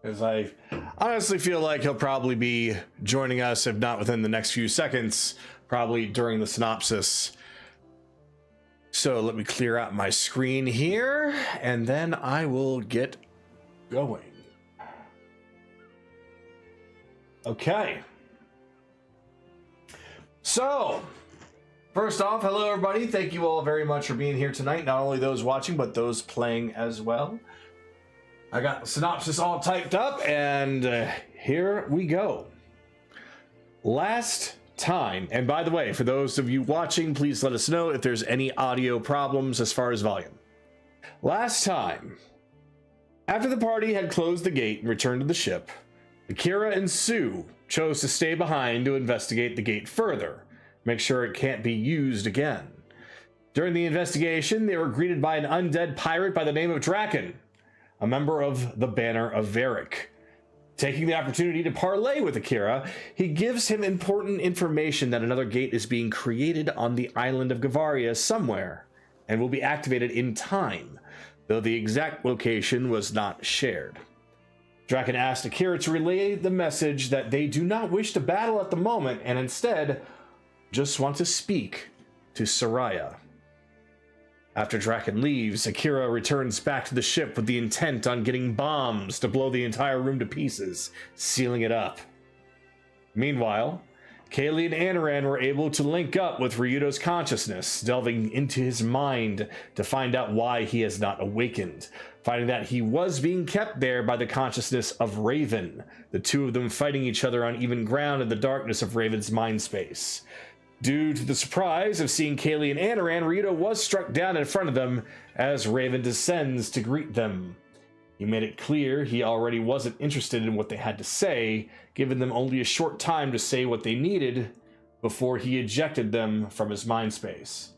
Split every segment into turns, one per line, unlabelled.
As I honestly feel like he'll probably be joining us, if not within the next few seconds, probably during the synopsis. So let me clear out my screen here, and then I will get going. Okay. So, first off, hello everybody. Thank you all very much for being here tonight. Not only those watching, but those playing as well. I got the synopsis all typed up, and here we go. Last time, and by the way, for those of you watching, please let us know if there's any audio problems as far as volume. Last time, after the party had closed the gate and returned to the ship, Akira and Sue chose to stay behind to investigate the gate further, make sure it can't be used again. During the investigation, they were greeted by an undead pirate by the name of Draken, a member of the Banner of Varric. Taking the opportunity to parley with Akira, he gives him important information that another gate is being created on the island of Gavaria somewhere, and will be activated in time, though the exact location was not shared. Draken asked Akira to relay the message that they do not wish to battle at the moment, and instead just want to speak to Soraya. After Draken leaves, Akira returns back to the ship with the intent on getting bombs to blow the entire room to pieces, sealing it up. Meanwhile, Kaylee and Anaran were able to link up with Ryudo's consciousness, delving into his mind to find out why he has not awakened, finding that he was being kept there by the consciousness of Raven, the two of them fighting each other on even ground in the darkness of Raven's mind space. Due to the surprise of seeing Kaylee and Anaran, Ryudo was struck down in front of them as Raven descends to greet them. He made it clear he already wasn't interested in what they had to say, giving them only a short time to say what they needed before he ejected them from his mind space.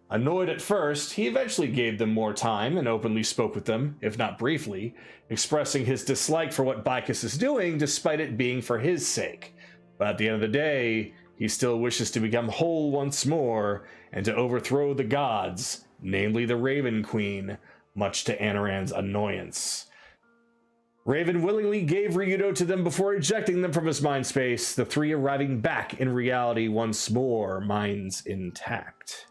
Annoyed at first, he eventually gave them more time and openly spoke with them, if not briefly, expressing his dislike for what Bicus is doing despite it being for his sake. But at the end of the day, he still wishes to become whole once more and to overthrow the gods, namely the Raven Queen, much to Anaran's annoyance. Raven willingly gave Ryudo to them before ejecting them from his mind space, the three arriving back in reality once more, minds intact.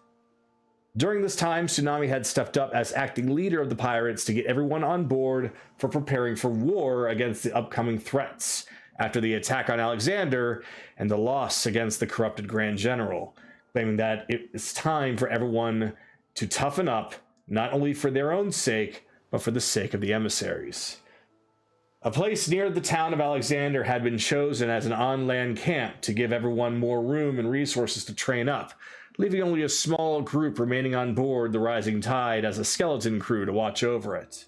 During this time, Tsunami had stepped up as acting leader of the pirates to get everyone on board for preparing for war against the upcoming threats, after the attack on Alexander and the loss against the corrupted Grand General, claiming that it's time for everyone to toughen up, not only for their own sake, but for the sake of the emissaries. A place near the town of Alexander had been chosen as an on-land camp to give everyone more room and resources to train up, leaving only a small group remaining on board the Rising Tide as a skeleton crew to watch over it.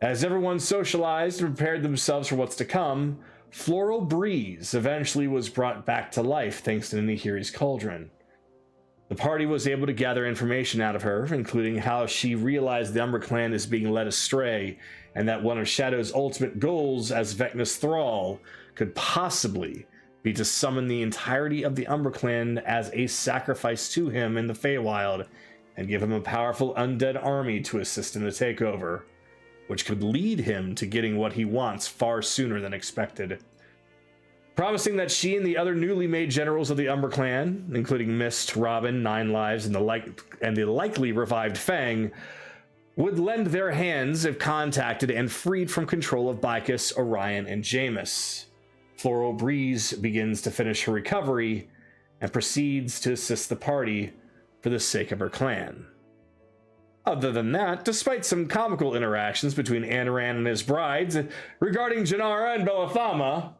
As everyone socialized and prepared themselves for what's to come, Floral Breeze eventually was brought back to life thanks to Nihiri's cauldron. The party was able to gather information out of her, including how she realized the Umber clan is being led astray, and that one of Shadow's ultimate goals as Vecna's thrall could possibly be to summon the entirety of the Umber clan as a sacrifice to him in the Feywild, and give him a powerful undead army to assist in the takeover, which could lead him to getting what he wants far sooner than expected. Promising that she and the other newly made generals of the Umber clan, including Mist, Robin, Nine Lives, and the likely revived Fang, would lend their hands if contacted and freed from control of Bicus, Orion, and Jameis. Floral Breeze begins to finish her recovery and proceeds to assist the party for the sake of her clan. Other than that, despite some comical interactions between Anaran and his brides regarding Janara and Belathama,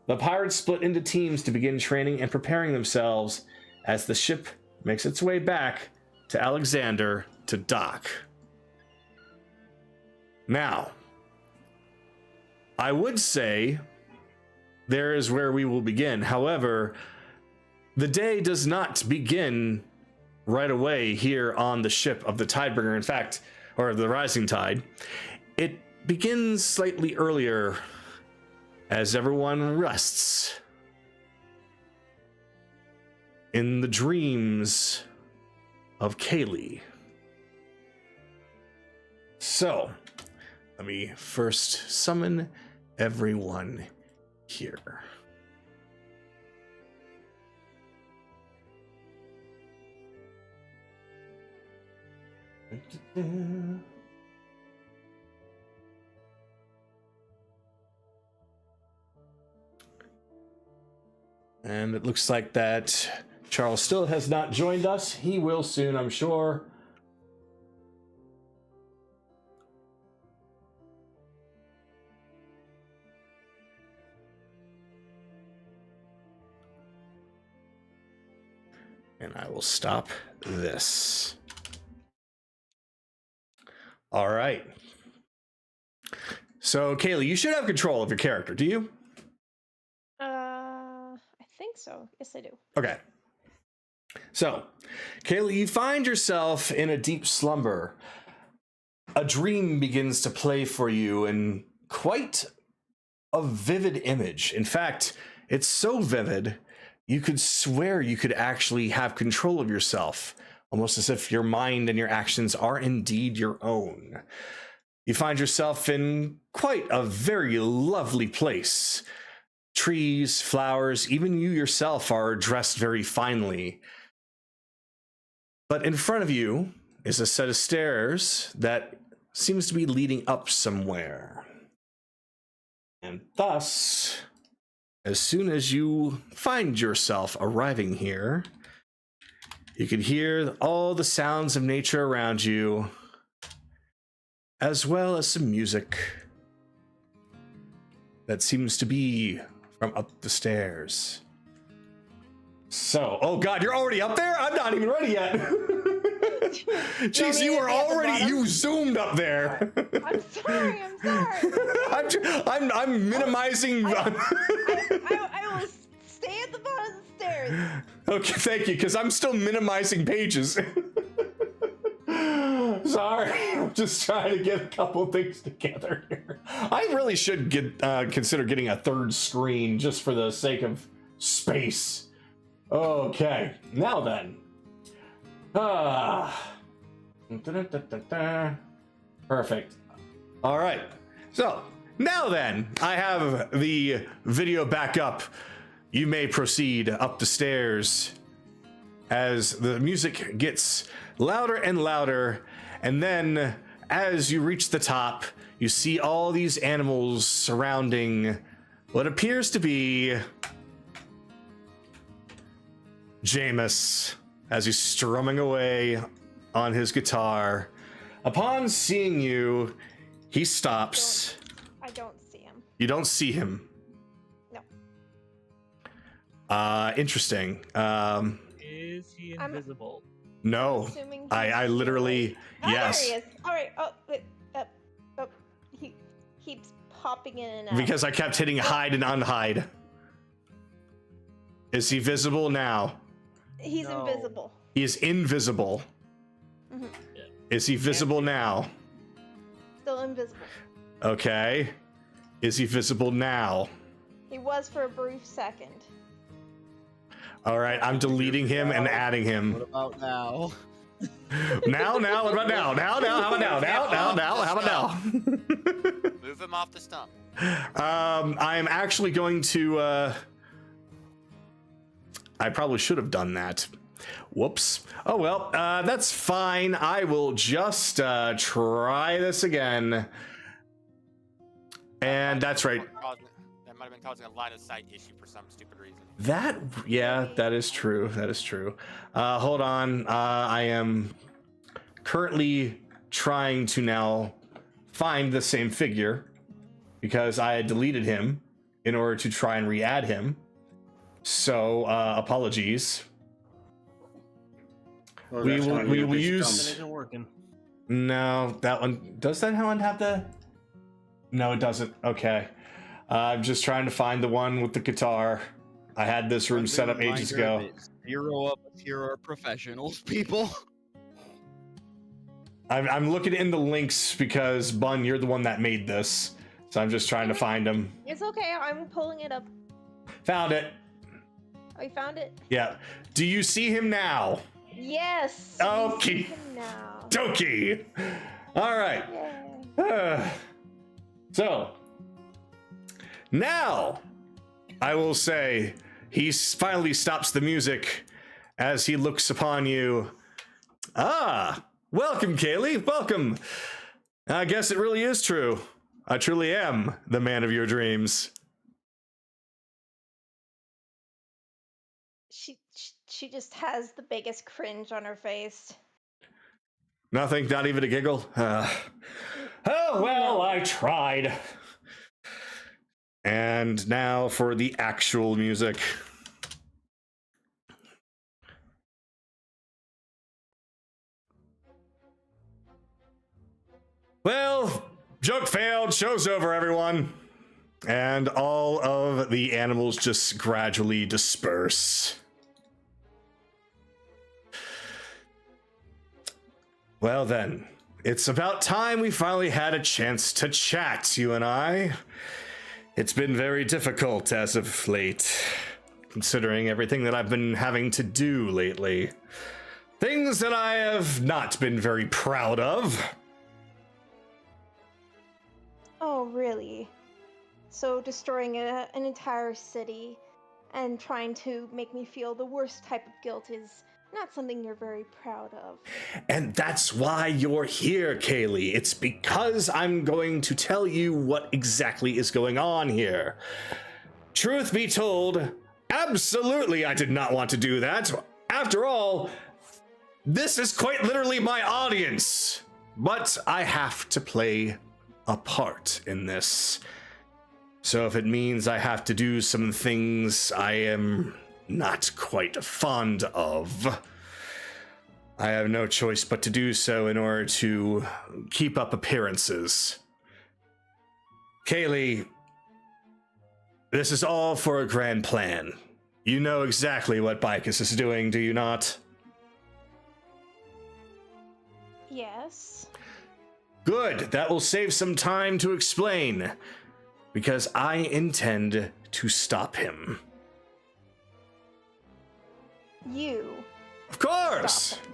the pirates split into teams to begin training and preparing themselves as the ship makes its way back to Alexander to dock. Now, I would say there is where we will begin. However, the day does not begin right away here on the ship of the Tidebringer, in fact, or the Rising Tide. It begins slightly earlier as everyone rests in the dreams of Kaylee. So, Let me first summon everyone here. And it looks like that Charles still has not joined us. He will soon, I'm sure. And I will stop this. All right. So, Kaylee, you should have control of your character, do you?
I think so. Yes, I do.
Okay. So, Kaylee, you find yourself in a deep slumber. A dream begins to play for you in quite a vivid image. In fact, it's so vivid, you could swear you could actually have control of yourself, almost as if your mind and your actions are indeed your own. You find yourself in quite a very lovely place. Trees, flowers, even you yourself are dressed very finely. But in front of you is a set of stairs that seems to be leading up somewhere. And thus, as soon as you find yourself arriving here, you can hear all the sounds of nature around you, as well as some music that seems to be from up the stairs. So, oh God, you're already up there? I'm not even ready yet. Jeez, you were already, you zoomed up there.
I'm sorry.
I'm minimizing.
I will stay at the bottom of the stairs.
Okay, thank you, because I'm still minimizing pages. Sorry, I'm just trying to get a couple things together here. I really should consider getting a third screen just for the sake of space. Okay, now then. Perfect. All right. So now then, I have the video back up. You may proceed up the stairs as the music gets louder and louder, and then as you reach the top, you see all these animals surrounding what appears to be Jameis as he's strumming away on his guitar. Upon seeing you, he stops.
I don't see him.
You don't see him?
No.
Interesting.
Is he invisible?
No. I literally, yes.
There he is. All right. Oh, he keeps popping in and out.
Because I kept hitting hide and unhide. Is he visible now?
He's invisible.
He is invisible.
Mm-hmm.
Yeah.
Is he visible now?
Still invisible.
Okay. Is he visible now?
He was for a brief second.
All right, I'm deleting him and adding him.
What about now?
Now, what about now? Now, how about now? How about now?
Move him off the stump.
I am actually going to, I probably should have done that. Whoops. Oh, well, that's fine. I will just try this again. And that's right.
That might have been causing a line of sight issue for some stupid reason.
Yeah, that is true. Hold on. I am currently trying to now find the same figure because I had deleted him in order to try and re-add him. So, apologies.
Well,
we will use.
It isn't working.
No, that one. Does that one have the? No, it doesn't. Okay. I'm just trying to find the one with the guitar. I had this room set up ages ago.
Zero of us here are professionals, people.
I'm looking in the links because, Bun, you're the one that made this. So I'm just trying to find him.
It's okay. I'm pulling it up.
Found it.
Oh, you found it?
Yeah. Do you see him now?
Yes.
Okay.
Now.
Dokie. All right.
Yay.
So, now, I will say, he finally stops the music as he looks upon you. Ah, welcome, Kaylee, welcome. I guess it really is true. I truly am the man of your dreams.
She just has the biggest cringe on her face.
Nothing, not even a giggle. Oh, well, I tried. And now for the actual music. Well, joke failed, show's over, everyone. And all of the animals just gradually disperse. Well then, it's about time we finally had a chance to chat, you and I. It's been very difficult as of late, considering everything that I've been having to do lately. Things that I have not been very proud of.
Oh, really? So destroying an entire city and trying to make me feel the worst type of guilt is not something you're very proud of.
And that's why you're here, Kaylee. It's because I'm going to tell you what exactly is going on here. Truth be told, absolutely I did not want to do that. After all, this is quite literally my audience. But I have to play a part in this. So if it means I have to do some things I am not quite fond of, I have no choice but to do so in order to keep up appearances. Kaylee, this is all for a grand plan. You know exactly what Bicus is doing, do you not?
Yes.
Good, that will save some time to explain, because I intend to stop him.
You.
Of course!
Stop him.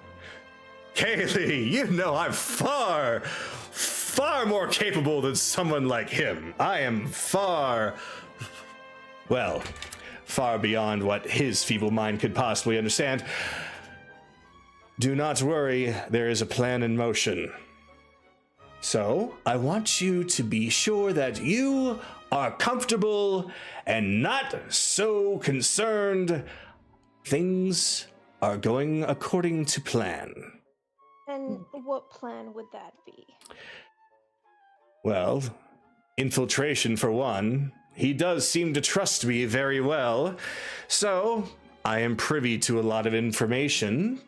Kaylee, you know I'm far more capable than someone like him. I am far beyond what his feeble mind could possibly understand. Do not worry, there is a plan in motion. So, I want you to be sure that you are comfortable and not so concerned. Things are going according to plan.
And what plan would that be?
Well, infiltration for one. He does seem to trust me very well, so I am privy to a lot of information.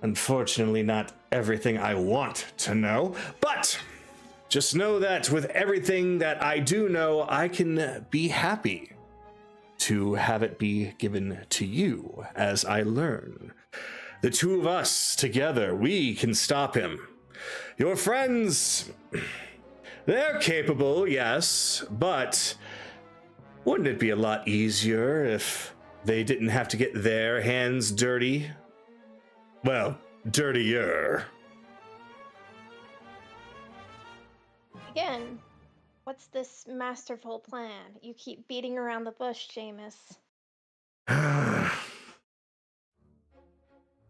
Unfortunately, not everything I want to know, but just know that with everything that I do know, I can be happy to have it be given to you as I learn. The two of us together, we can stop him. Your friends, they're capable, yes, but wouldn't it be a lot easier if they didn't have to get their hands dirty? Well, dirtier.
Again, what's this masterful plan? You keep beating around the bush, Jameis.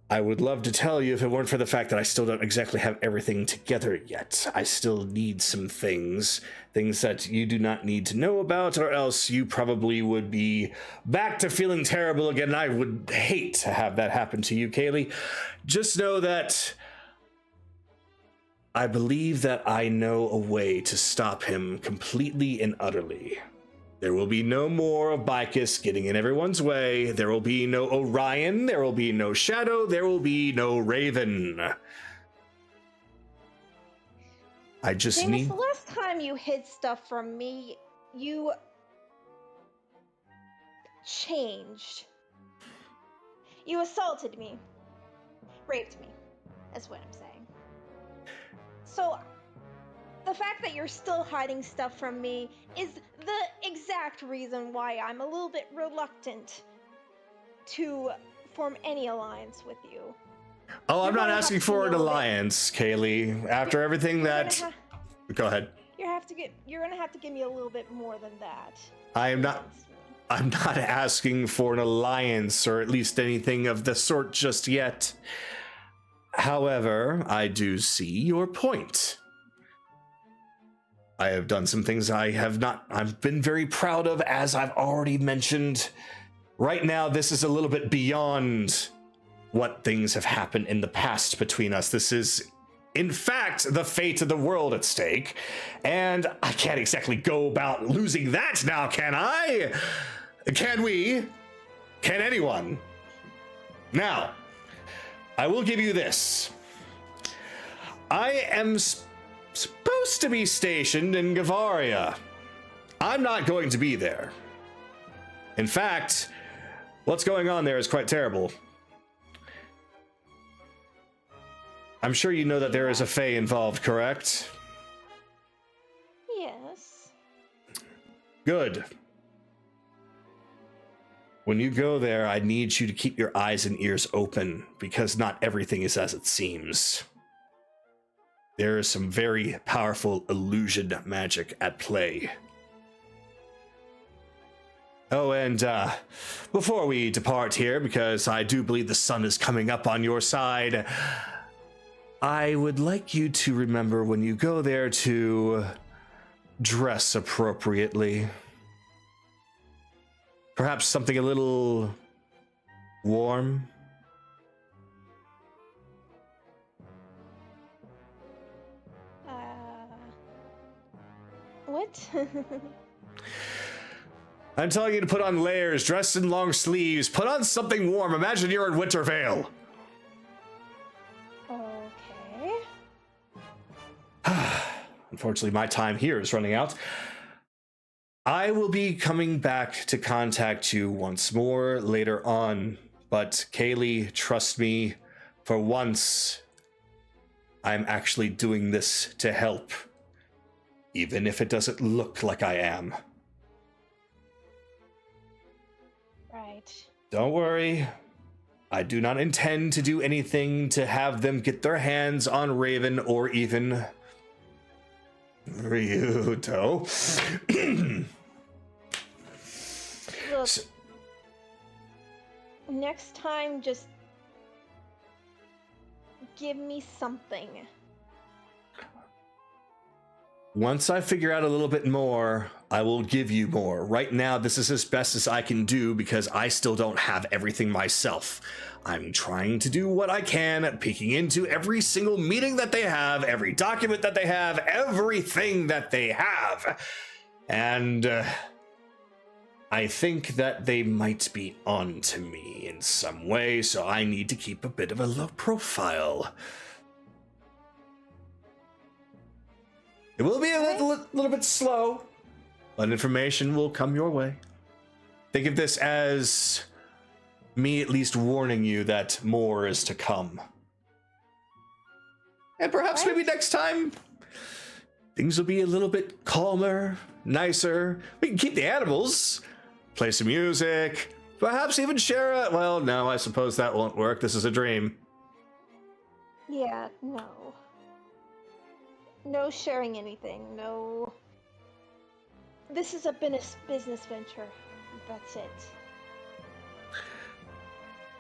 I would love to tell you if it weren't for the fact that I still don't exactly have everything together yet. I still need some things that you do not need to know about, or else you probably would be back to feeling terrible again. I would hate to have that happen to you, Kaylee. Just know that I believe that I know a way to stop him completely and utterly. There will be no more of Bicus getting in everyone's way. There will be no Orion. There will be no Shadow. There will be no Raven. I just
Jameis,
need...
the last time you hid stuff from me, you changed. You assaulted me. Raped me, is what I'm saying. So, the fact that you're still hiding stuff from me is the exact reason why I'm a little bit reluctant to form any alliance with you.
Oh, I'm not asking for an alliance, Kaylee. After everything that... Go ahead.
You're gonna have to give me a little bit more than that.
I'm not asking for an alliance or at least anything of the sort just yet. However, I do see your point. I have done some things I've been very proud of, as I've already mentioned. Right now, this is a little bit beyond what things have happened in the past between us. This is, in fact, the fate of the world at stake. And I can't exactly go about losing that now, can I? Can we? Can anyone? Now, I will give you this. I am supposed to be stationed in Gavaria. I'm not going to be there. In fact, what's going on there is quite terrible. I'm sure you know that there is a Fae involved, correct?
Yes.
Good. When you go there, I need you to keep your eyes and ears open, because not everything is as it seems. There is some very powerful illusion magic at play. Oh, and before we depart here, because I do believe the sun is coming up on your side, I would like you to remember when you go there to dress appropriately. Perhaps something a little warm.
What?
I'm telling you to put on layers, dress in long sleeves, put on something warm. Imagine you're in Winter Vale.
Okay.
Unfortunately, my time here is running out. I will be coming back to contact you once more later on, but Kaylee, trust me, for once, I'm actually doing this to help, even if it doesn't look like I am.
Right.
Don't worry. I do not intend to do anything to have them get their hands on Raven or even Ryuto.
Look, next time, just give me something.
Once I figure out a little bit more, I will give you more. Right now, this is as best as I can do because I still don't have everything myself. I'm trying to do what I can, peeking into every single meeting that they have, every document that they have, everything that they have. And I think that they might be on to me in some way, so I need to keep a bit of a low profile. It will be a little bit slow, but information will come your way. Think of this as me at least warning you that more is to come. And perhaps maybe next time, things will be a little bit calmer, nicer. We can keep the animals, play some music, perhaps even share a... Well, no, I suppose that won't work. This is a dream.
Yeah, no. No sharing anything, no... This is a business venture. That's it.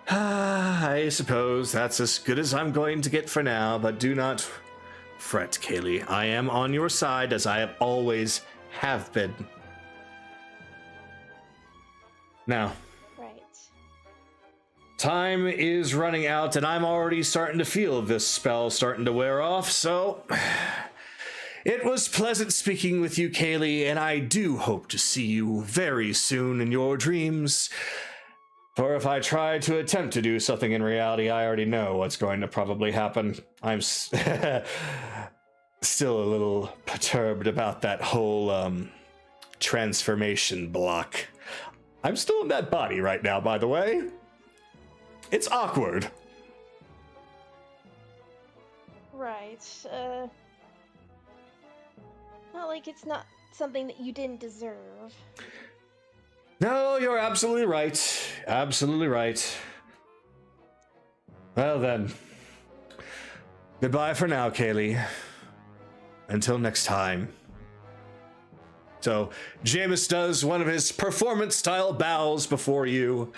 I suppose that's as good as I'm going to get for now, but do not fret, Kaylee. I am on your side, as I have always have been. Now,
Right.
time is running out, and I'm already starting to feel this spell starting to wear off, so... It was pleasant speaking with you, Kaylee, and I do hope to see you very soon in your dreams. For if I try to attempt to do something in reality, I already know what's going to probably happen. I'm still a little perturbed about that whole transformation block. I'm still in that body right now, by the way. It's awkward.
Right. Not like it's not something that you didn't deserve.
No, you're absolutely right. Absolutely right. Well then. Goodbye for now, Kaylee. Until next time. So Jameis does one of his performance-style bows before you,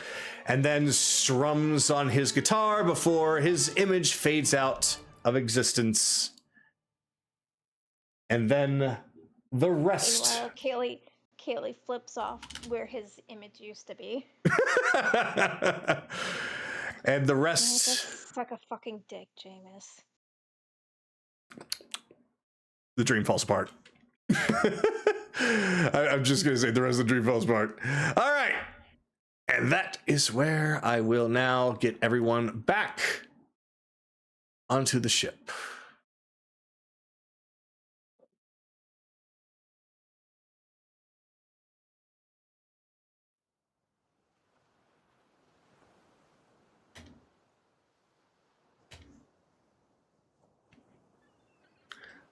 and then strums on his guitar before his image fades out of existence. And then the rest.
Meanwhile, Kaylee flips off where his image used to be.
And the rest.
Suck a fucking dick, Jameis.
The dream falls apart. I'm just going to say the rest of the dream falls apart. All right. And that is where I will now get everyone back onto the ship.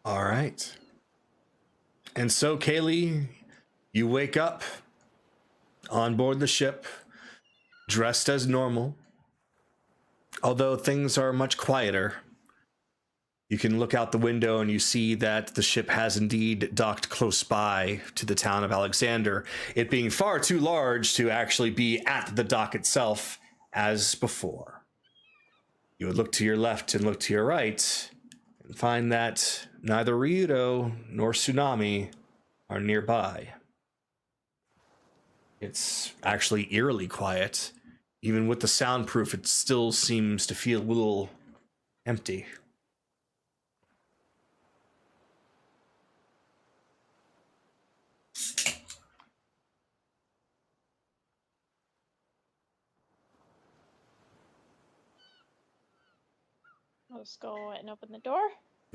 All right. And so, Kaylee, you wake up on board the ship, dressed as normal. Although things are much quieter. You can look out the window and you see that the ship has indeed docked close by to the town of Alexander, it being far too large to actually be at the dock itself as before. You would look to your left and look to your right and find that neither Ryudo nor Tsunami are nearby. It's actually eerily quiet. Even with the soundproof, it still seems to feel a little empty.
I'll just go and open the door.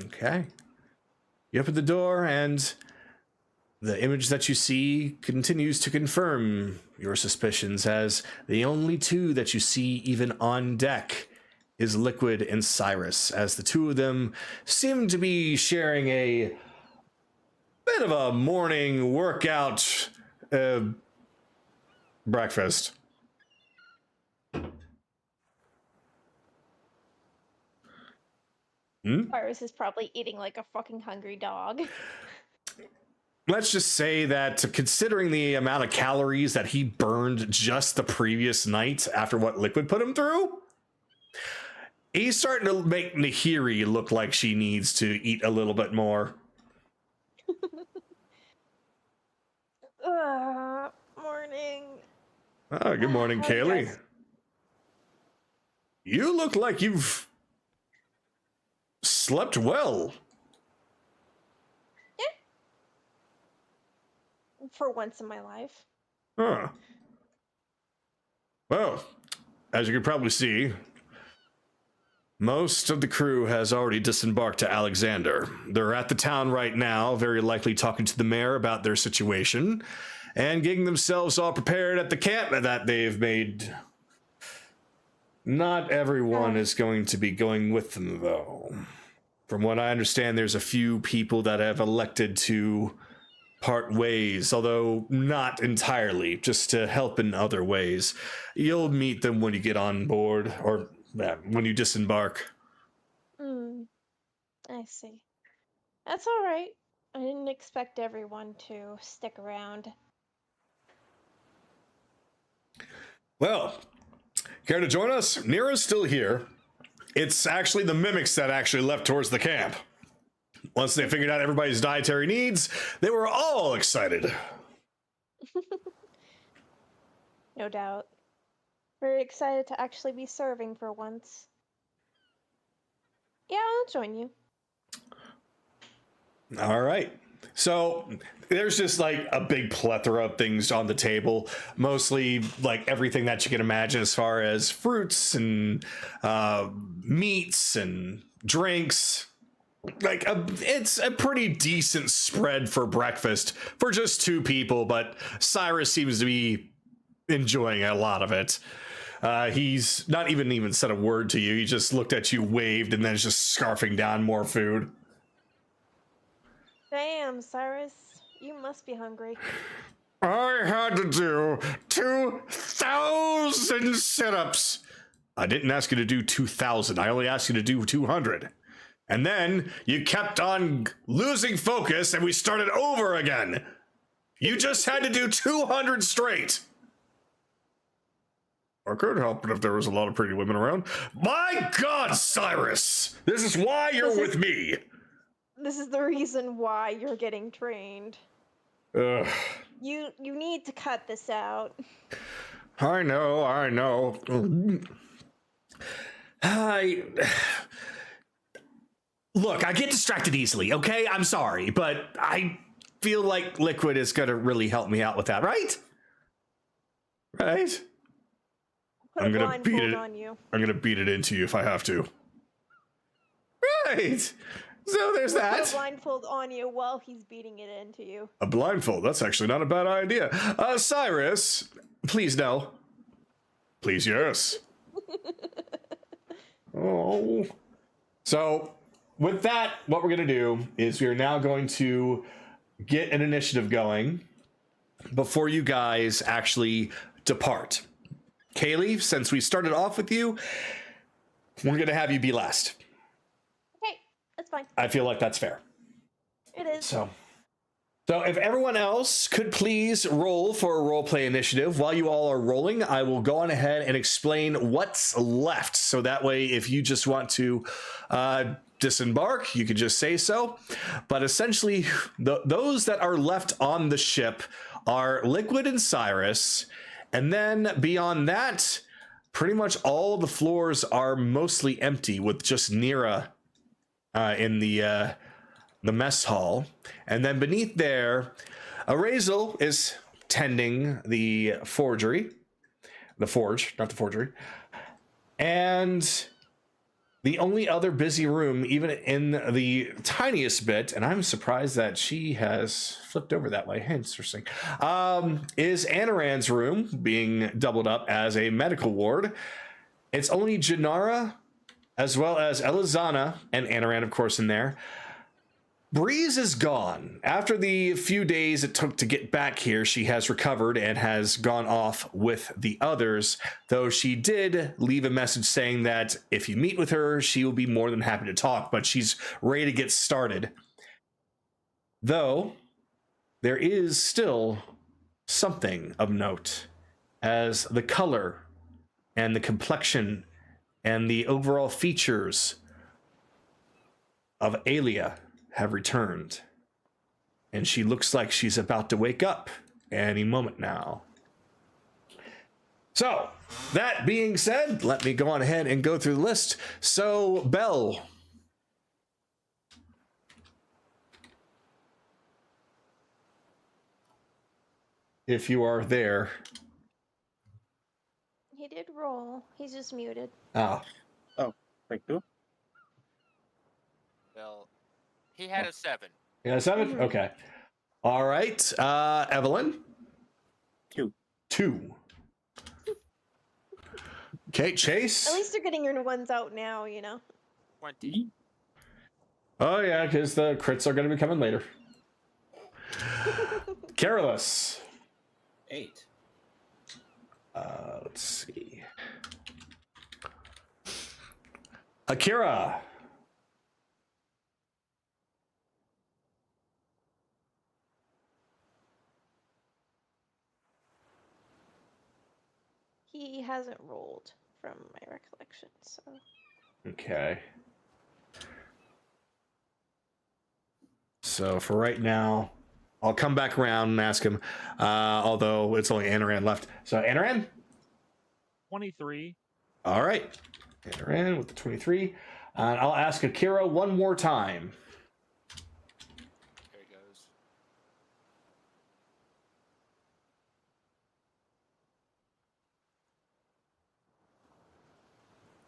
Okay. You open the door, and the image that you see continues to confirm your suspicions, as the only two that you see even on deck is Liquid and Cyrus, as the two of them seem to be sharing a bit of a morning workout breakfast.
Cyrus is probably eating like a fucking hungry dog.
Let's just say that considering the amount of calories that he burned just the previous night after what Liquid put him through, he's starting to make Nahiri look like she needs to eat a little bit more.
Morning.
Oh, good morning,
How are you
Kaylee.
guys?
You look like you've slept well.
For once in my life.
Huh. Well, as you can probably see, most of the crew has already disembarked to Alexander. They're at the town right now, very likely talking to the mayor about their situation, and getting themselves all prepared at the camp that they've made. Not everyone is going to be going with them, though. From what I understand, there's a few people that have elected to part ways, although not entirely, just to help in other ways. You'll meet them when you get on board, or when you disembark.
I see. That's all right. I didn't expect everyone to stick around.
Well, care to join us? Nero's still here. It's actually the mimics that actually left towards the camp. Once they figured out everybody's dietary needs, they were all excited.
No doubt. Very excited to actually be serving for once. Yeah, I'll join you.
All right. So there's just like a big plethora of things on the table, mostly like everything that you can imagine as far as fruits and meats and drinks. Like it's a pretty decent spread for breakfast for just two people, but Cyrus seems to be enjoying a lot of it. He's not even said a word to you. He just looked at you, waved, and then is just scarfing down more food.
Damn, Cyrus. You must be hungry.
I had to do 2,000 sit-ups. I didn't ask you to do 2,000. I only asked you to do 200. And then you kept on losing focus and we started over again. You just had to do 200 straight. I could help it if there was a lot of pretty women around. My God, Cyrus! This is why you're with me.
This is the reason why you're getting trained.
Ugh.
You need to cut this out.
I know. Look, I get distracted easily, okay? I'm sorry, but I feel like Liquid is gonna really help me out with that, right? Right?
Put
I'm
a
gonna beat
blindfold
it.
on you.
I'm gonna beat it into you if I have to. Right. So there's
Put a
that.
blindfold on you while he's beating it into you.
A blindfold. That's actually not a bad idea. Cyrus, please no. Please yes. Oh. So with that, what we're gonna do is we are now going to get an initiative going before you guys actually depart. Kaylee, since we started off with you, we're gonna have you be last.
Okay, that's fine.
I feel like that's fair.
It is.
So if everyone else could please roll for a roleplay initiative. While you all are rolling, I will go on ahead and explain what's left. So that way, if you just want to disembark, you could just say so. But essentially, those that are left on the ship are Liquid and Cyrus. And then beyond that, pretty much all the floors are mostly empty with just Nira in the mess hall. And then beneath there, Arazel is tending the forgery. The forge, not the forgery. And the only other busy room, even in the tiniest bit, and I'm surprised that she has flipped over that way, interesting, is Anaran's room, being doubled up as a medical ward. It's only Janara, as well as Elizana, and Anaran, of course, in there. Breeze is gone. After the few days it took to get back here, she has recovered and has gone off with the others, though she did leave a message saying that if you meet with her, she will be more than happy to talk, but she's ready to get started. Though, there is still something of note, as the color and the complexion and the overall features of Alia have returned, and she looks like she's about to wake up any moment now. So, that being said, let me go on ahead and go through the list. So, Belle. If you are there.
He did roll. He's just muted.
Ah.
Oh, thank you.
Well, he had a 7.
You got a 7?
Mhm.
Okay. All right. Evelyn?
2.
2. Okay, Chase?
At least you're getting your ones out now, you know.
20.
Oh, yeah, because the crits are going to be coming later. Carolus?
8.
Let's see. Akira?
He hasn't rolled from my recollection, so.
Okay. So for right now, I'll come back around and ask him, although it's only Anaran left. So Anaran?
23.
All right. Anaran with the 23. And I'll ask Akira one more time.
There he goes.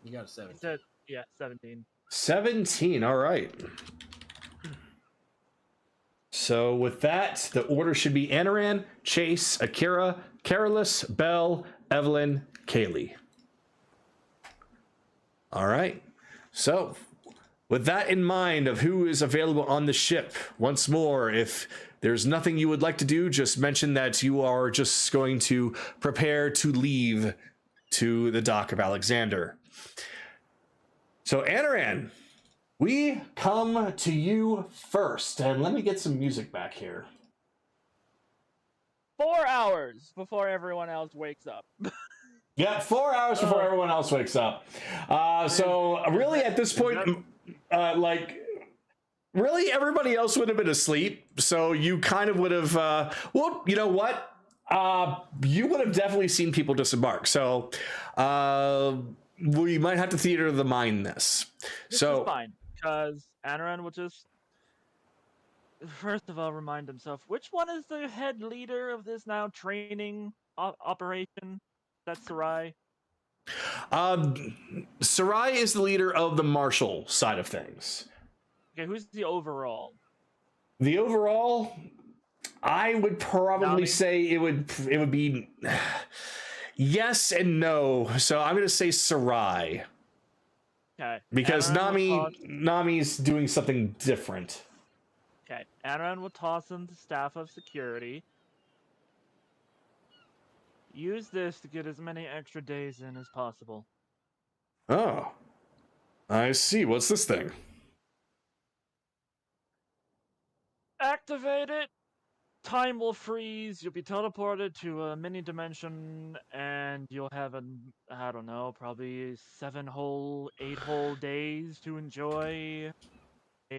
You got a 7.
It said, yeah, 17.
17. All right. So with that, the order should be Anaran, Chase, Akira, Carolus, Belle, Evelyn, Kaylee. All right. So with that in mind of who is available on the ship, once more, if there's nothing you would like to do, just mention that you are just going to prepare to leave to the dock of Alexander. So Anaran, we come to you first, and let me get some music back here.
4 hours before everyone else wakes up.
Yeah, 4 hours before everyone else wakes up. So really, at this point, really everybody else would have been asleep. So you kind of would have. Well, you know what? You would have definitely seen people disembark. So we might have to theater of the mind this.
This is fine, because Anaran will just first of all remind himself, which one is the head leader of this now training operation? That's Sarai.
Sarai is the leader of the martial side of things.
Okay, who's the overall?
The overall, I would probably
Nami?
say it would be yes and no. So I'm going to say Sarai.
Okay.
Because
Anaran
Nami's doing something different.
Okay, Anaran will toss him the Staff of Security. Use this to get as many extra days in as possible.
Oh, I see. What's this thing?
Activate it! Time will freeze, you'll be teleported to a mini dimension, and you'll have I don't know, probably 8 whole days to enjoy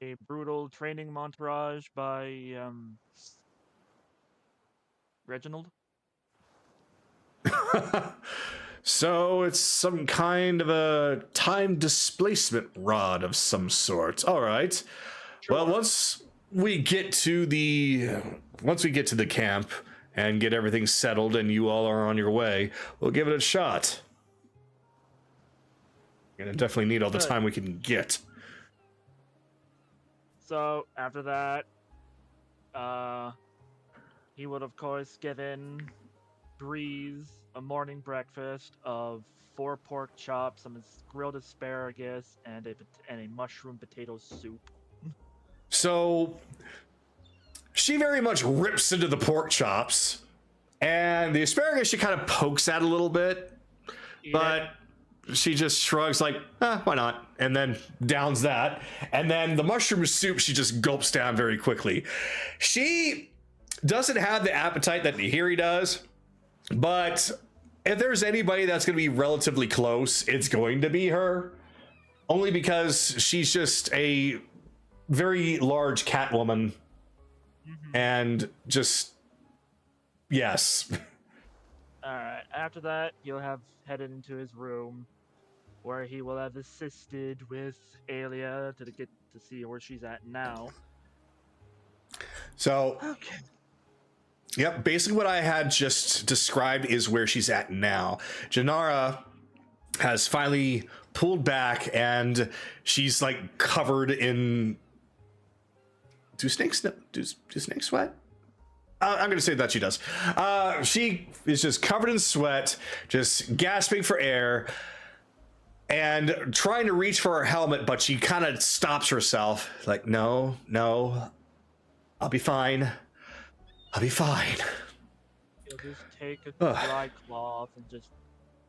a brutal training montage by, Reginald?
So it's some kind of a time displacement rod of some sort. All right.
Sure.
Well, once we get to the camp and get everything settled and you all are on your way, we'll give it a shot. We're gonna definitely need all the
Good.
time we can get.
So, after that, he would, of course, given Breeze a morning breakfast of 4 pork chops, some grilled asparagus, and a mushroom potato soup.
So she very much rips into the pork chops, and the asparagus she kind of pokes at a little bit, but she just shrugs like, why not? And then downs that. And then the mushroom soup she just gulps down very quickly. She doesn't have the appetite that Nahiri does, but if there's anybody that's going to be relatively close, it's going to be her. Only because she's just a very large cat woman. And just, yes.
Alright, after that, you'll have headed into his room, where he will have assisted with Aelia to get to see where she's at now.
So,
Okay.
yep, basically what I had just described is where she's at now. Janara has finally pulled back, and she's like covered in... Do snakes sweat? I'm going to say that she does. She is just covered in sweat, just gasping for air, and trying to reach for her helmet, but she kind of stops herself. Like, no, I'll be fine. I'll be fine.
You'll just take a dry cloth and just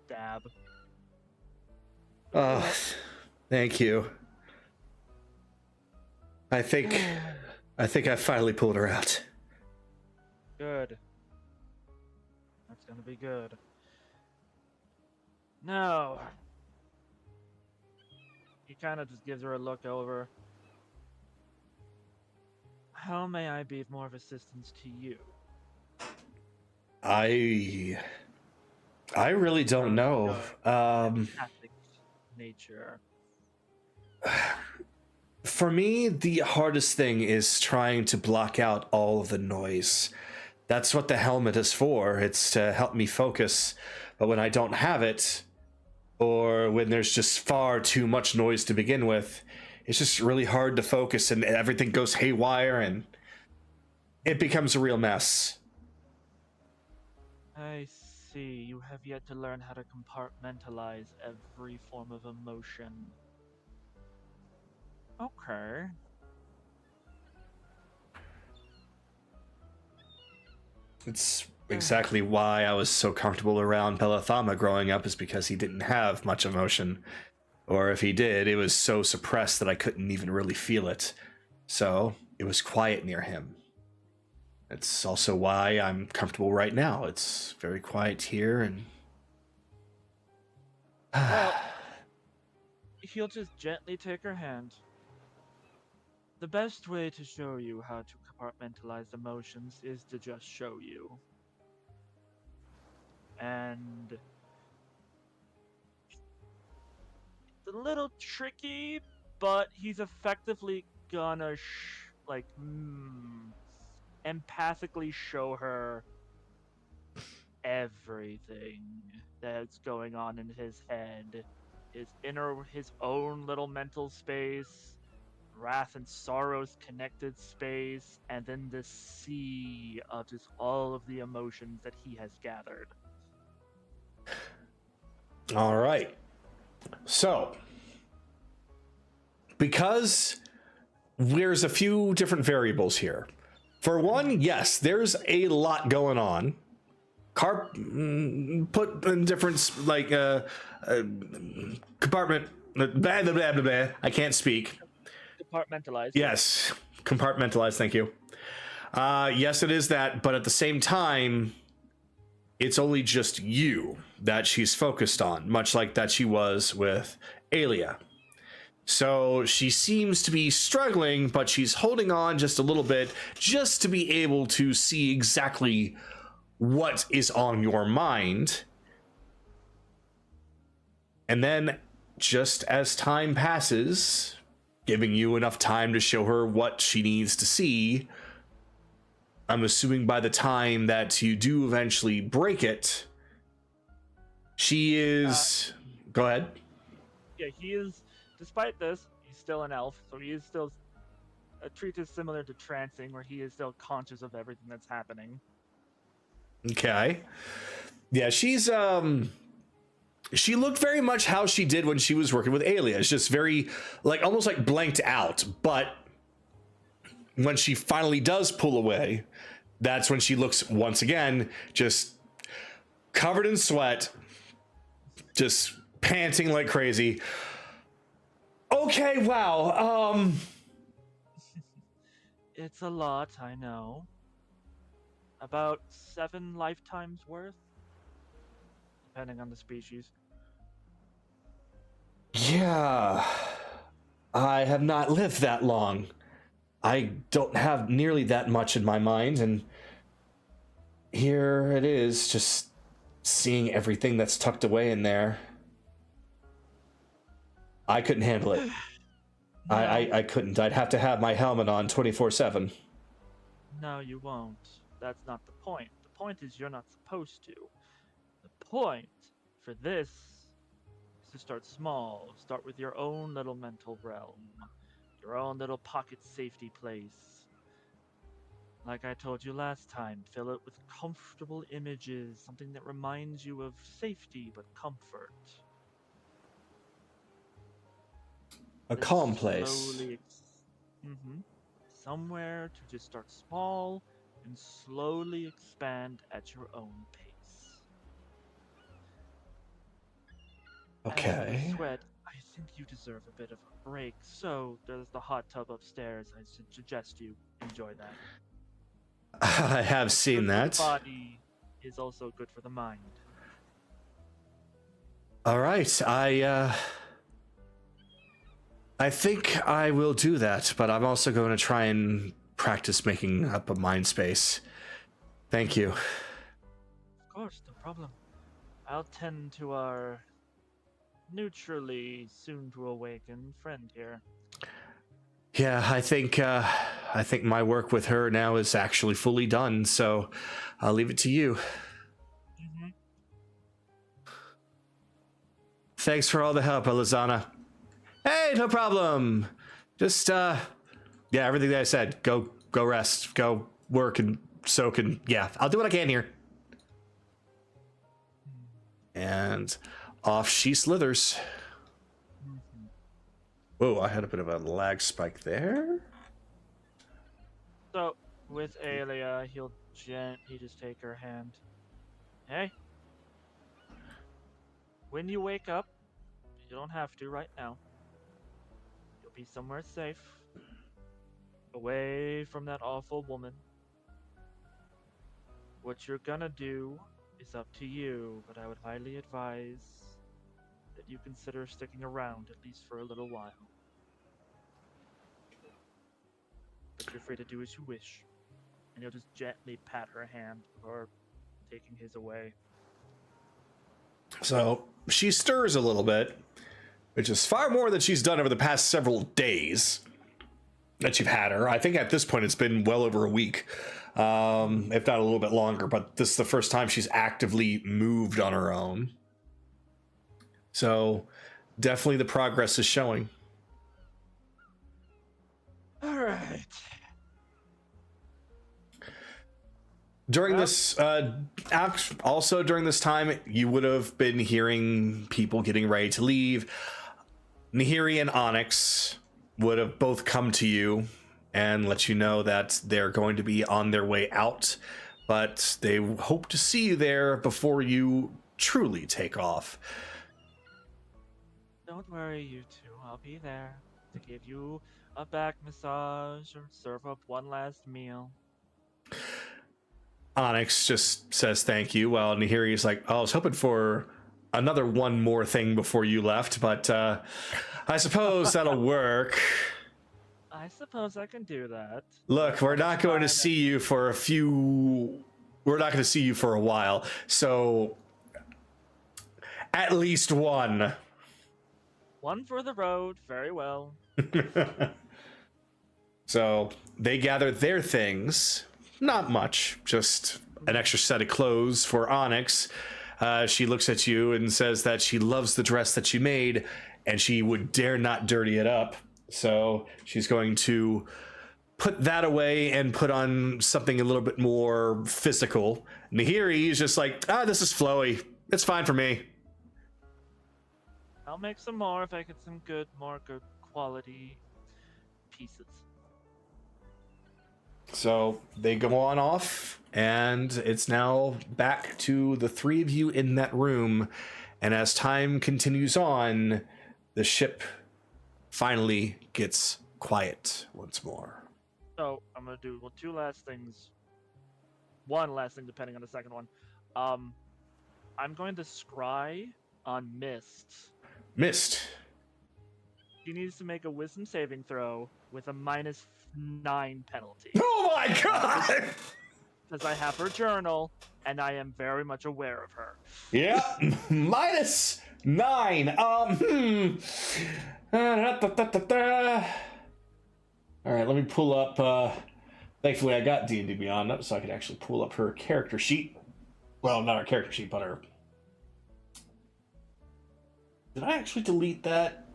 dab.
Thank you. I think I finally pulled her out.
Good. That's gonna be good. Now, he kind of just gives her a look over. How may I be of more of assistance to you?
I really don't know.
Empathic nature.
For me, the hardest thing is trying to block out all of the noise. That's what the helmet is for. It's to help me focus. But when I don't have it, or when there's just far too much noise to begin with, it's just really hard to focus and everything goes haywire and it becomes a real mess.
I see. You have yet to learn how to compartmentalize every form of emotion. Okay.
It's exactly why I was so comfortable around Pelathama growing up, is because he didn't have much emotion. Or if he did, it was so suppressed that I couldn't even really feel it. So it was quiet near him. It's also why I'm comfortable right now. It's very quiet here, and
Well, he'll just gently take her hand. The best way to show you how to compartmentalize emotions is to just show you. And it's a little tricky, but he's effectively gonna empathically show her everything that's going on in his head, his own little mental space, wrath and sorrow's connected space, and then the sea of just all of the emotions that he has gathered.
all right. So, because there's a few different variables here. For one, yes, there's a lot going on. Put in different compartment. Blah, blah, blah, blah, blah. I can't speak.
Compartmentalized.
Yes, compartmentalized. Thank you. Yes, it is that, but at the same time, it's only just you that she's focused on, much like that she was with Alia. So she seems to be struggling, but she's holding on just a little bit just to be able to see exactly what is on your mind. And then, just as time passes, giving you enough time to show her what she needs to see, I'm assuming by the time that you do eventually break it, she is... Go ahead.
Yeah, he is. Despite this, he's still an elf, so he is still treated similar to trancing, where he is still conscious of everything that's happening.
Okay. Yeah, she's she looked very much how she did when she was working with Alia. It's just very almost like blanked out, but when she finally does pull away, that's when she looks once again just covered in sweat, just panting like crazy. Okay, wow.
It's a lot, I know. About 7 lifetimes worth, depending on the species.
Yeah. I have not lived that long. I don't have nearly that much in my mind, and here it is, just seeing everything that's tucked away in there. I couldn't handle it.
No.
I couldn't. I'd have to have my helmet on 24/7.
No, you won't. That's not the point. The point is you're not supposed to. The point for this is to start small. Start with your own little mental realm. Your own little pocket safety place. Like I told you last time, fill it with comfortable images, something that reminds you of safety but comfort.
A
Then
calm place.
slowly Somewhere to just start small and slowly expand at your own pace. As
Okay.
you sweat, I think you deserve a bit of a break, so there's the hot tub upstairs. I suggest you enjoy that.
I have
What's
seen
good for
that.
the body is also good for the mind.
All right. I think I will do that, but I'm also going to try and practice making up a mind space. Thank you.
Of course, no problem. I'll tend to our neutrally soon to awaken friend here.
Yeah, I think my work with her now is actually fully done, so I'll leave it to you.
Mm-hmm.
Thanks for all the help, Elizana. Hey, no problem. Just yeah, everything that I said. Go rest. Go work and soak, and yeah, I'll do what I can here. And off she slithers.
Mm-hmm.
Whoa, I had a bit of a lag spike there.
So, with Alia, he'll gently just take her hand. Hey, when you wake up, you don't have to right now. You'll be somewhere safe, away from that awful woman. What you're gonna do is up to you, but I would highly advise that you consider sticking around at least for a little while. But you're free to do as you wish. And he'll just gently pat her hand before taking his away.
So she stirs a little bit, which is far more than she's done over the past several days that you've had her. I think at this point it's been well over a week, if not a little bit longer, but this is the first time she's actively moved on her own. So definitely the progress is showing.
All right.
During this, also during this time, you would have been hearing people getting ready to leave. Nahiri and Onyx would have both come to you and let you know that they're going to be on their way out, but they hope to see you there before you truly take off.
Don't worry, you two. I'll be there to give you a back massage or serve up one last meal.
Onyx just says thank you, while Nahiri's like, oh, I was hoping for another one more thing before you left, but I suppose that'll work.
I suppose I can do that.
Look, we're not going to see you for we're not going to see you for a while, so at least one.
One for the road, very well.
So they gather their things. Not much, just an extra set of clothes for Onyx. She looks at you and says that she loves the dress that you made and she would dare not dirty it up. So she's going to put that away and put on something a little bit more physical. Nahiri is just like, this is flowy. It's fine for me.
I'll make some more if I get some more good quality pieces.
So they go on off, and it's now back to the three of you in that room. And as time continues on, the ship finally gets quiet once more.
So I'm gonna do two last things. One last thing, depending on the second one. I'm going to scry on Mist.
Mist.
She needs to make a wisdom saving throw with a -9 penalty.
Oh my god!
Because I have her journal, and I am very much aware of her.
Yeah, -9. All right, let me pull up. Thankfully, I got D&D Beyond up, so I could actually pull up her character sheet. Well, not her character sheet, but her. Did I actually delete that?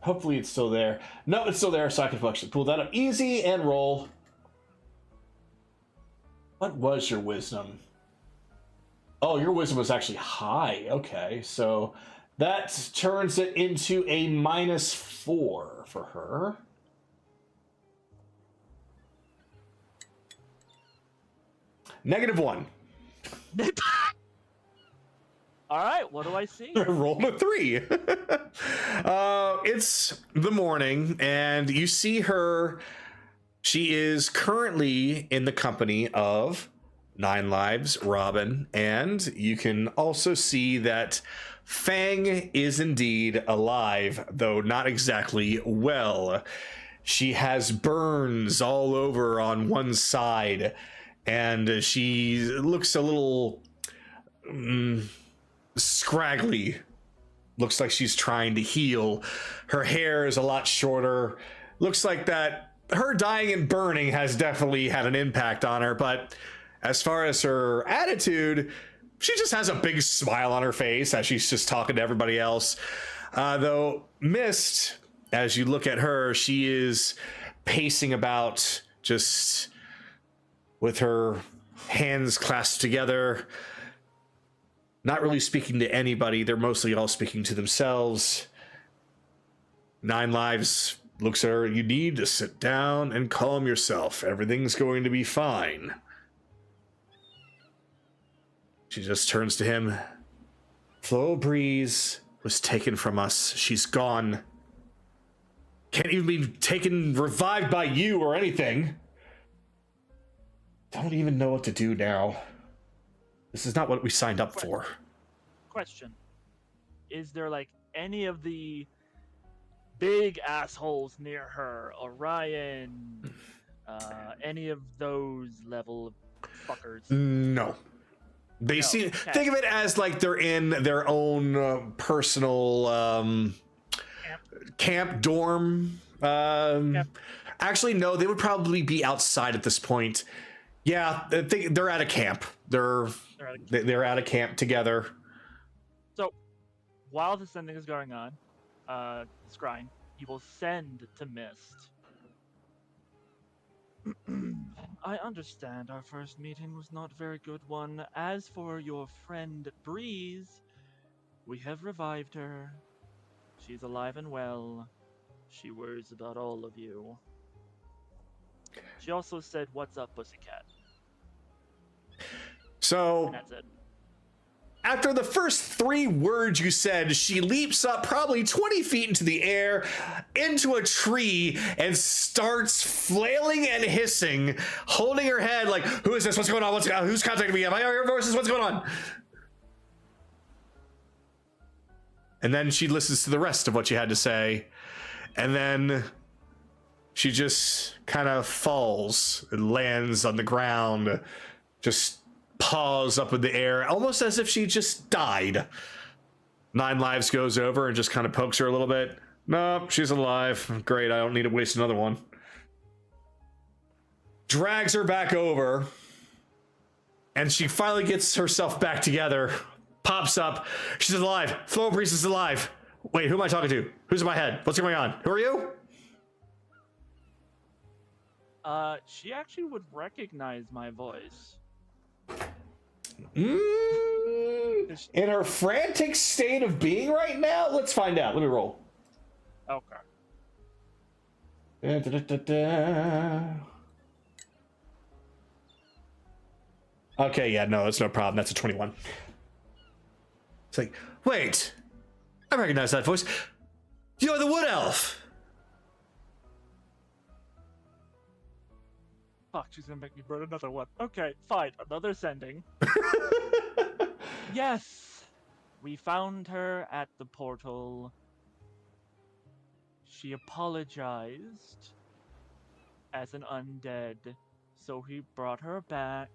Hopefully it's still there. No, it's still there, so I can actually pull that up easy and roll. What was your wisdom? Oh, your wisdom was actually high. Okay, so that turns it into a -4 for her. -1.
All right, what do I see?
Roll a 3. It's the morning, and you see her. She is currently in the company of 9 Lives, Robin, and you can also see that Fang is indeed alive, though not exactly well. She has burns all over on one side, and she looks a little scraggly. Looks like she's trying to heal. Her hair is a lot shorter. Looks like that her dying and burning has definitely had an impact on her, but as far as her attitude, she just has a big smile on her face as she's just talking to everybody else. Though Mist, as you look at her, she is pacing about, just with her hands clasped together, not really speaking to anybody. They're mostly all speaking to themselves. 9 Lives looks at her. You need to sit down and calm yourself. Everything's going to be fine. She just turns to him. Flo Breeze was taken from us. She's gone. Can't even be revived by you or anything. Don't even know what to do now. This is not what we signed up for.
Question: is there like any of the big assholes near her, Orion, any of those level of fuckers?
No. They seem, think of it as like they're in their own personal camp dorm. Actually, no, they would probably be outside at this point. Yeah, they're at a camp. They're at a camp together.
So, while the sending is going on, Scrying, he will send to Mist. I understand our first meeting was not a very good one. As for your friend Breeze, we have revived her. She's alive and well. She worries about all of you. She also said, "What's up, pussycat?"
So,
And that's it.
after the first 3 words you said, she leaps up probably 20 feet into the air, into a tree, and starts flailing and hissing, holding her head like, who is this? What's going on? Who's contacting me? Am I hearing voices? What's going on? And then she listens to the rest of what you had to say, and then she just kind of falls and lands on the ground, just paws up in the air, almost as if she just died. 9 lives goes over and just kind of pokes her a little bit. Nope, she's alive. Great, I don't need to waste another one. Drags her back over, and she finally gets herself back together, pops up. She's alive. Flow Priest is alive. Wait, who am I talking to? Who's in my head? What's going on? Who are you?
She actually would recognize my voice.
In her frantic state of being right now? Let's find out. Let me roll.
Okay.
Okay, yeah, no, that's no problem. That's a 21. It's like, wait, I recognize that voice. You're the Wood Elf.
Fuck, she's gonna make me burn another one. Okay, fine. Another sending. Yes! We found her at the portal. She apologized as an undead, so he brought her back.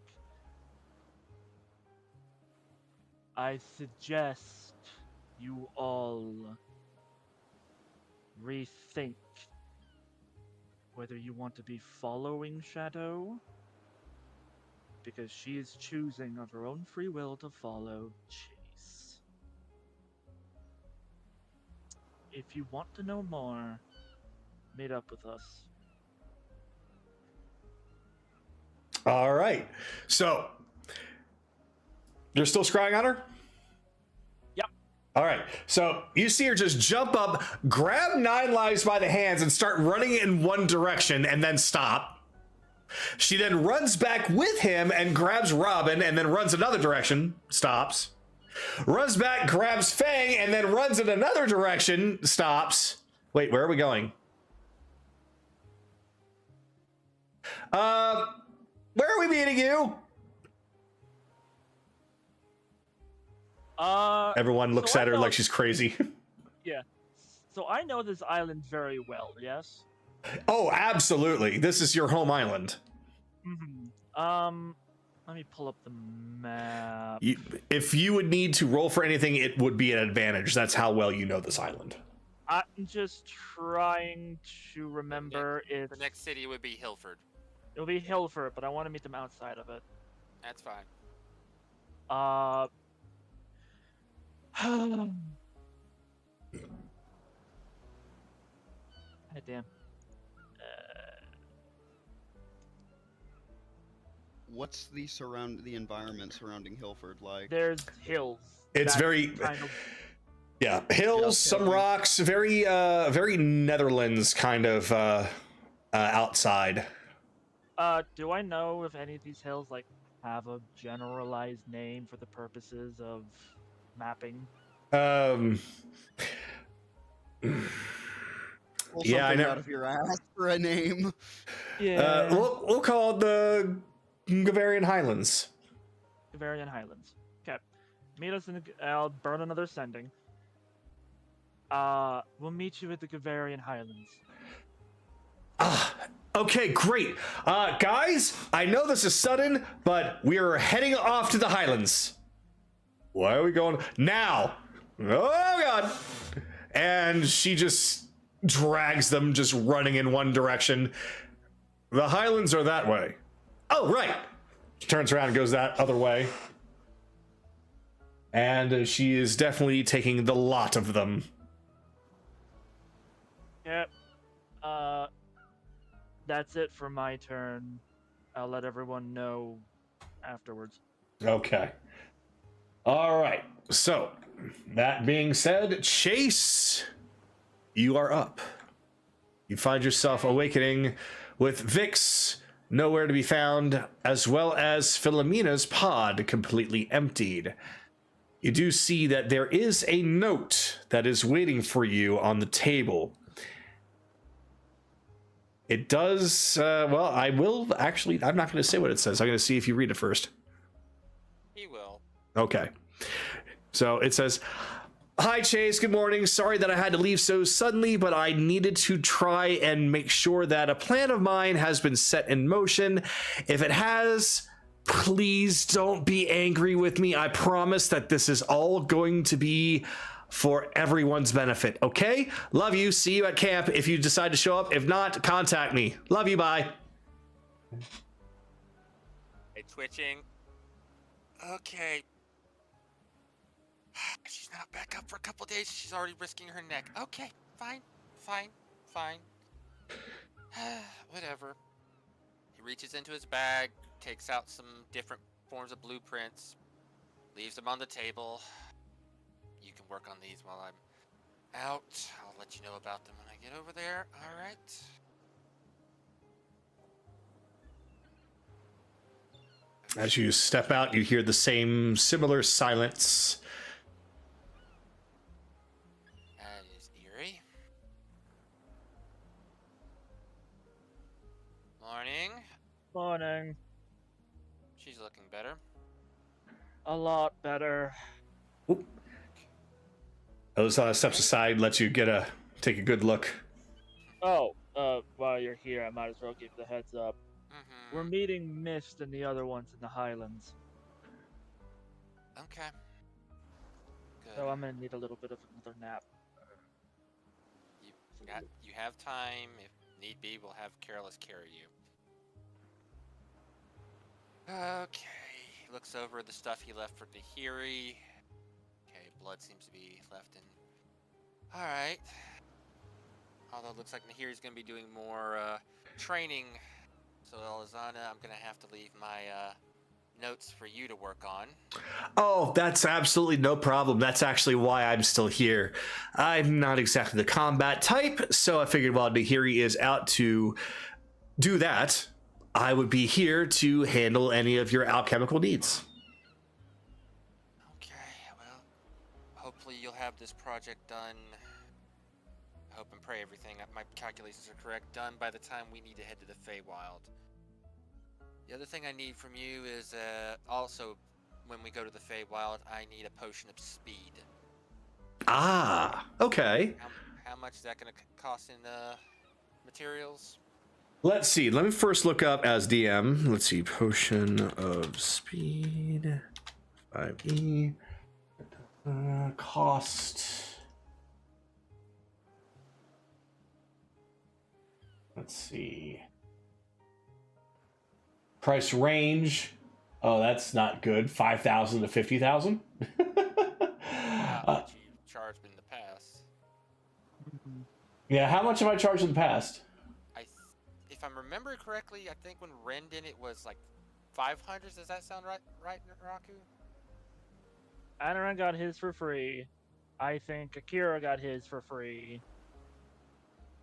I suggest you all rethink whether you want to be following Shadow, because she is choosing of her own free will to follow Chase. If you want to know more, meet up with us.
All right. So, you're still scrying on her?
Yep.
All right. So, you see her just jump up, grab 9 lives by the hands, and start running in one direction, and then stop. She then runs back with him and grabs Robin, and then runs another direction, stops. Runs back, grabs Fang, and then runs in another direction, stops. Wait, where are we going? Where are we meeting you? Everyone looks at her like she's crazy.
Yeah. So I know this island very well, yes?
Oh, absolutely. This is your home island.
Mm-hmm. Let me pull up the map.
If you would need to roll for anything, it would be an advantage. That's how well you know this island.
I'm just trying to remember if...
The next city would be Hilford.
It'll be Hilford, but I want to meet them outside of it.
That's fine.
God damn.
What's the environment surrounding Hilford like?
There's hills.
It's
that
very...
kind of...
Yeah, hills, some rocks, very Netherlands kind of outside.
Do I know if any of these hills like have a generalized name for the purposes of mapping?
Pull
Yeah, I know.
out of your ass for a name.
Yeah.
We'll call it the Gavarian Highlands.
Gavarian Highlands. Okay. Meet us in the. I'll burn another sending. We'll meet you at the Gavarian Highlands.
Ah, okay, great. Guys, I know this is sudden, but we're heading off to the Highlands. Why are we going now? Oh god! And she just drags them, just running in one direction. The Highlands are that way. Oh, right. She turns around and goes that other way. And she is definitely taking the lot of them.
Yep. That's it for my turn. I'll let everyone know afterwards.
Okay. All right. So, that being said, Chase, you are up. You find yourself awakening with Vix nowhere to be found, as well as Philomena's pod completely emptied. You do see that there is a note that is waiting for you on the table. It does, well, I will actually, I'm not going to say what it says. I'm going to see if you read it first.
He will.
Okay. So it says, "Hi, Chase. Good morning. Sorry that I had to leave so suddenly, but I needed to try and make sure that a plan of mine has been set in motion. If it has, please don't be angry with me. I promise that this is all going to be for everyone's benefit. Okay? Love you. See you at camp if you decide to show up. If not, contact me. Love you. Bye."
Hey, twitching. Okay. She's not back up for a couple days. She's already risking her neck. Okay, fine. Whatever. He reaches into his bag, takes out some different forms of blueprints, leaves them on the table. You can work on these while I'm out. I'll let you know about them when I get over there. All right.
As you step out, you hear the same similar silence.
That is eerie. Morning.
Morning.
She's looking better.
A lot better.
Elizana steps aside, lets you take a good look.
Oh, while you're here, I might as well give you the heads up.
Mm-hmm.
We're meeting Mist and the other ones in the Highlands.
Okay. Good.
So I'm gonna need a little bit of another nap.
You have time. If need be, we'll have Careless carry you. Okay. He looks over the stuff he left for Nahiri. Okay, blood seems to be left in. Alright. Although it looks like Nahiri's going to be doing more training. So, Elizana, I'm going to have to leave my notes for you to work on.
Oh, that's absolutely no problem. That's actually why I'm still here. I'm not exactly the combat type, so I figured while Nahiri is out to do that, I would be here to handle any of your alchemical needs.
Okay, well, hopefully you'll have this project done. I hope and pray everything, my calculations are correct, done by the time we need to head to the Feywild. The other thing I need from you is also, when we go to the Feywild, I need a potion of speed.
Ah, okay.
How much is that going to cost in materials?
Let's see. Let me first look up as DM. Let's see. Potion of speed. 5e. Cost. Let's see. Price range. Oh, that's not good. 5,000 to 50,000.
How much you charged in the past?
Yeah, how much have I charged in the past?
If I'm remembering correctly, I think when Ren did it was like 500. Does that sound right, Raku?
Anaran got his for free. I think Akira got his for free.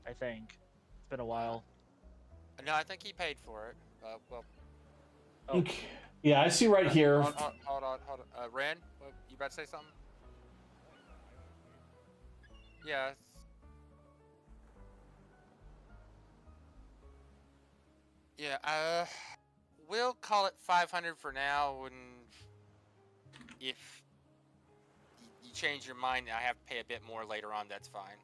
I think. It's been a while.
No, I think he paid for it. Well.
Oh.
Okay. Yeah, I see right here.
Hold on. Ren, you about to say something? Yeah. Yeah, we'll call it 500 for now, and if you change your mind and I have to pay a bit more later on, that's fine.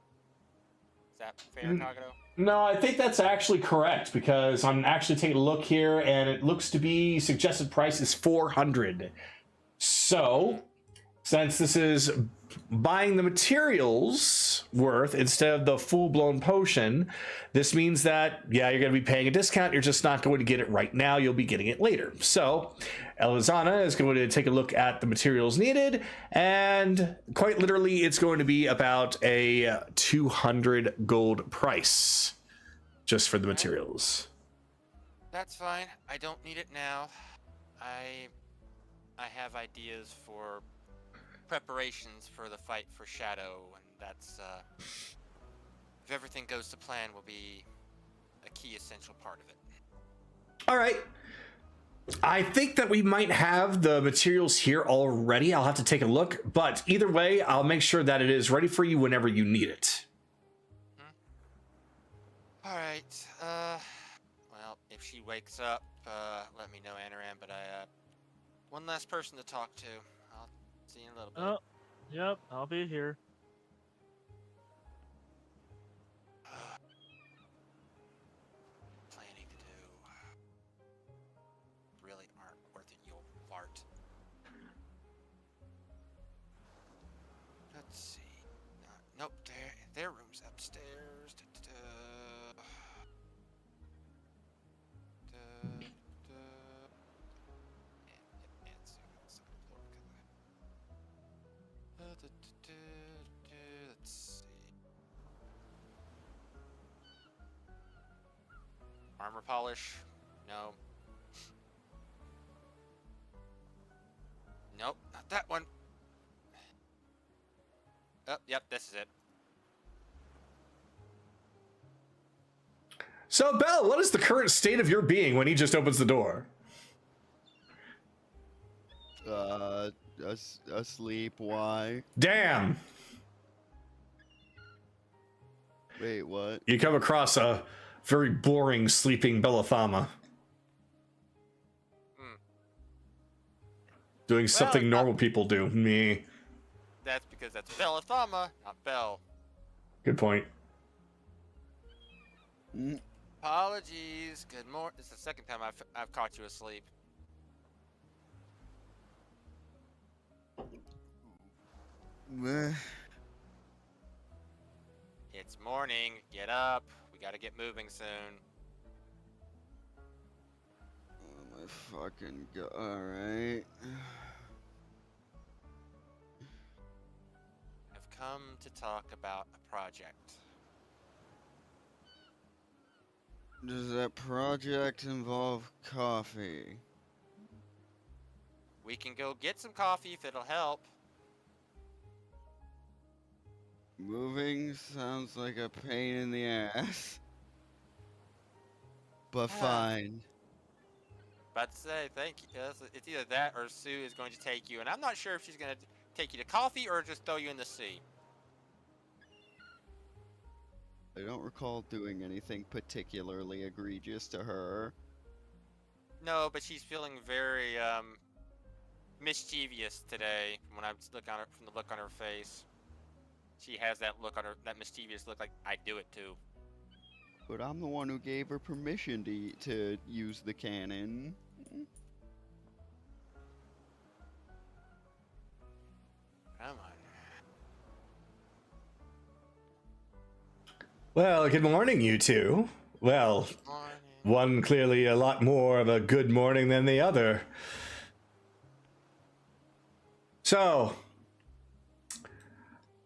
Is that fair, Kagato?
No, I think that's actually correct because I'm actually taking a look here, and it looks to be suggested price is 400. So, since this is buying the materials worth instead of the full-blown potion, this means that, yeah, you're going to be paying a discount. You're just not going to get it right now. You'll be getting it later. So Elizana is going to take a look at the materials needed, and quite literally, it's going to be about a 200 gold price just for the materials.
That's fine. I don't need it now. I have ideas for preparations for the fight for Shadow, and that's, if everything goes to plan, will be a key essential part of it.
All right. I think that we might have the materials here already. I'll have to take a look, but either way, I'll make sure that it is ready for you whenever you need it.
All right. Well, if she wakes up, let me know, Anoram, but one last person to talk to. I'll see you in a little bit.
Oh, yep, I'll be here.
Planning to do really aren't worth it, you'll fart. Let's see. Nope, their room's upstairs. Let's see. Armor polish? No. Nope, not that one. Oh, yep, this is it.
So, Belle, what is the current state of your being when he just opens the door?
Asleep. Why?
Damn.
Wait, what?
You come across a very boring sleeping Bellathama. Doing something normal people do. Me.
That's because that's Bellathama, not Belle.
Good point.
Apologies. Good morning. This is the second time I've caught you asleep. It's morning. Get up. We gotta get moving soon.
Oh my fucking god. Alright.
I've come to talk about a project.
Does that project involve coffee?
We can go get some coffee if it'll help.
Moving sounds like a pain in the ass. But fine.
About to say, thank you. It's either that or Sue is going to take you, and I'm not sure if she's going to take you to coffee or just throw you in the sea.
I don't recall doing anything particularly egregious to her.
No, but she's feeling very mischievous today. When I look on her, from the look on her face, she has that look on her, that mischievous look, like I'd do it too.
But I'm the one who gave her permission to use the cannon.
Come on.
Well, good morning, you two. Well,
Morning.
one clearly a lot more of a good morning than the other. So,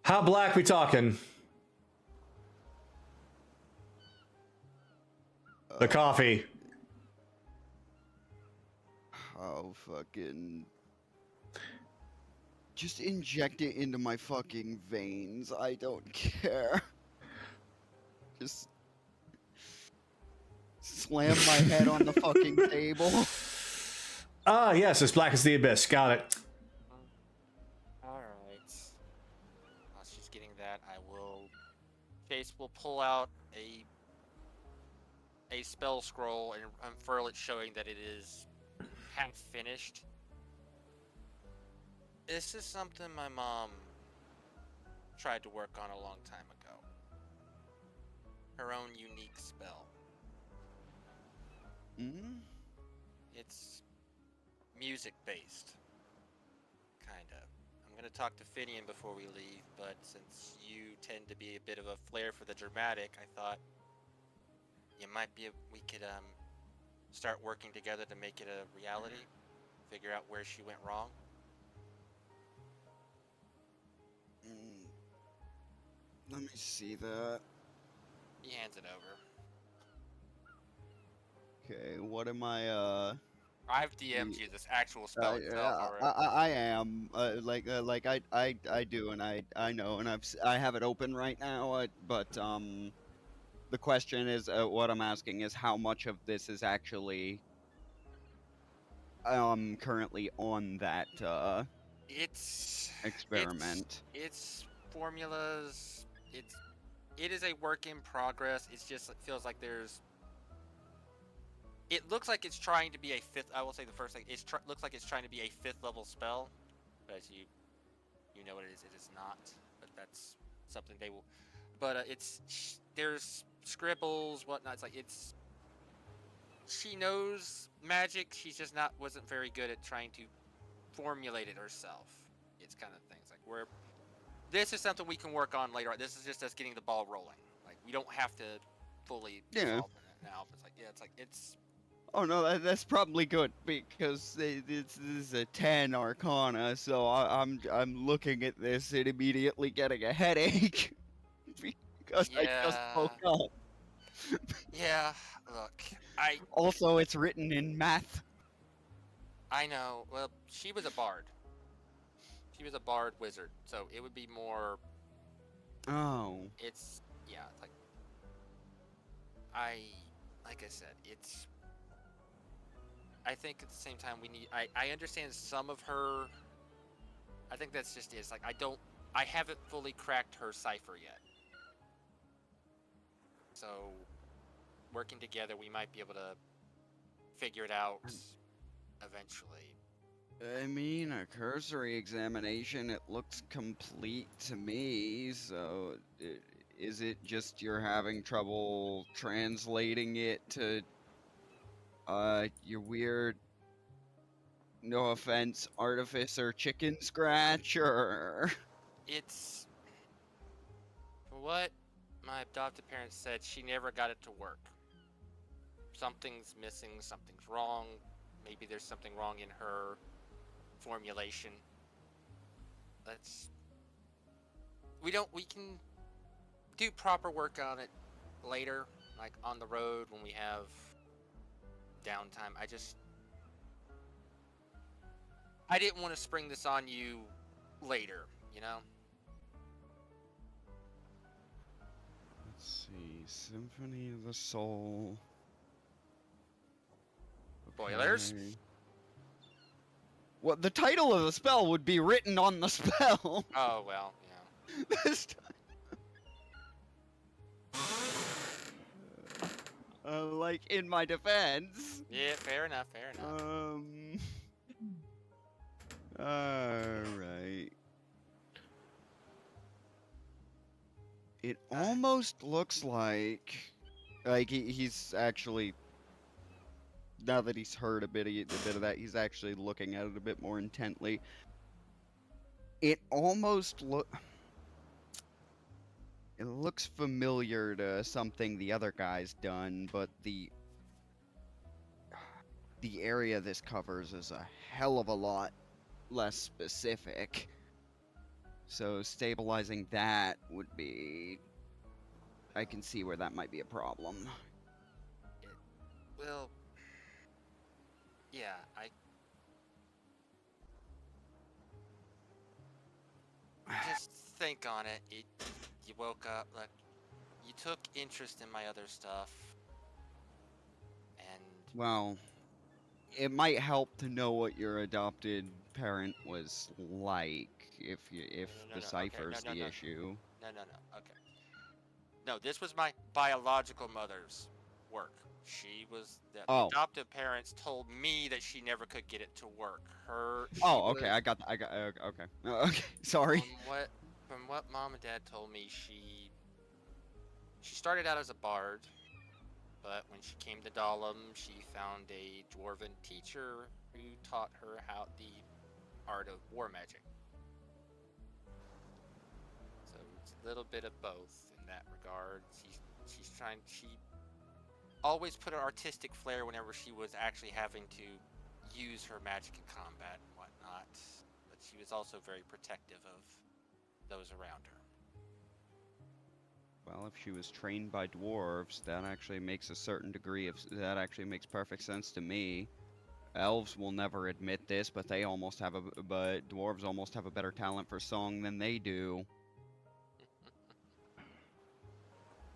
how black we talking? The coffee.
How fucking... Just inject it into my fucking veins. I don't care. Just slam my head on the fucking table.
Ah, yes, as black as the abyss. Got it.
Alright. While she's getting that, Chase will pull out a spell scroll and unfurl it, showing that it is half finished. This is something my mom tried to work on a long time ago. Her own unique spell.
Hmm?
It's music based, kind of. I'm gonna talk to Finian before we leave, but since you tend to be a bit of a flair for the dramatic, I thought we could start working together to make it a reality. Figure out where she went wrong.
Mm, let me see that.
He hands it over.
Okay, what am I,
I've DM'd you this actual spell itself already.
I am like I do, and I know, and I have it open right now. But the question is, what I'm asking is how much of this is actually currently on that
It's
experiment.
it's formulas. It is a work in progress. It's just it feels like there's. It looks like it's trying to be a fifth. I will say the first thing. Looks like it's trying to be a fifth level spell, but as you know what it is. It is not. But that's something they will. But there's scribbles, whatnot. It's like it's. She knows magic. She's just wasn't very good at trying to formulate it herself. It's kind of things like this is something we can work on later on. This is just us getting the ball rolling. Like we don't have to fully
Yeah.
resolve it now. It's
Oh no, that's probably good because this is a 10 Arcana, so I'm looking at this and immediately getting a headache because I just woke
yeah.
up.
Yeah, look,
Also, it's written in math.
I know. Well, she was a bard. She was a bard wizard, so it would be more.
Oh.
It's like like I said, it's. I think at the same time we need. I understand some of her. I think that's just it. It's like I haven't fully cracked her cipher yet. So, working together, we might be able to figure it out eventually.
I mean, a cursory examination, it looks complete to me, so is it just you're having trouble translating it to, your weird, no offense, artificer chicken scratch, or...
It's what my adopted parents said. She never got it to work. Something's missing. Something's wrong. Maybe there's something wrong in her formulation. We can do proper work on it later, like on the road when we have downtime. I didn't want to spring this on you later, you know?
Let's see, Symphony of the Soul.
Spoilers?
Okay. Well, the title of the spell would be written on the spell.
Oh, well, yeah.
This time. Like, in my defense.
Yeah, fair enough, fair enough.
Alright. It almost looks like he's actually, now that he's heard a bit of that, he's actually looking at it a bit more intently. It almost it looks familiar to something the other guy's done, but the area this covers is a hell of a lot less specific. So stabilizing that would be... I can see where that might be a problem.
Well, yeah, just think on it. You woke up, like, you took interest in my other stuff, and
Well, it might help to know what your adopted parent was like if
No,
the cipher's
no,
the
no.
issue.
No, okay. No, this was my biological mother's work. She was the
Oh.
adoptive parents told me that she never could get it to work. She
Oh, okay.
was-
I got. Okay. Okay. Sorry.
From what mom and dad told me, she started out as a bard, but when she came to Dahlem, she found a dwarven teacher who taught her how the art of war magic. So it's a little bit of both in that regard. She always put an artistic flair whenever she was actually having to use her magic in combat and whatnot. But she was also very protective of those around her.
Well, if she was trained by dwarves, that actually makes a certain degree of that actually makes perfect sense to me. Elves will never admit this, but dwarves almost have a better talent for song than they do.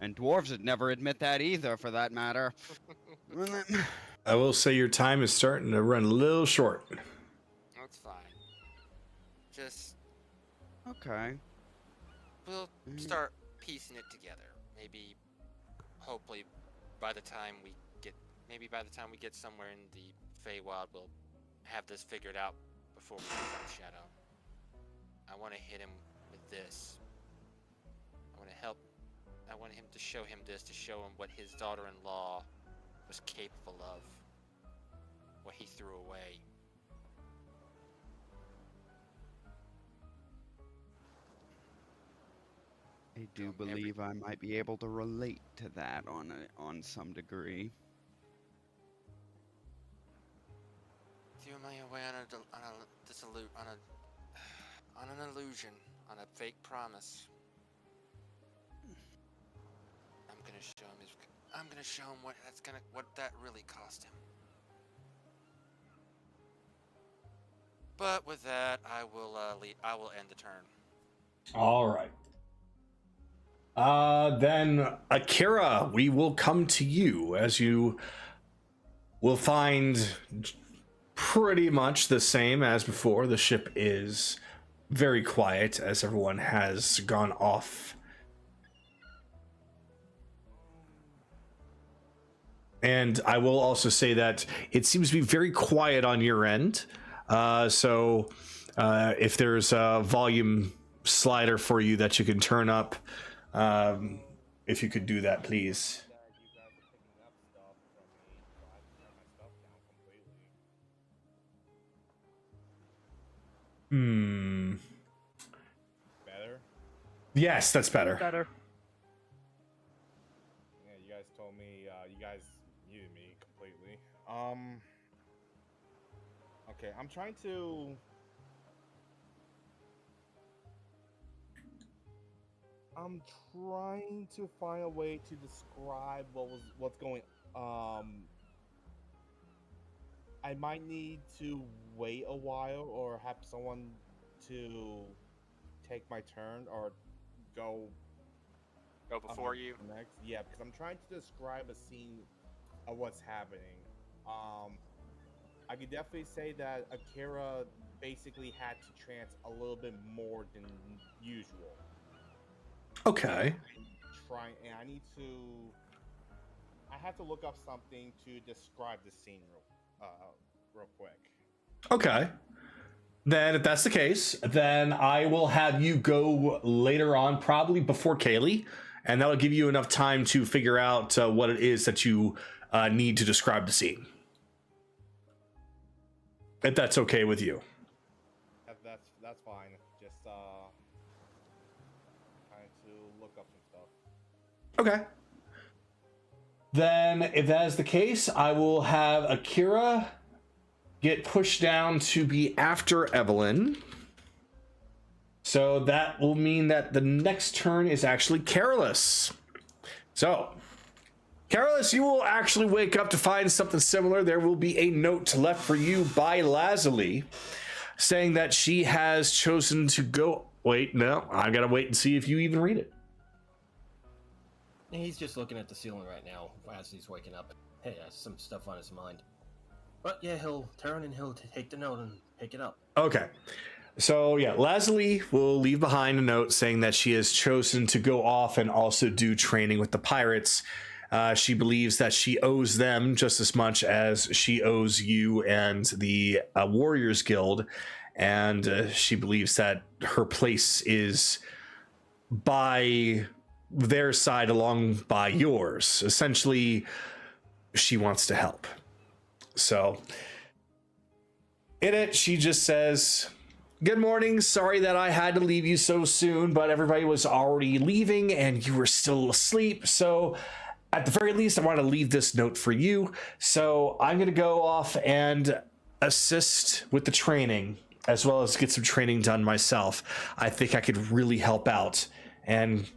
And dwarves would never admit that either, for that matter.
I will say your time is starting to run a little short.
That's fine. Just
Okay.
we'll start piecing it together. Maybe, hopefully, by the time we get somewhere in the Feywild, we'll have this figured out before we confront Shadow. I want to hit him with this. I want him to show him this, to show him what his daughter-in-law was capable of. What he threw away.
I do believe I might be able to relate to that on some degree.
Threw me away on an illusion, on a fake promise. I'm gonna show him what that really cost him. But with that, I will end the turn.
All right. Then Akira, we will come to you, as you will find pretty much the same as before. The ship is very quiet as everyone has gone off. And I will also say that it seems to be very quiet on your end. So if there's a volume slider for you that you can turn up, if you could do that, please.
Better?
Yes, that's better.
Better.
Yeah, you guys told me you guys muted me completely. Okay, I'm trying to find a way to describe what's going. I might need to wait a while or have someone to take my turn or go
Before you.
next. Yeah, because I'm trying to describe a scene of what's happening. I could definitely say that Akira basically had to trance a little bit more than usual.
Okay.
I have to look up something to describe the scene real quick.
Okay. Then if that's the case, then I will have you go later on, probably before Kaylee, and that'll give you enough time to figure out what it is that you need to describe the scene. If that's okay with you.
That's fine. Just trying to look up some stuff.
Okay. Then, if that is the case, I will have Akira get pushed down to be after Evelyn. So that will mean that the next turn is actually Carolus. So, Carolus, you will actually wake up to find something similar. There will be a note left for you by Lazuli saying that she has chosen to go. Wait, no, I gotta wait and see if you even read it.
He's just looking at the ceiling right now as he's waking up. Hey, has some stuff on his mind. But yeah, he'll turn and he'll take the note and pick it up.
Okay. So yeah, Lazuli will leave behind a note saying that she has chosen to go off and also do training with the pirates, She believes that she owes them just as much as she owes you and the Warriors Guild, and she believes that her place is by their side along by yours. Essentially, she wants to help. So in it, she just says, "Good morning. Sorry that I had to leave you so soon, but everybody was already leaving and you were still asleep. So at the very least, I want to leave this note for you. So I'm going to go off and assist with the training, as well as get some training done myself. I think I could really help out. And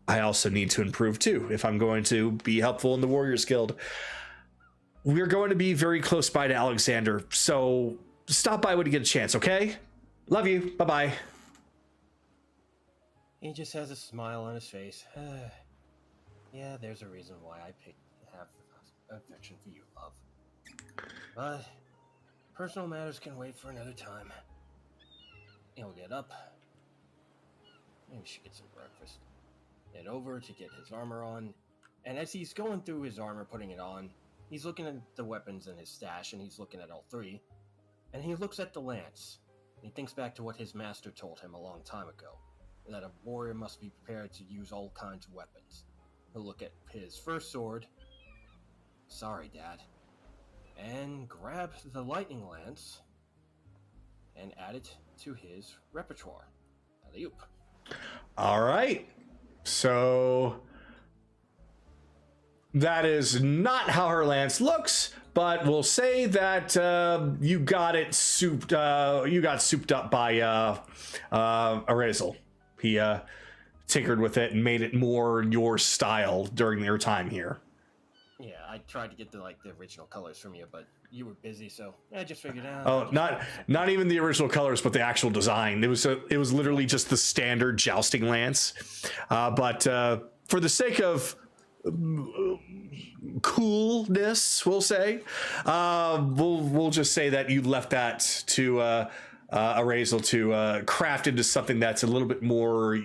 I also need to improve too, if I'm going to be helpful in the Warriors Guild. We're going to be very close by to Alexander, so stop by when you get a chance, okay? Love you. Bye-bye."
He just has a smile on his face. Yeah, there's a reason why I have affection for you, love. But personal matters can wait for another time. He'll get up. Maybe we should get some breakfast. Head over to get his armor on. And as he's going through his armor, putting it on, he's looking at the weapons in his stash, and he's looking at all three. And he looks at the lance. And he thinks back to what his master told him a long time ago, that a warrior must be prepared to use all kinds of weapons. He'll look at his first sword. Sorry, Dad. And grab the lightning lance and add it to his repertoire. Alley-oop.
All right. So that is not how her lance looks, but we'll say that you got it souped. You got souped up by Arazel. He tinkered with it and made it more your style during their time here.
Yeah, I tried to get the original colors from you, but you were busy, so I just figured out.
Oh, not even the original colors, but the actual design. It was literally just the standard jousting lance. But for the sake of coolness, we'll say, we'll just say that you left that to Arazel to craft into something that's a little bit more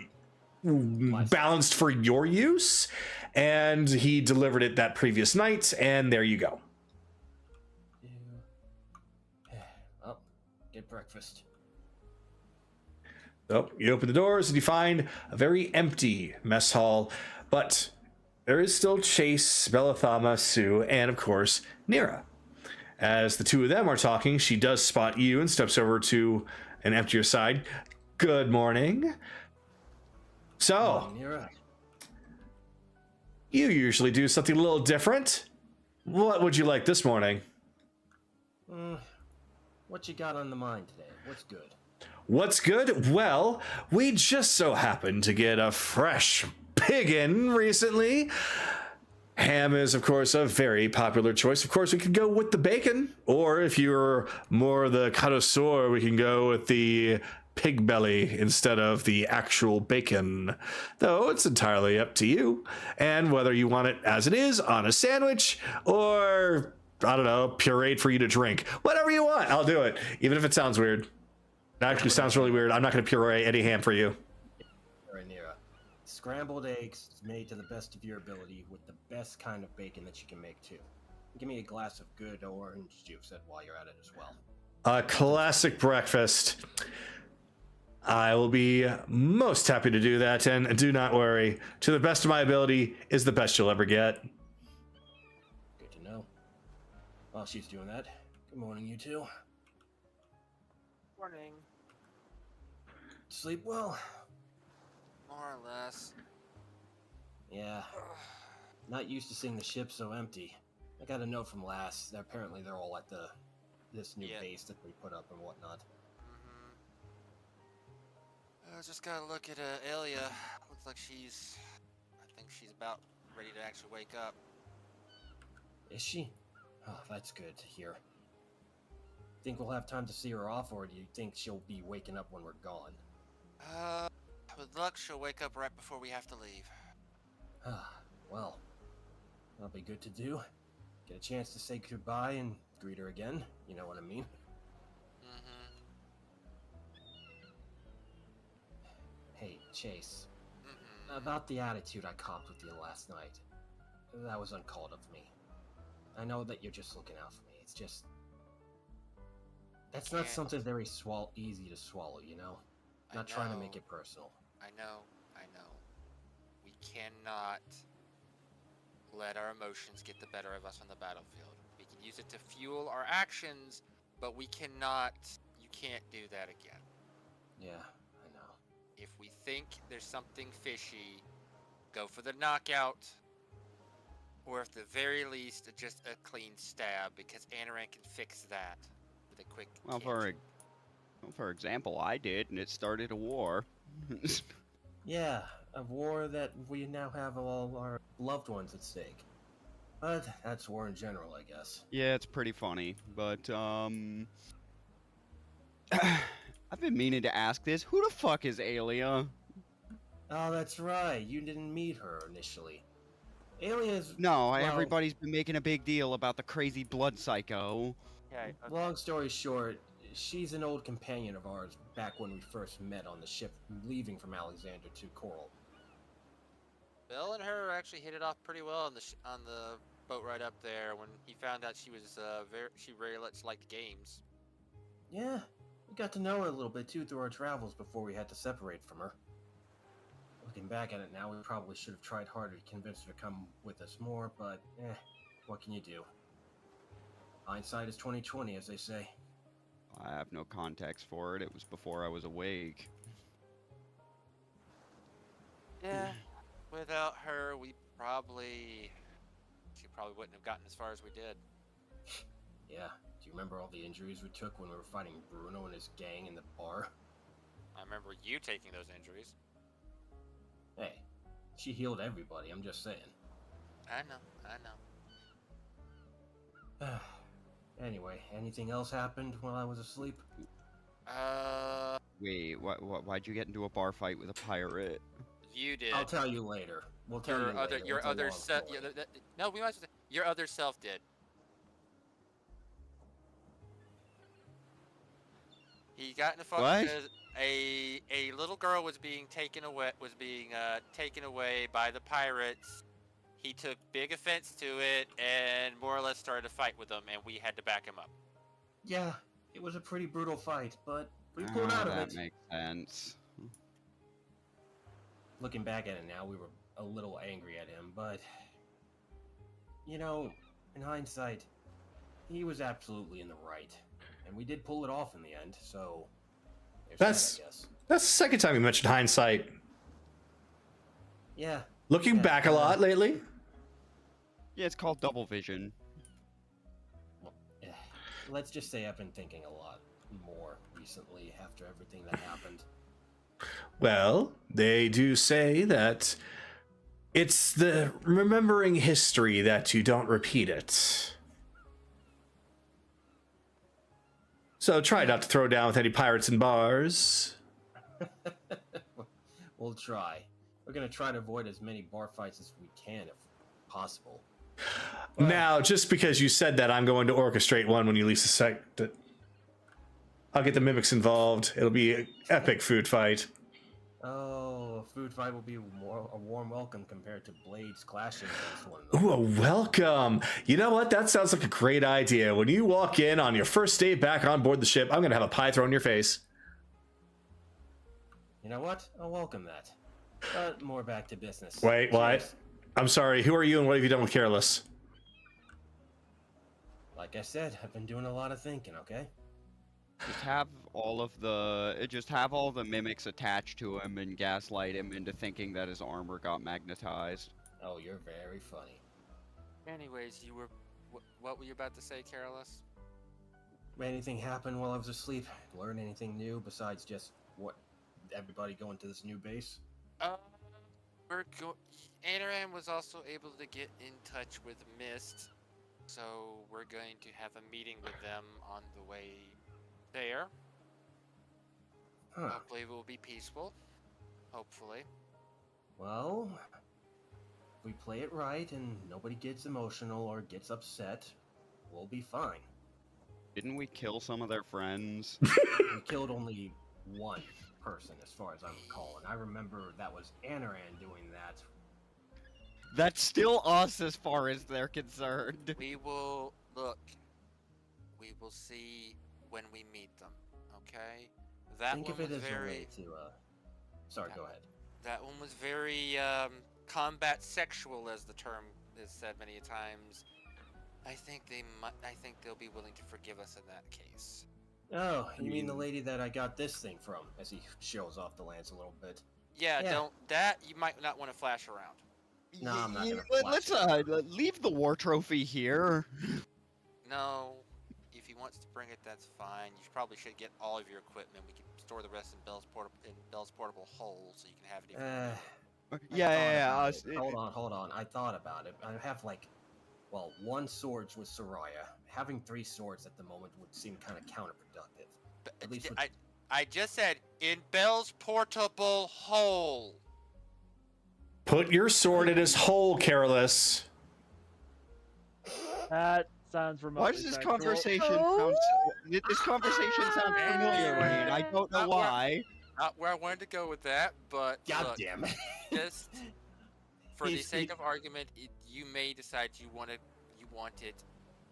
balanced for your use, and he delivered it that previous night, and there you go.
Well, get breakfast.
So you open the doors and you find a very empty mess hall, but there is still Chase, Bellathama, Sue, and of course Nira. As the two of them are talking, she does spot you and steps over to an emptier side. "Good morning. So,
Nira.
you usually do something a little different. What would you like this morning?"
What you got on the mind today? What's good?
"What's good? Well, we just so happened to get a fresh pig in recently. Ham is, of course, a very popular choice. Of course, we could go with the bacon, or if you're more the connoisseur, we can go with the pig belly instead of the actual bacon. Though it's entirely up to you, and whether you want it as it is on a sandwich, or, I don't know, pureed for you to drink. Whatever you want, I'll do it, even if it sounds weird. It actually sounds really weird. I'm not going to puree any ham for you."
Nira. Scrambled eggs made to the best of your ability with the best kind of bacon that you can make too. Give me a glass of good orange juice while you're at it as well.
A classic breakfast. I will be most happy to do that, and do not worry. To the best of my ability is the best you'll ever get.
Good to know. While she's doing that, good morning, you two.
Morning.
Sleep well?
More or less.
Yeah. Not used to seeing the ship so empty. I got a note from Lass that apparently they're all at this new base that they put up and whatnot.
I just gotta look at Elia. Looks like I think she's about ready to actually wake up.
Is she? Oh, that's good to hear. Think we'll have time to see her off, or do you think she'll be waking up when we're gone?
With luck, she'll wake up right before we have to leave.
Well, that'll be good to do. Get a chance to say goodbye and greet her again, you know what I mean? Hey, Chase. About the attitude I copped with you last night. that was uncalled of me. I know that you're just looking out for me. It's just... That's not
Can't-
something very easy to swallow, you know?
I
Not trying to
know.
make it personal.
I know. We cannot let our emotions get the better of us on the battlefield. We can use it to fuel our actions, but we cannot. You can't do that again.
Yeah, I know.
If we think there's something fishy, go for the knockout, or at the very least, just a clean stab, because Anaran can fix that with a quick.
Well,
cantrip.
for example, I did, and it started a war.
Yeah, a war that we now have all our loved ones at stake. But that's war in general, I guess.
Yeah, it's pretty funny, but I've been meaning to ask this. Who the fuck is Alia?
Oh, that's right. You didn't meet her initially. Alias.
No,
Well-
everybody's been making a big deal about the crazy blood psycho.
Okay.
Long story short, she's an old companion of ours back when we first met on the ship leaving from Alexander to Coral.
Bill and her actually hit it off pretty well on the boat ride up there when he found out she was she very much liked games.
Yeah, we got to know her a little bit too through our travels before we had to separate from her. Looking back at it now, we probably should have tried harder to convince her to come with us more, but what can you do? Hindsight is 20/20, as they say.
I have no context for it. It was before I was awake.
Yeah. Without her, she probably wouldn't have gotten as far as we did.
Yeah, do you remember all the injuries we took when we were fighting Bruno and his gang in the bar?
I remember you taking those injuries.
Hey, she healed everybody, I'm just saying.
I know.
Anyway, anything else happened while I was asleep?
Wait, why'd you get into a bar fight with a pirate?
You did.
I'll tell you later. We'll tell you later.
Your
It's a
other
long
self.
story.
No, we might as well say your other self did. He got in a fight
What?
because a little girl was being taken away by the pirates. He took big offense to it and more or less started a fight with them, and we had to back him up.
Yeah, it was a pretty brutal fight, but we pulled out of
That
it.
makes sense.
Looking back at it now, we were a little angry at him, but... You know, in hindsight, he was absolutely in the right. And we did pull it off in the end, so... there's
That's-
that, I guess.
That's the second time you mentioned hindsight.
Yeah,
Looking
Yeah,
back a lot lately.
Yeah, it's called double vision.
eh, let's just say I've been thinking a lot more recently after everything that happened.
Well, they do say that it's the remembering history that you don't repeat it. So try not to throw down with any pirates in bars.
We'll try. We're gonna try to avoid as many bar fights as we can if possible.
Now, just because you said that, I'm going to orchestrate one when you least suspect it. I'll get the mimics involved. It'll be an epic food fight.
Oh, a food fight will be a warm welcome compared to blades clashing against one another.
Ooh, a welcome. You know what? That sounds like a great idea. When you walk in on your first day back on board the ship, I'm going to have a pie thrown in your face.
You know what? I'll welcome that. But more back to business.
Wait, what?
Cheers.
I'm sorry. Who are you and what have you done with Careless?
Like I said, I've been doing a lot of thinking, okay?
Just have all the mimics attached to him and gaslight him into thinking that his armor got magnetized.
Oh, you're very funny.
Anyways, what were you about to say, Careless?
Anything happen while I was asleep? Learn anything new besides just what everybody going to this new base?
Anaran was also able to get in touch with Mist, so we're going to have a meeting with them on the way there.
Huh.
Hopefully it will be peaceful. Hopefully.
Well, if we play it right and nobody gets emotional or gets upset, we'll be fine.
Didn't we kill some of their friends?
We killed only one person, as far as I recall, and I remember that was Anaran doing that.
That's still us as far as they're concerned.
We will look. We will see when we meet them. Okay. That
Think
one
of it
was
as a way
very.
to. Sorry, go ahead.
That one was very combat sexual, as the term is said many a times. I think I think they'll be willing to forgive us in that case.
Oh, you mean the
mean-
lady that I got this thing from? As he shows off the lance a little bit.
Yeah,
Yeah.
don't that you might not want to flash around.
No, I'm not gonna
Let's
flash
leave the war trophy here.
No, if he wants to bring it, that's fine. You probably should get all of your equipment. We can store the rest in Bell's portable hole, so you can have it.
I thought about it. Hold on. I thought about it. I have one sword with Soraya. Having 3 swords at the moment would seem kind of counterproductive. At least with...
I just said in Bell's portable hole.
Put your sword in his hole, Careless.
That sounds remotely
Why does this
sexual.
conversation this conversation sounds familiar to me, and I don't know why.
Not where I wanted to go with that, but
God
look,
damn it.
just for the
He's-
sake of argument, you may decide you want it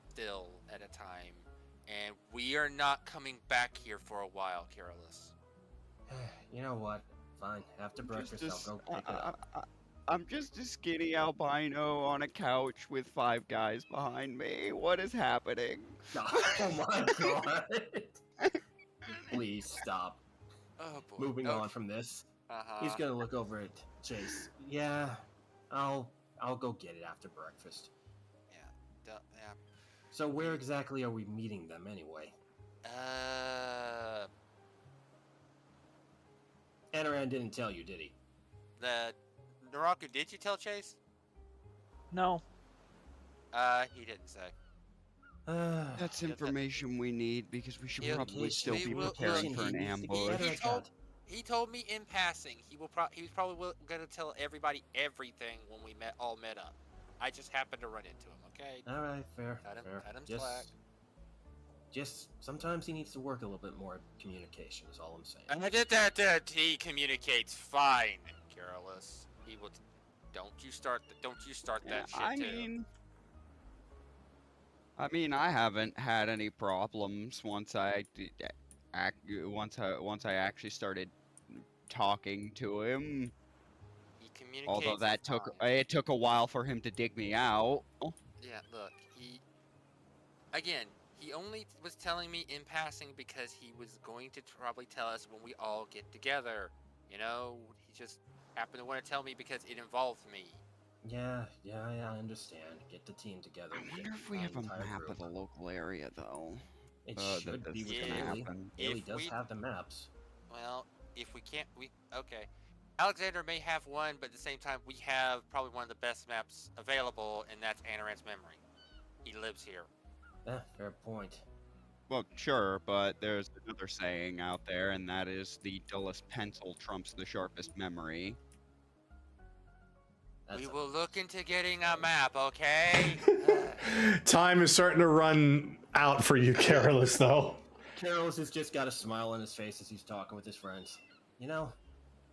still at a time, and we are not coming back here for a while, Careless.
You know what? Fine. After breakfast, I'll go pick it up.
I'm just a skinny albino on a couch with 5 guys behind me. What is happening?
Oh my god. Please stop.
Oh boy.
Moving on from this. He's gonna look over at Chase. Yeah, I'll go get it after breakfast.
Yeah.
So where exactly are we meeting them anyway? Anaran didn't tell you, did he?
The Naraku, did you tell Chase?
No.
He didn't say.
That's information we need because we should
Yeah,
probably still
we
be
will-
preparing for
he
an
needs to get
ambush.
He told me in passing. He was probably gonna tell everybody everything when we all met up. I just happened to run into him. Okay.
All right, fair.
Cut him
Just,
slack.
just sometimes he needs to work a little bit more at communication. Is all I'm saying.
And I did that. He communicates fine, Careless. He will. Don't you start that shit too.
I mean, I haven't had any problems once I actually started talking to him.
He communicates.
Although that
fine.
it took a while for him to dig me out.
Yeah, look, he only was telling me in passing because he was going to probably tell us when we all get together. You know, he just happened to want to tell me because it involved me.
Yeah, I understand. Get the team together.
I wonder if we have a map of the local area, though.
It
that-
should
that's
be with
gonna
Haley.
happen.
Haley
If
does
we-
have the maps.
Well, if we can't, okay. Alexander may have one, but at the same time, we have probably one of the best maps available, and that's Anaran's memory. He lives here.
Fair point.
Well, sure, but there's another saying out there, and that is the dullest pencil trumps the sharpest memory.
We will look into getting a map, okay?
Time is starting to run out for you, Careless, though.
Carol's has just got a smile on his face as he's talking with his friends. You know,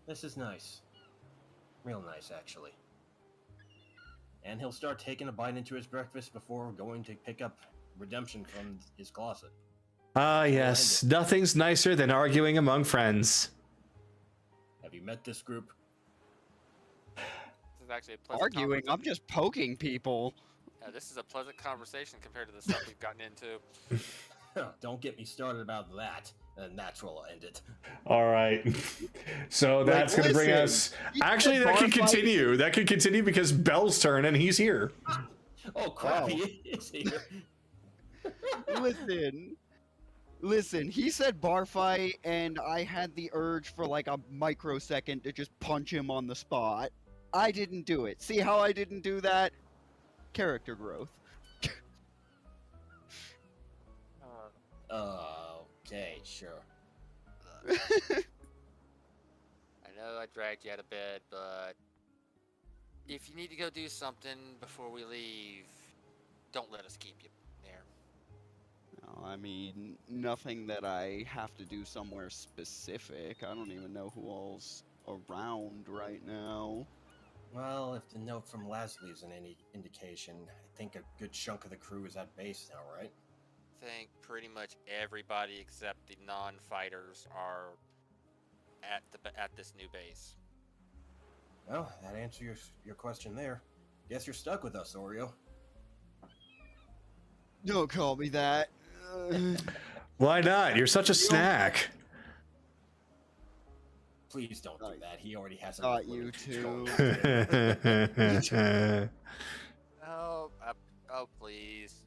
this is nice. Real nice, actually. And he'll start taking a bite into his breakfast before going to pick up Redemption from his closet.
Ah, yes. Nothing's nicer than arguing among friends.
Have you met this group?
This is actually a pleasant
Arguing? I'm just poking people.
Yeah, this is a pleasant conversation compared to the stuff we've gotten into.
Don't get me started about that. And that's where I'll end it.
All right. So that's going to bring us. Actually, that could continue. That could continue because Bell's turn and he's here.
Oh, crap,
Oh.
he is here.
Listen, he said bar fight, and I had the urge for like a microsecond to just punch him on the spot. I didn't do it. See how I didn't do that? Character growth.
Okay, sure.
I know I dragged you out of bed, but if you need to go do something before we leave, don't let us keep you there.
No, I mean, nothing that I have to do somewhere specific. I don't even know who all's around right now.
Well, if the note from Leslie is any indication, I think a good chunk of the crew is at base now, right?
I think pretty much everybody except the non-fighters are at this new base.
Well, that answers your question there. Guess you're stuck with us, Oreo.
Don't call me that.
Why not? You're such a snack.
Please don't do that. He already has a
Not
liquid
you
control.
too.
Oh, please.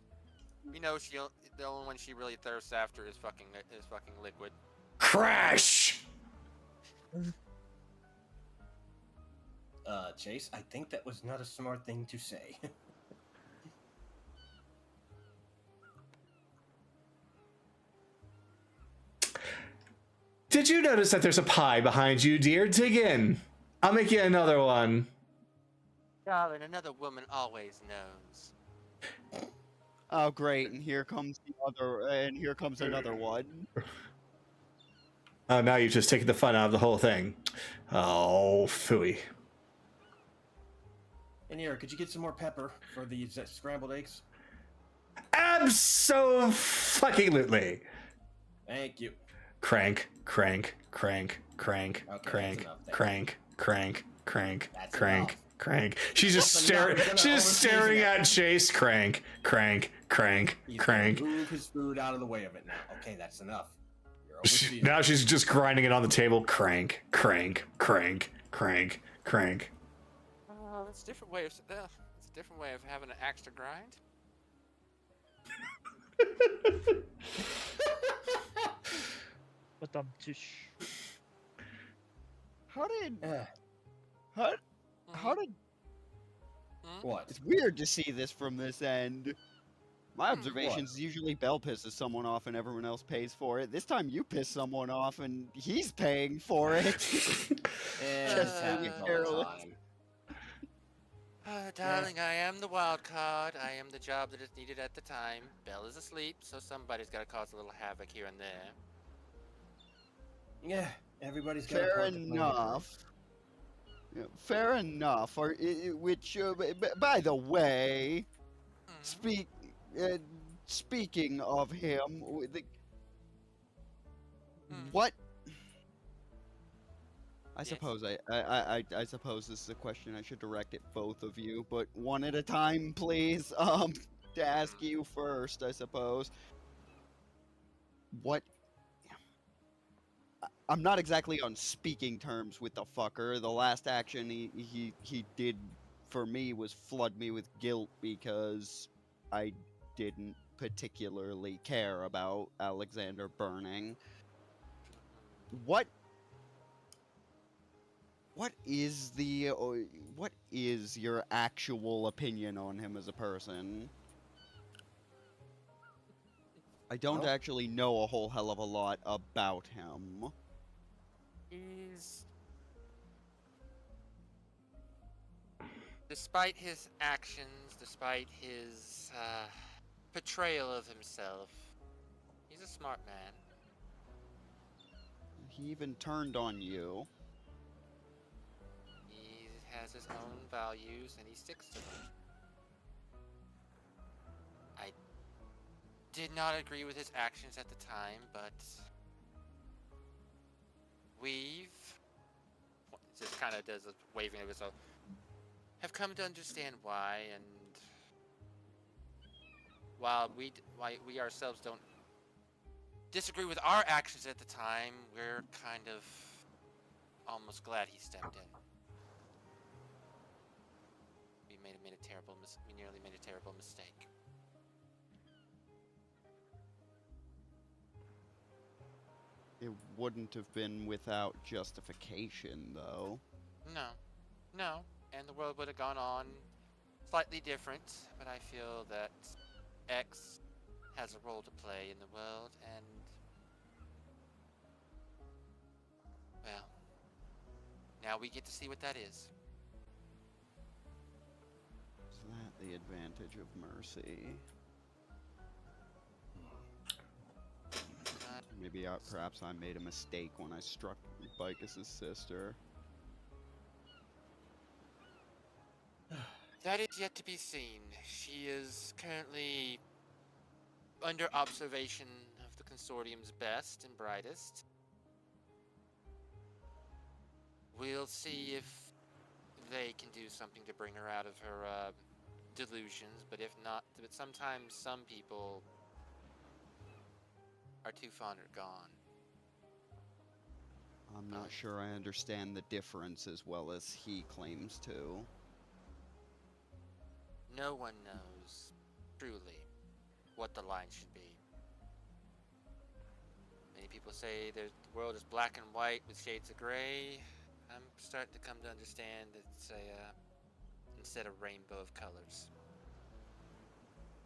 You know the only one she really thirsts after is fucking liquid.
Crash!
Chase, I think that was not a smart thing to say.
Did you notice that there's a pie behind you, dear? Dig in. I'll make you another one.
Darling, another woman always knows.
Oh, great! And here comes the other, and here comes another one.
Oh, now you've just taken the fun out of the whole thing. Oh, phooey.
And here, could you get some more pepper for these scrambled eggs?
Abso-fucking-lutely.
Thank you.
Crank, crank, crank, crank,
Okay,
crank,
that's enough, thank you.
crank, crank, crank,
That's
crank,
enough.
crank. She's just
That's
staring.
enough. We're
She's
gonna
just staring
overseason it.
at Chase. Crank, crank, crank,
He's
crank.
gonna move his food out of the way of it now. Okay, that's enough. You're overseasoned.
Now she's just grinding it on the table. Crank, crank, crank, crank, crank.
That's a different way of it's a different way of having an axe to grind.
But tish.
How did?
Uh,
How did?
what?
It's weird to see this from this end. My observation's usually Bell pisses someone off and everyone else pays for it. This time you piss someone off and he's paying for it.
Eh,
Just
it happens all the
careless.
time.
Darling, I am the wild card. I am the job that is needed at the time. Belle is asleep, so somebody's got to cause a little havoc here and there.
Yeah, everybody's got a
Fair
part to play here.
enough. Yeah, fair enough. Which, by the way, speaking of him, what? I
Yes.
suppose I suppose this is a question I should direct at both of you, but one at a time, please. To ask you first, I suppose. What? I'm not exactly on speaking terms with the fucker. The last action he did for me was flood me with guilt because I didn't particularly care about Alexander burning. What is your actual opinion on him as a person? I don't
Well-
actually know a whole hell of a lot about him.
He's, despite his actions, despite his portrayal of himself, he's a smart man.
He even turned on you.
He has his own values and he sticks to them. I did not agree with his actions at the time, but we've just kind of does a waving of his own. Have come to understand why, and while we ourselves don't disagree with our actions at the time, we're kind of almost glad he stepped in. We nearly made a terrible mistake.
It wouldn't have been without justification, though.
No, and the world would have gone on slightly different, but I feel that X has a role to play in the world, and well, now we get to see what that is.
Is that the advantage of mercy? Maybe perhaps I made a mistake when I struck Vicus's sister.
That is yet to be seen. She is currently under observation of the consortium's best and brightest. We'll see if they can do something to bring her out of her delusions, but if not, but sometimes some people are too fond or gone.
I'm not sure I understand the difference as well as he claims to.
No one knows, truly, what the line should be. Many people say the world is black and white with shades of gray. I'm starting to come to understand it's instead of rainbow of colors.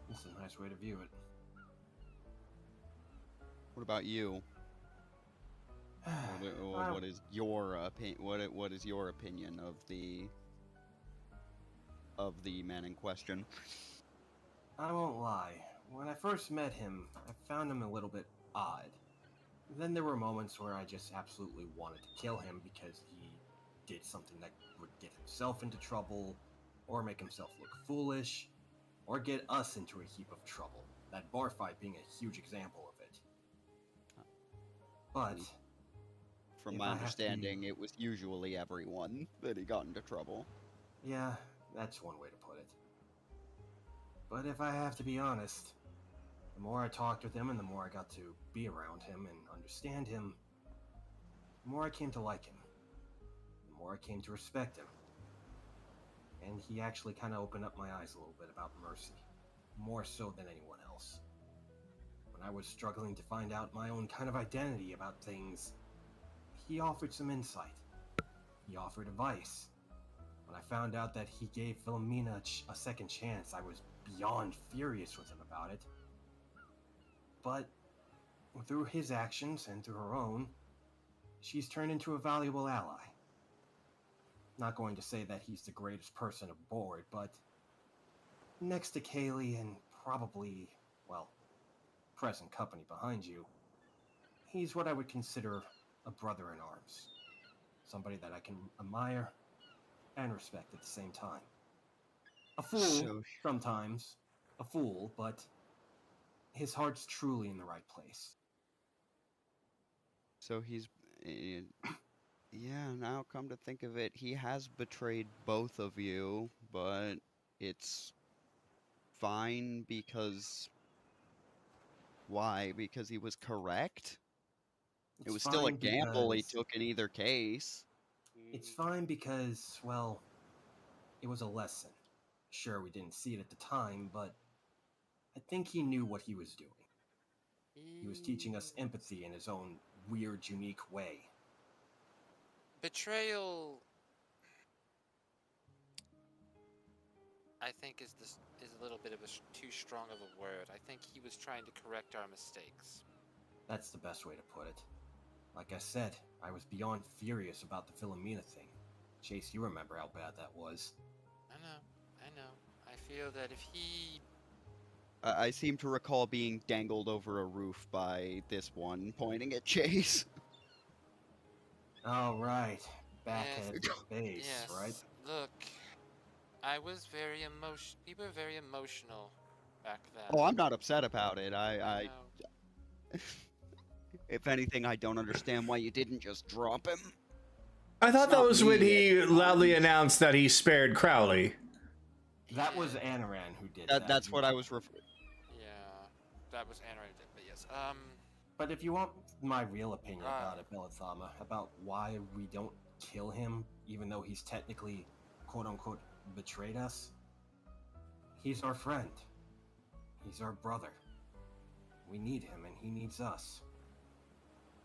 That's a nice way to view it.
What about you? What is your opinion? What is your opinion of the man in question?
I won't lie. When I first met him, I found him a little bit odd. Then there were moments where I just absolutely wanted to kill him because he did something that would get himself into trouble, or make himself look foolish, or get us into a heap of trouble. That bar fight being a huge example of it. But
From
if
my
I have to
understanding, it was usually everyone that he got into trouble.
yeah, that's one way to put it. But if I have to be honest, the more I talked with him and the more I got to be around him and understand him, the more I came to like him. The more I came to respect him. And he actually kind of opened up my eyes a little bit about mercy. More so than anyone else. When I was struggling to find out my own kind of identity about things, he offered some insight. He offered advice. When I found out that he gave Philomena a second chance, I was beyond furious with him about it. But through his actions and through her own, she's turned into a valuable ally. Not going to say that he's the greatest person aboard, but next to Kaylee and probably, well, present company behind you, he's what I would consider a brother in arms. Somebody that I can admire and respect at the same time. A fool, sometimes. A fool, but his heart's truly in the right place.
So he's... yeah, now come to think of it, he has betrayed both of you, but it's fine because... Why? Because he was correct? It was still a gamble he took in either case.
It's fine because, well, it was a lesson. Sure, we didn't see it at the time, but I think he knew what he was doing. He was teaching us empathy in his own weird, unique way.
Betrayal, I think, is a little bit of too strong of a word. I think he was trying to correct our mistakes.
That's the best way to put it. Like I said, I was beyond furious about the Philomena thing. Chase, you remember how bad that was.
I know. I feel that if he...
I seem to recall being dangled over a roof by this one, pointing at Chase.
Oh, right. Back
Yes,
at the base,
yes.
right?
Look, I was very emotional. We were very emotional back then.
Oh, I'm not upset about it.
I know.
If anything, I don't understand why you didn't just drop him.
I thought that was when he loudly announced that he spared Crowley.
That was Anaran who did that.
That's what I was referring.
Yeah, that was Anaran, but yes.
But if you want my real opinion about it, Bellathama, about why we don't kill him, even though he's technically, quote-unquote, betrayed us, he's our friend. He's our brother. We need him, and he needs us.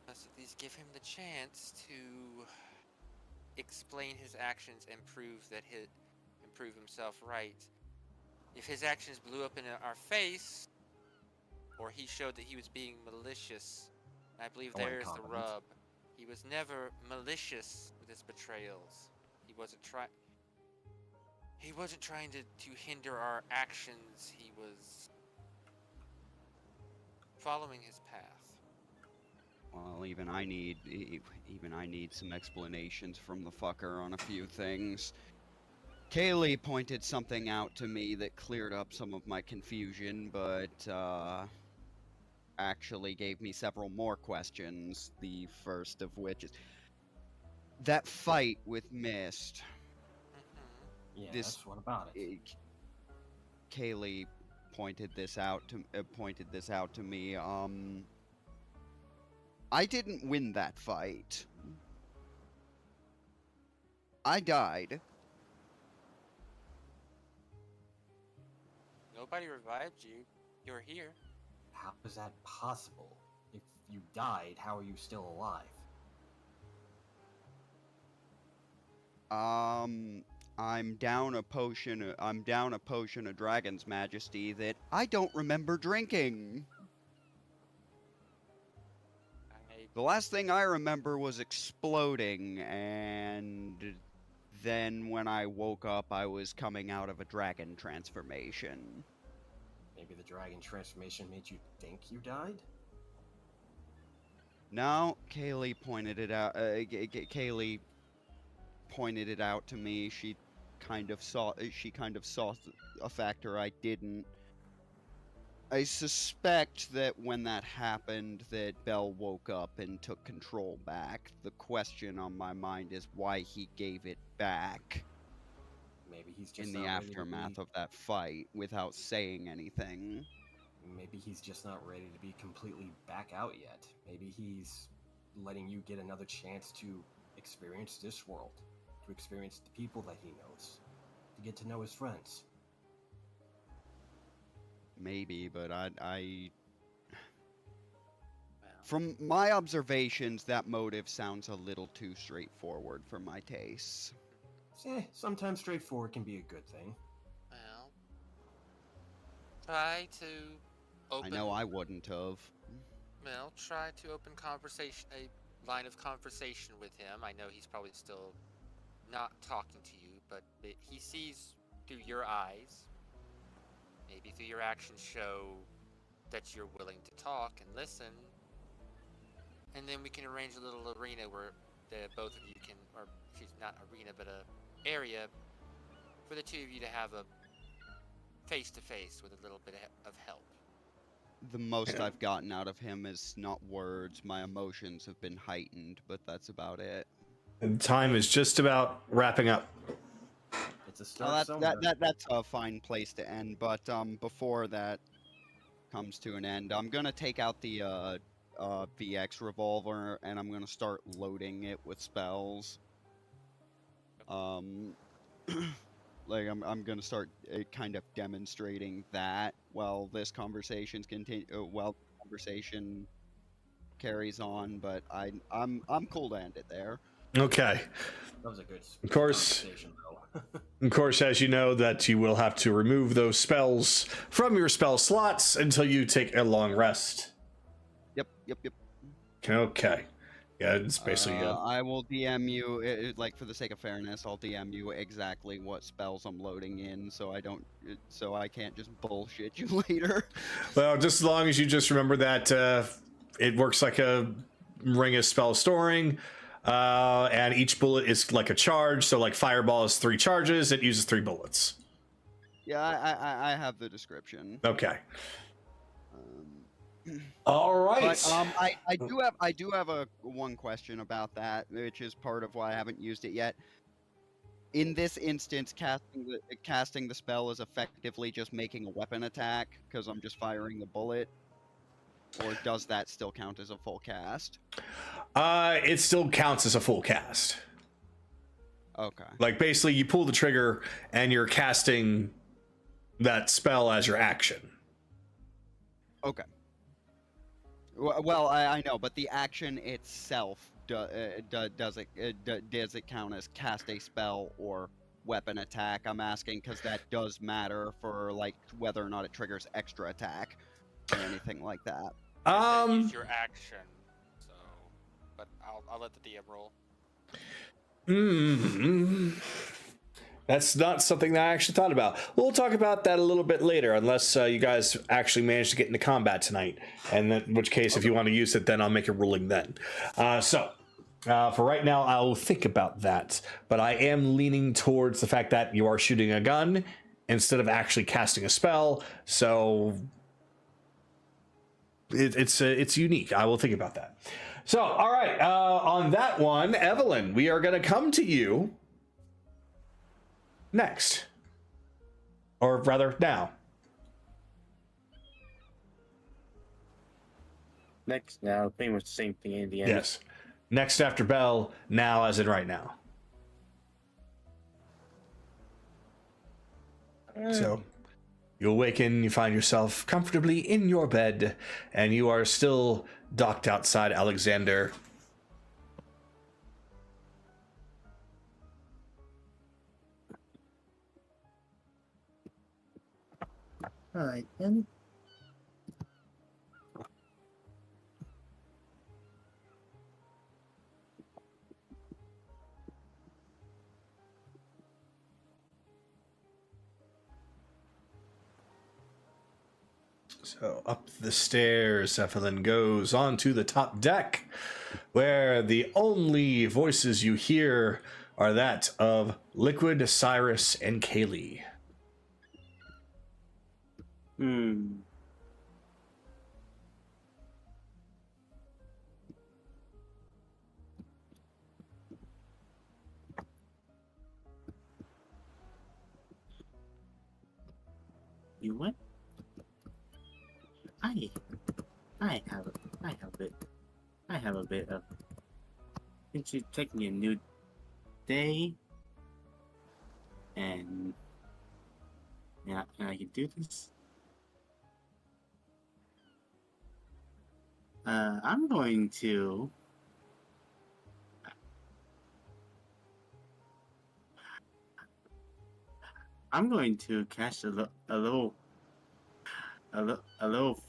Let's at least give him the chance to explain his actions and prove himself right. If his actions blew up in our face, or he showed that he was being malicious, I believe there's the rub. He was never malicious with his betrayals. He wasn't trying to hinder our actions. He was following his path.
Well, even I need some explanations from the fucker on a few things. Kaylee pointed something out to me that cleared up some of my confusion, but actually gave me several more questions. The first of which is that fight with Mist.
Mhm.
Yes, what about it?
Kaylee pointed this out to me. I didn't win that fight. I died.
Nobody revived you. You're here.
How is that possible? If you died, how are you still alive?
I'm down a potion of Dragon's Majesty that I don't remember drinking. The last thing I remember was exploding, and then when I woke up, I was coming out of a dragon transformation.
Maybe the dragon transformation made you think you died?
No, Kaylee pointed it out. Kaylee pointed it out to me. She kind of saw a factor I didn't. I suspect that when that happened, that Bell woke up and took control back. The question on my mind is why he gave it back
Maybe he's just
in the
not ready to
aftermath
be-
of that fight without saying anything.
Maybe he's just not ready to be completely back out yet. Maybe he's letting you get another chance to experience this world, to experience the people that he knows, to get to know his friends.
Maybe, but I
Well,
from my observations, that motive sounds a little too straightforward for my tastes.
Sometimes straightforward can be a good thing.
well. Try to open.
I know I wouldn't have.
Well, try to open a line of conversation with him. I know he's probably still not talking to you, but he sees through your eyes. Maybe through your actions show that you're willing to talk and listen. And then we can arrange a little arena where the both of you can, or she's not arena, but a area for the two of you to have a face-to-face with a little bit of help.
The most I've gotten out of him is not words. My emotions have been heightened, but that's about it.
And time is just about wrapping up.
It's a start
Well,
somewhere.
that's a fine place to end. But before that comes to an end, I'm gonna take out the VX revolver and I'm gonna start loading it with spells. Like I'm gonna start kind of demonstrating that while this conversation carries on. But I'm cool to end it there.
Okay.
That was a good
Of course.
conversation, though.
Of course, as you know, that you will have to remove those spells from your spell slots until you take a long rest.
Yep.
Okay. Yeah, it's basically
I will DM you, like for the sake of fairness, I'll DM you exactly what spells I'm loading in, so I can't just bullshit you later.
well, just as long as you just remember that it works like a ring of spell storing, and each bullet is like a charge. So, like Fireball is 3 charges; it uses 3 bullets.
Yeah, I have the description.
Okay. All right.
But I do have a one question about that, which is part of why I haven't used it yet. In this instance, casting the spell is effectively just making a weapon attack because I'm just firing the bullet, or does that still count as a full cast?
It still counts as a full cast.
Okay.
Like basically, you pull the trigger and you're casting that spell as your action.
Okay. Well, I know, but the action itself does it count as cast a spell or weapon attack? I'm asking because that does matter for like whether or not it triggers extra attack or anything like that.
Use your action. So, but I'll let the DM roll.
That's not something that I actually thought about. We'll talk about that a little bit later, unless you guys actually manage to get into combat tonight. And then, in which case, if you want to use it, then I'll make a ruling then. So, For right now, I'll think about that. But I am leaning towards the fact that you are shooting a gun instead of actually casting a spell. So it's unique. I will think about that. So, all right. On that one, Evelyn, we are going to come to you next. Or rather, now.
Next, now, pretty much the same thing in the end.
Yes. Next after Bell, now as in right now. So, you awaken, you find yourself comfortably in your bed, and you are still docked outside Alexander.
Alright, then.
So up the stairs, Evelyn goes onto the top deck, where the only voices you hear are that of Liquid, Cyrus, and Kaylee.
You what? I have a bit of. Since you're taking a new day, and I can do this. I'm going to. I'm going to cast a level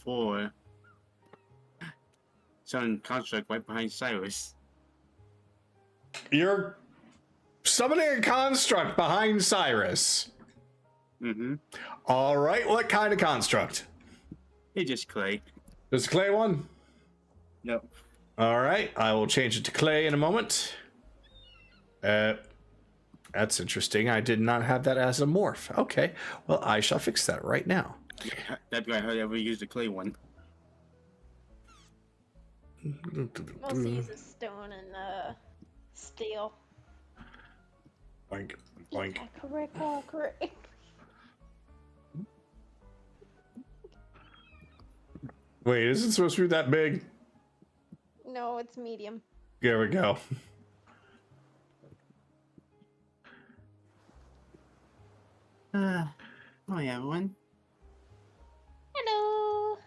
4 summon construct right behind Cyrus.
You're summoning a construct behind Cyrus.
Mm-hmm.
All right, what kind of construct?
It's just clay.
There's a clay one?
Nope.
All right, I will change it to clay in a moment. That's interesting. I did not have that as a morph. Okay, well, I shall fix that right now.
Yeah, that's why I ever used the clay one.
Mostly uses stone and steel.
Boink, boink.
Yeah, correct.
Wait, is it supposed to be that big?
No, it's medium.
There we go.
Hi everyone.
Hello.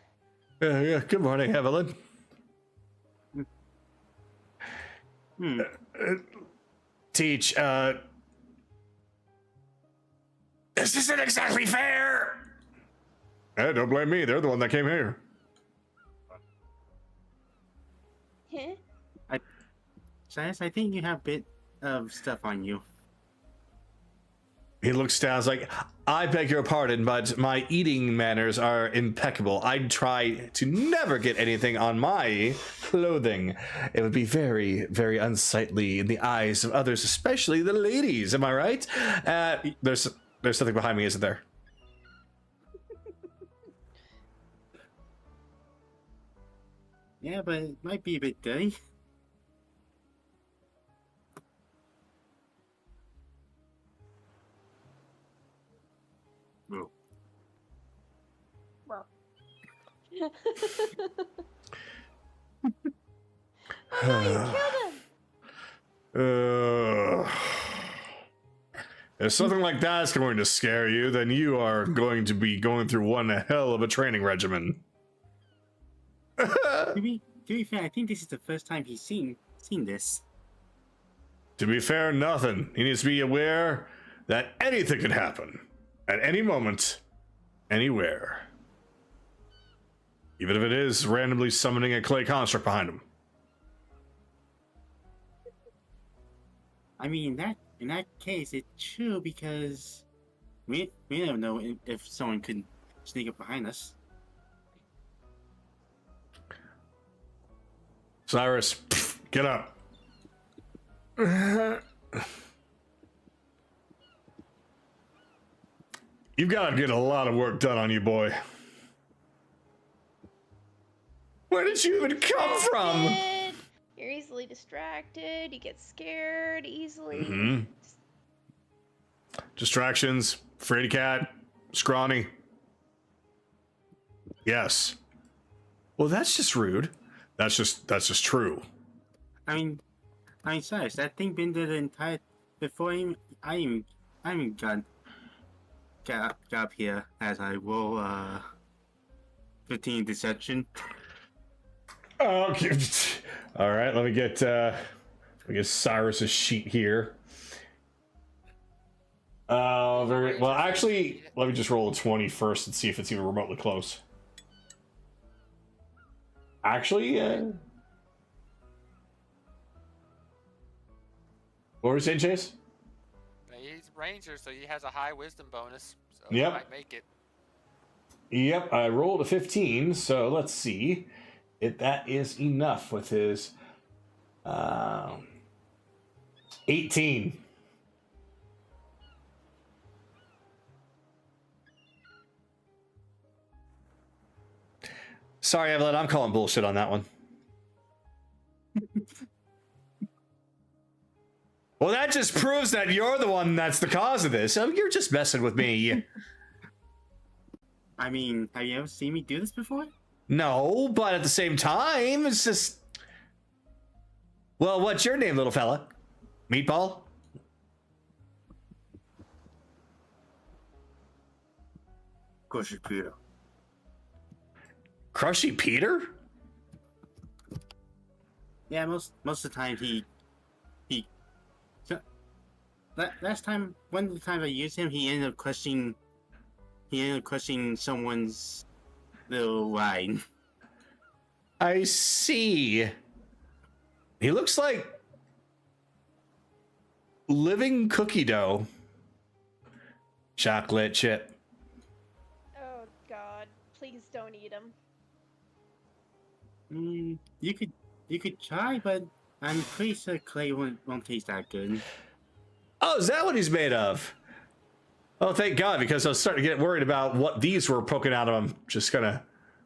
Yeah, good morning, Evelyn. Teach, this isn't exactly fair! Hey, don't blame me. They're the one that came here.
Cyrus, I think you have a bit of stuff on you.
He looks down, is like, I beg your pardon, but my eating manners are impeccable. I'd try to never get anything on my clothing. It would be very, very unsightly in the eyes of others, especially the ladies. Am I right? There's something behind me, isn't there?
Yeah, but it might be a bit dirty. Oh.
Oh no, you killed him!
If something like that's going to scare you, then you are going to be going through one hell of a training regimen.
To be fair, I think this is the first time he's seen this.
To be fair, nothing. He needs to be aware that anything can happen. At any moment, anywhere. Even if it is randomly summoning a clay construct behind him.
I mean, in that case, it's true because we don't know if someone could sneak up behind us.
Cyrus, get up. You've got to get a lot of work done on you, boy. Where did you even come from?
You're easily distracted. You get scared easily.
Mm-hmm. Distractions, fraidy cat, scrawny. Yes. Well, that's just rude. That's just true.
I mean, sorry, that thing been there the entire before I even got up here as I roll 15 deception.
Okay. All right, let me get Cyrus's sheet here. Very well. Actually, let me just roll a 20 first and see if it's even remotely close. Actually, what were you saying, Chase?
He's a ranger, so he has a high wisdom bonus. So
Yep.
he might make it.
Yep, I rolled a 15, so let's see if that is enough with his 18. Sorry, Evelyn, I'm calling bullshit on that one. Well, that just proves that you're the one that's the cause of this. I mean, you're just messing with me.
I mean, have you ever seen me do this before?
No, but at the same time, it's just... Well, what's your name, little fella? Meatball?
Crushy Peter.
Crushy Peter?
Yeah, most of the time he so, last time, one of the times I used him, he ended up crushing someone's little wine.
I see. He looks like living cookie dough. Chocolate chip.
Oh God! Please don't eat him.
You could try, but I'm pretty sure clay won't taste that good.
Oh, is that what he's made of? Oh, thank God, because I was starting to get worried about what these were poking out of him. Just kind of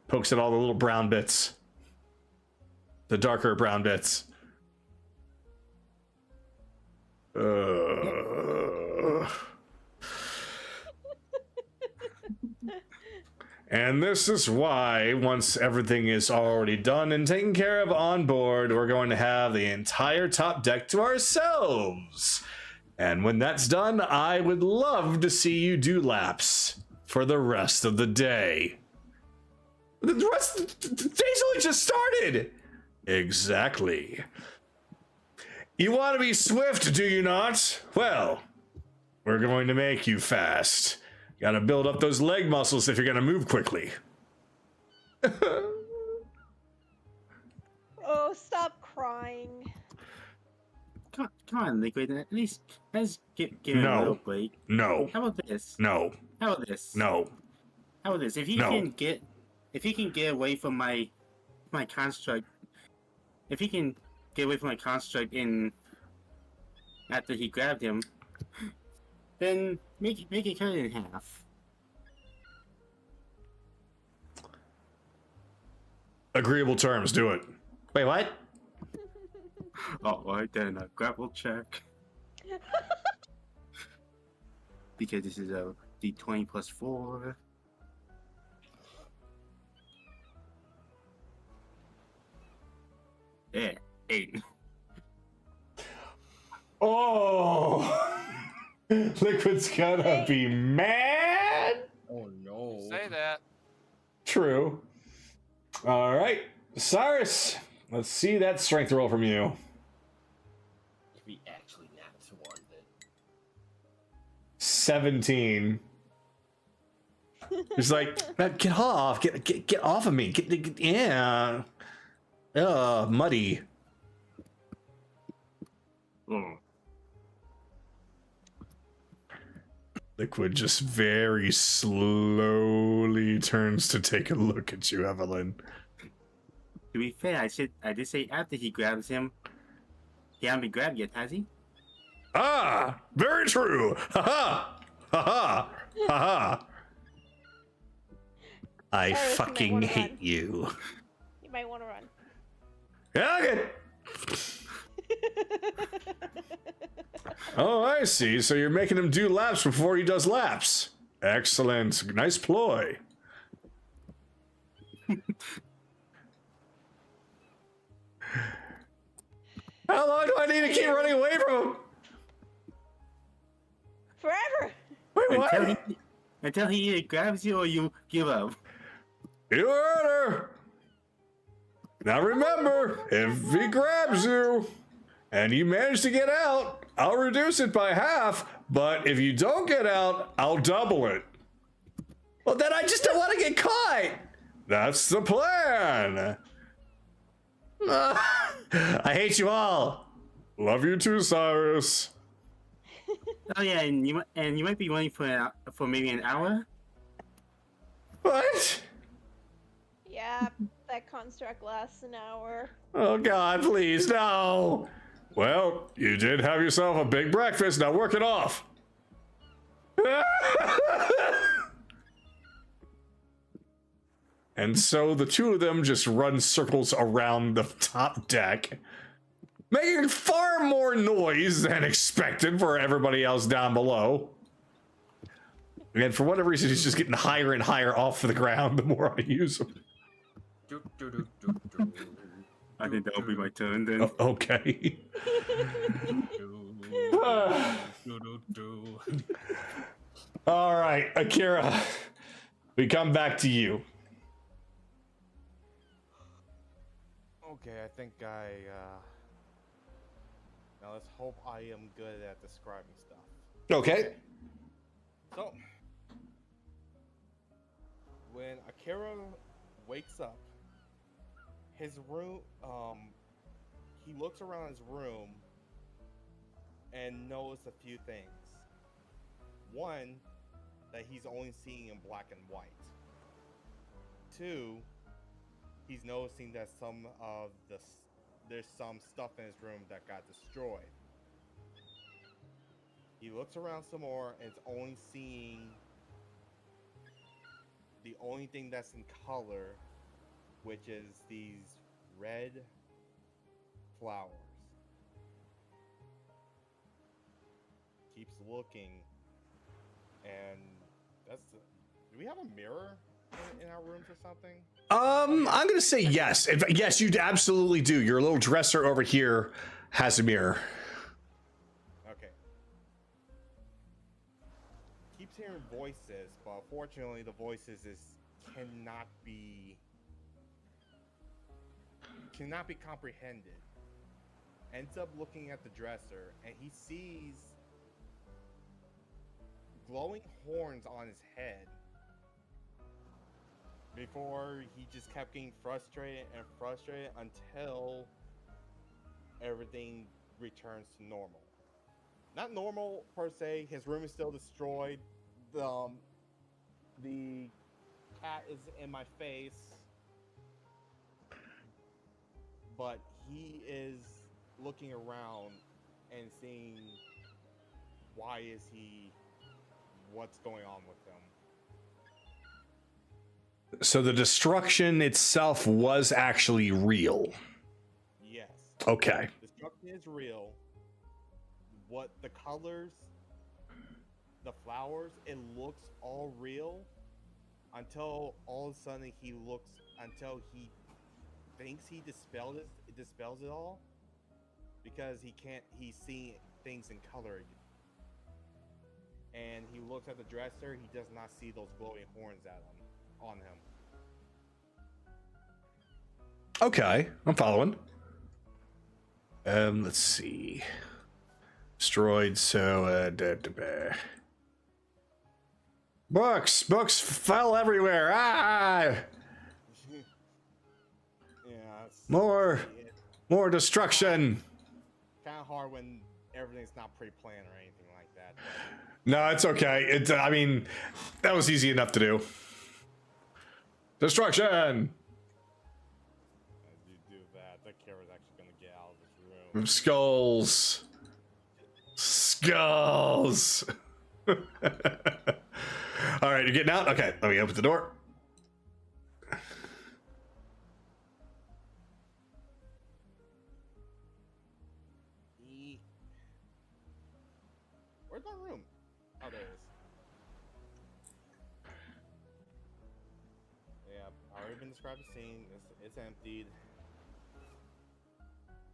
pokes at all the little brown bits. The darker brown bits. And this is why, once everything is already done and taken care of on board, we're going to have the entire top deck to ourselves. And when that's done, I would love to see you do laps for the rest of the day. The day's only just started. Exactly. You want to be swift, do you not? Well, we're going to make you fast. Gotta build up those leg muscles if you're gonna move quickly.
Oh, stop crying.
Come on, Liquid. At least let's give him a
No.
little break.
No.
How about this?
No.
How about this?
No.
How about this? If he
No.
can get away from my construct, if he can get away from my construct in after he grabbed him, then make it cut it in half.
Agreeable terms, do it. Wait, what?
Alright then, a grapple check. Because this is a d20 plus 4. Yeah, 8.
Oh! Liquid's gonna be mad!
Oh no.
Say that.
True. Alright, Cyrus, let's see that strength roll from you.
If he actually napped one, then
17. He's like, "Man, get off, get off of me, yeah. Muddy.
Oh.
Liquid just very slowly turns to take a look at you, Evelyn.
To be fair, I did say after he grabs him, he hasn't been grabbed yet, has he?
Ah, very true. Ha ha. Ha ha. Ha ha. I
Cyrus, you might
fucking
wanna
hate
run.
you.
You might want to run.
Yeah, okay. Oh, I see. So you're making him do laps before he does laps. Excellent. Nice ploy. How long do I need to keep running away from him?
Forever.
Wait,
Until
what?
until he either grabs you or you give up.
You heard her. Now remember, if he grabs you and you manage to get out, I'll reduce it by half. But if you don't get out, I'll double it. Well, then I just don't want to get caught. That's the plan. I hate you all. Love you too, Cyrus.
Oh yeah, and you might be running for maybe an hour.
What?
Yeah, that construct lasts an hour.
Oh God, please, no. Well, you did have yourself a big breakfast. Now work it off. And so the two of them just run circles around the top deck, making far more noise than expected for everybody else down below. And for whatever reason, he's just getting higher and higher off the ground the more I use him.
I think that'll be my turn then.
Oh, okay. All right, Akira, we come back to you.
Okay, I think now let's hope I am good at describing stuff.
Okay.
So, when Akira wakes up, his room, he looks around his room and notices a few things. One, that he's only seeing in black and white. Two, he's noticing that there's some stuff in his room that got destroyed. He looks around some more and is only seeing the only thing that's in color, which is these red flowers. Keeps looking, and do we have a mirror in our rooms or something?
I'm gonna say yes. Yes, you absolutely do. Your little dresser over here has a mirror.
Okay. Keeps hearing voices, but unfortunately the voices cannot be comprehended. Ends up looking at the dresser and he sees glowing horns on his head. Before he just kept getting frustrated until everything returns to normal. Not normal per se, his room is still destroyed. The cat is in my face. But he is looking around and seeing what's going on with him.
So the destruction itself was actually real.
Yes.
Okay.
Destruction is real. What the colors, the flowers, it looks all real until all of a sudden he thinks he dispels it all because he's seeing things in color. And he looks at the dresser, he does not see those glowing horns on him.
Okay, I'm following. Let's see. Destroyed, so books fell everywhere. Ah!
Yeah,
More destruction.
Kind of hard when everything's not pre-planned or anything like that.
No, it's okay. I mean, that was easy enough to do. Destruction.
As you do that, the Kara's actually gonna get out of this room.
Skulls. Skulls. All right, you're getting out? Okay, let me open the door.
Where's my room? Oh, there it is. Yeah, I already been described the scene. It's emptied.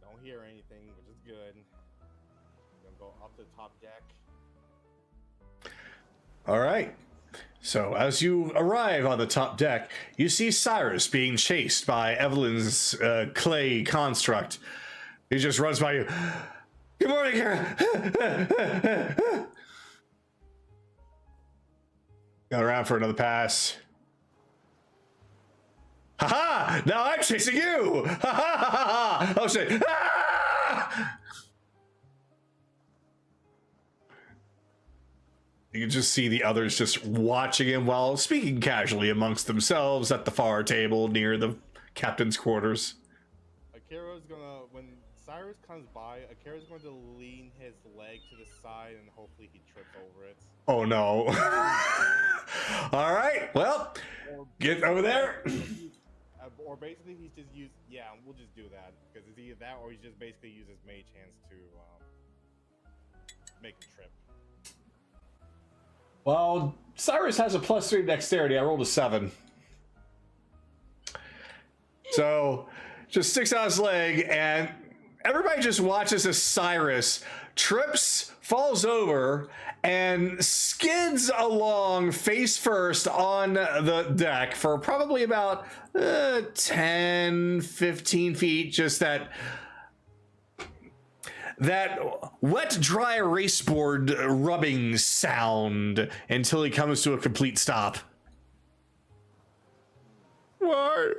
Don't hear anything, which is good. I'm gonna go up to the top deck.
All right. So as you arrive on the top deck, you see Cyrus being chased by Evelyn's clay construct. He just runs by you. Good morning, Kara. Got around for another pass. Ha-ha! Now I'm chasing you! Ha-ha-ha-ha! Oh shit! Ah! You can just see the others just watching him while speaking casually amongst themselves at the far table near the captain's quarters.
Akira's gonna, when Cyrus comes by, Akira's going to lean his leg to the side and hopefully he trips over it.
Oh no. All right, well, get over there.
Or basically he's just used, yeah, we'll just do that. Because it's either that or he's just basically used his mage hands to make him trip.
Well, Cyrus has a +3 dexterity. I rolled a 7. So, just sticks out his leg, and everybody just watches as Cyrus trips, falls over, and skids along face first on the deck for probably about 10, 15 feet. Just that wet, dry erase board rubbing sound until he comes to a complete stop. What?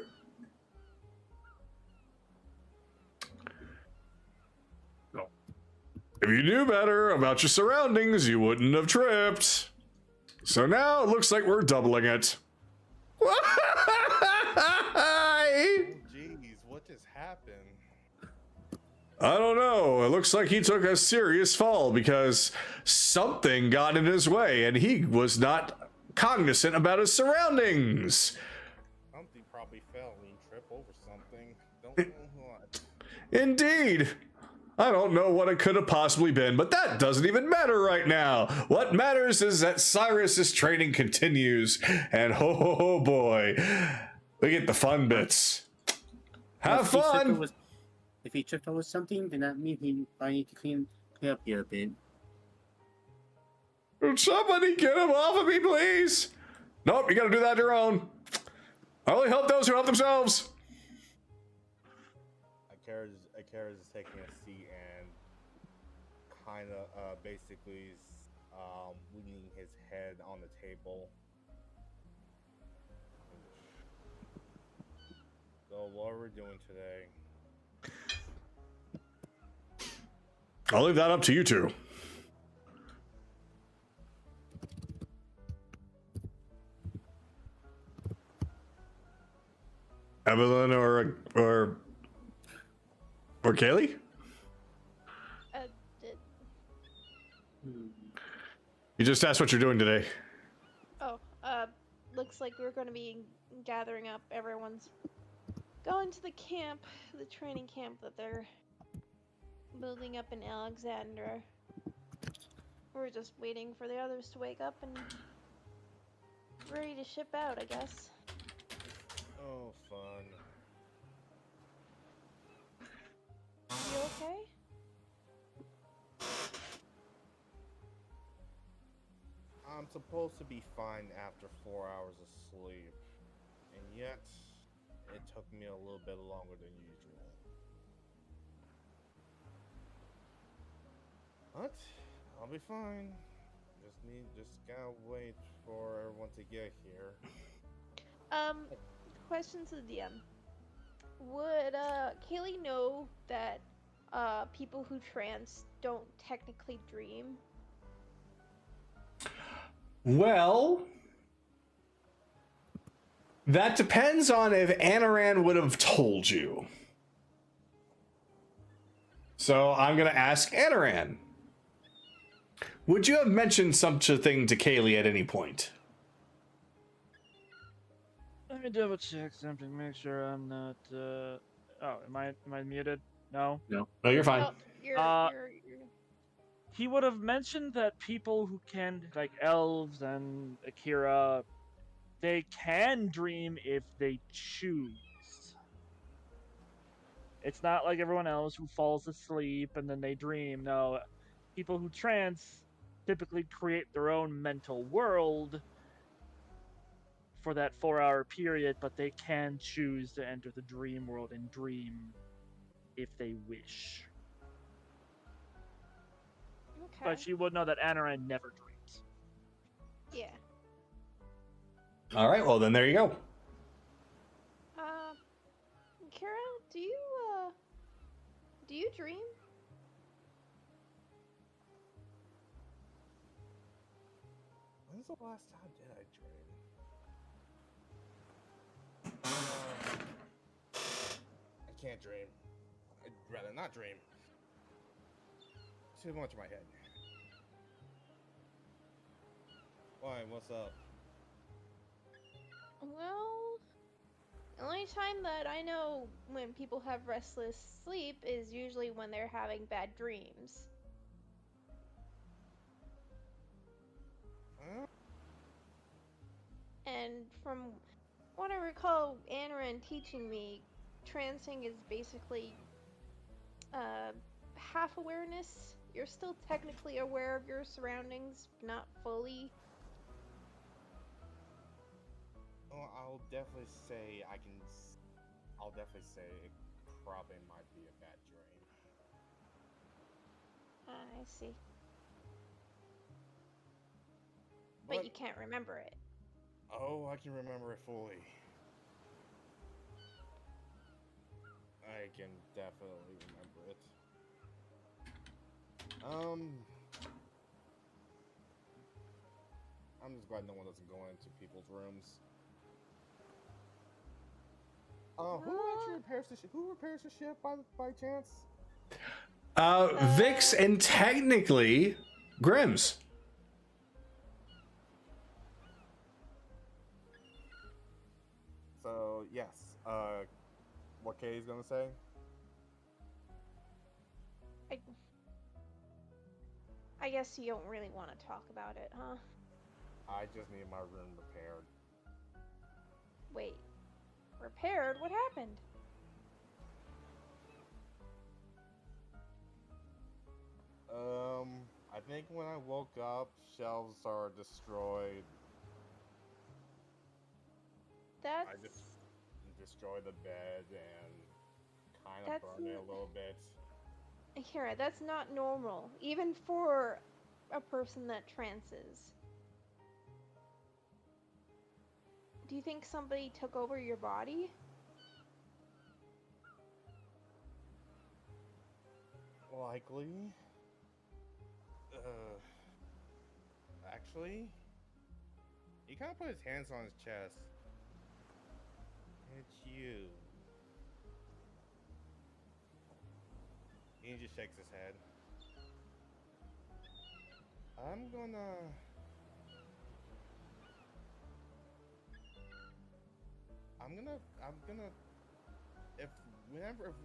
If you knew better about your surroundings, you wouldn't have tripped. So now it looks like we're doubling it.
Oh, jeez, what just happened?
I don't know. It looks like he took a serious fall because something got in his way and he was not cognizant about his surroundings.
Something probably fell and he tripped over something. Don't know what.
Indeed. I don't know what it could have possibly been, but that doesn't even matter right now. What matters is that Cyrus's training continues, and oh boy, we get the fun bits. Have fun!
If he tripped over something, then that means he probably need to clean up here a bit.
Somebody get him off of me, please! Nope, you gotta do that on your own. I only help those who help themselves.
Akira's is taking a seat and kind of basically leaning his head on the table. So what are we doing today?
I'll leave that up to you two. Evelyn or Kaylee? You just asked what you're doing today.
Oh, looks like we're going to be gathering up. Everyone's going to the camp, the training camp that they're building up in Alexandra. We're just waiting for the others to wake up and ready to ship out, I guess.
Oh, fun.
You okay?
I'm supposed to be fine after 4 hours of sleep, and yet it took me a little bit longer than usual. But I'll be fine. Just gotta wait for everyone to get here.
Question to the DM. Would Kaylee know that people who trance don't technically dream?
Well, that depends on if Anaran would have told you. So I'm going to ask Anaran. Would you have mentioned such a thing to Kaylee at any point?
Let me double check something, make sure I'm not. Oh, am I muted? No.
No, you're fine.
Oh,
Uh,
you're...
He would have mentioned that people who can, like elves and Akira, they can dream if they choose. It's not like everyone else who falls asleep and then they dream. No, people who trance typically create their own mental world for that 4-hour period, but they can choose to enter the dream world and dream if they wish.
Okay.
But she would know that Anaran never dreams.
Yeah.
All right, well then there you go.
Kara, do you dream?
When's the last time did I dream? I can't dream. I'd rather not dream. Too much in my head. Why? What's up?
Well, the only time that I know when people have restless sleep is usually when they're having bad dreams.
Huh?
And from what I recall, Anaran teaching me, trancing is basically half awareness. You're still technically aware of your surroundings, not fully.
Well, I'll definitely say I'll definitely say it probably might be a bad dream.
I see. But you can't remember it.
Oh, I can remember it fully. I can definitely remember it. I'm just glad no one doesn't go into people's rooms. Who actually repairs the ship? Who repairs the ship by chance?
Vix and technically Grimm's.
So yes, what Katie's gonna say?
I guess you don't really want to talk about it, huh?
I just need my room repaired.
Wait. Repaired? What happened?
I think when I woke up, shelves are destroyed.
That's...
I just destroyed the bed and kind of
That's
burned it a little bit.
Kira, that's not normal, even for a person that trances. Do you think somebody took over your body?
Likely. Actually, he kind of put his hands on his chest. It's you. He just shakes his head. I'm gonna...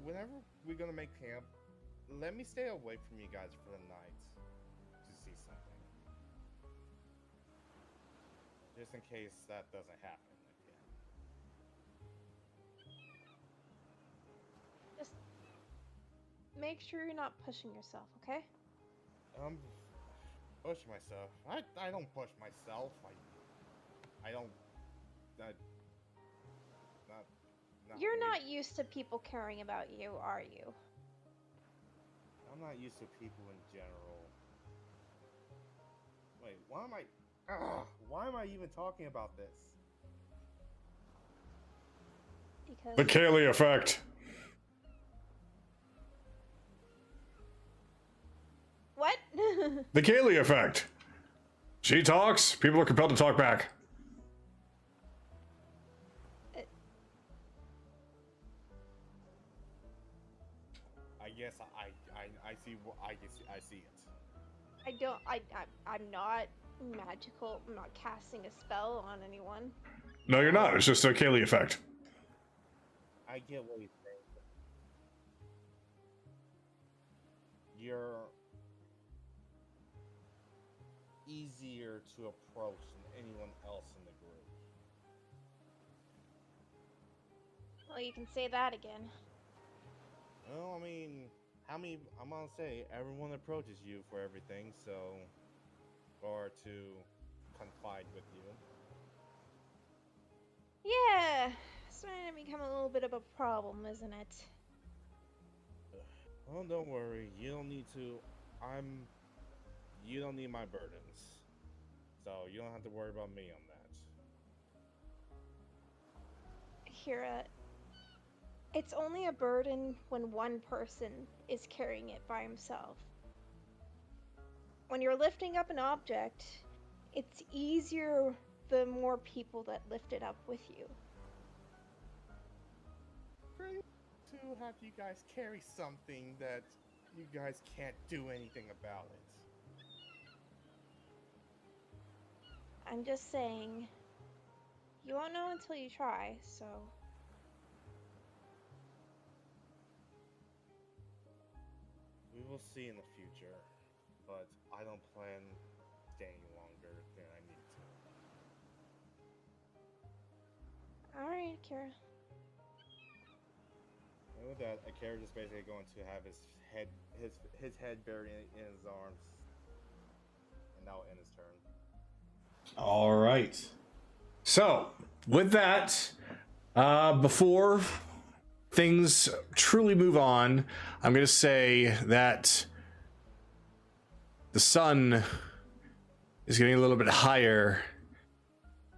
whenever we're gonna make camp, let me stay away from you guys for the night to see something. Just in case that doesn't happen again.
Just make sure you're not pushing yourself, okay?
Push myself. I don't push myself. I don't...
You're
me.
not used to people caring about you, are you?
I'm not used to people in general. Wait, why am I even talking about this?
Because...
The Kaylee effect.
What?
The Kaylee effect. She talks, people are compelled to talk back.
I guess I see it.
I'm not magical. I'm not casting a spell on anyone.
No, you're not. It's just a Kaylee effect.
I get what you're saying. You're easier to approach than anyone else in the group.
Well, you can say that again.
Well, I mean, I'm gonna say everyone approaches you for everything, so, or to confide with you.
Yeah, it's starting to become a little bit of a problem, isn't it?
Well, don't worry. You don't need to. You don't need my burdens, so you don't have to worry about me on that.
Kira, it's only a burden when one person is carrying it by himself. When you're lifting up an object, it's easier the more people that lift it up with you.
To have you guys carry something that you guys can't do anything about it.
I'm just saying, you won't know until you try, so...
We will see in the future, but I don't plan staying longer than I need to.
Alright, Kira.
And with that, Akira just basically going to have his head buried in his arms, and that will end his turn.
All right. So, with that, before things truly move on, I'm going to say that the sun is getting a little bit higher,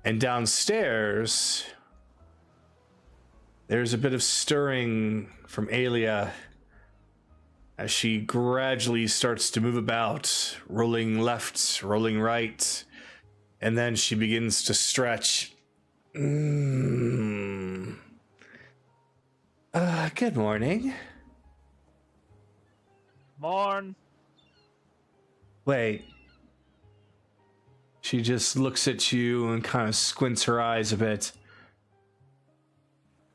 and downstairs there's a bit of stirring from Aelia as she gradually starts to move about, rolling left, rolling right, and then she begins to stretch. Good morning.
Morn.
Wait. She just looks at you and kind of squints her eyes a bit.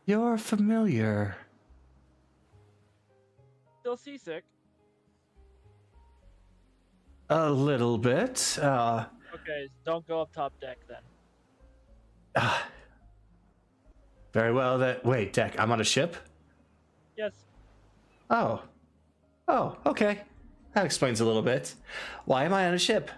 You're familiar.
Still seasick.
A little bit.
Okay, don't go up top deck then.
Very well. Wait, deck. I'm on a ship?
Yes.
Oh, okay. That explains a little bit. Why am I on a ship?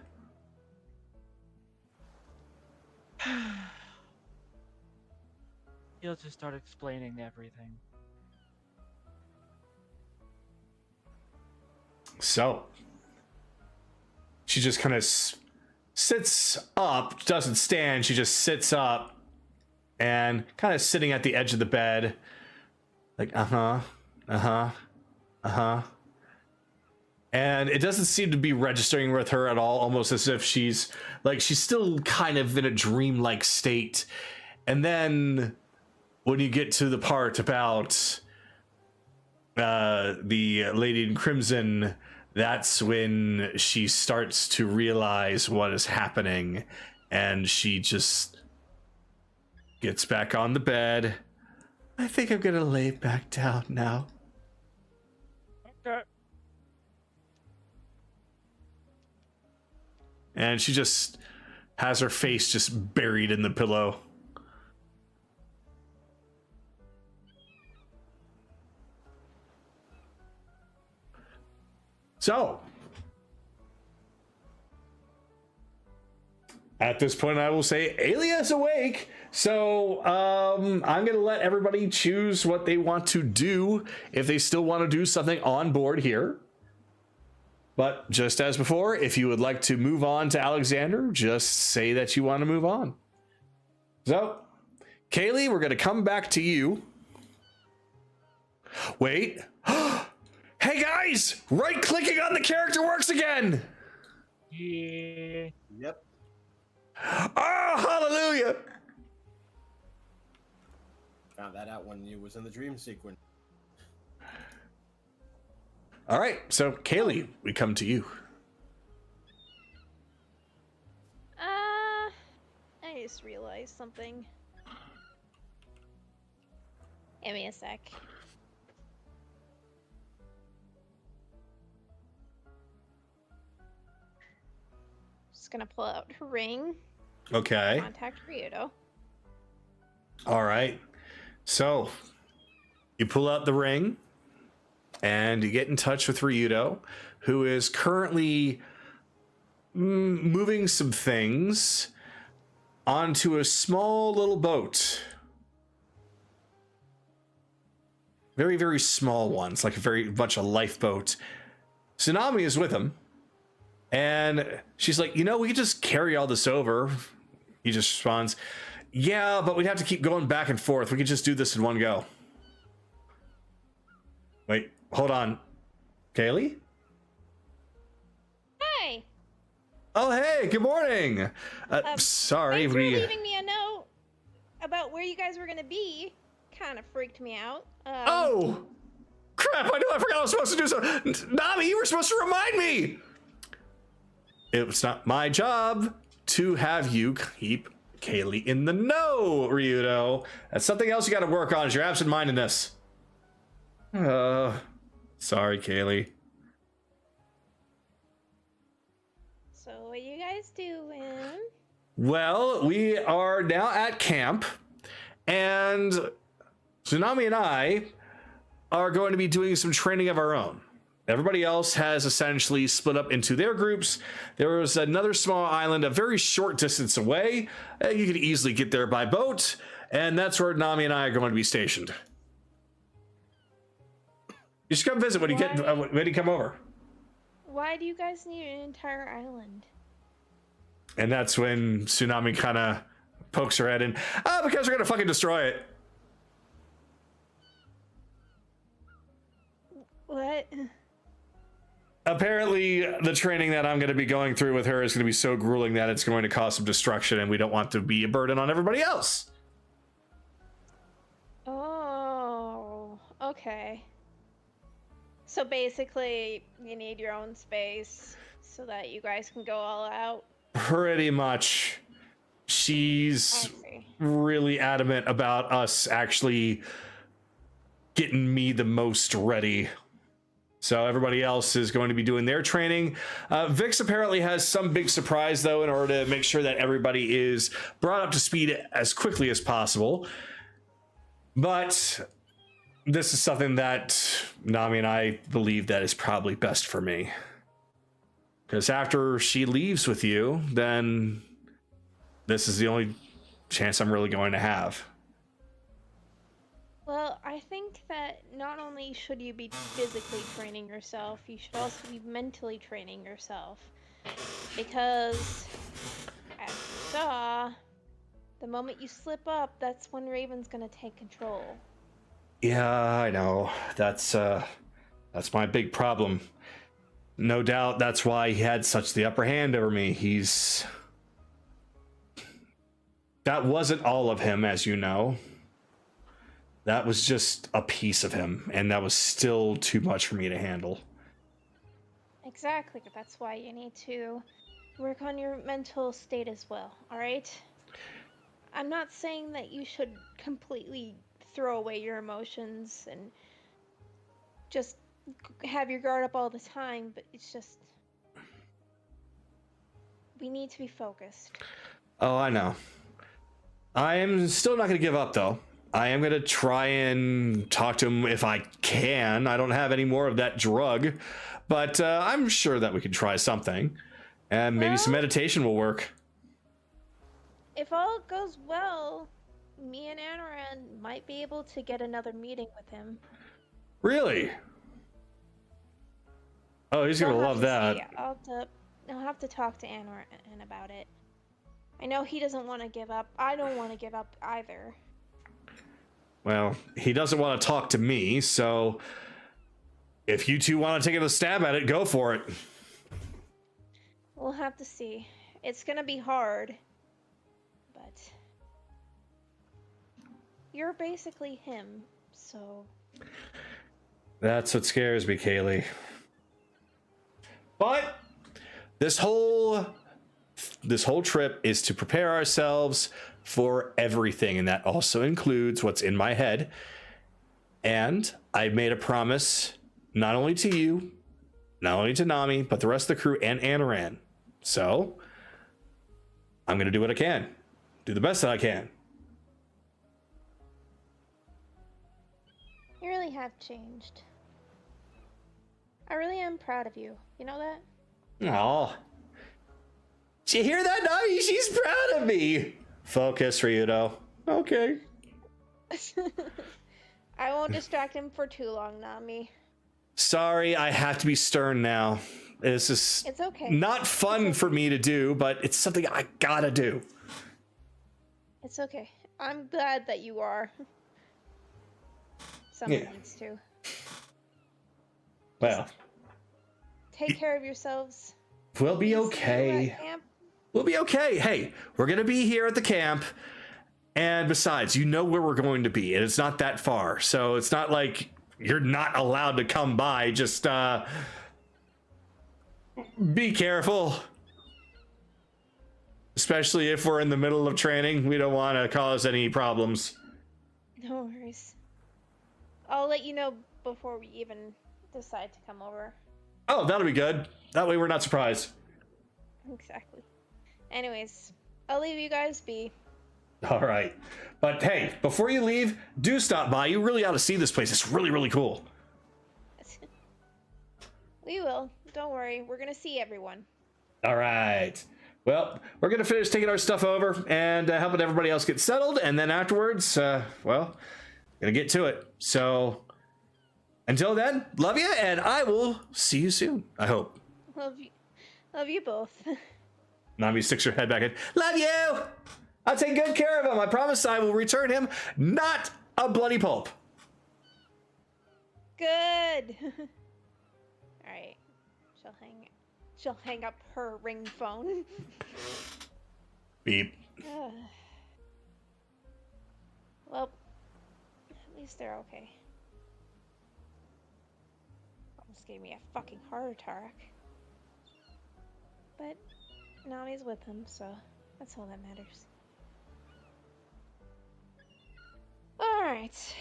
He'll just start explaining everything.
So, she just kind of sits up, doesn't stand, she just sits up and kind of sitting at the edge of the bed. Like, And it doesn't seem to be registering with her at all, almost as if she's still kind of in a dreamlike state. And then when you get to the part about the Lady in Crimson, that's when she starts to realize what is happening, and she just gets back on the bed. I think I'm gonna lay back down now.
Okay.
And she just has her face just buried in the pillow. So, at this point, I will say Aelia is awake. So, I'm going to let everybody choose what they want to do if they still want to do something on board here. But just as before, if you would like to move on to Alexander, just say that you want to move on. So, Kaylee, we're going to come back to you. Wait. Hey guys! Right-clicking on the character works again!
Yeah.
Yep.
Oh, hallelujah!
Found that out when you was in the dream sequence.
All right, so Kaylee, we come to you.
I just realized something. Give me a sec. Just gonna pull out her ring.
Okay.
Contact Ryudo.
All right. So you pull out the ring and you get in touch with Ryudo, who is currently moving some things onto a small little boat. Very, very small one. It's like a very much a lifeboat. Tsunami is with him. And she's like, we could just carry all this over. He just responds, yeah, but we'd have to keep going back and forth. We could just do this in one go. Wait, hold on. Kaylee?
Hi!
Oh, hey, good morning. Sorry,
Thanks for leaving me a note about where you guys were gonna be. Kind of freaked me out.
Oh! Crap, I forgot I was supposed to do so. Nami, you were supposed to remind me! It was not my job to have you keep Kaylee in the know, Ryudo. That's something else you gotta work on, is your absent-mindedness. Sorry, Kaylee.
So what you guys doing?
Well, we are now at camp, and Tsunami and I are going to be doing some training of our own. Everybody else has essentially split up into their groups. There was another small island a very short distance away. You could easily get there by boat, and that's where Nami and I are going to be stationed. You should come visit when you come over.
Why do you guys need an entire island?
And that's when Tsunami kind of pokes her head in. Because we're going to fucking destroy it.
What?
Apparently, the training that I'm going to be going through with her is going to be so grueling that it's going to cause some destruction, and we don't want to be a burden on everybody else.
Oh, okay. So basically, you need your own space so that you guys can go all out?
Pretty much. She's really adamant about us actually getting me the most ready. So everybody else is going to be doing their training. Vix apparently has some big surprise, though, in order to make sure that everybody is brought up to speed as quickly as possible. But this is something that Nami and I believe that is probably best for me. Because after she leaves with you, then this is the only chance I'm really going to have.
Well, I think that not only should you be physically training yourself, you should also be mentally training yourself. Because, as you saw, the moment you slip up, that's when Raven's gonna take control.
Yeah, I know. That's my big problem. No doubt that's why he had such the upper hand over me. That wasn't all of him, as you know. That was just a piece of him, and that was still too much for me to handle.
Exactly, that's why you need to work on your mental state as well, alright? I'm not saying that you should completely throw away your emotions and just have your guard up all the time, but it's just... we need to be focused.
Oh, I know. I am still not going to give up, though. I am going to try and talk to him if I can. I don't have any more of that drug, but I'm sure that we can try something, and maybe some meditation will work.
If all goes well, me and Anoran might be able to get another meeting with him.
Really? Oh, he's going to love that.
I'll have to talk to Anoran about it. I know he doesn't want to give up. I don't want to give up either.
Well, he doesn't want to talk to me, so if you two want to take a stab at it, go for it.
We'll have to see. It's gonna be hard, but you're basically him, so...
That's what scares me, Kaylee. But this whole trip is to prepare ourselves for everything, and that also includes what's in my head. And I made a promise not only to you, not only to Nami, but the rest of the crew and Anaran. So I'm going to do what I can. Do the best that I can.
You really have changed. I really am proud of you. You know that?
Oh. Did you hear that, Nami? She's proud of me. Focus, Ryudo. Okay.
I won't distract him for too long, Nami.
Sorry, I have to be stern now. It's just
It's okay.
not fun
It's
for
okay.
me to do, but it's something I gotta do.
It's okay. I'm glad that you are. Someone
Yeah.
needs to.
Well,
Take care of yourselves.
we'll be
See you
okay.
at camp.
We'll be okay. Hey, we're gonna be here at the camp. And besides, you know where we're going to be, and it's not that far. So it's not like you're not allowed to come by. Just be careful. Especially if we're in the middle of training. We don't want to cause any problems.
No worries. I'll let you know before we even decide to come over.
Oh, that'll be good. That way we're not surprised.
Exactly. Anyways, I'll leave you guys be.
All right. But hey, before you leave, do stop by. You really ought to see this place. It's really, really cool.
We will. Don't worry. We're gonna see everyone.
All right. Well, we're going to finish taking our stuff over and helping everybody else get settled. And then afterwards, well, going to get to it. So until then, love you. And I will see you soon, I hope.
Love you. Love you both.
Nami sticks her head back in. Love you. I'll take good care of him. I promise I will return him not a bloody pulp.
Good. All right. She'll hang up her ring phone.
Beep.
Well, at least they're okay. Almost gave me a fucking heart attack. But Nami's with him, so that's all that matters. Alright.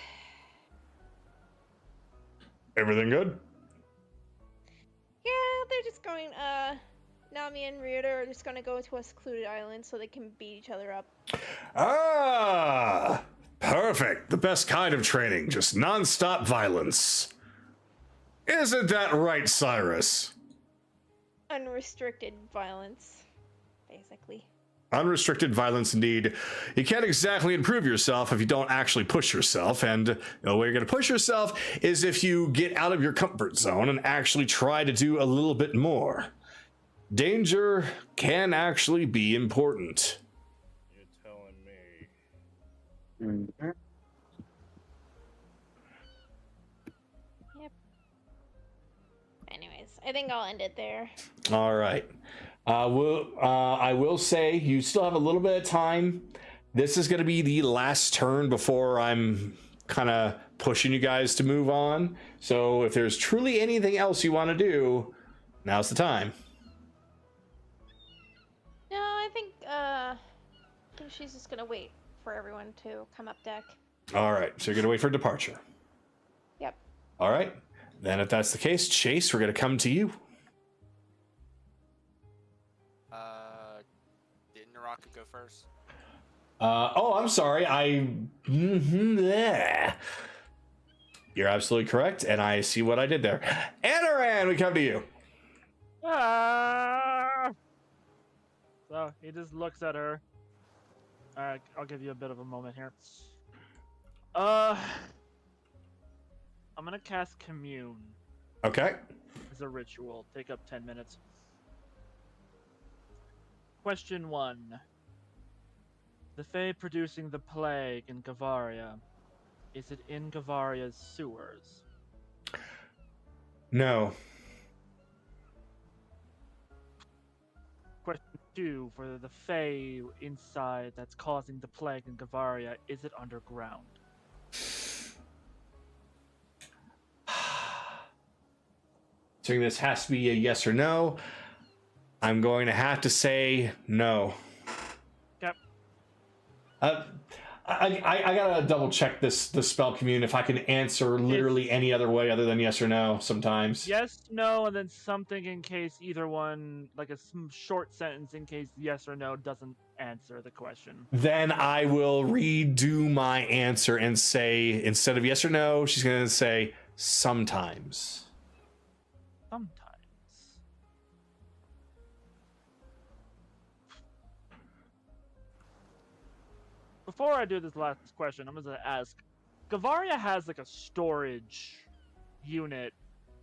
Everything good?
Yeah, they're just going, Nami and Ryuda are just gonna go to a secluded island so they can beat each other up.
Ah, perfect. The best kind of training. Just non-stop violence. Isn't that right, Cyrus?
Unrestricted violence, basically.
Unrestricted violence indeed. You can't exactly improve yourself if you don't actually push yourself. And the way you're going to push yourself is if you get out of your comfort zone and actually try to do a little bit more. Danger can actually be important.
You're telling me.
Yep. Anyways, I think I'll end it there.
All right. I will say you still have a little bit of time. This is going to be the last turn before I'm kind of pushing you guys to move on. So if there's truly anything else you want to do, now's the time.
No, I think she's just gonna wait for everyone to come up deck.
All right. So you're going to wait for departure.
Yep.
All right. Then if that's the case, Chase, we're going to come to you.
Didn't Naraka go first?
Oh, I'm sorry. Bleh. You're absolutely correct, and I see what I did there. Anaran, we come to you.
Ah! So he just looks at her. Alright, I'll give you a bit of a moment here. I'm gonna cast Commune
Okay.
as a ritual. Take up 10 minutes. Question 1. The Fae producing the plague in Gavaria. Is it in Gavaria's sewers?
No.
Question 2. For the Fae inside that's causing the plague in Gavaria, is it underground?
So this has to be a yes or no. I'm going to have to say no.
Yep.
I gotta double check the spell commune if I can answer literally any other way other than yes or no sometimes.
Yes, no, and then something in case either one, like a short sentence in case yes or no doesn't answer the question.
Then I will redo my answer and say, instead of yes or no, she's gonna say sometimes.
Sometimes. Before I do this last question, I'm gonna ask, Gavaria has like a storage unit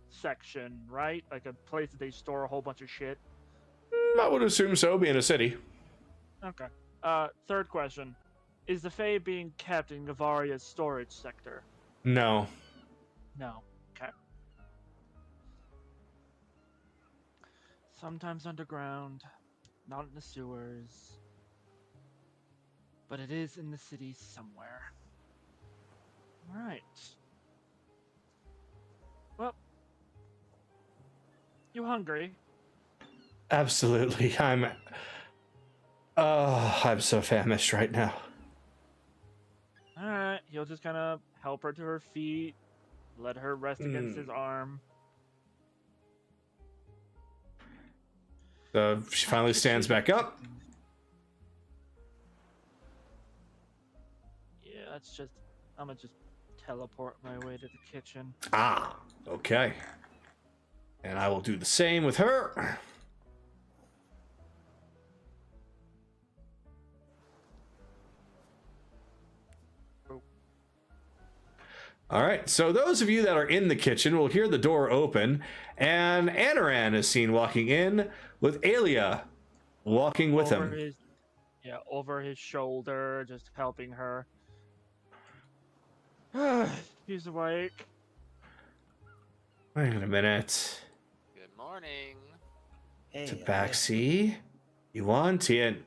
section, right? Like a place that they store a whole bunch of shit.
I would assume so, being a city.
Okay. Third question. Is the Fae being kept in Gavaria's storage sector?
No.
No. Okay. Sometimes underground, not in the sewers. But it is in the city somewhere. Alright. Well. You hungry?
Absolutely. I'm so famished right now.
Alright, he'll just kind of help her to her feet, let her rest against his arm.
So she finally stands back up.
Yeah, that's just... I'm gonna just teleport my way to the kitchen.
Ah, okay. And I will do the same with her. All right, so those of you that are in the kitchen will hear the door open, and Anaran is seen walking in with Aelia walking with him.
Over his shoulder, just helping her. He's awake.
Wait a minute.
Good morning.
Hey,
Tabaxi, you want it?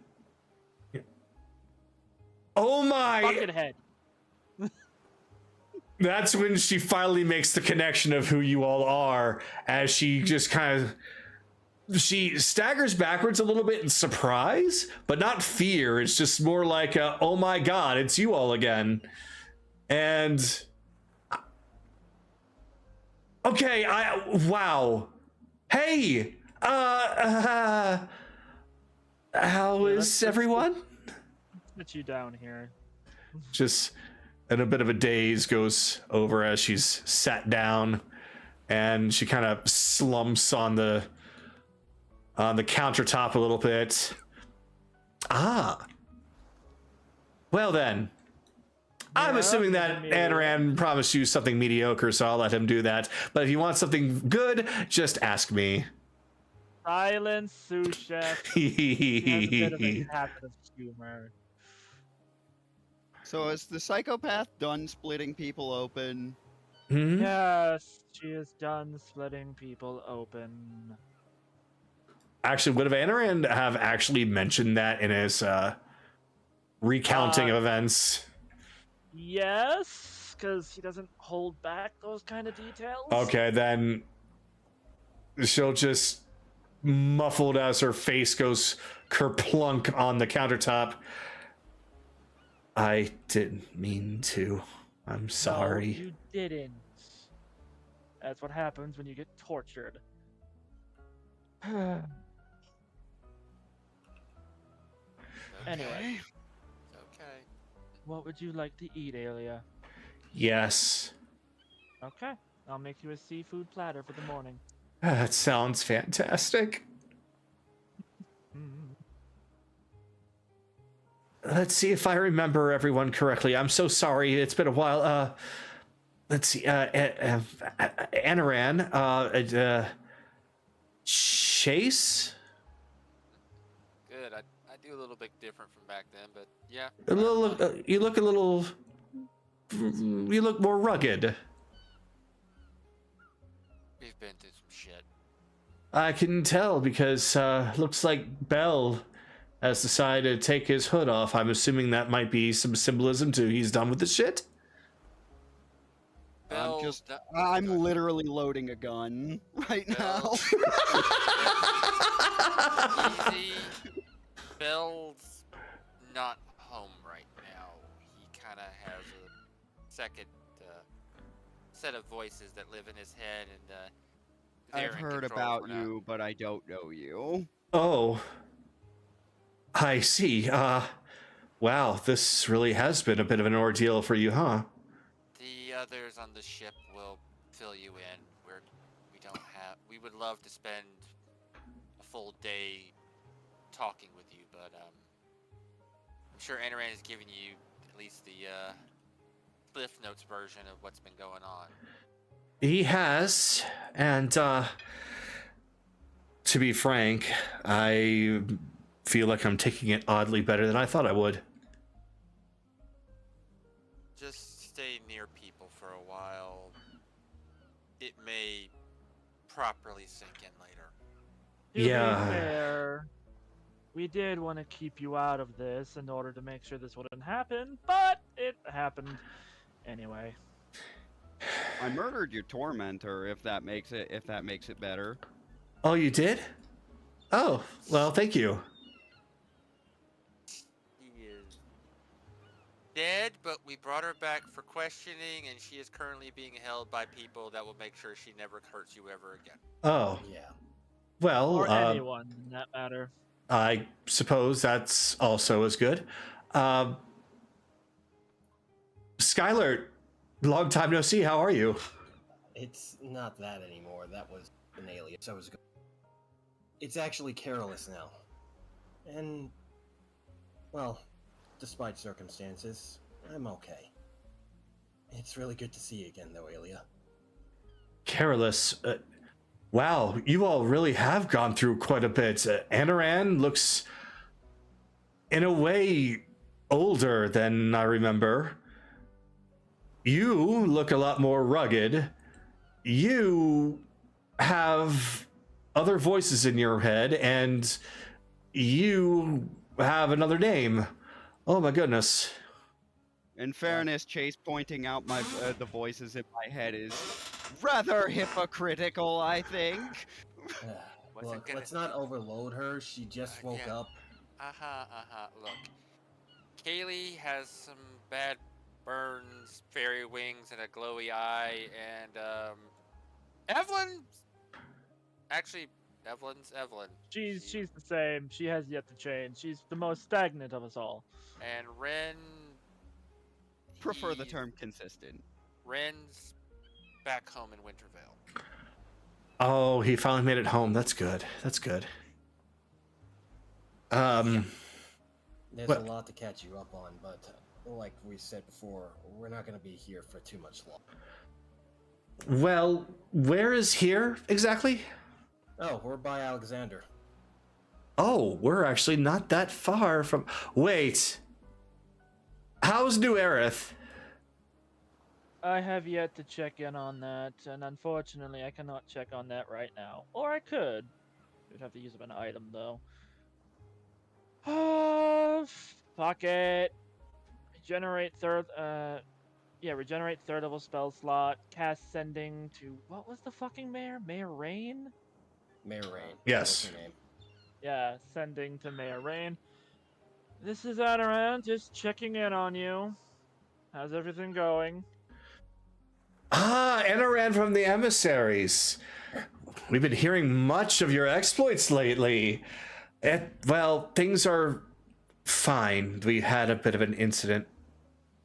Oh my!
Buckethead.
That's when she finally makes the connection of who you all are, as she just kind of... She staggers backwards a little bit in surprise, but not fear. It's just more like, oh my god, it's you all again. And... Okay, wow. Hey! How is everyone?
Put you down here.
Just... And a bit of a daze goes over as she's sat down, and she kind of slumps on the countertop a little bit. Ah. Well then. I'm assuming that Anaran promised you something mediocre, so I'll let him do that. But if you want something good, just ask me.
Silence, sous chef. He has a bit of a habit of humor.
So is the psychopath done splitting people open?
Hmm?
Yes, she is done splitting people open.
Actually, would Anaran have actually mentioned that in his recounting of events?
Yes, because he doesn't hold back those kind of details.
Okay, then she'll just, muffled as her face goes kerplunk on the countertop. I didn't mean to. I'm sorry.
No, you didn't. That's what happens when you get tortured. Anyway.
Okay.
What would you like to eat, Aelia?
Yes.
Okay, I'll make you a seafood platter for the morning.
That sounds fantastic. Let's see if I remember everyone correctly. I'm so sorry. It's been a while. Let's see. Anaran. Chase?
Good. I do a little bit different from back then, but yeah.
A little. You look a little. You look more rugged.
We've been through some shit.
I can tell because looks like Bell has decided to take his hood off. I'm assuming that might be some symbolism to he's done with the shit.
Bill,
I'm literally loading a gun right now.
Easy. Bill's not home right now. He kind of has a second set of voices that live in his head, and they're
I've
in
heard
control
about
for now.
you, but I don't know you.
Oh, I see. Wow, this really has been a bit of an ordeal for you, huh?
The others on the ship will fill you in. We would love to spend a full day talking with you, but I'm sure Anaran has given you at least the Cliff Notes version of what's been going on.
He has, and to be frank, I feel like I'm taking it oddly better than I thought I would.
Just stay near people for a while. It may properly sink in later.
To
Yeah.
be fair, we did want to keep you out of this in order to make sure this wouldn't happen, but it happened anyway.
I murdered your tormentor. If that makes it better.
Oh, you did? Oh, well, thank you.
He is dead, but we brought her back for questioning, and she is currently being held by people that will make sure she never hurts you ever again.
Oh,
Yeah.
well,
Or anyone, in that matter.
I suppose that's also as good. Skylar, long time no see. How are you?
It's not that anymore. That was an alias. I was going. It's actually Carolus now. And, well, despite circumstances, I'm okay. It's really good to see you again, though, Alia.
Careless. Wow, you all really have gone through quite a bit. Anaran looks, in a way, older than I remember. You look a lot more rugged. You have other voices in your head, and you have another name. Oh my goodness.
In fairness, Chase pointing out the voices in my head is rather hypocritical, I think.
What's
Look,
it gonna-
let's not overload her. She just woke
yeah.
up.
Look, Kaylee has some bad burns, fairy wings, and a glowy eye, and Evelyn. Actually, Evelyn.
She's the same. She has yet to change. She's the most stagnant of us all.
And Ren.
Prefer the term consistent.
Ren's back home in Wintervale.
Oh, he finally made it home. That's good. That's good.
There's
What?
a lot to catch you up on, but like we said before, we're not going to be here for too much longer.
Well, where is here exactly?
Oh, we're by Alexander.
Oh, we're actually not that far from... Wait. How's New Aerith?
I have yet to check in on that, and unfortunately, I cannot check on that right now. Or I could. You'd have to use up an item, though. Fuck it. Regenerate third level spell slot. Cast sending to... What was the fucking mayor? Mayor Rain?
Mayor Rain.
Yes.
What's her name?
Yeah, sending to Mayor Rain. This is Anaran, just checking in on you. How's everything going?
Ah, Anaran from the Emissaries. We've been hearing much of your exploits lately. Well, things are fine. We had a bit of an incident,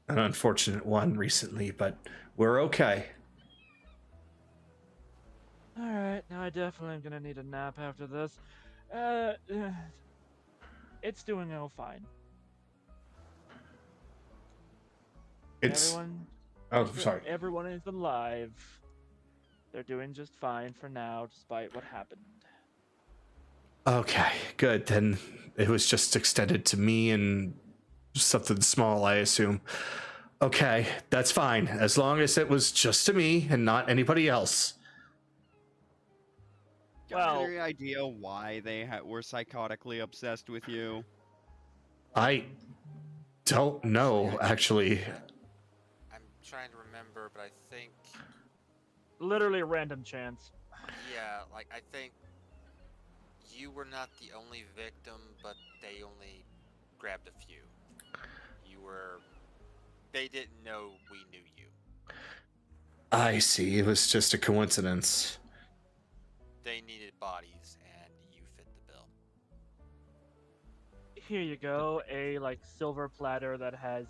an unfortunate one recently, but we're okay.
Alright, now I definitely am gonna need a nap after this. It's doing fine.
It's... Oh, sorry.
Everyone is alive. They're doing just fine for now, despite what happened.
Okay, good. Then it was just extended to me and something small, I assume. Okay, that's fine. As long as it was just to me and not anybody else.
Got
Well-
any idea why they were psychotically obsessed with you?
I don't know, actually.
I'm trying to remember, but I think,
Literally a random chance.
yeah, like I think you were not the only victim, but they only grabbed a few. You were. They didn't know we knew you.
I see. It was just a coincidence.
They needed bodies, and you fit the bill.
Here you go, a like silver platter that has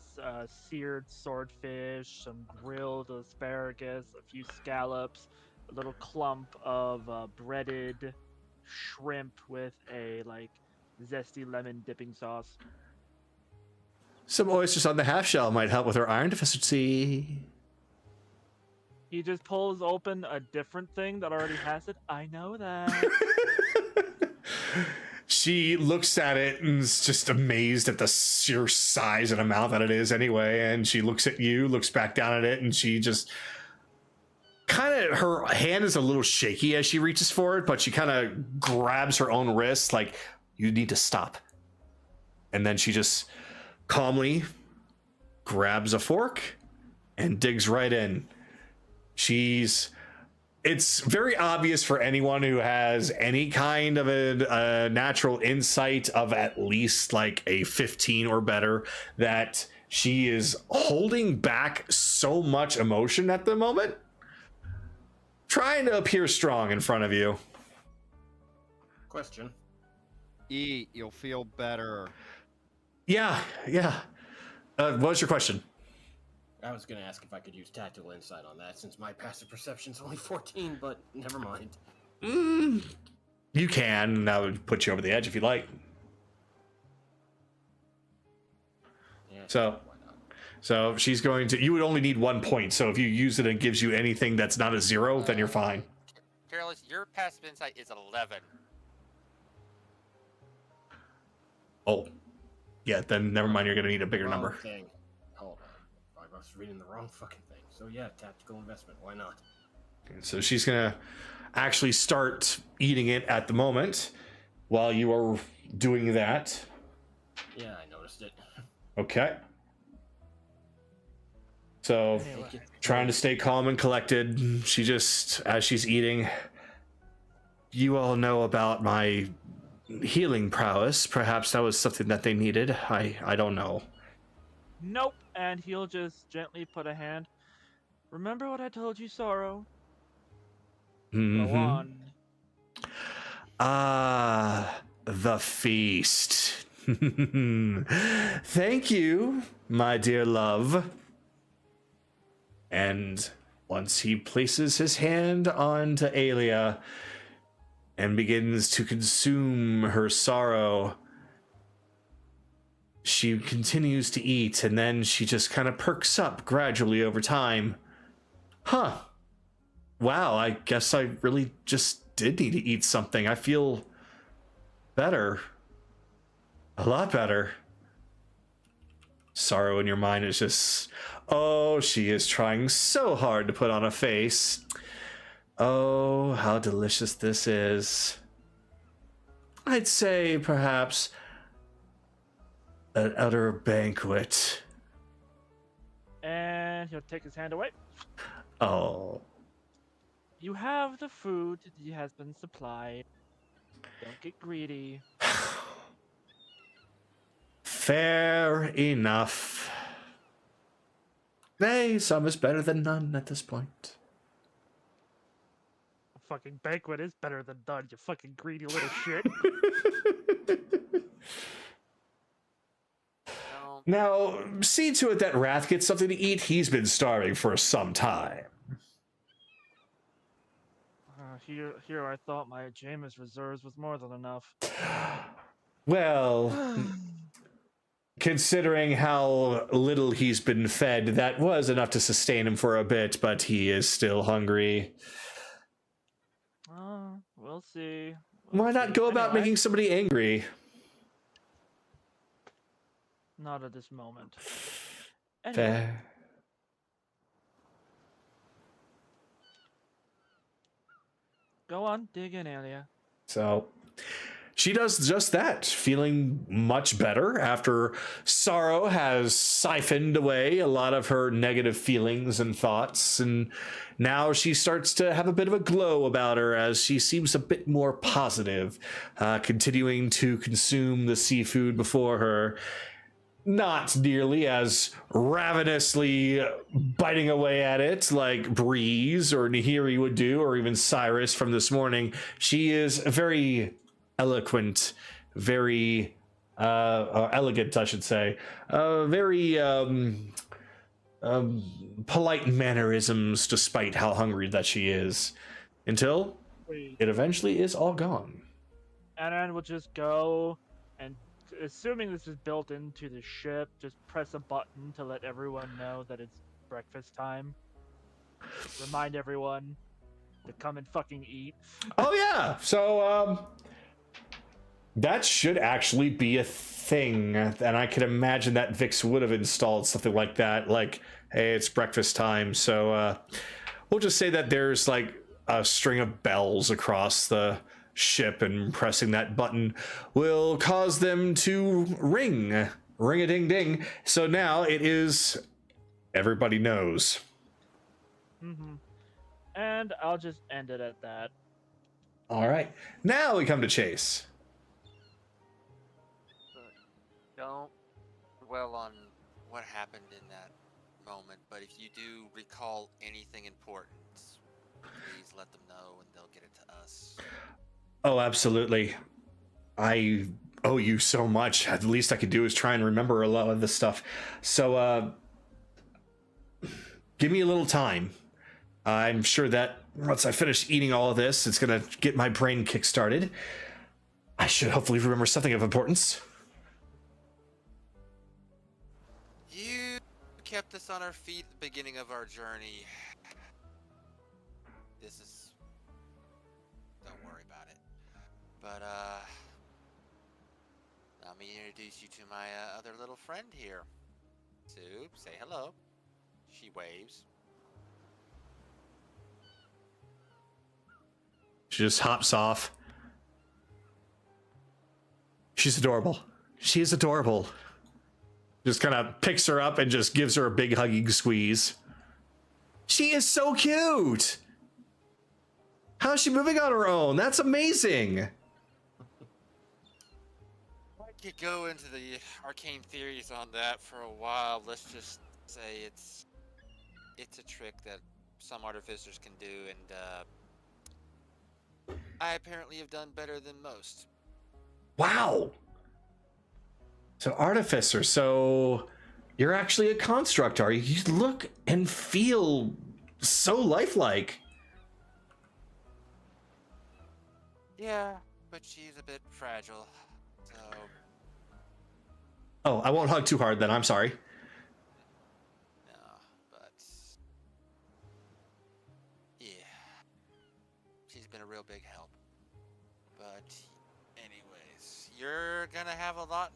seared swordfish, some grilled asparagus, a few scallops, a little clump of breaded shrimp with a like zesty lemon dipping sauce.
Some oysters on the half shell might help with her iron deficiency.
He just pulls open a different thing that already has it. I know that.
She looks at it and is just amazed at the sheer size and amount that it is anyway. And she looks at you, looks back down at it, and she just kind of, her hand is a little shaky as she reaches for it, but she kind of grabs her own wrist like, you need to stop. And then she just calmly grabs a fork and digs right in. It's very obvious for anyone who has any kind of a natural insight of at least like a 15 or better that she is holding back so much emotion at the moment, trying to appear strong in front of you.
Question.
Eat, you'll feel better.
Yeah. What was your question?
I was gonna ask if I could use tactical insight on that, since my passive perception's only 14, but never mind.
You can. That would put you over the edge if you like.
Yeah,
So-
why not?
So she's going to. You would only need 1 point. So if you use it and it gives you anything that's not a 0, then you're fine.
Careless, your passive insight is 11.
Oh, yeah. Then never mind. You're going to need a bigger
Wrong
number.
thing. Hold on. I was reading the wrong fucking thing. So yeah, tactical investment. Why not?
So she's going to actually start eating it at the moment while you are doing that.
Yeah, I noticed it.
Okay. So
Anyway.
trying to stay calm and collected, she just, as she's eating, you all know about my healing prowess. Perhaps that was something that they needed. I don't know.
Nope. And he'll just gently put a hand. Remember what I told you, Sorrow? Go on.
Ah, the feast. Thank you, my dear love. And once he places his hand onto Aelia and begins to consume her sorrow, she continues to eat, and then she just kind of perks up gradually over time. Huh. Wow, I guess I really just did need to eat something. I feel better. A lot better. Sorrow in your mind is just, oh, she is trying so hard to put on a face. Oh, how delicious this is. I'd say perhaps an utter banquet.
And he'll take his hand away.
Oh,
You have the food that has been supplied. Don't get greedy.
fair enough. Hey, some is better than none at this point.
A fucking banquet is better than none, you fucking greedy little shit.
No,
Now, see to it that Wrath gets something to eat. He's been starving for some time.
Here I thought my Jameis reserves was more than enough.
Well, considering how little he's been fed, that was enough to sustain him for a bit, but he is still hungry.
We'll see.
Why not go about
Anyway,
making somebody angry?
Not at this moment. Anyway,
Fair.
go on, dig in, Alia.
So She does just that, feeling much better after sorrow has siphoned away a lot of her negative feelings and thoughts. And now she starts to have a bit of a glow about her as she seems a bit more positive, continuing to consume the seafood before her. Not nearly as ravenously biting away at it like Breeze or Nahiri would do, or even Cyrus from this morning. She is very eloquent, very elegant, I should say, very polite mannerisms, despite how hungry that she is, until it eventually is all gone.
And then we'll just go and, assuming this is built into the ship, just press a button to let everyone know that it's breakfast time. Remind everyone to come and fucking eat.
Oh yeah, so that should actually be a thing, and I can imagine that Vix would have installed something like that, like, hey, it's breakfast time, so we'll just say that there's like a string of bells across the ship, and pressing that button will cause them to ring. Ring-a-ding-ding. So now it is, everybody knows.
Mm-hmm. And I'll just end it at that.
All right. Now we come to Chase.
Don't dwell on what happened in that moment, but if you do recall anything important, please let them know and they'll get it to us.
Oh, absolutely. I owe you so much. The least I could do is try and remember a lot of this stuff. So, give me a little time. I'm sure that once I finish eating all of this, it's going to get my brain kick-started. I should hopefully remember something of importance.
You kept us on our feet at the beginning of our journey. Don't worry about it. But, let me introduce you to my other little friend here. Soup, say hello. She waves.
She just hops off. She's adorable. She is adorable. Just kind of picks her up and just gives her a big hugging squeeze. She is so cute. How is she moving on her own? That's amazing.
I could go into the arcane theories on that for a while. Let's just say it's a trick that some artificers can do, and I apparently have done better than most.
Wow. So artificer, so you're actually a construct, are you? You look and feel so lifelike.
Yeah, but she's a bit fragile, so...
Oh, I won't hug too hard then, I'm sorry.
No, but... yeah. She's been a real big help. But, anyways, you're gonna have a lot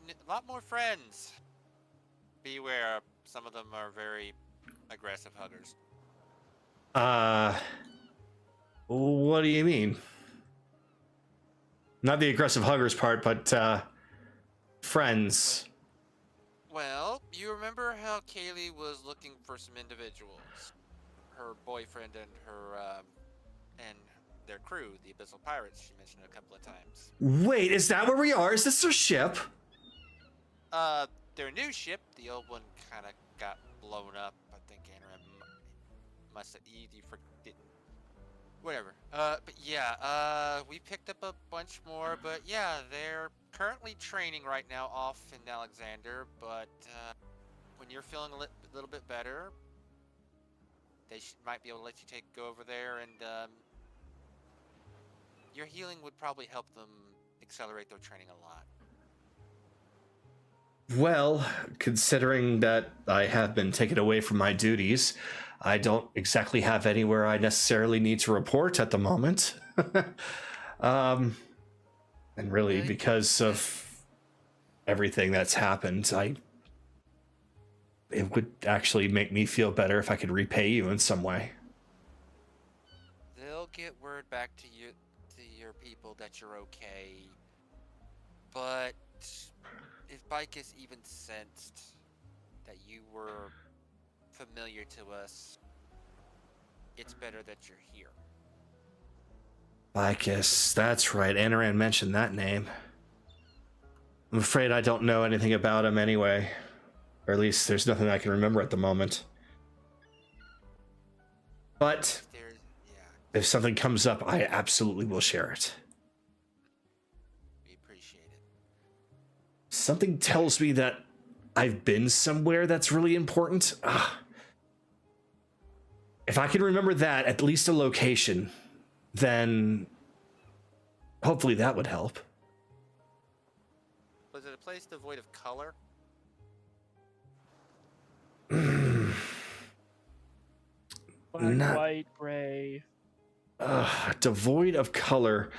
more friends. Beware, some of them are very aggressive huggers.
What do you mean? Not the aggressive huggers part, but, friends.
Well, you remember how Kaylee was looking for some individuals? Her boyfriend and her, and their crew, the Abyssal Pirates, she mentioned a couple of times.
Wait, is that where we are? Is this their ship?
Their new ship, the old one kind of got blown up. I think Anarim must have, you forget. Whatever. But yeah, we picked up a bunch more, but yeah, they're currently training right now off in Alexander, but, when you're feeling a little bit better, they might be able to let you go over there, and, your healing would probably help them accelerate their training a lot.
Well, considering that I have been taken away from my duties, I don't exactly have anywhere I necessarily need to report at the moment. And really, because of everything that's happened, it would actually make me feel better if I could repay you in some way.
They'll get word back to your people that you're okay. But if Bicus even sensed that you were familiar to us, it's better that you're here.
Vicus, that's right. Anaran mentioned that name. I'm afraid I don't know anything about him anyway. Or at least there's nothing I can remember at the moment. But if something comes up, I absolutely will share it.
We appreciate it.
Something tells me that I've been somewhere that's really important. If I can remember that, at least a location, then hopefully that would help.
Was it a place devoid of color?
Black,
Not-
white, gray.
Devoid of color.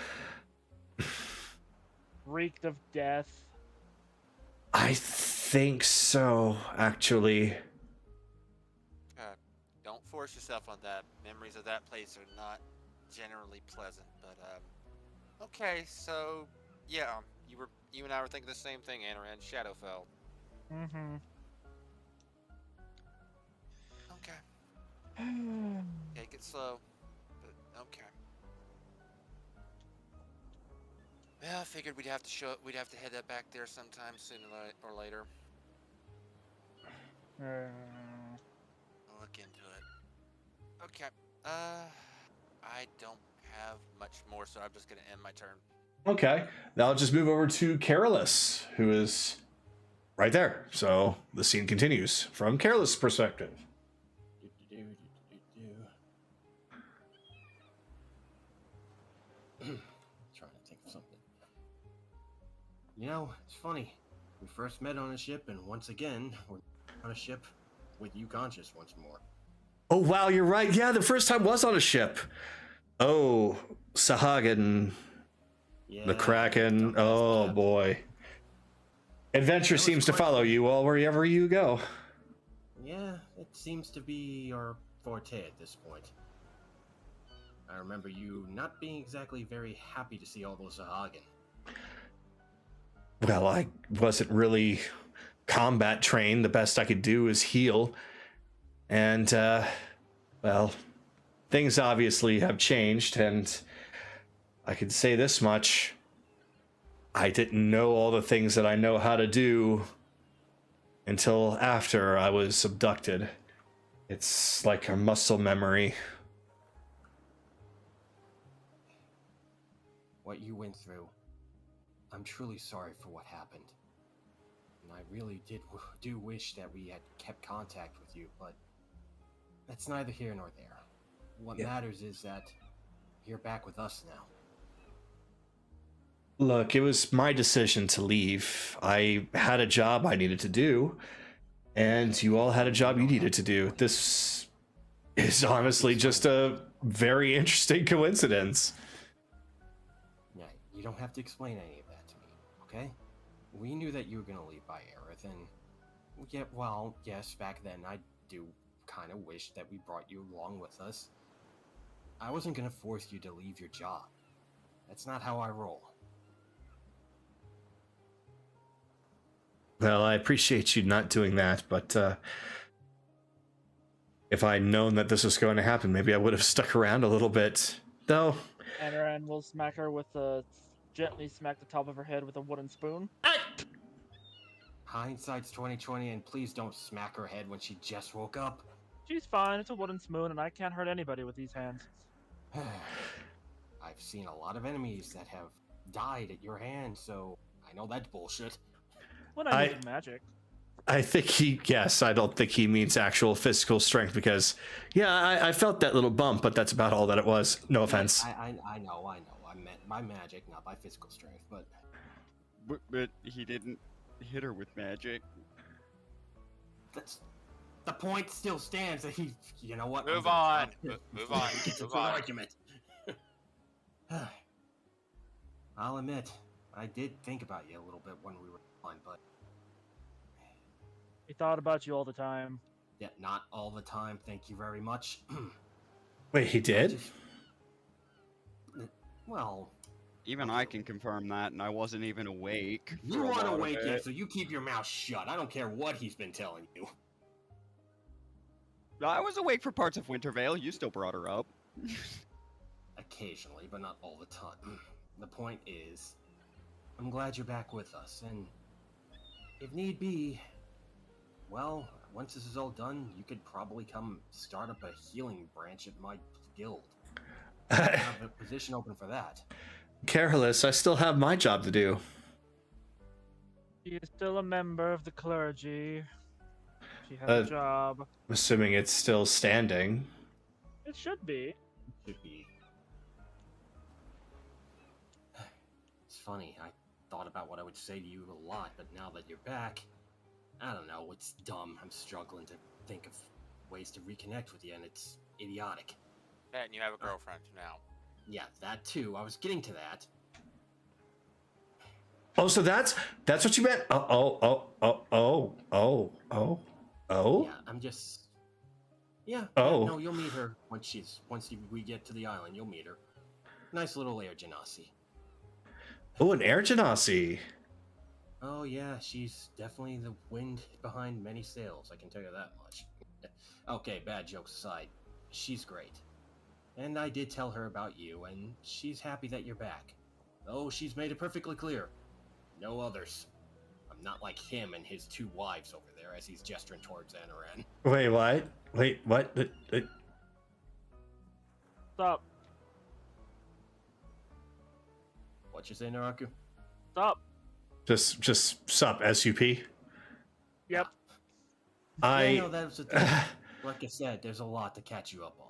Reeked of death.
I think so, actually.
Don't force yourself on that. Memories of that place are not generally pleasant, but okay, so yeah, you and I were thinking the same thing, Anaran. Shadowfell.
Mm-hmm.
Okay. Take it slow, but okay. Well, I figured we'd have to head that back there sometime sooner or later. We'll look into it. Okay. I don't have much more, so I'm just gonna end my turn.
Okay, now I'll just move over to Carolus, who is right there. So the scene continues from Carolus' perspective.
Trying to think of something. You know, it's funny. We first met on a ship, and once again, we're on a ship with you conscious once more.
Oh, wow, you're right. Yeah, the first time was on a ship. Oh, Sahagin,
Yeah,
the Kraken.
don't mess
Oh,
that up.
boy. Adventure
was
seems to
quite-
follow you all wherever you go.
Yeah, it seems to be our forte at this point. I remember you not being exactly very happy to see all those Sahagin.
Well, I wasn't really combat trained. The best I could do is heal. And, well, things obviously have changed, and I can say this much. I didn't know all the things that I know how to do until after I was abducted. It's like a muscle memory.
What you went through, I'm truly sorry for what happened. And I really do wish that we had kept contact with you, but that's neither here nor there. What
Yeah.
matters is that you're back with us now.
Look, it was my decision to leave. I had a job I needed to do, and you all had a job you needed to do. This is honestly just a very interesting coincidence.
Yeah, you don't have to explain any of that to me, okay? We knew that you were gonna leave by Aerith, and yeah, well, yes, back then I do kind of wish that we brought you along with us. I wasn't gonna force you to leave your job. That's not how I roll.
Well, I appreciate you not doing that, but if I'd known that this was going to happen, maybe I would have stuck around a little bit. Though,
Anaran will smack her with gently smack the top of her head with a wooden spoon.
Hindsight's 20/20, and please don't smack her head when she just woke up.
She's fine. It's a wooden spoon, and I can't hurt anybody with these hands.
I've seen a lot of enemies that have died at your hand, so I know that's bullshit.
When I needed magic.
I think yes, I don't think he means actual physical strength because, yeah, I felt that little bump, but that's about all that it was. No offense.
I know. I meant by magic, not by physical strength, but
But he didn't hit her with magic.
that's the point still stands that he, you know what?
Move
I'm
on.
gonna
Move on.
get to
Move
an
on.
argument. I'll admit, I did think about you a little bit when we were on, but
He thought about you all the time.
yeah, not all the time. Thank you very much.
Wait, he did?
Well,
Even I can confirm that, and I wasn't even awake.
You
for a
weren't
lot of
awake
it.
yet, so you keep your mouth shut. I don't care what he's been telling you.
I was awake for parts of Wintervale. You still brought her up.
Occasionally, but not all the time. The point is, I'm glad you're back with us, and if need be, well, once this is all done, you could probably come start up a healing branch at my guild. I have a position open for that.
Careless, I still have my job to do.
She is still a member of the clergy. She has a job.
Assuming it's still standing.
It should be.
Should be. It's funny, I thought about what I would say to you a lot, but now that you're back, I don't know, it's dumb. I'm struggling to think of ways to reconnect with you, and it's idiotic.
And you have a girlfriend now.
Yeah, that too. I was getting to that.
Oh, so that's what you meant? Oh.
Yeah, I'm just... Yeah,
Oh.
no, you'll meet her we get to the island, you'll meet her. Nice little air genasi.
Oh, an air genasi.
Oh yeah, she's definitely the wind behind many sails, I can tell you that much. Okay, bad jokes aside, she's great. And I did tell her about you, and she's happy that you're back. Oh, she's made it perfectly clear. No others. I'm not like him and his 2 wives over there, as he's gesturing towards Anaran.
Wait, what? Wait, what?
Stop.
What you say, Naraku?
Stop.
Just sup, SUP.
Yep.
Yeah, no, that was the thing. Like I said, there's a lot to catch you up on.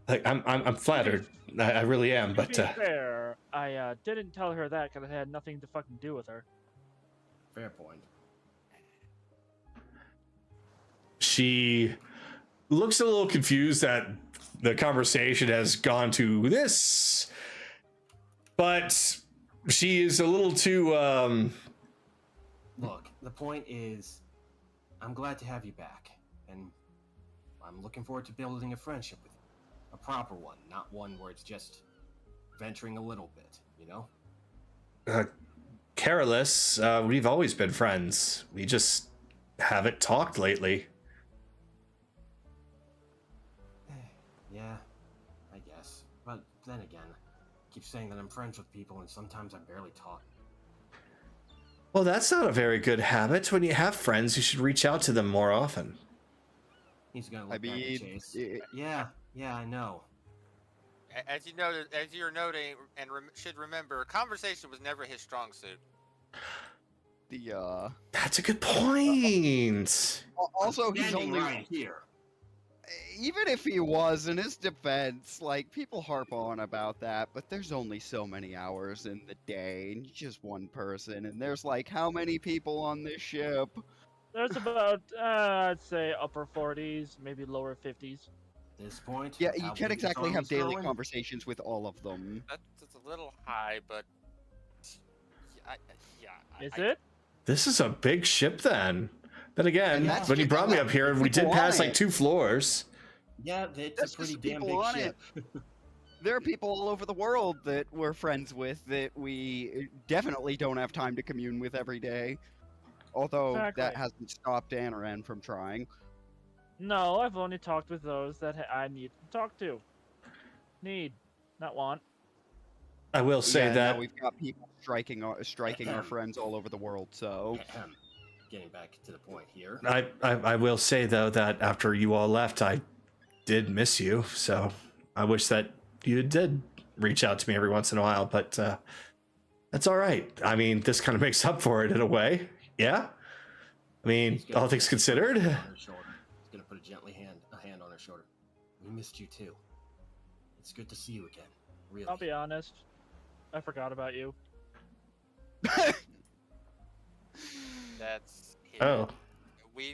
Like, I'm flattered. I really am, but
To be fair, I didn't tell her that because it had nothing to fucking do with her.
Fair point.
she looks a little confused that the conversation has gone to this, but she is a little too
Look, the point is, I'm glad to have you back, and I'm looking forward to building a friendship with you. A proper one, not one where it's just venturing a little bit, you know?
careless. We've always been friends. We just haven't talked lately.
Yeah, I guess. But then again, I keep saying that I'm friends with people, and sometimes I barely talk.
Well, that's not a very good habit. When you have friends, you should reach out to them more often.
He's gonna look
I
back at
mean,
Chase. Yeah, I know.
As you noted, as you're noting, and should remember, conversation was never his strong suit.
That's a good point.
Also, he's
Standing
only
right here.
even if he was, in his defense, like, people harp on about that, but there's only so many hours in the day, and you're just one person, and there's like how many people on this ship?
There's about, I'd say upper 40s, maybe lower 50s.
At this point,
Yeah,
how
you can't
big the
exactly have
army's
daily
growing?
conversations with all of them.
That's a little high, but
Is it?
This is a big ship then. Then again,
And that's
when you
just
brought me up here, we did
people
pass
on
like
it.
2 floors.
Yeah, it's
That's
a pretty
just
damn
people
big
on
ship.
There are people all over the world that we're friends with that we definitely don't have time to commune with every day. Although that
Exactly.
hasn't stopped Anaran from trying.
No, I've only talked with those that I need to talk to. Need, not want.
I will say
Yeah,
that
now we've got people striking our friends all over the world. So
Ahem. Getting back to the point here.
I will say though that after you all left, I did miss you. So I wish that you did reach out to me every once in a while, but that's all right. I mean, this kind of makes up for it in a way. Yeah. I mean,
He's gonna
all things
put
considered.
a hand on her shoulder. He's gonna put a hand on her shoulder. We missed you too. It's good to see you again. Really.
I'll be honest. I forgot about you.
that's it.
Oh,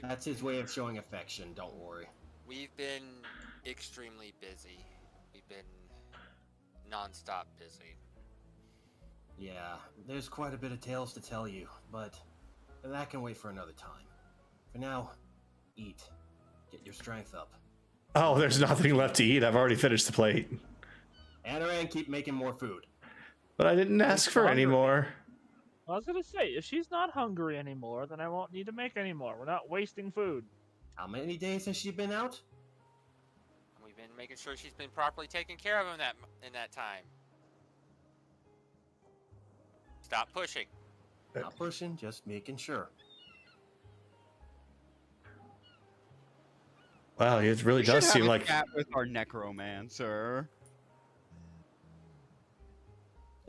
That's his way of showing affection. Don't worry.
We've been extremely busy. We've been non-stop busy.
Yeah, there's quite a bit of tales to tell you, but that can wait for another time. For now, eat. Get your strength up.
oh, there's nothing left to eat. I've already finished the plate.
Anaran, keep making more food.
But I didn't ask for any more.
I was gonna say, if she's not hungry anymore, then I won't need to make any more. We're not wasting food.
How many days has she been out?
We've been making sure she's been properly taken care of in that time. Stop pushing.
Not pushing, just making sure.
Wow, it really does seem like.
Chat with our necromancer.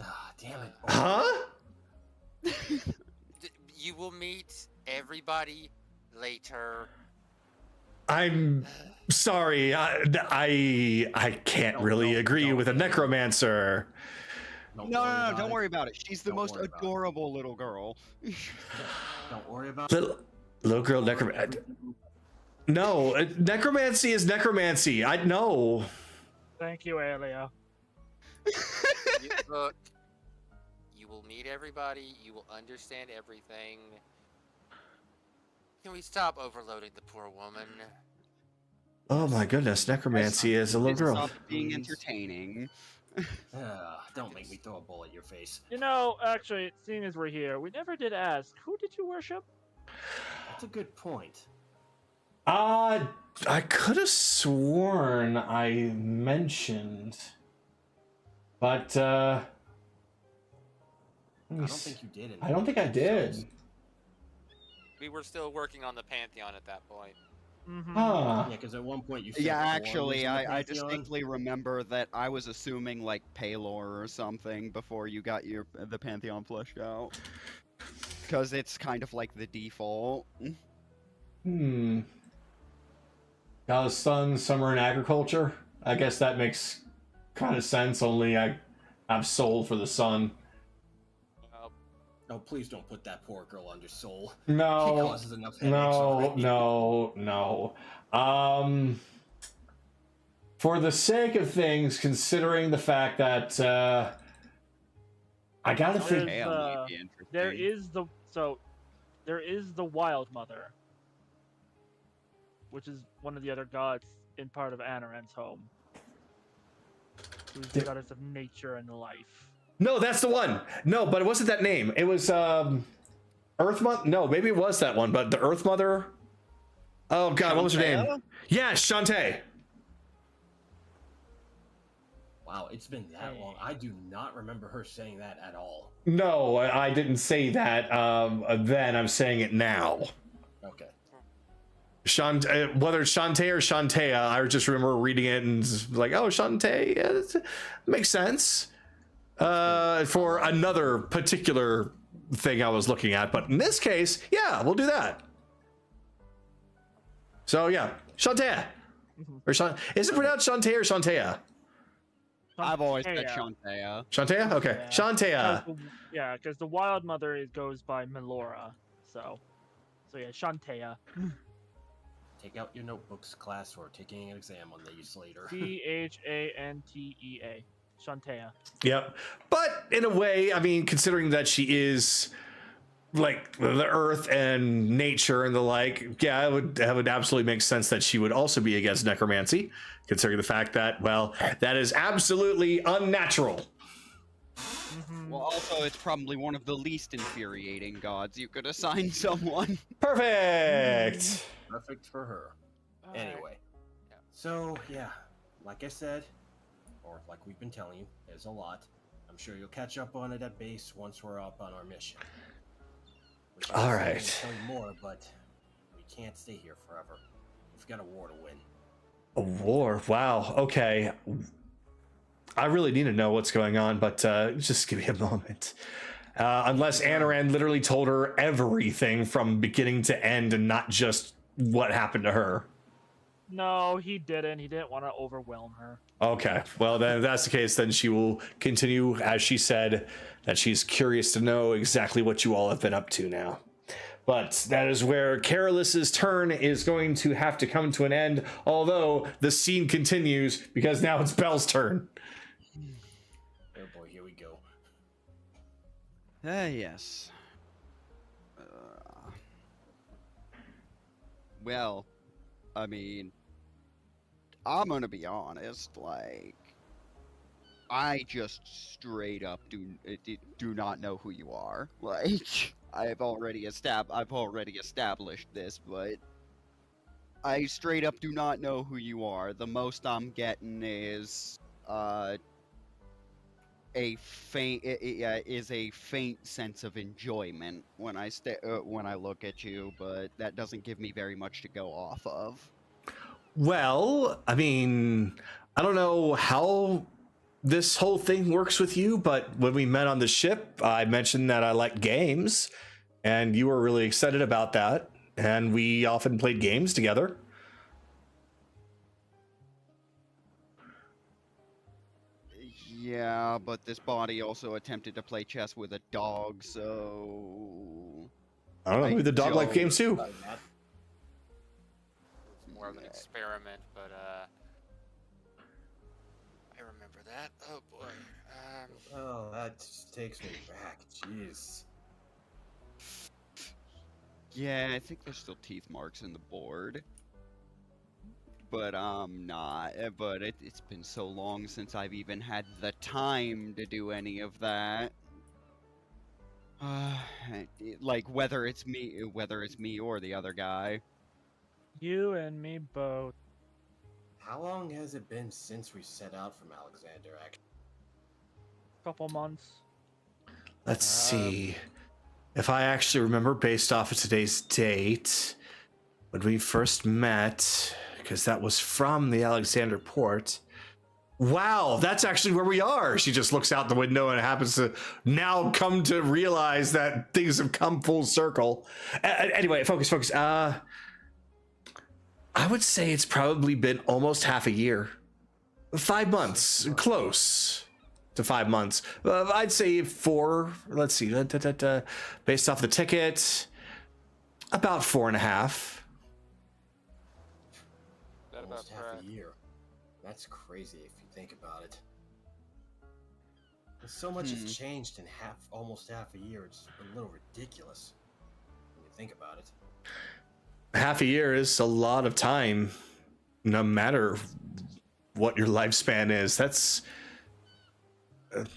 Ah, damn it.
Huh?
You will meet everybody later.
I'm sorry. I can't really agree with a necromancer.
No, don't worry about it. She's the most adorable little girl.
Don't worry about it.
Little girl necromancer. No, necromancy is necromancy. I know.
Thank you, Alia.
Look, you will meet everybody. You will understand everything. Can we stop overloading the poor woman?
Oh my goodness, necromancy is a little girl.
Stop being entertaining.
Don't make me throw a bullet at your face.
You know, actually, seeing as we're here, we never did ask, who did you worship?
That's a good point.
I could have sworn I mentioned, but
I don't think you did.
I don't think I did.
We were still working on the Pantheon at that point.
Mm-hmm.
Huh.
Yeah, because at one point you said
Yeah,
the war
actually,
was in the
I
Pantheon.
distinctly remember that I was assuming like Palor or something before you got the Pantheon fleshed out. Because it's kind of like the default.
Got a sun, summer, and agriculture. I guess that makes kind of sense. Only I've soul for the sun.
Oh, please don't put that poor girl under soul.
No,
She causes enough headaches already.
no. For the sake of things, considering the fact that I gotta think.
There is the Wild Mother, which is one of the other gods in part of Anaran's home, who's the goddess of nature and life.
No, that's the one. No, but it wasn't that name. It was Earth Mother. No, maybe it was that one, but the Earth Mother. Oh God, what was her name? Yeah, Shantae.
Wow, it's been that long. I do not remember her saying that at all.
No, I didn't say that then. I'm saying it now.
Okay.
Whether it's Shantae or Shantea, I just remember reading it and like, oh, Shantae, yeah, that makes sense. For another particular thing I was looking at, but in this case, yeah, we'll do that. So yeah, Shantae. Or is it pronounced Shantae or Shantea?
I've always said Shantea.
Shantea? Okay.
Yeah.
Shantea.
Yeah, because the Wild Mother goes by Melora. So yeah, Shantea.
Take out your notebooks, class, or taking an exam on these later.
Chantea. Shantea.
Yep. But in a way, I mean, considering that she is like the earth and nature and the like, yeah, that would absolutely make sense that she would also be against necromancy, considering the fact that, well, that is absolutely unnatural.
Well, also, it's probably one of the least infuriating gods you could assign someone.
Perfect.
Perfect for her. Anyway. So, yeah, like I said, or like we've been telling you, there's a lot. I'm sure you'll catch up on it at base once we're up on our mission.
All right.
Tell you more, but we can't stay here forever. We've got a war to win.
A war? Wow. Okay. I really need to know what's going on, but just give me a moment. Unless Anaran literally told her everything from beginning to end and not just what happened to her.
No, he didn't. He didn't want to overwhelm her.
Okay. Well, then if that's the case, then she will continue, as she said, that she's curious to know exactly what you all have been up to now. But that is where Careless's turn is going to have to come to an end, although the scene continues because now it's Belle's turn.
Oh boy, here we go.
Yes. Well, I mean, I'm gonna be honest, like, I just straight up do not know who you are. Like, I've already established this, but I straight up do not know who you are. The most I'm getting is a faint sense of enjoyment when I look at you, but that doesn't give me very much to go off of.
Well, I mean, I don't know how this whole thing works with you, but when we met on the ship, I mentioned that I like games, and you were really excited about that, and we often played games together.
Yeah, but this body also attempted to play chess with a dog, so
I don't know, maybe the dog like games too.
It's more of an experiment, but I remember that. Oh boy.
Oh, that just takes me back. Jeez.
Yeah, I think there's still teeth marks in the board. But not. But it's been so long since I've even had the time to do any of that. Like whether it's me or the other guy.
You and me both.
How long has it been since we set out from Alexander, actually?
Couple months.
Let's see. If I actually remember based off of today's date, when we first met, because that was from the Alexander port. Wow, that's actually where we are. She just looks out the window and happens to now come to realize that things have come full circle. Anyway, focus. I would say it's probably been almost half a year. 5 months, close to 5 months. I'd say 4. Let's see, based off the ticket, about 4.5.
Almost half a year. That's crazy if you think about it. So much has changed in almost half a year. It's a little ridiculous when you think about it.
Half a year is a lot of time, no matter what your lifespan is. That's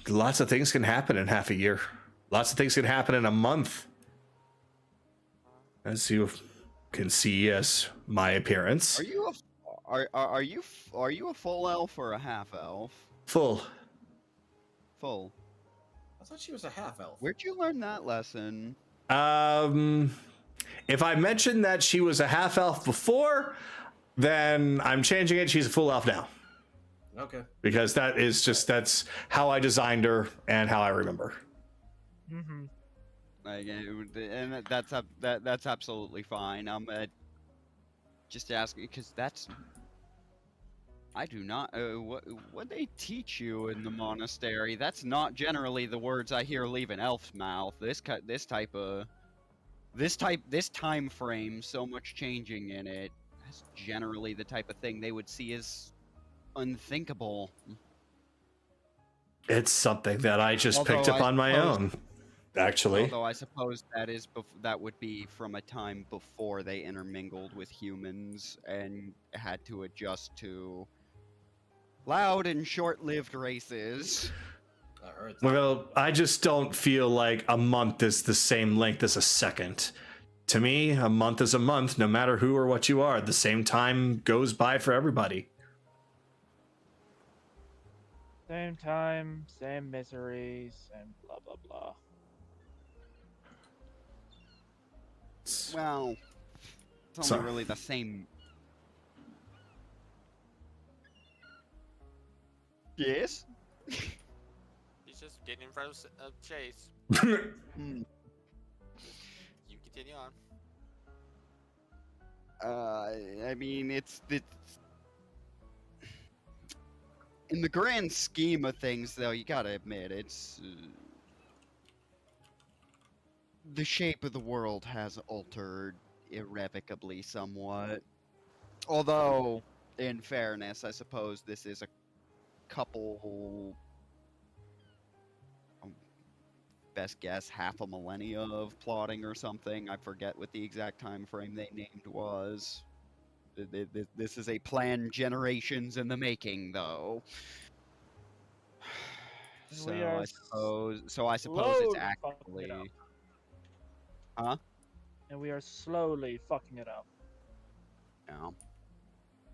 lots of things can happen in half a year. Lots of things can happen in a month, as you can see as my appearance.
Are you a full elf or a half elf?
Full.
I thought she was a half elf.
Where'd you learn that lesson?
If I mentioned that she was a half elf before, then I'm changing it. She's a full elf now.
Okay.
Because that's how I designed her and how I remember.
Mm-hmm.
And that's absolutely fine. I'm just asking because I do not what they teach you in the monastery. That's not generally the words I hear leave an elf's mouth. This time frame, so much changing in it. That's generally the type of thing they would see as unthinkable.
It's something that I just picked up on my own, actually.
Although I suppose that would be from a time before they intermingled with humans and had to adjust to loud and short-lived races.
I heard that.
Well, I just don't feel like a month is the same length as a second. To me, a month is a month, no matter who or what you are. The same time goes by for everybody.
Same time, same misery, same blah blah blah.
Well, it's only really the same. Yes?
He's just getting in front of Chase.
Hmm.
You continue on.
I mean, it's in the grand scheme of things, though, you gotta admit, it's the shape of the world has altered irrevocably somewhat. Although, in fairness, I suppose this is a couple, best guess, half a millennia of plotting or something. I forget what the exact time frame they named was. This is a plan generations in the making, though. So
We are
I suppose. So I suppose it's
slowly fucking it
actually.
up.
Huh?
And we are slowly fucking it up.
Yeah.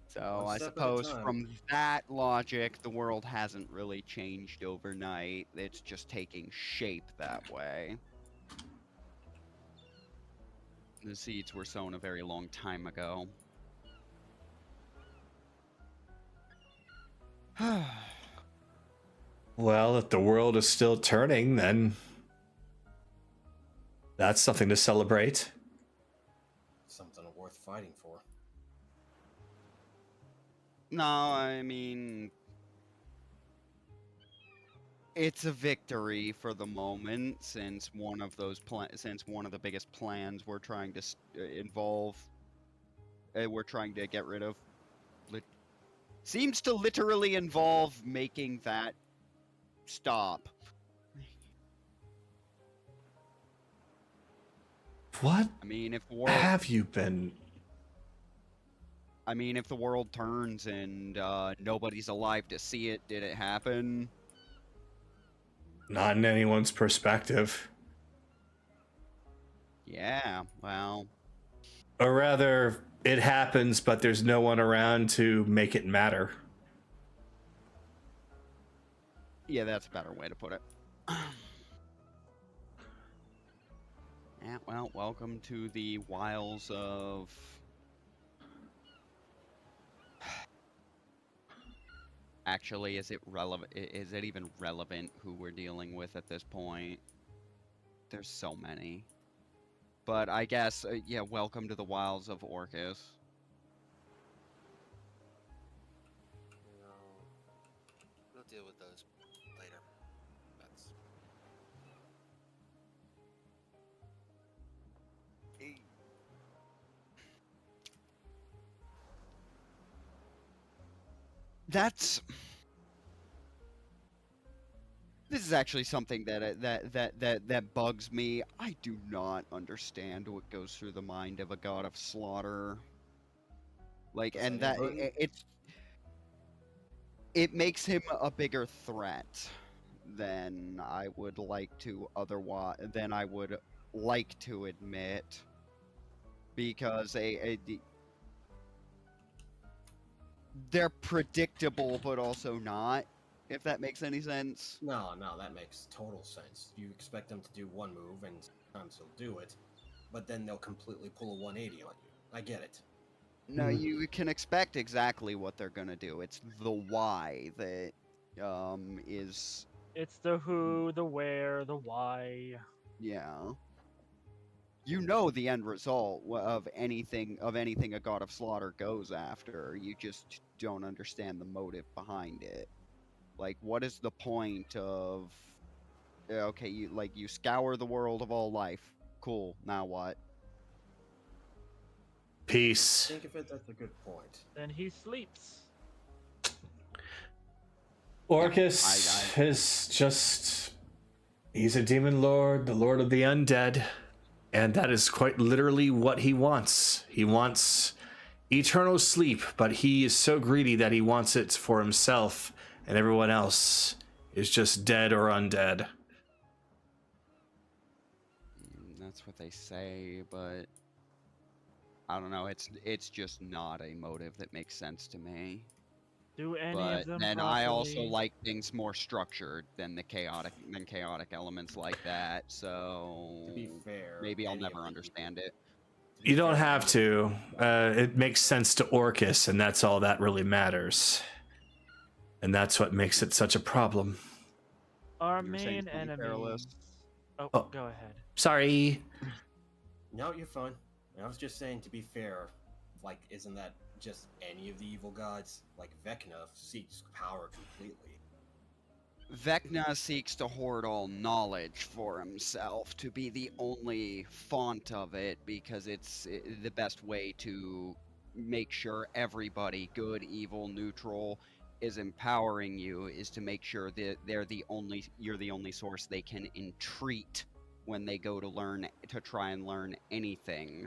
So
One
I
step at a
suppose
time.
from that logic, the world hasn't really changed overnight. It's just taking shape that way. The seeds were sown a very long time ago.
Well, if the world is still turning, then that's something to celebrate.
Something worth fighting for.
No, I mean, it's a victory for the moment, since one of the biggest plans we're trying to we're trying to get rid of, seems to literally involve making that stop.
What
I mean, if the world,
have you been?
I mean, if the world turns and nobody's alive to see it, did it happen?
Not in anyone's perspective.
Yeah, well,
Or rather, it happens, but there's no one around to make it matter.
yeah, that's a better way to put it. Yeah, well, welcome to the wiles of... Actually, is it relevant? Is it even relevant who we're dealing with at this point? There's so many. But I guess, yeah, welcome to the wilds of Orcus.
We'll deal with those later. That's
That's... This is actually something that bugs me. I do not understand what goes through the mind of a god of slaughter. Like,
Does
and that
anybody?
it makes him a bigger threat than I would like to admit, because they're predictable but also not, if that makes any sense.
No, that makes total sense. You expect them to do one move, and sometimes they'll do it, but then they'll completely pull a 180 on you. I get it.
No, you can expect exactly what they're gonna do. It's the why that is,
It's the who, the where, the why.
yeah. You know the end result of anything a god of slaughter goes after. You just don't understand the motive behind it. Like, what is the point of... Okay, you scour the world of all life. Cool. Now what?
Peace.
Think of it, that's a good point.
Then he sleeps.
Orcus is just... He's a demon lord, the lord of the undead. And that is quite literally what he wants. He wants eternal sleep, but he is so greedy that he wants it for himself, and everyone else is just dead or undead.
That's what they say, but I don't know. It's just not a motive that makes sense to me.
Do any
But
of them
then
properly?
I also like things more structured than chaotic elements like that. So
To be fair,
maybe I'll
any of
never
the-
understand it.
to be
You don't
fair,
have to. It makes sense to Orcus, and that's all that really matters. And that's what makes it such a problem.
Our
You were saying
main
something,
enemies.
Perilous?
Oh,
Oh.
go ahead.
Sorry.
No, you're fine. I was just saying, to be fair, like, isn't that just any of the evil gods? Like, Vecna seeks power completely.
Vecna seeks to hoard all knowledge for himself, to be the only font of it, because it's the best way to make sure everybody, good, evil, neutral, is empowering you, is to make sure that you're the only source they can entreat when they go to try and learn anything.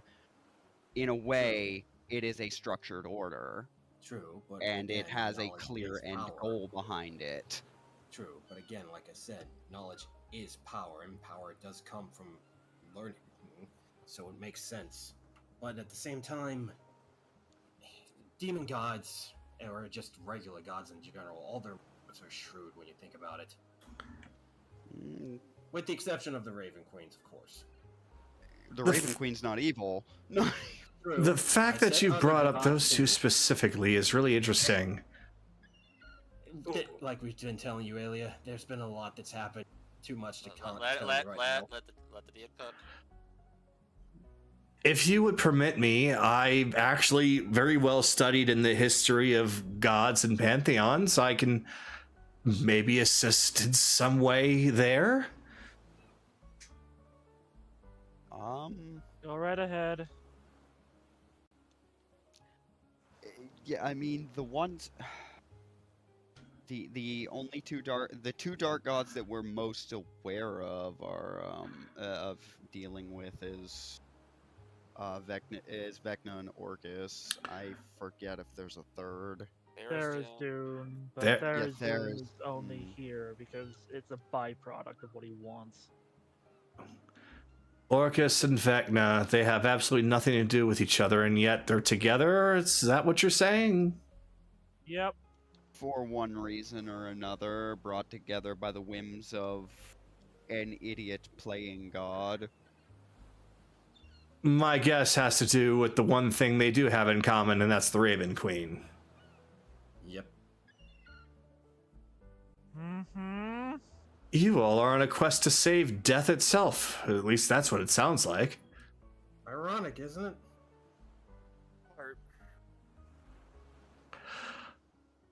In a way, it is a structured order,
True, but
and it
again,
has a
knowledge
clear
is
end
power.
goal behind it.
True, but again, like I said, knowledge is power, and power does come from learning, so it makes sense. But at the same time, demon gods, or just regular gods in general, all their motives are shrewd when you think about it. With the exception of the Raven Queens, of course.
The Raven Queen's not evil. No.
True.
The fact
I
that
said
you
other
brought up
gods
those two
and-
specifically is really interesting.
Like we've been telling you earlier, there's been a lot that's happened. Too much to count
Let
right now.
the DM cook.
If you would permit me, I've actually very well studied in the history of gods and pantheons. I can maybe assist in some way there.
Go right ahead.
Yeah, I mean the ones. The only two dark gods that we're most aware of are of dealing with is Vecna and Orcus. I forget if there's a third.
Tharizdun, but
There-
Yeah,
Tharizdun is only
mm.
here because it's a byproduct of what he wants.
Orcus and Vecna, they have absolutely nothing to do with each other, and yet they're together? Is that what you're saying?
Yep.
For one reason or another, brought together by the whims of an idiot playing god.
My guess has to do with the one thing they do have in common, and that's the Raven Queen.
Yep.
Mm-hmm.
You all are on a quest to save death itself. At least that's what it sounds like.
Ironic, isn't it?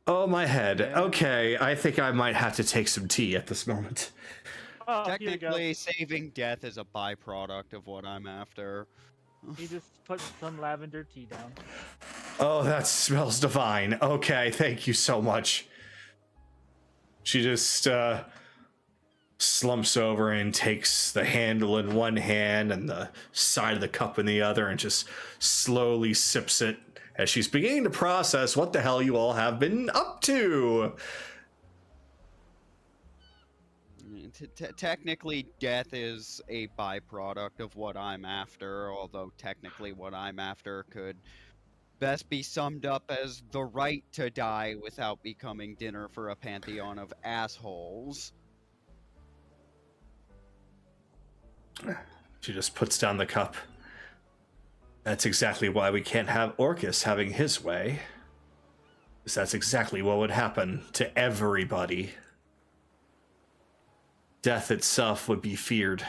Oh, my head.
Yeah.
Okay, I think I might have to take some tea at this moment.
Oh, here you go.
Technically, saving death is a byproduct of what I'm after.
He just put some lavender tea down.
Oh, that smells divine. Okay, thank you so much. She just slumps over and takes the handle in one hand and the side of the cup in the other and just slowly sips it as she's beginning to process what the hell you all have been up to.
Technically, death is a byproduct of what I'm after, although technically what I'm after could best be summed up as the right to die without becoming dinner for a pantheon of assholes.
She just puts down the cup. That's exactly why we can't have Orcus having his way. Because that's exactly what would happen to everybody. Death itself would be feared.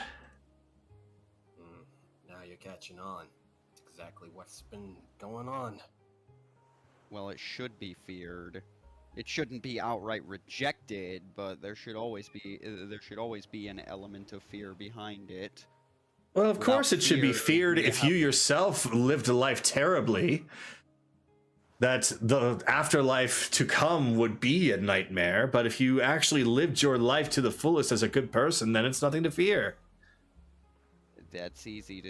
Now you're catching on. It's exactly what's been going on.
Well, it should be feared. It shouldn't be outright rejected, but there should always be an element of fear behind it.
Well, of
Without
course it should be
fear,
feared
we
if
have-
you yourself lived a life terribly. That the afterlife to come would be a nightmare, but if you actually lived your life to the fullest as a good person, then it's nothing to fear.
That's easy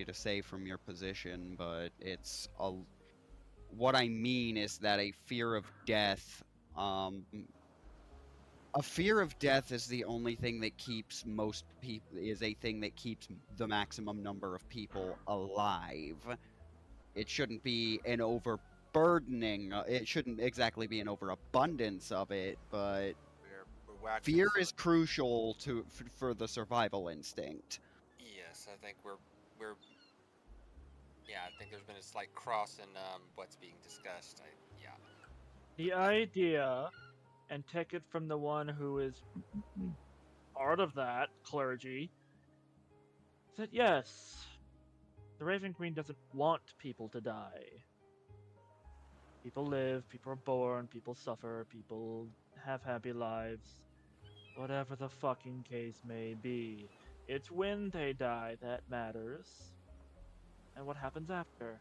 to say from your position, but it's a. What I mean is that a fear of death, a fear of death is the only thing that keeps most people, is a thing that keeps the maximum number of people alive. It shouldn't be an overburdening, it shouldn't exactly be an overabundance of it, but
We're whacking
fear
some-
is crucial for the survival instinct.
Yes, I think we're. Yeah, I think there's been a slight cross in what's being discussed. Yeah.
The idea, and take it from the one who is part of that clergy, is that yes, the Raven Queen doesn't want people to die. People live, people are born, people suffer, people have happy lives. Whatever the fucking case may be. It's when they die that matters. And what happens after.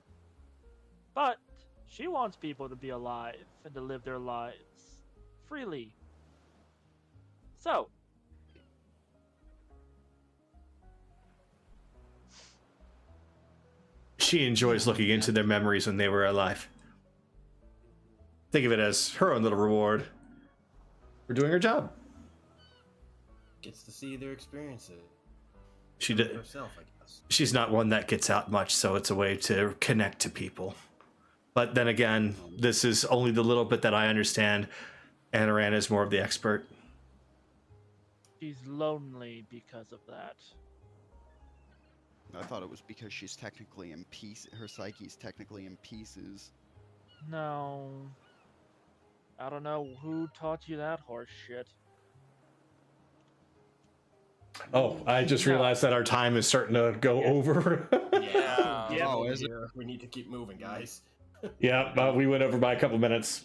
But she wants people to be alive and to live their lives freely. So,
She enjoys looking into their memories when they were alive. Think of it as her own little reward for doing her job.
gets to see their experiences.
She did.
Herself, I guess.
She's not one that gets out much, so it's a way to connect to people. But then again, this is only the little bit that I understand. Anaran is more of the expert.
She's lonely because of that.
I thought it was because she's technically in pieces. Her psyche's technically in pieces.
No. I don't know who taught you that horse shit.
Oh, I just realized that our time is starting to go over.
Yeah.
Yeah.
Oh, is it?
We need to keep moving, guys.
Yeah, we went over by a couple minutes.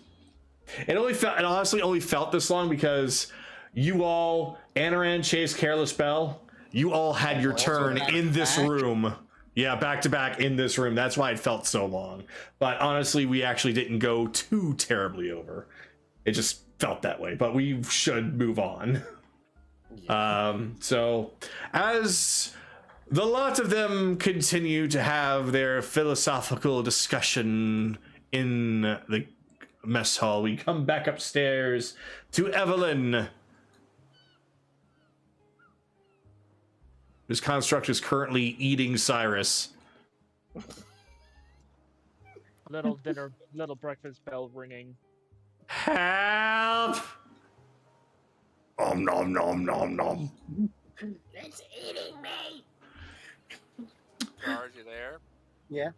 It honestly only felt this long because you all, Anaran, Chase, Careless Bell, you all had your turn in this room. Yeah, back to back in this room. That's why it felt so long. But honestly, we actually didn't go too terribly over. It just felt that way. But we should move on.
Yeah.
So as the lot of them continue to have their philosophical discussion in the mess hall, we come back upstairs to Evelyn, whose construct is currently eating Cyrus.
Little breakfast bell ringing.
Help! Om nom nom nom nom.
It's eating me.
Charge, you there?
Yeah.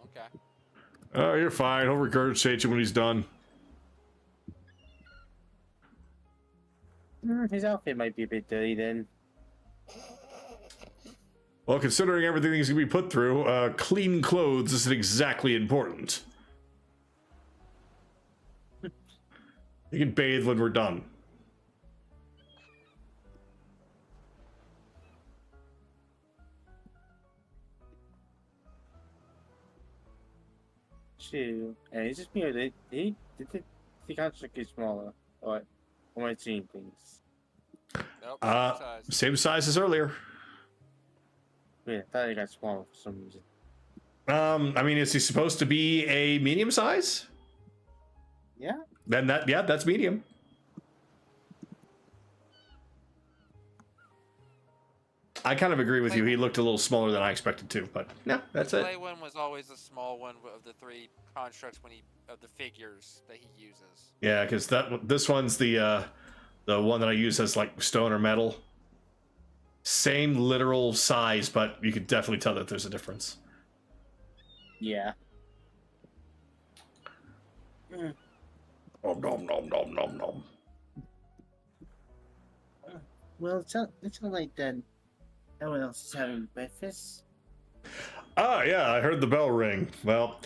Okay.
Oh, you're fine. He'll regurgitate you when he's done.
His outfit might be a bit dirty then.
Well, considering everything he's gonna be put through, clean clothes isn't exactly important. You can bathe when we're done.
True. And it's just me, the construct is smaller. Or am I seeing things?
Nope. Size.
Same size as earlier.
Yeah, I thought it got smaller for some reason.
I mean, is he supposed to be a medium size?
Yeah?
Then that's medium. I kind of agree with you. He looked a little smaller than I expected to, but yeah, that's
the
it.
Clay one was always the small one of the three constructs of the figures that he uses.
Yeah, because this one's the one that I use as like stone or metal. Same literal size, but you could definitely tell that there's a difference.
Yeah.
Nom nom nom nom nom nom.
Well, it's not like that. No one else is having breakfast.
Ah, yeah, I heard the bell ring. Well,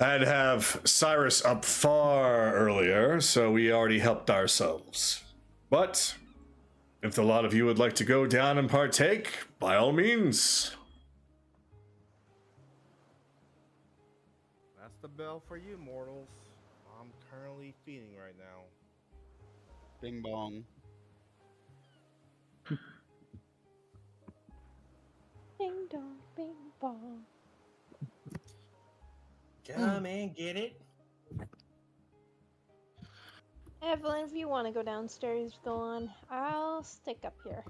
I'd have Cyrus up far earlier, so we already helped ourselves. But if the lot of you would like to go down and partake, by all means.
That's the bell for you, mortals. I'm currently feeding right now.
Bing bong.
Ding dong, bing bong.
Come and get it.
Evelyn, if you want to go downstairs, go on. I'll stick up here.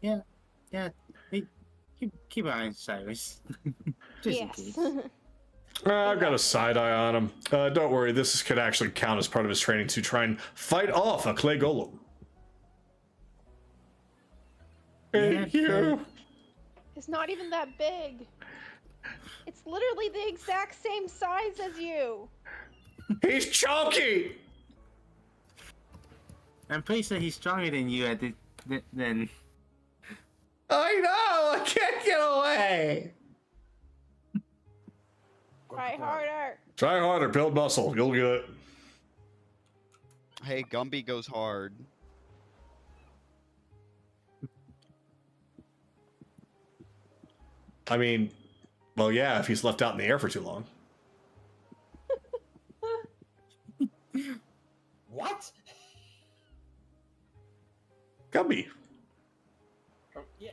Yeah. Hey, keep an eye on Cyrus. Just in
Yes.
case.
I've got a side eye on him. Don't worry, this could actually count as part of his training to try and fight off a clay golem. Thank you.
It's not even that big. It's literally the exact same size as you.
He's chunky.
I'm pretty sure he's stronger than you at then.
I know. I can't get away.
Try harder.
Try harder. Build muscle. You'll get it.
Hey, Gumby goes hard.
I mean, well, yeah, if he's left out in the air for too long.
What?
Gumby.
Oh, yeah.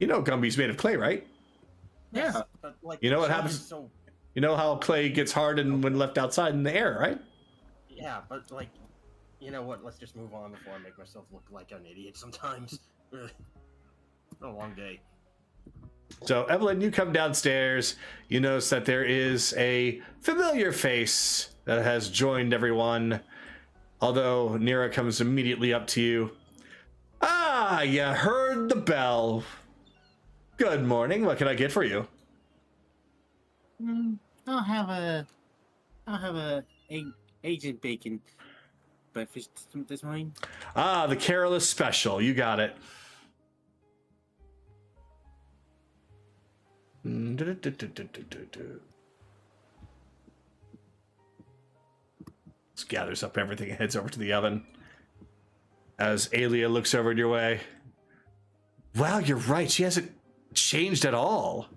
You know Gumby's made of clay, right?
Yeah.
Yes, but, like,
You know what
the
happens-
is So,
You know how clay gets hardened when left outside in the air, right?
yeah, but like, You know what? Let's just move on before I make myself look like an idiot sometimes. Been a long day.
So, Evelyn, you come downstairs. You notice that there is a familiar face that has joined everyone. Although Nira comes immediately up to you. Ah, you heard the bell. Good morning. What can I get for you?
I'll have a agent bacon breakfast this morning.
Ah, the Careless Special. You got it. Just gathers up everything and heads over to the oven. As Alia looks over your way. Wow, you're right. She hasn't changed at all.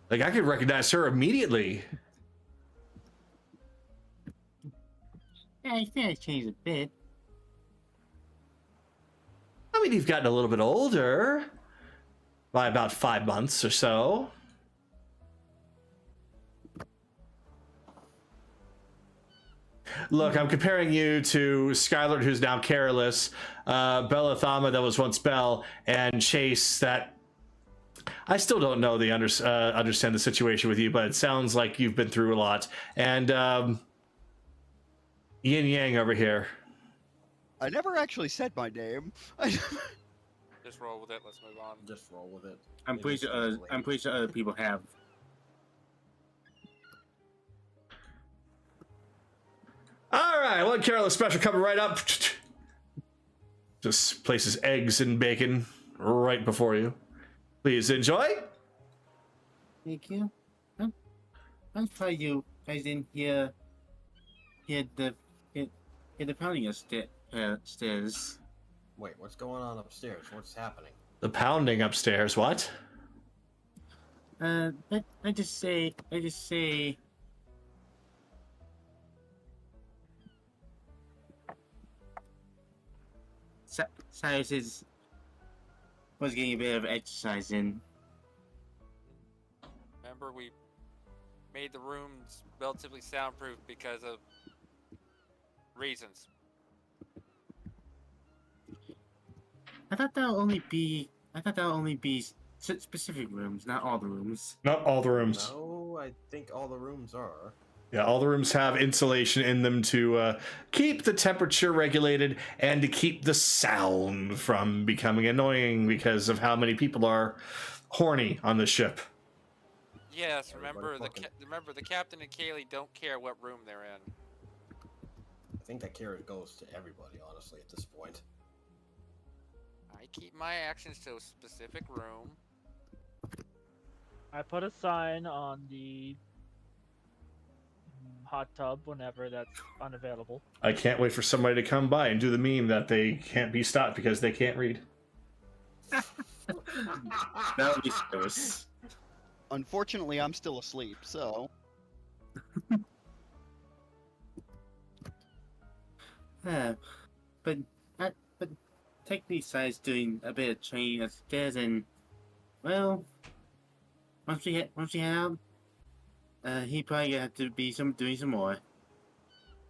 Like, I could recognize her immediately.
Yeah, I think I changed a bit.
I mean, you've gotten a little bit older. By about 5 months or so. Look, I'm comparing you to Skylar, who's now Careless, Bella Thama, that was once Belle, and Chase, that I still don't know the understand the situation with you, but it sounds like you've been through a lot. And Yin Yang over here.
I never actually said my name.
Just roll with it. Let's move on.
Just roll with it.
I'm pretty sure other people have.
All right, one Careless Special coming right up. Just places eggs and bacon right before you. Please enjoy.
Thank you. I'm sorry you guys didn't hear the pounding upstairs.
Wait, what's going on upstairs? What's happening?
The pounding upstairs, what?
I just say. Cyrus was getting a bit of exercise in.
Remember, we made the rooms relatively soundproof because of reasons.
I thought that would only be specific rooms, not all the rooms.
Not all the rooms.
No, I think all the rooms are.
Yeah, all the rooms have insulation in them to keep the temperature regulated and to keep the sound from becoming annoying because of how many people are horny on the ship.
Yes,
Everybody
remember the captain and Kaylee don't care what room they're in.
I think that carrot goes to everybody, honestly, at this point.
I keep my actions to a specific room.
I put a sign on the hot tub whenever that's unavailable.
I can't wait for somebody to come by and do the meme that they can't be stopped because they can't read.
That would be gross.
Unfortunately, I'm still asleep, so.
But technically, Cyrus doing a bit of training upstairs, and well, once we head out, he probably gonna have to be doing some more.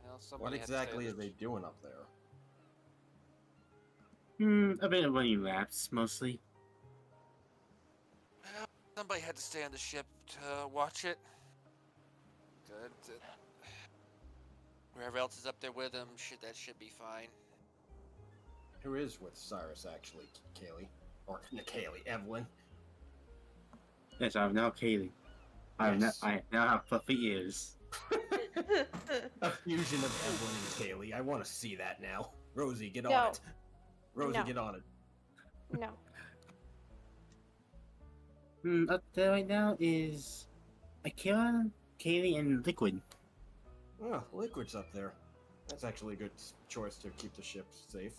Well,
What
somebody had to
exactly
say
are they doing up there?
A bit of running laps, mostly.
Well, somebody had to stay on the ship to watch it. Good. Whoever else is up there with him, that should be fine.
Who is with Cyrus, actually, Kaylee? Or Kaylee, Evelyn?
Yes, I'm now Kaylee.
Yes.
I now have fluffy ears.
A fusion of Evelyn and Kaylee. I want to see that now. Rosie, get
No.
on it. Rosie,
No.
get on it.
No.
Up there right now is Akira, Kaylee, and Liquid.
Oh, Liquid's up there. That's actually a good choice to keep the ship safe.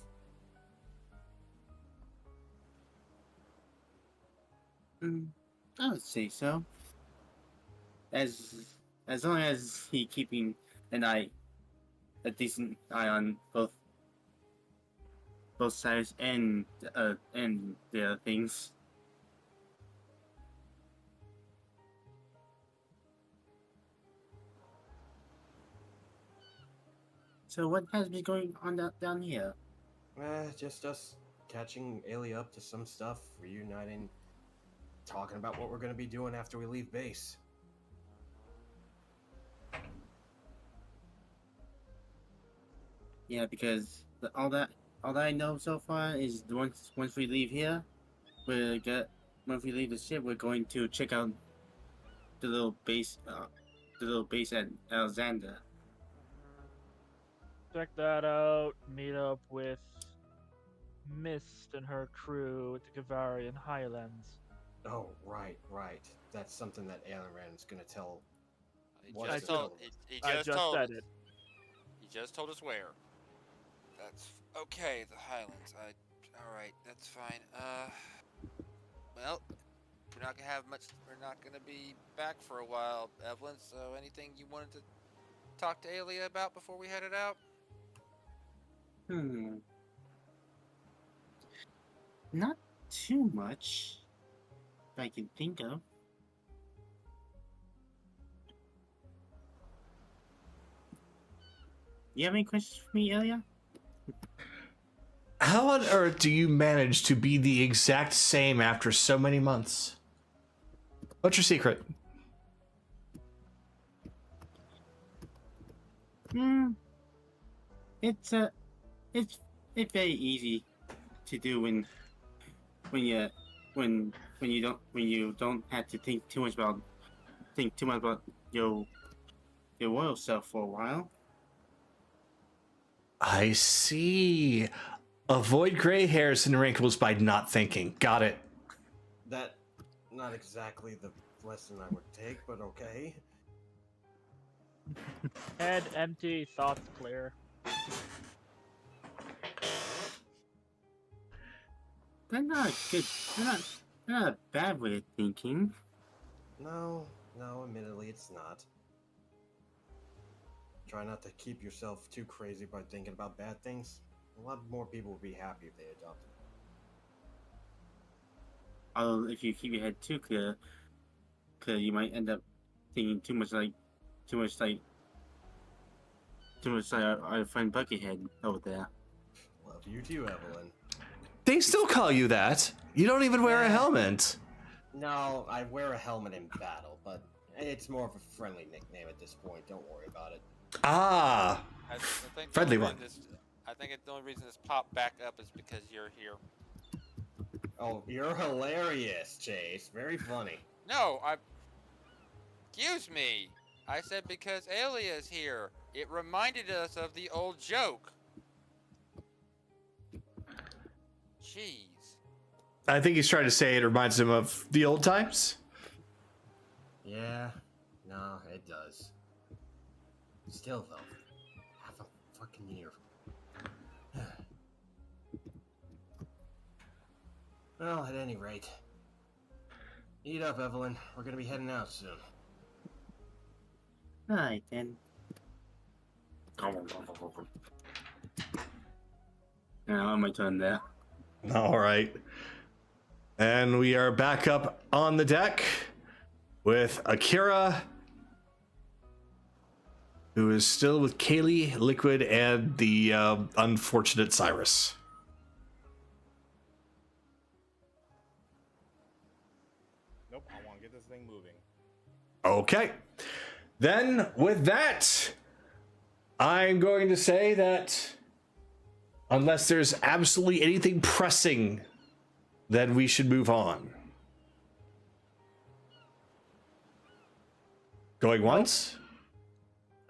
I would say so. As long as he keeping a decent eye on both sides and the other things. So what has been going on down here?
Just us catching Ailey up to some stuff, reuniting, talking about what we're gonna be doing after we leave base.
Yeah, because all that I know so far is once we leave here, once we leave the ship, we're going to check out the little base at Alexander.
Check that out. Meet up with Mist and her crew at the Gavarian Highlands.
Oh, right. That's something that Aaron's gonna tell.
He
What
just
is
told.
it?
He
I
just
just
told
said
us.
it.
He just told us where. That's okay. The Highlands. All right. That's fine. Well, we're not gonna have much. We're not gonna be back for a while, Evelyn. So, anything you wanted to talk to Aelia about before we headed out?
Not too much that I can think of. You have any questions for me, Elia?
How on earth do you manage to be the exact same after so many months? What's your secret?
It's very easy to do when you don't have to think too much about your royal self for a while.
I see. Avoid gray hairs and wrinkles by not thinking. Got it.
That, not exactly the lesson I would take, but okay.
Head empty, thoughts clear.
That's not a good. That's not a bad way of thinking.
No, admittedly it's not. Try not to keep yourself too crazy by thinking about bad things. A lot more people would be happy if they adopted.
Although if you keep your head too clear, you might end up thinking too much like our friend Buckethead over there.
Love you too, Evelyn.
They still call you that. You don't even wear a helmet.
No, I wear a helmet in battle, but it's more of a friendly nickname at this point. Don't worry about it.
Ah,
I think
friendly
the
one.
only reason I think the only reason this popped back up is because you're here.
Oh, you're hilarious, Chase. Very funny.
No, excuse me. I said because Aelia is here. It reminded us of the old joke. Jeez.
I think he's trying to say it reminds him of the old times.
Yeah, no, it does. Still, though, half a fucking year. Well, at any rate, eat up, Evelyn. We're gonna be heading out soon.
Alright then. Now my turn there.
All right. And we are back up on the deck with Akira, who is still with Kaylee, Liquid, and the unfortunate Cyrus.
Nope, I want to get this thing moving.
Okay. Then, with that, I'm going to say that unless there's absolutely anything pressing, then we should move on. Going once?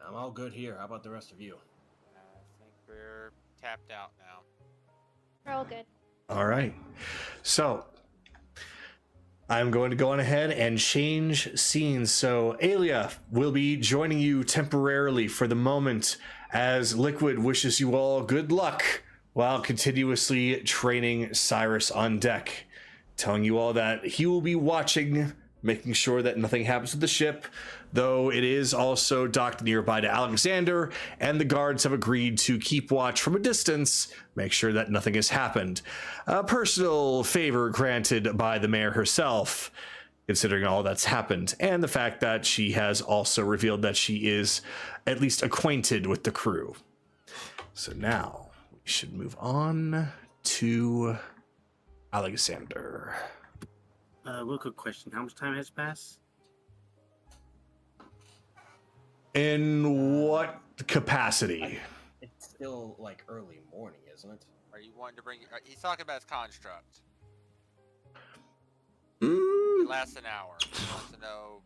I'm all good here. How about the rest of you?
I think we're tapped out now.
We're all good.
All right. So, I'm going to go on ahead and change scenes. So, Aelia will be joining you temporarily for the moment as Liquid wishes you all good luck while continuously training Cyrus on deck, telling you all that he will be watching, making sure that nothing happens to the ship, though it is also docked nearby to Alexander, and the guards have agreed to keep watch from a distance, make sure that nothing has happened. A personal favor granted by the mayor herself, considering all that's happened, and the fact that she has also revealed that she is at least acquainted with the crew. So now we should move on to Alexander.
Real quick question. How much time has passed?
In what capacity?
It's still like early morning, isn't it?
Are you wanting to bring? He's talking about his construct.
Mm,
It lasts an hour. He wants to know.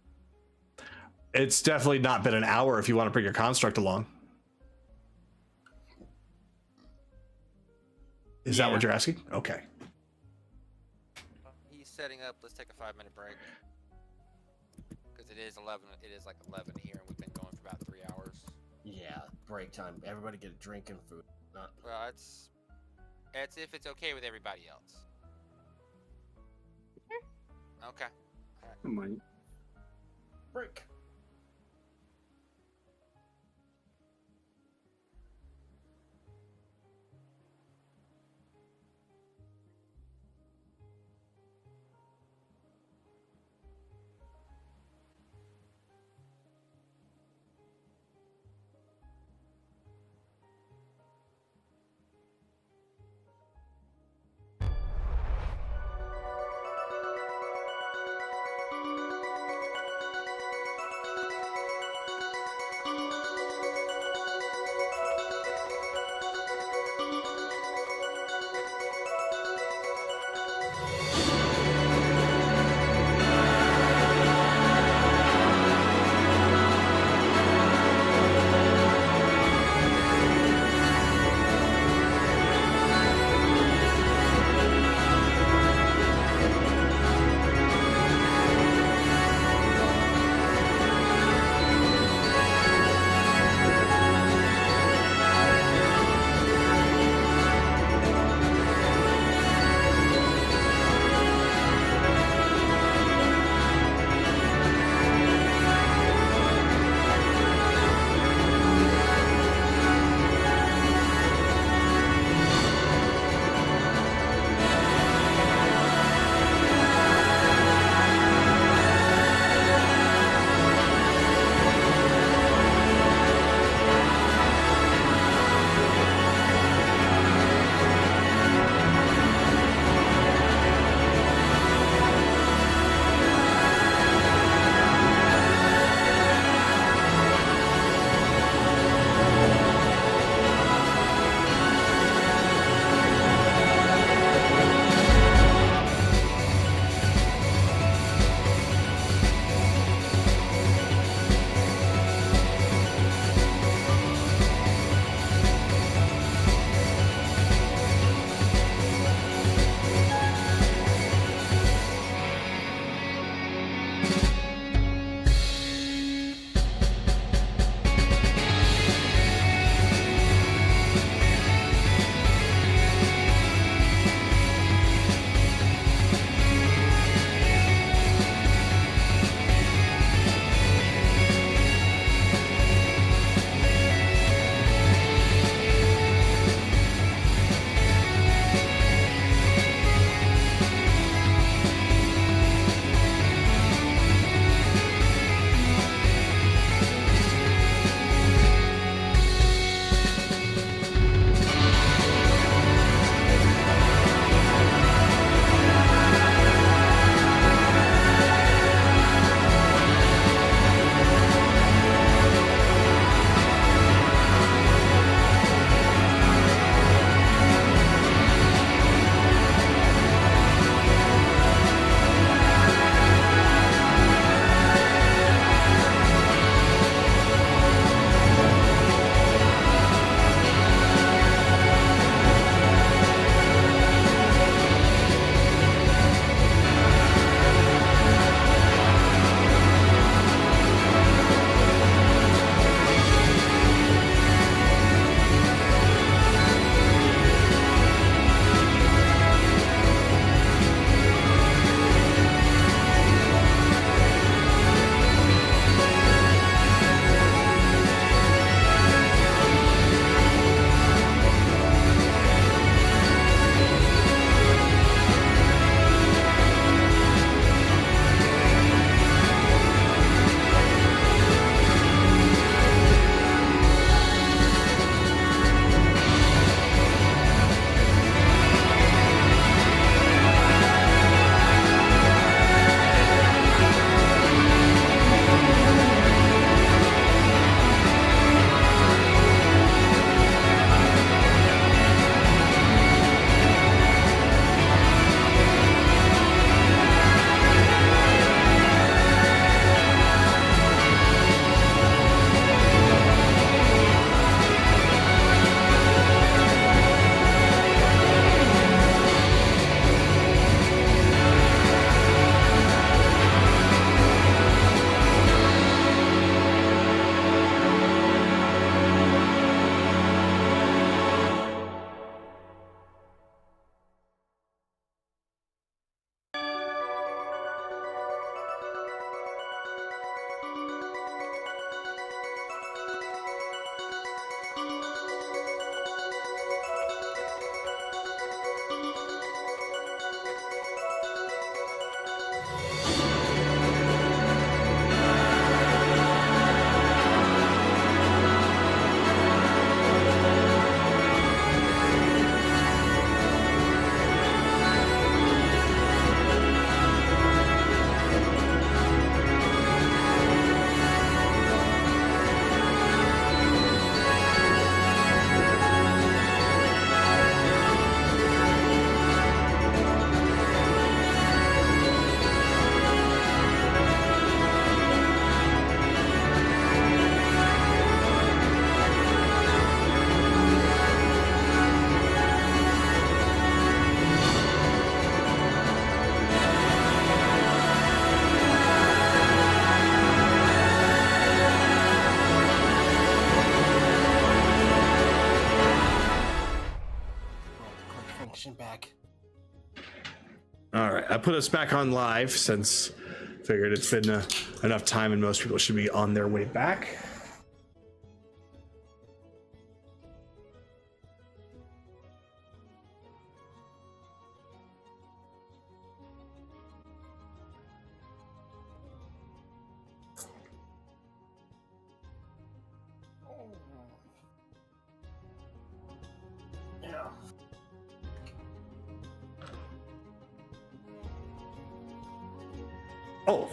it's definitely not been an hour if you want to bring your construct along. Is that what you're asking? Okay.
He's setting up. Let's take a 5-minute break. Because it is 11. It is like 11 here, and we've been going for about 3 hours.
Yeah, break time. Everybody get a drink and food. Not
Well, it's if it's okay with everybody else. Okay.
Come on.
break.
I put us back on live since figured it's been enough time and most people should be on their way back. Oh.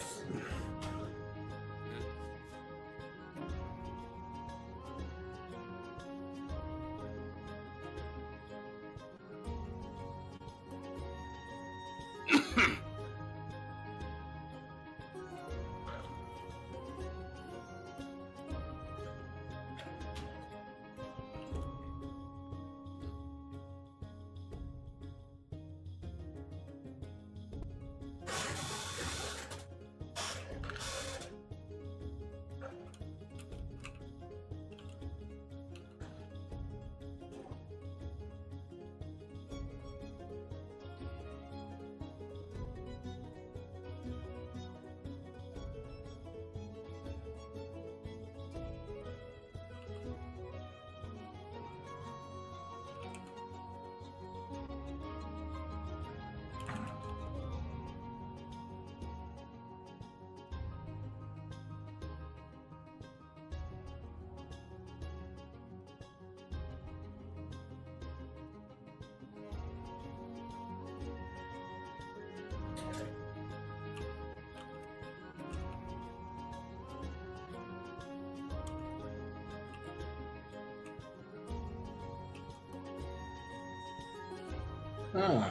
All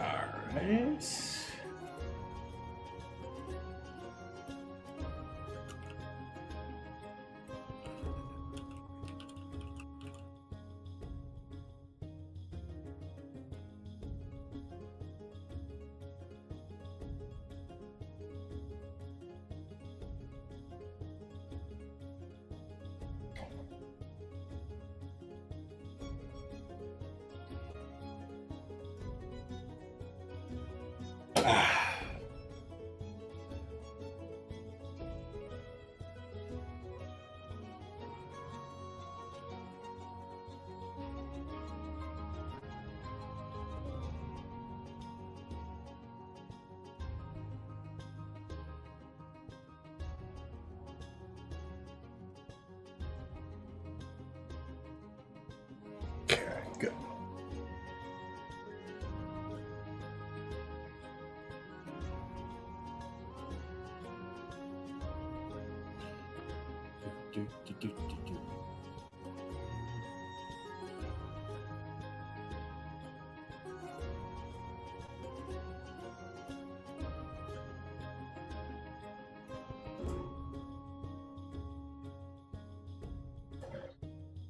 right. Okay, good.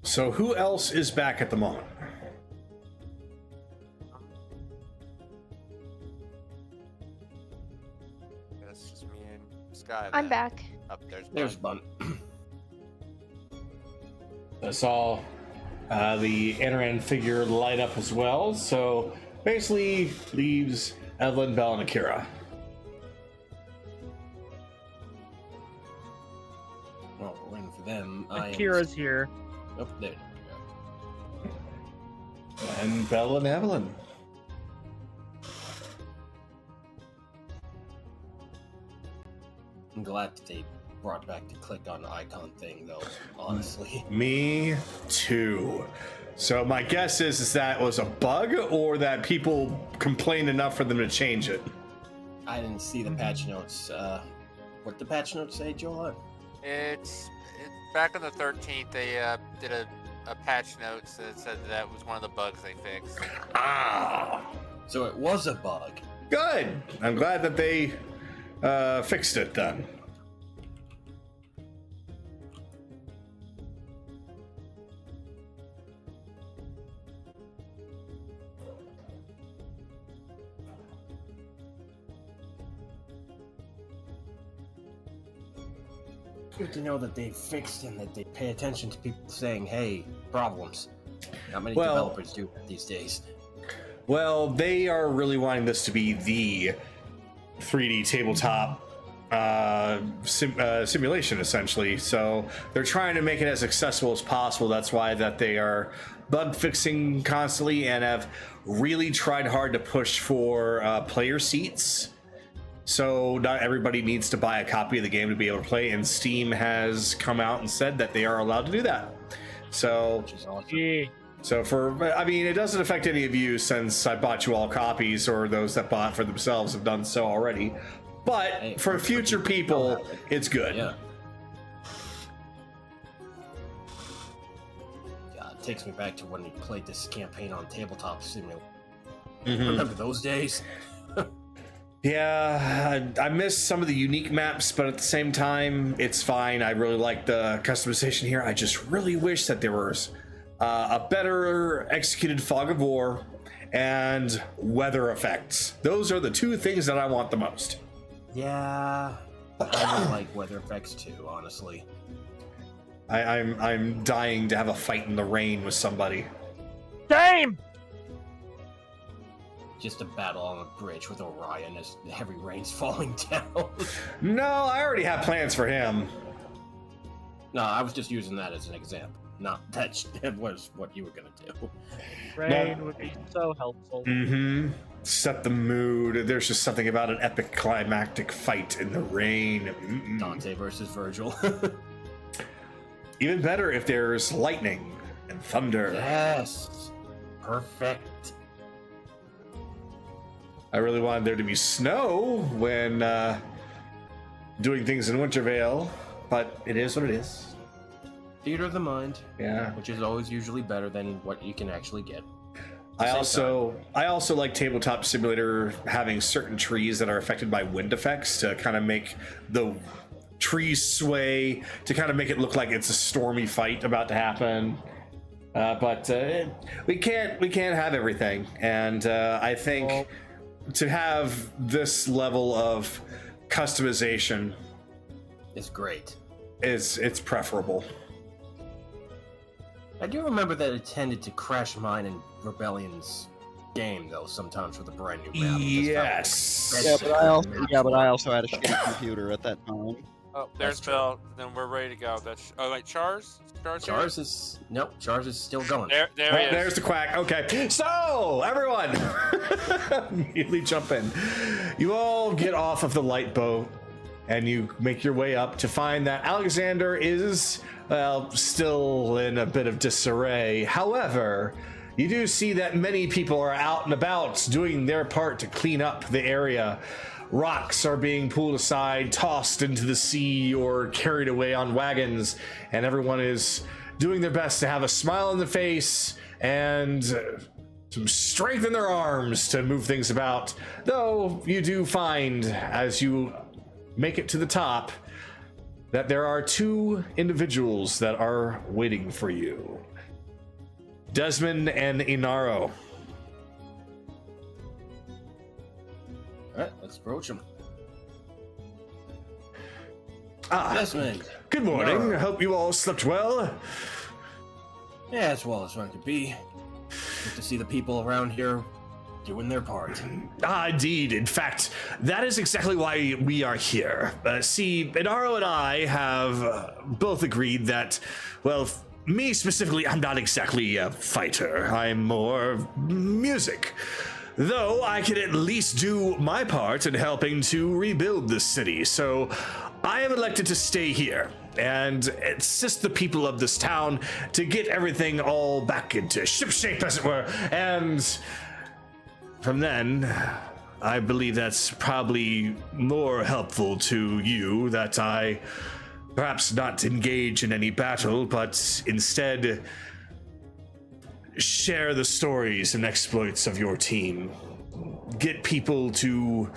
So who else is back at the moment?
That's just me and Sky.
I'm
then.
back.
Up
There's Bun.
I saw the Anaran figure light up as well, so basically leaves Evelyn, Bell, and Akira.
Well, we're waiting for them.
Akira's here.
Oh, there.
And Bell and Evelyn.
I'm glad that they brought back the click on icon thing, though, honestly.
Me too. So my guess is that was a bug or that people complained enough for them to change it.
I didn't see the patch notes. What the patch notes say, Johan?
It's back on the 13th. They did a patch notes that said that was one of the bugs they fixed.
Ah,
So it was a bug.
good. I'm glad that they fixed it then.
Good to know that they fixed and that they pay attention to people saying, hey, problems. Not many
Well-
developers do that these days.
Well, they are really wanting this to be the 3D tabletop simulation, essentially. So they're trying to make it as accessible as possible. That's why that they are bug fixing constantly and have really tried hard to push for player seats. So not everybody needs to buy a copy of the game to be able to play, and Steam has come out and said that they are allowed to do that. So,
Which is awesome.
Yeah.
so I mean, it doesn't affect any of you since I bought you all copies, or those that bought for themselves have done so already. But
Hey,
for future people, it's good.
Yeah. God, it takes me back to when we played this campaign on Tabletop Simulator. Remember those days?
Yeah, I miss some of the unique maps, but at the same time, it's fine. I really like the customization here. I just really wish that there was a better executed fog of war and weather effects. Those are the two things that I want the most.
Yeah, I would like weather effects too, honestly.
I'm dying to have a fight in the rain with somebody.
Same!
Just a battle on a bridge with Orion as the heavy rain's falling down.
No, I already have plans for him.
No, I was just using that as an example. Not that that was what you were gonna do.
Rain would be so helpful.
Mm-hmm. Set the mood. There's just something about an epic climactic fight in the rain. Mm-mm.
Dante versus Virgil.
Even better if there's lightning and thunder.
Yes. Perfect.
I really wanted there to be snow when doing things in Wintervale, but it is what it is.
Theater of the mind.
Yeah.
Which is always usually better than what you can actually get.
I also like Tabletop Simulator having certain trees that are affected by wind effects to kind of make the trees sway, to kind of make it look like it's a stormy fight about to happen. But we can't have everything, and I think to have this level of customization
It's great.
it's preferable.
I do remember that it tended to crash mine and Rebellion's game though sometimes with a brand new map.
Yes.
Yeah, but I also had a shitty computer at that time.
Oh, there's Bill. Then we're ready to go. That's. Oh wait, Chars.
Chars is Chars is still going.
There he is.
There's the quack. Okay, so everyone, immediately jump in. You all get off of the light boat, and you make your way up to find that Alexander is, well, still in a bit of disarray. However, you do see that many people are out and about doing their part to clean up the area. Rocks are being pulled aside, tossed into the sea, or carried away on wagons, and everyone is doing their best to have a smile on the face and some strength in their arms to move things about. Though you do find, as you make it to the top, that there are two individuals that are waiting for you. Desmond and Inaro.
Alright, let's approach him.
Desmond. Good morning.
No.
I hope you all slept well.
Yeah, as well as one could be. Good to see the people around here doing their part.
Indeed. In fact, that is exactly why we are here. See, Inaro and I have both agreed that, well, me specifically, I'm not exactly a fighter. I'm more music. Though I can at least do my part in helping to rebuild this city. So I have elected to stay here and assist the people of this town to get everything all back into shipshape, as it were. And from then, I believe that's probably more helpful to you, that I perhaps not engage in any battle, but instead share the stories and exploits of your team. Get people to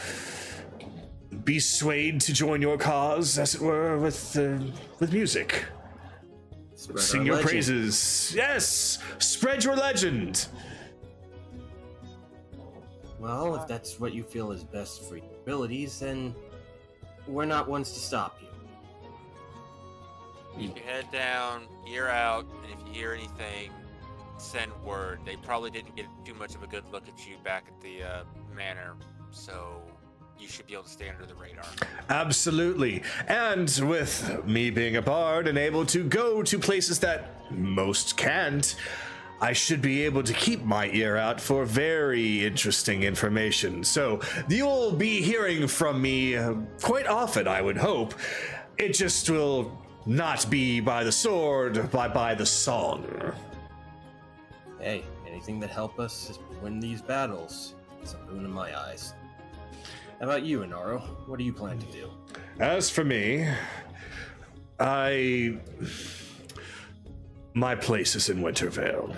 be swayed to join your cause, as it were, with music. Sing your praises. Yes! Spread your legend!
Well, if that's what you feel is best for your abilities, then we're not ones to stop you.
You head down, you're out, and if you hear anything, send word. They probably didn't get too much of a good look at you back at the manor, so you should be able to stay under the radar.
Absolutely. And with me being a bard and able to go to places that most can't, I should be able to keep my ear out for very interesting information. So you'll be hearing from me quite often, I would hope. It just will not be by the sword, but by the song.
Hey, anything that help us win these battles is a boon in my eyes. How about you, Inaro? What do you plan to do?
As for me, my place is in Wintervale.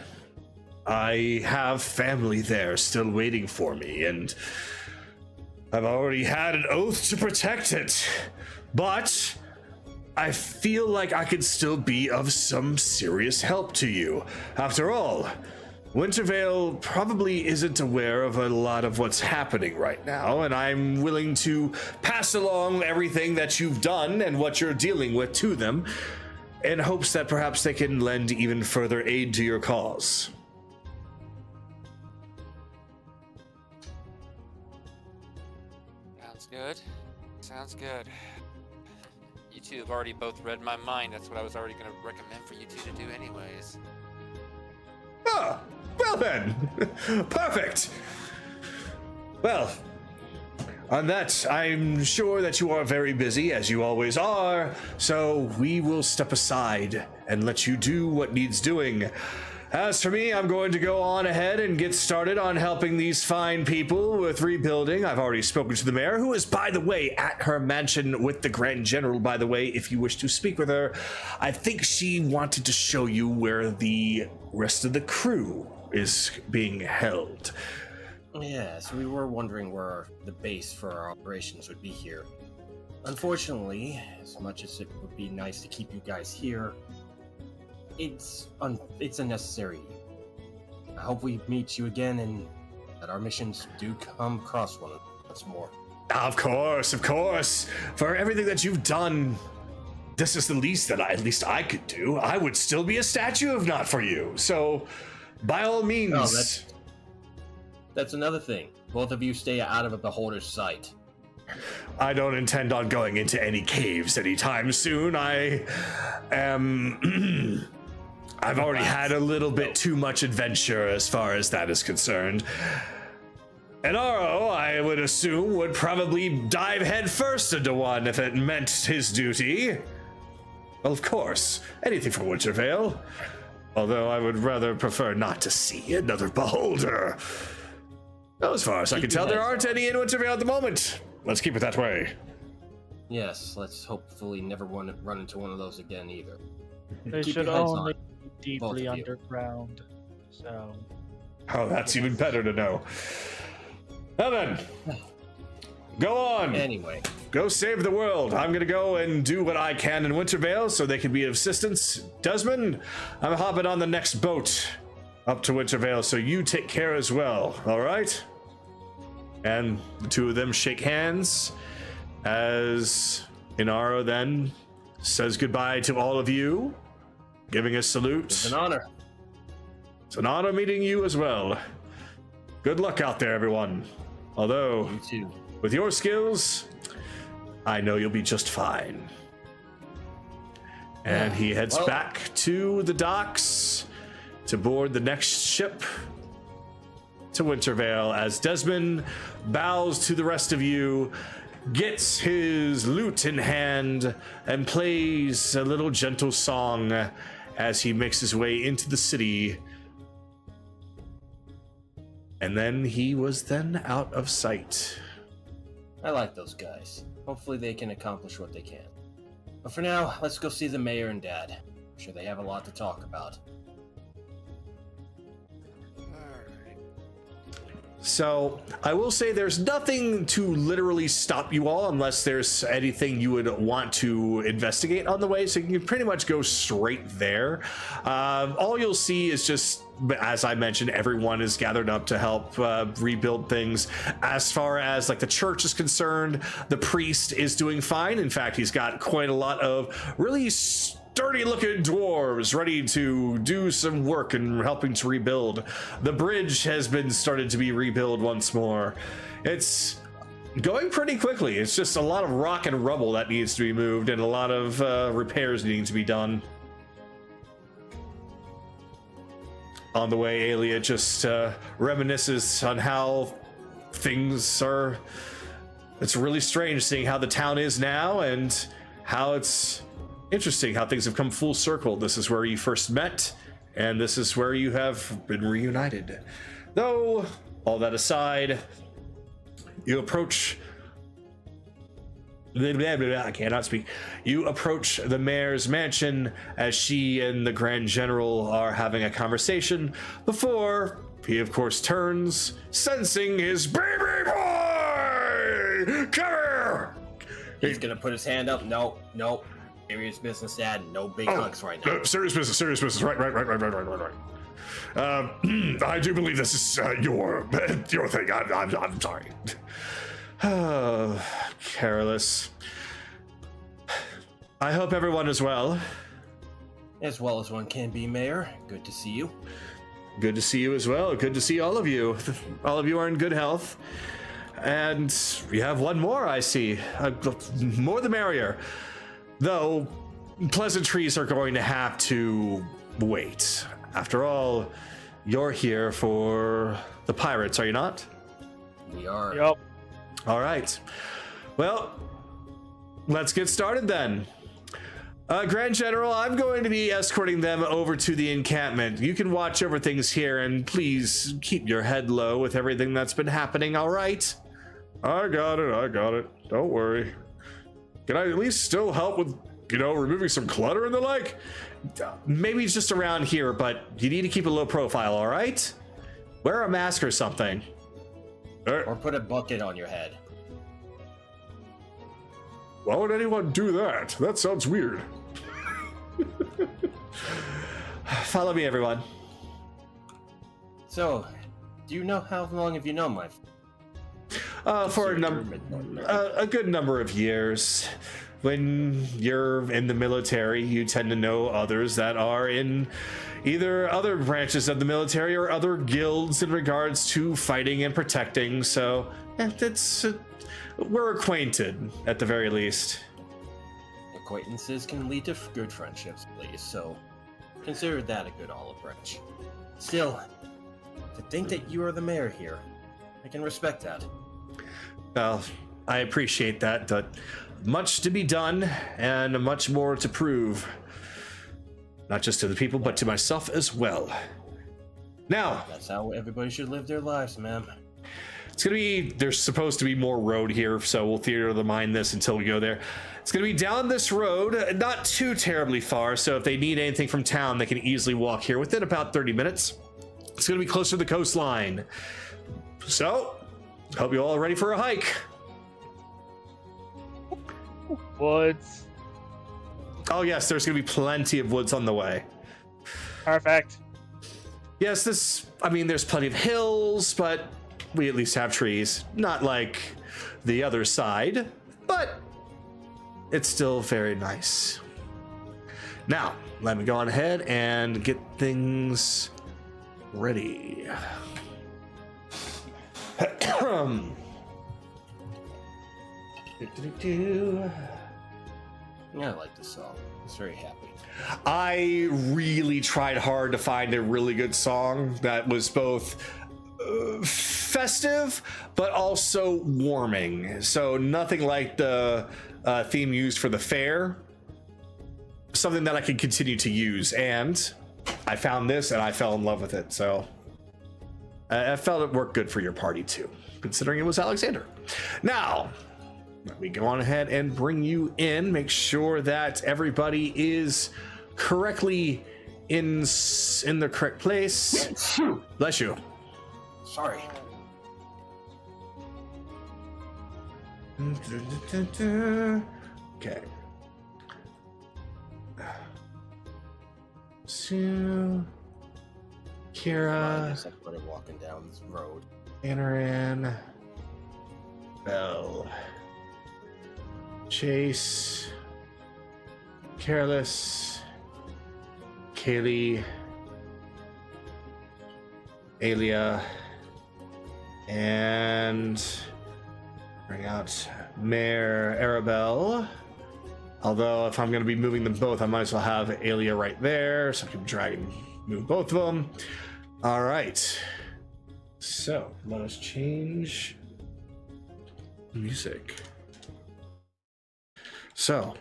I have family there still waiting for me, and I've already had an oath to protect it. But I feel like I could still be of some serious help to you. After all, Wintervale probably isn't aware of a lot of what's happening right now, and I'm willing to pass along everything that you've done and what you're dealing with to them, in hopes that perhaps they can lend even further aid to your cause.
Sounds good. Sounds good. You two have already both read my mind. That's what I was already going to recommend for you two to do anyways.
Ah, well then. Perfect. Well, on that, I'm sure that you are very busy, as you always are, so we will step aside and let you do what needs doing. As for me, I'm going to go on ahead and get started on helping these fine people with rebuilding. I've already spoken to the mayor, who is, by the way, at her mansion with the Grand General, by the way, if you wish to speak with her. I think she wanted to show you where the rest of the crew is being held.
Yes, we were wondering where the base for our operations would be here. Unfortunately, as much as it would be nice to keep you guys here, it's unnecessary. I hope we meet you again and that our missions do come across once more.
Of course. For everything that you've done, this is the least that at least I could do. I would still be a statue if not for you. So, by all means.
No, that's another thing. Both of you stay out of a beholder's sight.
I don't intend on going into any caves anytime soon. I am... I've already had a little bit too much adventure as far as that is concerned. Inaro, I would assume, would probably dive headfirst into one if it meant his duty. Well, of course, anything for Wintervale. Although I would rather prefer not to see another beholder. Well, as far as I can tell, there aren't any in Wintervale at the moment. Let's keep it that way.
Yes, let's hopefully never run into one of those again either.
They
Keep
should
your heads
only
on,
be
both of
deeply
you.
underground. So.
Oh, that's even better to know. Now then, go on.
Anyway.
Go save the world. I'm gonna go and do what I can in Wintervale so they can be of assistance. Desmond, I'm hopping on the next boat up to Wintervale, so you take care as well, all right? And the two of them shake hands as Inaro then says goodbye to all of you, giving a salute.
It's an honor.
It's an honor meeting you as well. Good luck out there, everyone. Although,
You too.
with your skills, I know you'll be just fine. And he heads back to the docks to board the next ship to Wintervale as Desmond bows to the rest of you, gets his lute in hand, and plays a little gentle song as he makes his way into the city. And then he was then out of sight.
I like those guys. Hopefully they can accomplish what they can. But for now, let's go see the mayor and dad. I'm sure they have a lot to talk about.
So I will say there's nothing to literally stop you all unless there's anything you would want to investigate on the way. So you can pretty much go straight there. All you'll see is just, as I mentioned, everyone is gathered up to help rebuild things. As far as like the church is concerned, the priest is doing fine. In fact, he's got quite a lot of really sturdy looking dwarves ready to do some work and helping to rebuild. The bridge has been started to be rebuilt once more. It's going pretty quickly. It's just a lot of rock and rubble that needs to be moved and a lot of repairs needing to be done. On the way, Aelia just reminisces on how things are. It's really strange seeing how the town is now and how it's interesting how things have come full circle. This is where you first met, and this is where you have been reunited. Though, all that aside, you approach... I cannot speak. You approach the mayor's mansion as she and the Grand General are having a conversation before he, of course, turns, sensing his baby boy! Come here!
He's gonna put his hand up. No. Serious business, Dad. No big hugs right now.
No, serious business. Right. I do believe this is your thing. I'm sorry. Oh, careless. I hope everyone is well.
As well as one can be, Mayor. Good to see you.
Good to see you as well. Good to see all of you. All of you are in good health. And we have one more, I see. More the merrier. Though, pleasantries are going to have to wait. After all, you're here for the pirates, are you not?
We are.
Yep.
All right. Well, let's get started then. Grand General, I'm going to be escorting them over to the encampment. You can watch over things here, and please keep your head low with everything that's been happening, all right? I got it. Don't worry. Can I at least still help with, removing some clutter and the like? Maybe just around here, but you need to keep a low profile, all right? Wear a mask or something.
Or put a bucket on your head.
Why would anyone do that? That sounds weird. Follow me, everyone.
So, do you know how long have you known my...
For a good number of years. When you're in the military, you tend to know others that are in either other branches of the military or other guilds in regards to fighting and protecting. So we're acquainted at the very least.
Acquaintances can lead to good friendships, please. So consider that a good olive branch. Still, to think that you are the mayor here, I can respect that.
Well, I appreciate that, but much to be done and much more to prove. Not just to the people, but to myself as well. Now,
that's how everybody should live their lives, ma'am.
There's supposed to be more road here, so we'll theater of the mind this until we go there. It's gonna be down this road, not too terribly far, so if they need anything from town, they can easily walk here within about 30 minutes. It's gonna be closer to the coastline. So, hope you all are ready for a hike.
Woods.
Oh yes, there's gonna be plenty of woods on the way.
Perfect.
Yes, there's plenty of hills, but we at least have trees. Not like the other side, but it's still very nice. Now, let me go on ahead and get things ready.
Yeah, I like this song. It's very happy.
I really tried hard to find a really good song that was both festive but also warming. So nothing like the theme used for the fair. Something that I could continue to use, and I found this and I fell in love with it. So I felt it worked good for your party too, considering it was Alexander. Now, let me go on ahead and bring you in. Make sure that everybody is correctly in the correct place. Bless you.
Sorry.
Okay. So, Kira,
Everybody walking down this road.
Anaran, Bell, Chase, Careless, Kaylee, Aelia, and Bring out Mayor Arabelle. Although, if I'm going to be moving them both, I might as well have Alia right there, so I can drag and move both of them. All right. So, let us change music. So,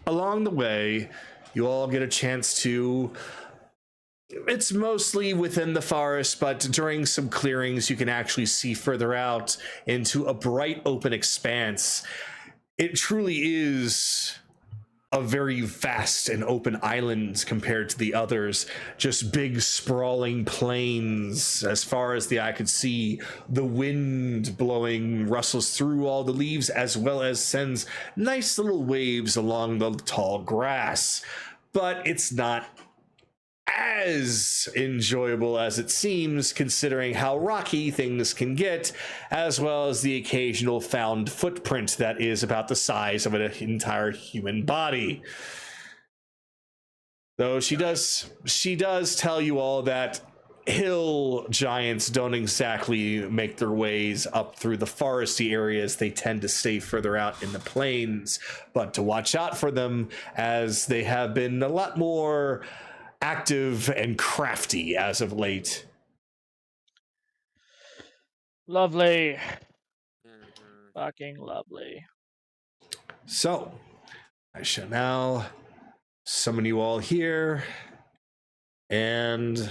along the way, you all get a chance to... It's mostly within the forest, but during some clearings, you can actually see further out into a bright open expanse. It truly is a very vast and open island compared to the others. Just big sprawling plains as far as the eye could see. The wind blowing rustles through all the leaves as well as sends nice little waves along the tall grass. But it's not as enjoyable as it seems, considering how rocky things can get, as well as the occasional found footprint that is about the size of an entire human body. Though she does tell you all that hill giants don't exactly make their ways up through the foresty areas. They tend to stay further out in the plains, but to watch out for them, as they have been a lot more active and crafty as of late.
Lovely. Fucking lovely.
So, I shall now summon you all here, and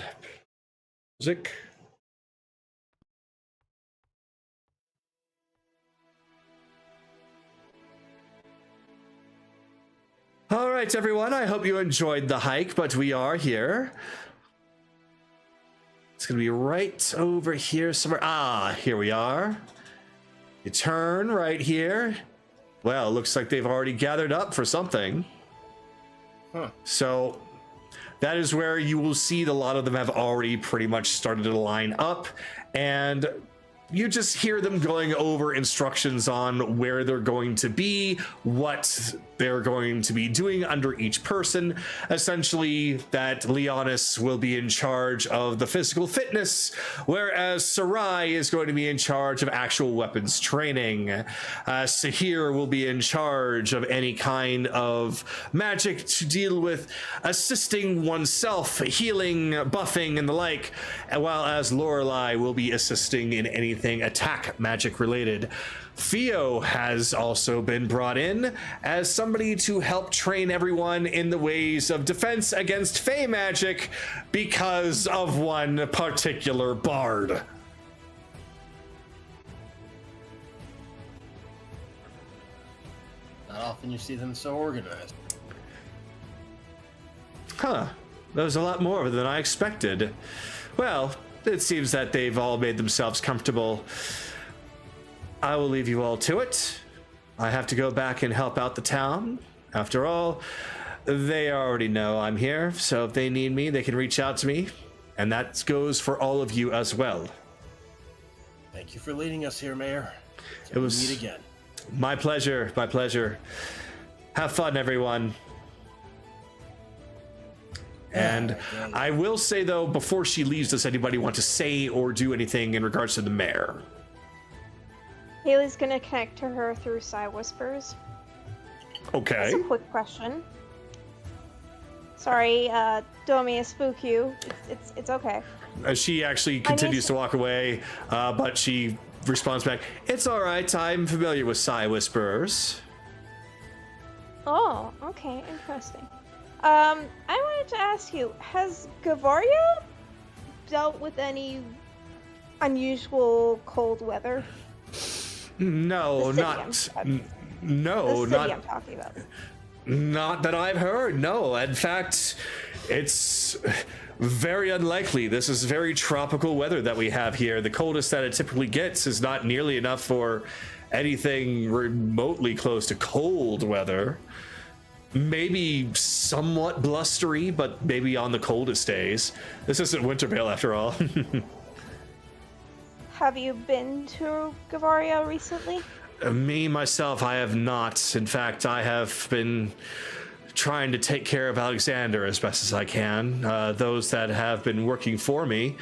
music. All right, everyone, I hope you enjoyed the hike, but we are here. It's going to be right over here somewhere. Ah, here we are. You turn right here. Well, it looks like they've already gathered up for something.
Huh.
So that is where you will see a lot of them have already pretty much started to line up, and you just hear them going over instructions on where they're going to be, what they're going to be doing under each person. Essentially, that Leonis will be in charge of the physical fitness, whereas Sarai is going to be in charge of actual weapons training. Sahir will be in charge of any kind of magic to deal with assisting oneself, healing, buffing, and the like, while as Lorelei will be assisting in anything attack magic related. Theo has also been brought in as somebody to help train everyone in the ways of defense against fey magic because of one particular bard.
Not often you see them so organized.
Huh. There's a lot more than I expected. Well, it seems that they've all made themselves comfortable. I will leave you all to it. I have to go back and help out the town. After all, they already know I'm here, so if they need me, they can reach out to me. And that goes for all of you as well.
Thank you for leading us here, Mayor.
It was
We'll meet again.
my pleasure, my pleasure. Have fun, everyone. And I will say, though, before she leaves, does anybody want to say or do anything in regards to the mayor?
Haley's gonna connect to her through Psy Whispers.
Okay.
Just a quick question. Sorry, don't mean to spook you. It's okay.
She actually continues to walk away, but she responds back, "It's all right. I'm familiar with Psy Whisperers."
Oh, okay, interesting. I wanted to ask you, has Gavaria dealt with any unusual cold weather?
No,
The city I'm talking about.
Not that I've heard. No, in fact, it's very unlikely. This is very tropical weather that we have here. The coldest that it typically gets is not nearly enough for anything remotely close to cold weather. Maybe somewhat blustery, but maybe on the coldest days. This isn't Wintervale after all.
Have you been to Gavaria recently?
Me, myself, I have not. In fact, I have been trying to take care of Alexander as best as I can. Those that have been working for me,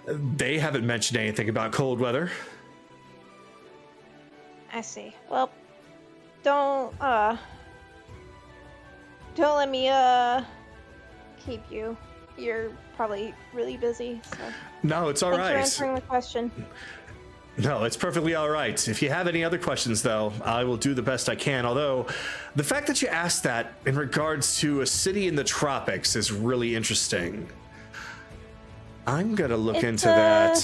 they haven't mentioned anything about cold weather.
I see. Well, don't let me keep you. You're probably really busy, so
No, it's all
thanks for
right.
answering the question.
No, it's perfectly all right. If you have any other questions, though, I will do the best I can. Although, the fact that you asked that in regards to a city in the tropics is really interesting. I'm gonna look into that.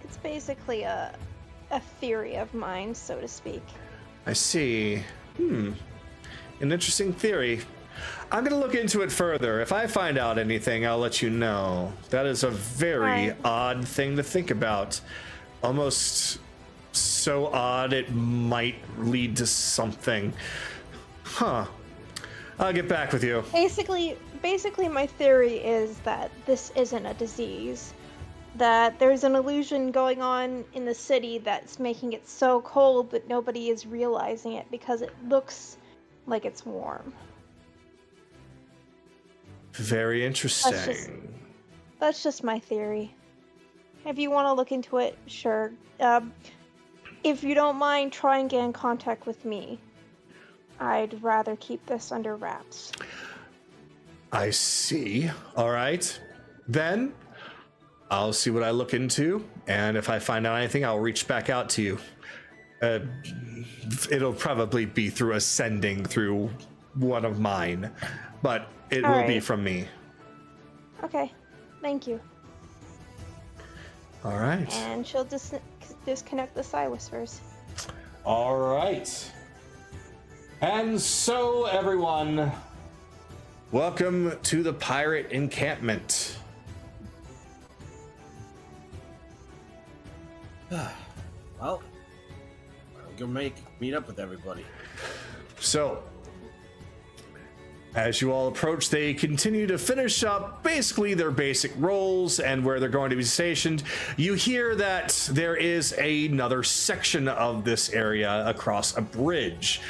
It's basically a theory of mine, so to speak.
I see. An interesting theory. I'm gonna look into it further. If I find out anything, I'll let you know. That is a very odd thing to think about. Almost so odd it might lead to something. Huh. I'll get back with you.
Basically, my theory is that this isn't a disease. That there's an illusion going on in the city that's making it so cold that nobody is realizing it because it looks like it's warm.
Very interesting.
That's just my theory. If you want to look into it, sure. If you don't mind, try and get in contact with me. I'd rather keep this under wraps.
I see. All right. Then I'll see what I look into, and if I find out anything, I'll reach back out to you. It'll probably be through a sending through one of mine, but it will be from me.
Okay. Thank you.
All right.
And she'll disconnect the Psy Whispers.
All right. And so, everyone, welcome to the pirate encampment.
Well, I'll go meet up with everybody.
So, as you all approach, they continue to finish up basically their basic roles and where they're going to be stationed. You hear that there is another section of this area across a bridge.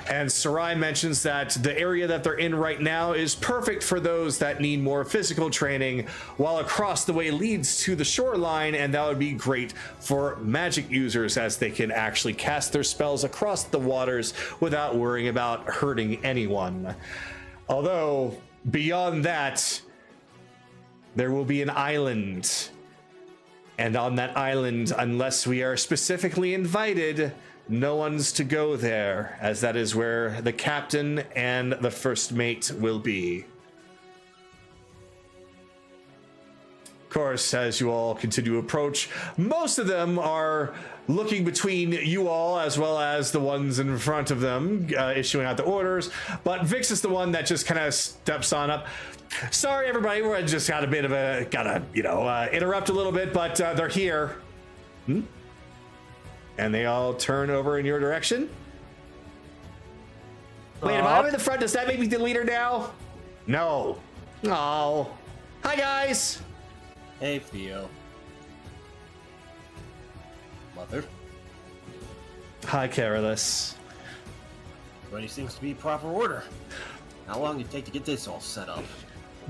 And Sarai mentions that the area that they're in right now is perfect for those that need more physical training, while across the way leads to the shoreline, and that would be great for magic users as they can actually cast their spells across the waters without worrying about hurting anyone. Although, beyond that, there will be an island. And on that island, unless we are specifically invited, no one's to go there, as that is where the captain and the first mate will be. Of course, as you all continue to approach, most of them are looking between you all as well as the ones in front of them, issuing out the orders. But Vix is the one that just kind of steps on up. Sorry, everybody, we just got a bit of a, interrupt a little bit, but they're here. And they all turn over in your direction. Wait, am I in the front? Does that make me the leader now? No. Oh. Hi, guys.
Hey, Theo. Mother.
Hi, Carolus.
Everybody seems to be in proper order. How long did it take to get this all set up?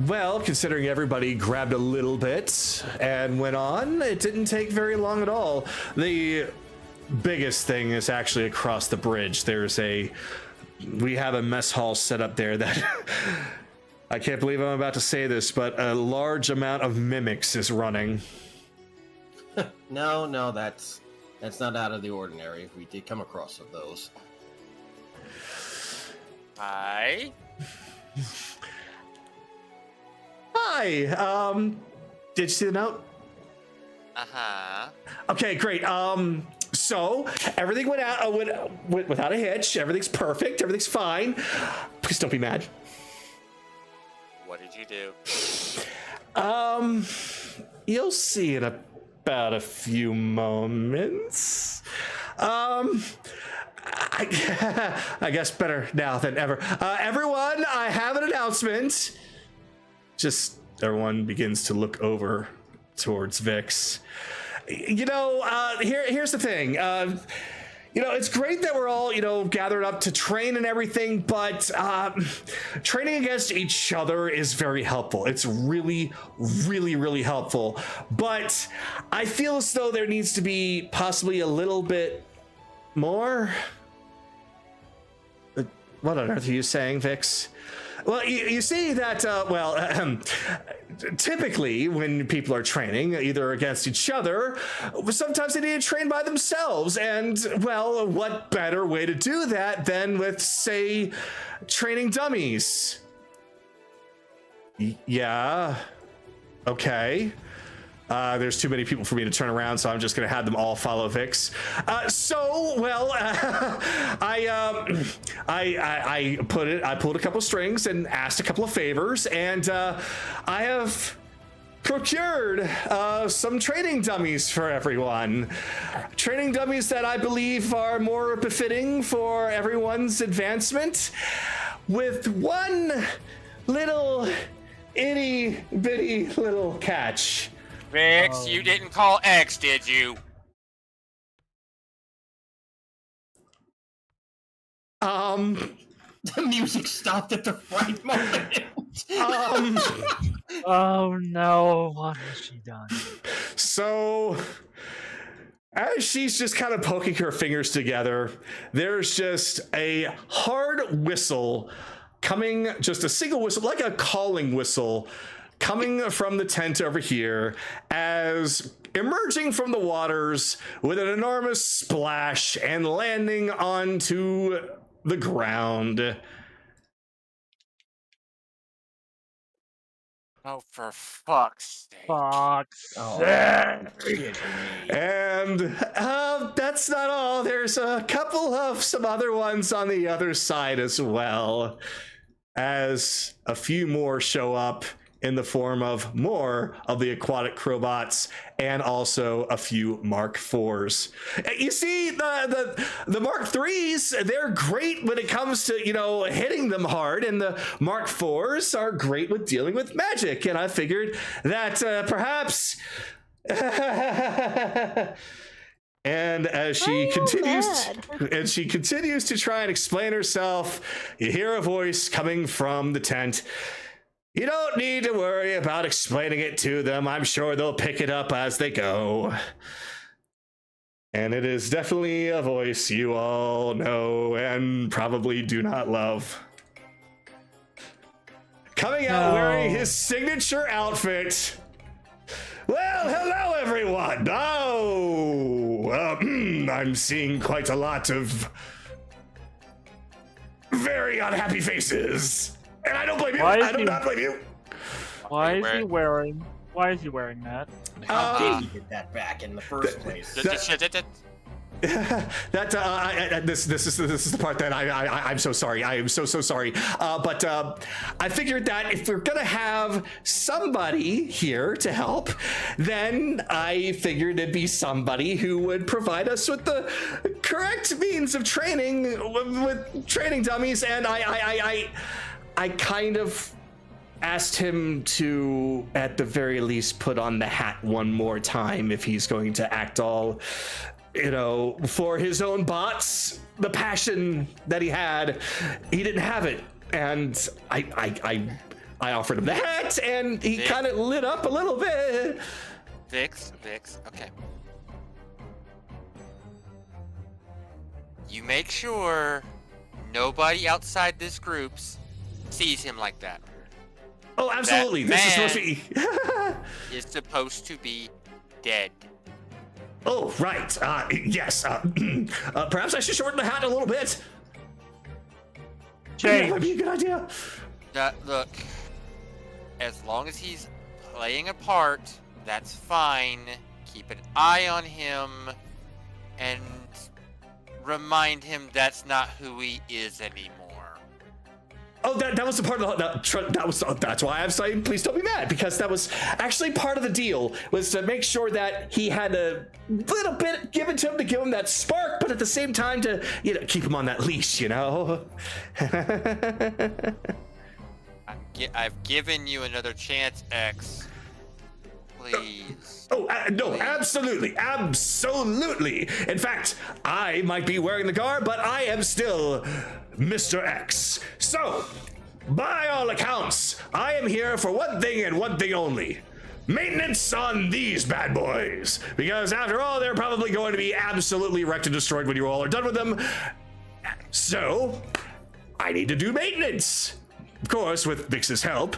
Well, considering everybody grabbed a little bit and went on, it didn't take very long at all. The biggest thing is actually across the bridge. We have a mess hall set up there that I can't believe I'm about to say this, but a large amount of mimics is running.
No, that's not out of the ordinary. We did come across of those.
Hi.
Hi. Did you see the note?
Uh-huh.
Okay, great. So everything went without a hitch. Everything's perfect. Everything's fine. Please don't be mad.
What did you do?
You'll see in about a few moments. I guess better now than ever. Everyone, I have an announcement. Just everyone begins to look over towards Vix. Here's the thing. it's great that we're all, gathered up to train and everything, but training against each other is very helpful. It's really, really, really helpful. But I feel as though there needs to be possibly a little bit more. What on earth are you saying, Vix? Well, you see that, typically when people are training, either against each other, sometimes they need to train by themselves. And, well, what better way to do that than with, say, training dummies? Yeah. Okay. There's too many people for me to turn around, so I'm just going to have them all follow Vix. I pulled a couple strings and asked a couple of favors, and I have procured some training dummies for everyone. Training dummies that I believe are more befitting for everyone's advancement, with one little itty bitty little catch.
Vix, you didn't call X, did you?
The music stopped at the right moment.
Oh no, what has she done?
So, as she's just kind of poking her fingers together, there's just a hard whistle coming, just a single whistle, like a calling whistle, coming from the tent over here, as emerging from the waters with an enormous splash and landing onto the ground.
Oh, for fuck's sake.
And that's not all. There's a couple of some other ones on the other side as well, as a few more show up in the form of more of the aquatic crowbots and also a few Mark IVs. You see, the Mark IIIs, they're great when it comes to, hitting them hard, and the Mark IVs are great with dealing with magic. And I figured that perhaps... And as she continues to try and explain herself, you hear a voice coming from the tent. You don't need to worry about explaining it to them. I'm sure they'll pick it up as they go. And it is definitely a voice you all know and probably do not love. Coming out wearing his signature outfit. Well, hello everyone. I'm seeing quite a lot of very unhappy faces. And I don't blame you. I do not blame you.
Why is he wearing that?
How did he get that back in the first place?
This is the part that I'm so sorry. I am so sorry. But I figured that if we're gonna have somebody here to help, then I figured it'd be somebody who would provide us with the correct means of training with training dummies. And I kind of asked him to, at the very least, put on the hat one more time if he's going to act all, for his own bots. The passion that he had, he didn't have it. And I offered him the hat, and he kind of lit up a little bit.
Vix, okay. You make sure nobody outside this group sees him like that.
Oh, absolutely. This is supposed to be...
is supposed to be dead.
Oh, right. Yes. Perhaps I should shorten the hat a little bit.
Change.
That would be a good idea.
Look, as long as he's playing a part, that's fine. Keep an eye on him and remind him that's not who he is anymore.
Oh, that was the part of that's why I'm saying please don't be mad, because that was actually part of the deal, was to make sure that he had a little bit given to him to give him that spark, but at the same time to keep him on that leash.
I've given you another chance, X. Please.
Oh, no,
Please.
absolutely, absolutely. In fact, I might be wearing the garb, but I am still Mr. X. So, by all accounts, I am here for one thing and one thing only. Maintenance on these bad boys. Because after all, they're probably going to be absolutely wrecked and destroyed when you all are done with them. So, I need to do maintenance. Of course, with Vix's help.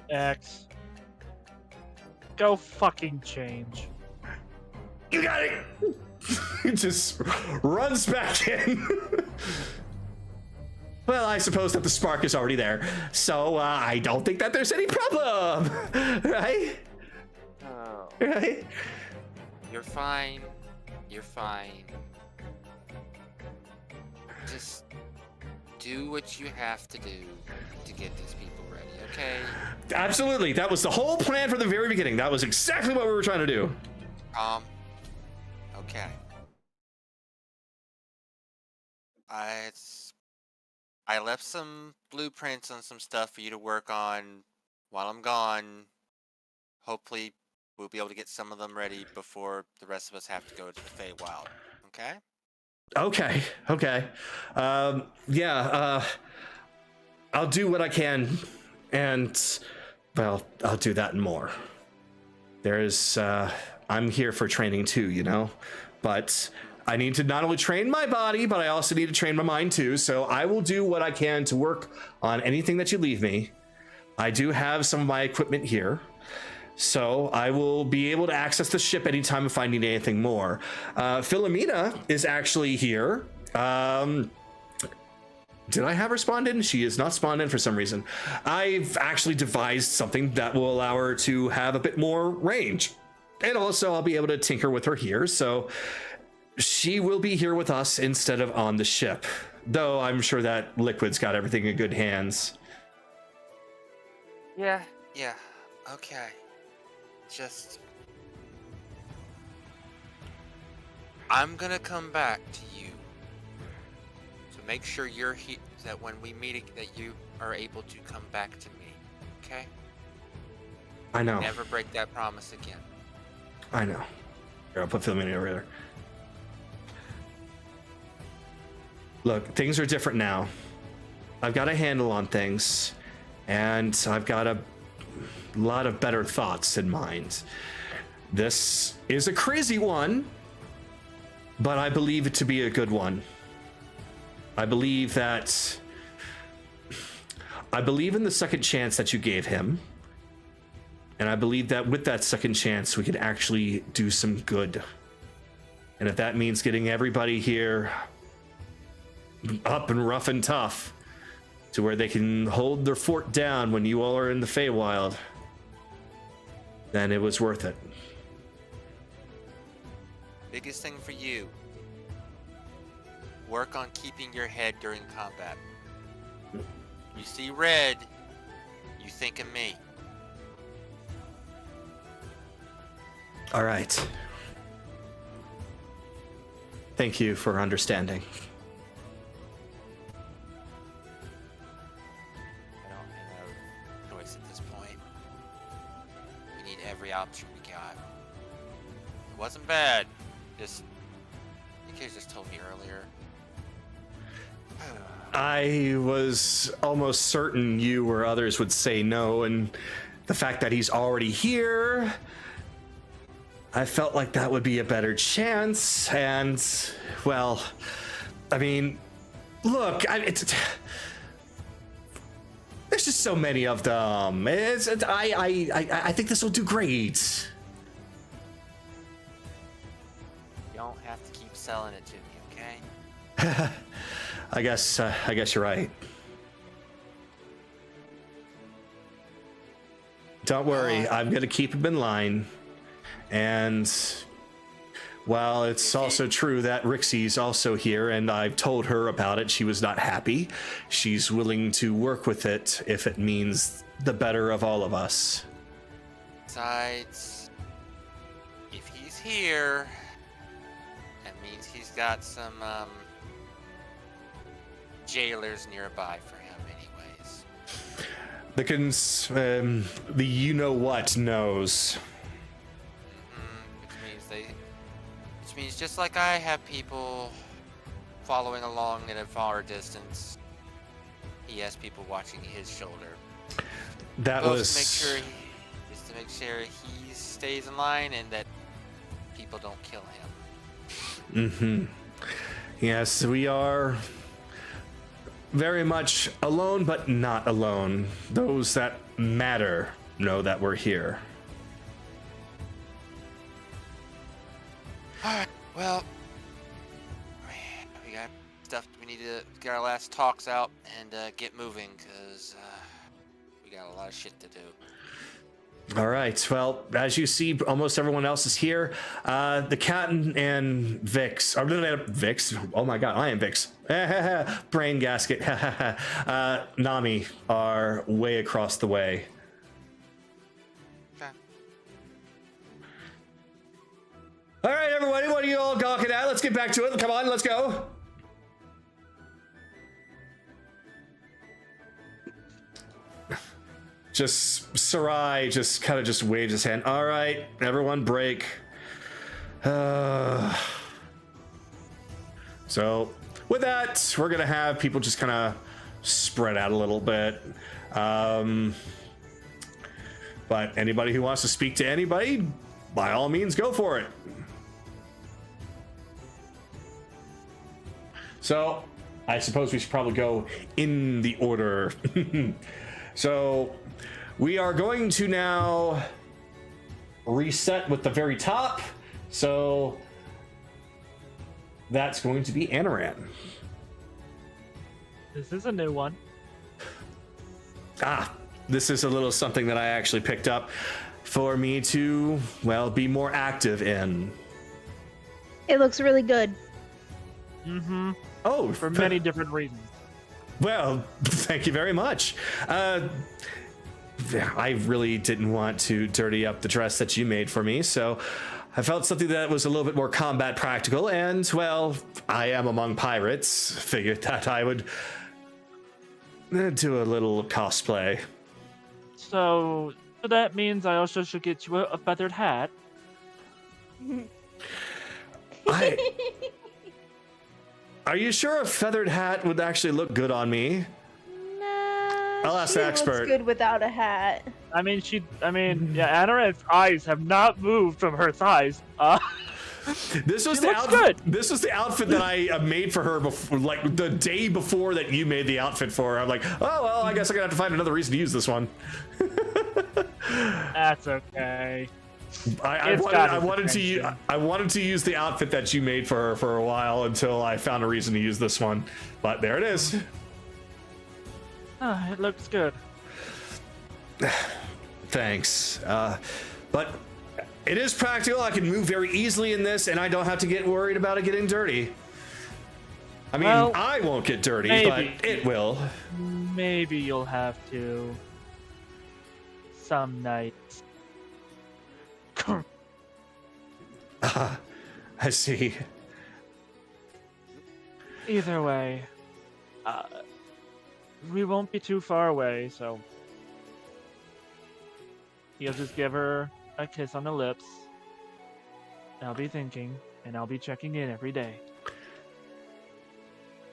X. Go fucking change.
You got it. He just runs back in. Well, I suppose that the spark is already there, so I don't think that there's any problem, right?
Oh.
Right?
You're fine. You're fine. Just do what you have to do to get these people ready, okay?
Absolutely. That was the whole plan from the very beginning. That was exactly what we were trying to do.
Okay. I left some blueprints on some stuff for you to work on while I'm gone. Hopefully, we'll be able to get some of them ready before the rest of us have to go to the Feywild. Okay?
Okay. I'll do what I can, and, well, I'll do that and more. I'm here for training too, you know? But I need to not only train my body, but I also need to train my mind too, so I will do what I can to work on anything that you leave me. I do have some of my equipment here, so I will be able to access the ship anytime if I need anything more. Philomena is actually here. Did I have her spawned in? She is not spawned in for some reason. I've actually devised something that will allow her to have a bit more range. And also I'll be able to tinker with her here, so she will be here with us instead of on the ship. Though I'm sure that Liquid's got everything in good hands.
Yeah, okay. I'm gonna come back to you. So make sure you're that when we meet, that you are able to come back to me, okay?
I know.
Never break that promise again.
I know. Here, I'll put Philomena over there. Look, things are different now. I've got a handle on things, and I've got a lot of better thoughts in mind. This is a crazy one, but I believe it to be a good one. I believe in the second chance that you gave him. And I believe that with that second chance, we could actually do some good. And if that means getting everybody here up and rough and tough to where they can hold their fort down when you all are in the Feywild, then it was worth it.
Biggest thing for you. Work on keeping your head during combat. You see red, you think of me.
All right. Thank you for understanding.
I don't have a choice at this point. We need every option we got. It wasn't bad. You guys just told me earlier.
I was almost certain you or others would say no, and the fact that he's already here, I felt like that would be a better chance. And, well, I mean, look, there's just so many of them. I think this will do great.
You don't have to keep selling it to me, okay?
I guess you're right. Don't worry, I'm gonna keep him in line. And while it's also true that Rixie's also here, and I've told her about it, she was not happy. She's willing to work with it if it means the better of all of us.
Besides, if he's here, that means he's got some jailers nearby for him, anyways.
The you know what knows.
Which means just like I have people following along at a far distance, he has people watching his shoulder.
That
Both
was
to make sure he stays in line and that people don't kill him.
Mm-hmm. Yes, we are very much alone, but not alone. Those that matter know that we're here.
Alright, well, we got stuff. We need to get our last talks out and get moving, because we got a lot of shit to do.
All right. Well, as you see, almost everyone else is here. The Captain and Vix. Vix? Oh my God, I am Vix. Brain gasket. Nami are way across the way.
Okay.
All right, everybody, what are you all gawking at? Let's get back to it. Come on, let's go. Just Sarai just kind of just waves his hand. All right, everyone break. So with that, we're gonna have people just kind of spread out a little bit. But anybody who wants to speak to anybody, by all means, go for it. So I suppose we should probably go in the order. So we are going to now reset with the very top. So that's going to be Anoran.
This is a new one.
This is a little something that I actually picked up for me to, well, be more active in.
It looks really good.
Mm-hmm.
Oh,
For many different reasons.
Well, thank you very much. I really didn't want to dirty up the dress that you made for me, so I felt something that was a little bit more combat practical, and, well, I am among pirates. Figured that I would do a little cosplay.
So that means I also should get you a feathered hat.
Are you sure a feathered hat would actually look good on me?
Nah,
I'll ask
she
the expert.
looks good without a hat.
Yeah, Anoran's eyes have not moved from her thighs.
This was
She looks good.
This was the outfit that I made for her before, like the day before that you made the outfit for her. I'm like, oh well, I guess I'm gonna have to find another reason to use this one.
That's okay.
I wanted to use the outfit that you made for her for a while until I found a reason to use this one. But there it is.
It looks good.
Thanks. But it is practical. I can move very easily in this, and I don't have to get worried about it getting dirty. I mean,
Well,
I won't get dirty,
maybe.
but it will.
Maybe you'll have to. Some nights.
I see.
Either way, we won't be too far away, so he'll just give her a kiss on the lips. I'll be thinking, and I'll be checking in every day.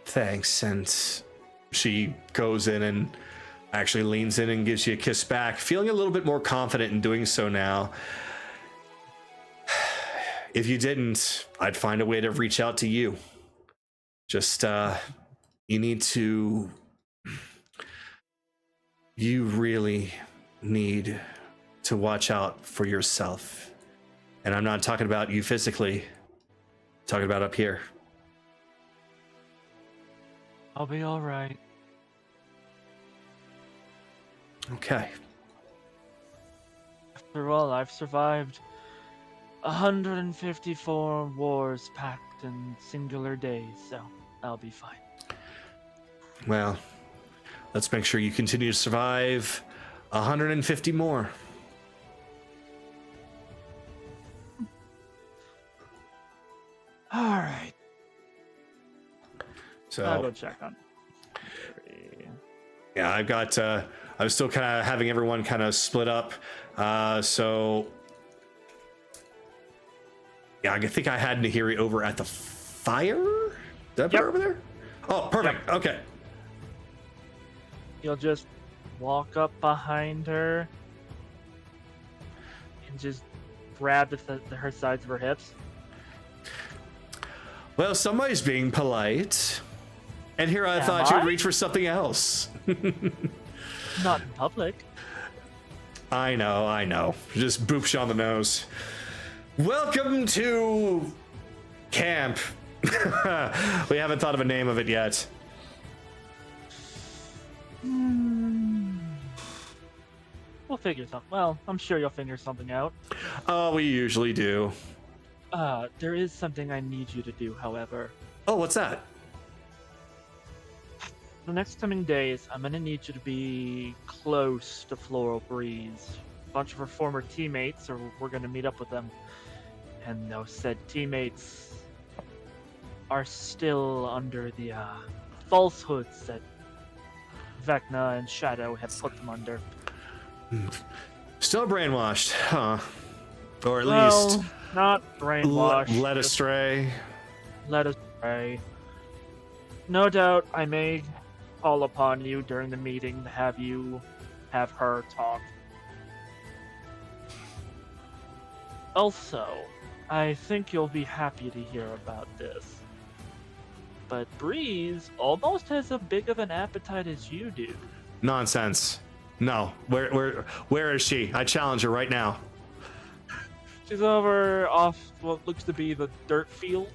Thanks. And she goes in and actually leans in and gives you a kiss back, feeling a little bit more confident in doing so now. If you didn't, I'd find a way to reach out to you. Just, you really need to watch out for yourself. And I'm not talking about you physically, I'm talking about up here.
I'll be all right.
Okay.
After all, I've survived 154 wars packed in singular days, so I'll be fine.
Well, let's make sure you continue to survive 150 more.
All right. I'll go
So,
check on.
Yeah, I've got. I'm still kind of having everyone kind of split up. So yeah, I think I had Nahiri over at the fire. Did I put her over there? Oh, perfect. Okay.
You'll just walk up behind her and just grab her sides of her hips.
Well, somebody's being polite. And here I thought you'd reach for something else.
Not in public.
I know. Just boops you on the nose. Welcome to camp. We haven't thought of a name of it yet.
We'll figure something. Well, I'm sure you'll figure something out.
Oh, we usually do.
There is something I need you to do, however.
Oh, what's that?
The next coming days, I'm gonna need you to be close to Floral Breeze. A bunch of her former teammates, or we're gonna meet up with them. And those said teammates are still under the falsehoods that Vecna and Shadow have put them under.
Still brainwashed, huh? Or at
Well,
least
not brainwashed.
led astray.
Led astray. No doubt I may call upon you during the meeting to have her talk. Also, I think you'll be happy to hear about this. But Breeze almost has as big of an appetite as you do.
Nonsense. No. Where is she? I challenge her right now.
She's over off what looks to be the dirt field.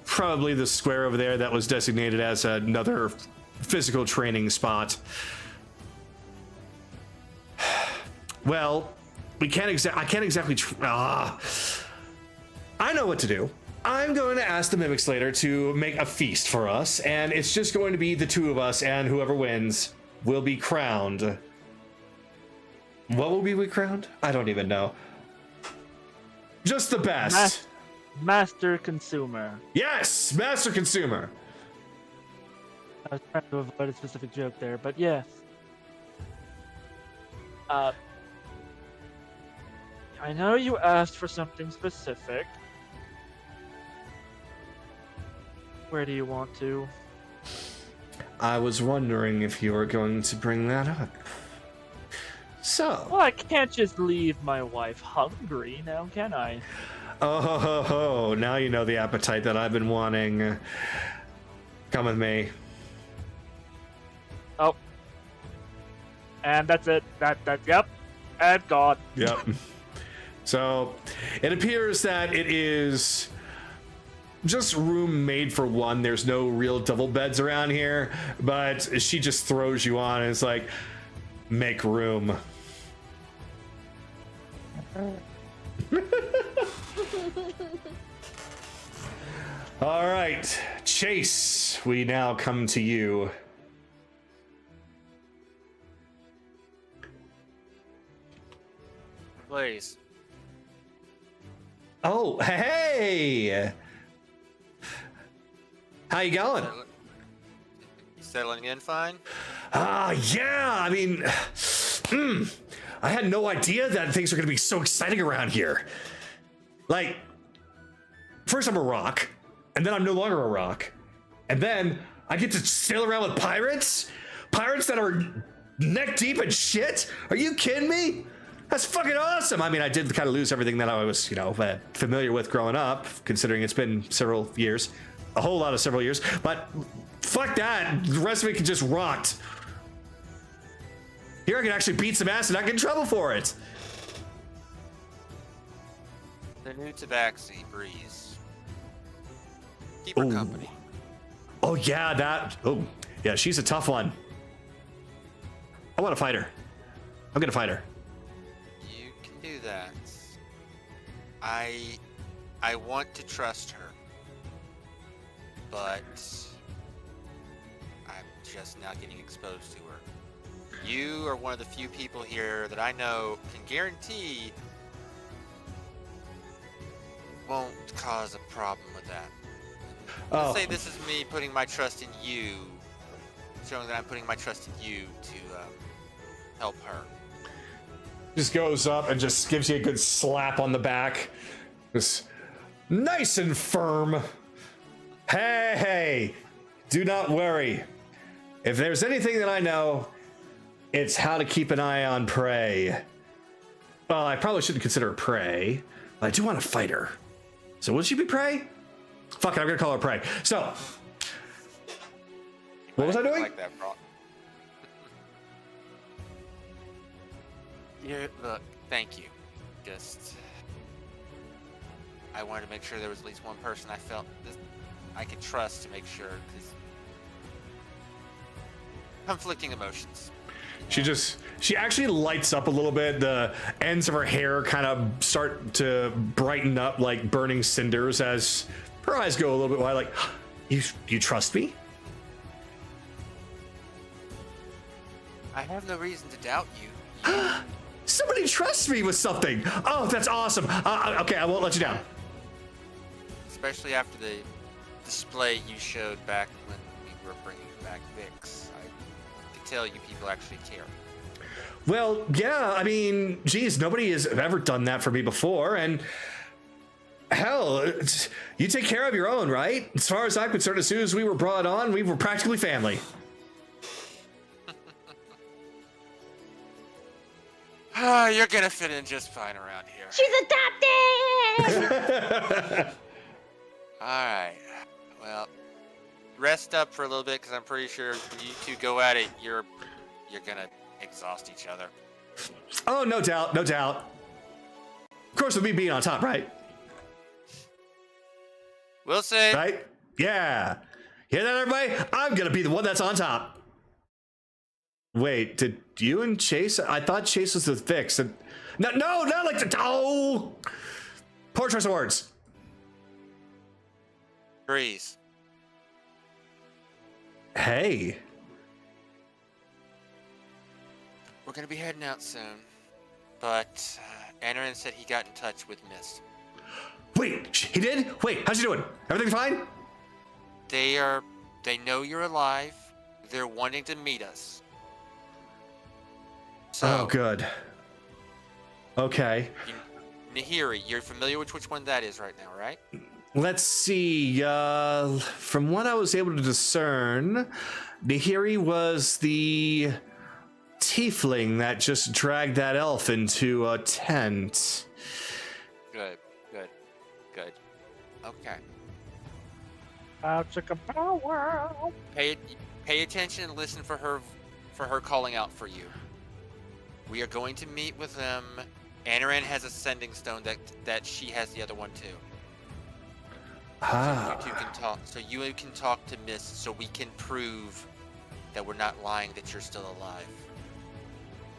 Probably the square over there that was designated as another physical training spot. Well, I can't exactly. I know what to do. I'm going to ask the Mimic Slater to make a feast for us, and it's just going to be the two of us, and whoever wins will be crowned. What will we be crowned? I don't even know. Just the best.
Master Consumer.
Yes, Master Consumer.
I was trying to avoid a specific joke there, but yes. I know you asked for something specific. Where do you want to?
I was wondering if you were going to bring that up. So.
Well, I can't just leave my wife hungry now, can I?
Oh, now you know the appetite that I've been wanting. Come with me.
Oh. And that's it. Yep. And gone.
Yep. So, it appears that it is just room made for one. There's no real double beds around here, but she just throws you on and it's like, make room. All right, Chase, we now come to you.
Please.
Oh, hey! How you going?
Settling in fine?
Yeah, I mean, I had no idea that things are going to be so exciting around here. Like, first I'm a rock, and then I'm no longer a rock, and then I get to sail around with pirates? Pirates that are neck deep in shit? Are you kidding me? That's fucking awesome. I mean, I did kind of lose everything that I was, familiar with growing up, considering it's been several years. A whole lot of several years. But fuck that. The rest of it can just rot. Here I can actually beat some ass and not get in trouble for it.
The new Tabaxi, Breeze. Keep her company.
Oh, yeah, that. Oh, yeah, she's a tough one. I want to fight her. I'm going to fight her.
You can do that. I want to trust her. But I'm just now getting exposed to her. You are one of the few people here that I know can guarantee won't cause a problem with that. Let's say this is me putting my trust in you showing that I'm putting my trust in you to help her.
Just goes up and just gives you a good slap on the back. Just nice and firm. Hey, do not worry. If there's anything that I know, it's how to keep an eye on prey. Well, I probably shouldn't consider her prey, but I do want to fight her. So would she be prey? Fuck it, I'm gonna call her prey. So, what was I doing?
Like that, bro. Look, thank you. Just, I wanted to make sure there was at least one person I felt that I could trust to make sure, because conflicting emotions.
She actually lights up a little bit. The ends of her hair kind of start to brighten up like burning cinders as her eyes go a little bit wide. Like, you trust me?
I have no reason to doubt you.
Somebody trusts me with something. Oh, that's awesome. Okay, I won't let you down.
Especially after the display you showed back when we were bringing back Vix. I can tell you people actually care.
Well, yeah, I mean, geez, nobody has ever done that for me before, and hell, you take care of your own, right? As far as I'm concerned, as soon as we were brought on, we were practically family.
You're gonna fit in just fine around here.
She's adopted!
Alright. Well, rest up for a little bit, because I'm pretty sure when you two go at it, you're gonna exhaust each other.
Oh, no doubt, no doubt. Of course, with me being on top, right?
We'll see.
Right? Yeah. Hear that, everybody? I'm gonna be the one that's on top. Wait, did you and Chase? I thought Chase was the Vix. And no, not like the. Oh, poor choice of words.
Breeze.
Hey.
We're gonna be heading out soon, but Anarin said he got in touch with Mist.
Wait, he did? Wait, how's she doing? Everything fine?
They know you're alive. They're wanting to meet us. So,
Oh, good. Okay.
Nahiri, you're familiar with which one that is right now, right?
Let's see. From what I was able to discern, Nahiri was the tiefling that just dragged that elf into a tent.
Good. Okay. Pay attention and listen for her calling out for you. We are going to meet with them. Anaran has a sending stone that she has the other one too.
Ah.
So you two can talk. So you can talk to Mist, so we can prove that we're not lying, that you're still alive.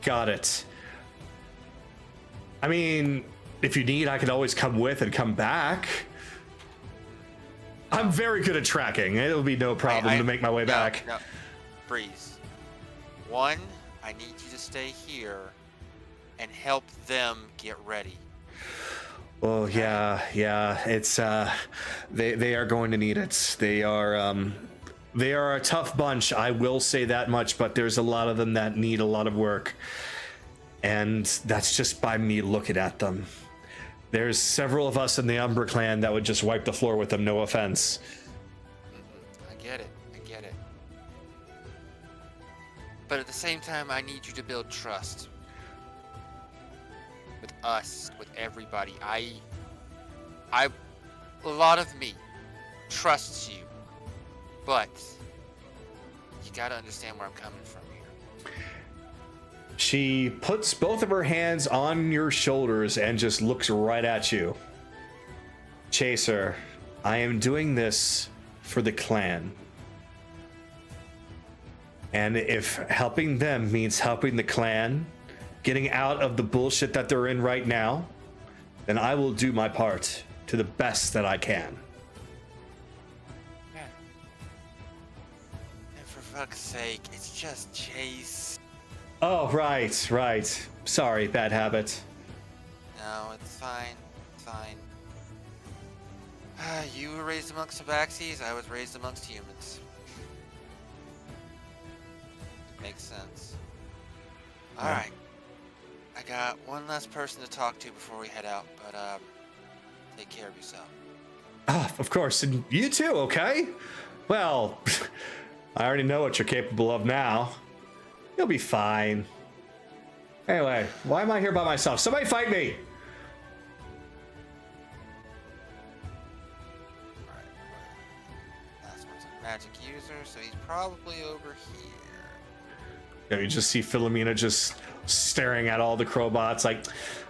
Got it. I mean, if you need, I could always come with and come back. I'm very good at tracking. It'll be no problem to make my way back.
No. Breeze. One, I need you to stay here and help them get ready.
Oh yeah. It's they are going to need it. They are a tough bunch, I will say that much, but there's a lot of them that need a lot of work. And that's just by me looking at them. There's several of us in the Umbra clan that would just wipe the floor with them, no offense.
I get it. But at the same time, I need you to build trust. With us, with everybody. A lot of me trusts you. But you gotta understand where I'm coming from here.
She puts both of her hands on your shoulders and just looks right at you. Chaser, I am doing this for the clan. And if helping them means helping the clan, getting out of the bullshit that they're in right now, then I will do my part to the best that I can.
Yeah. And for fuck's sake, it's just Chase.
Oh, right. Sorry, bad habit.
No, it's fine. You were raised amongst Tabaxis, I was raised amongst humans. Makes sense. Alright. I got one last person to talk to before we head out, but take care of yourself.
Ah, of course, and you too, okay? Well, I already know what you're capable of now. You'll be fine. Anyway, why am I here by myself? Somebody fight me!
Alright. Last one's a magic user, so he's probably over here.
Yeah, you just see Philomena just staring at all the Crowbots like,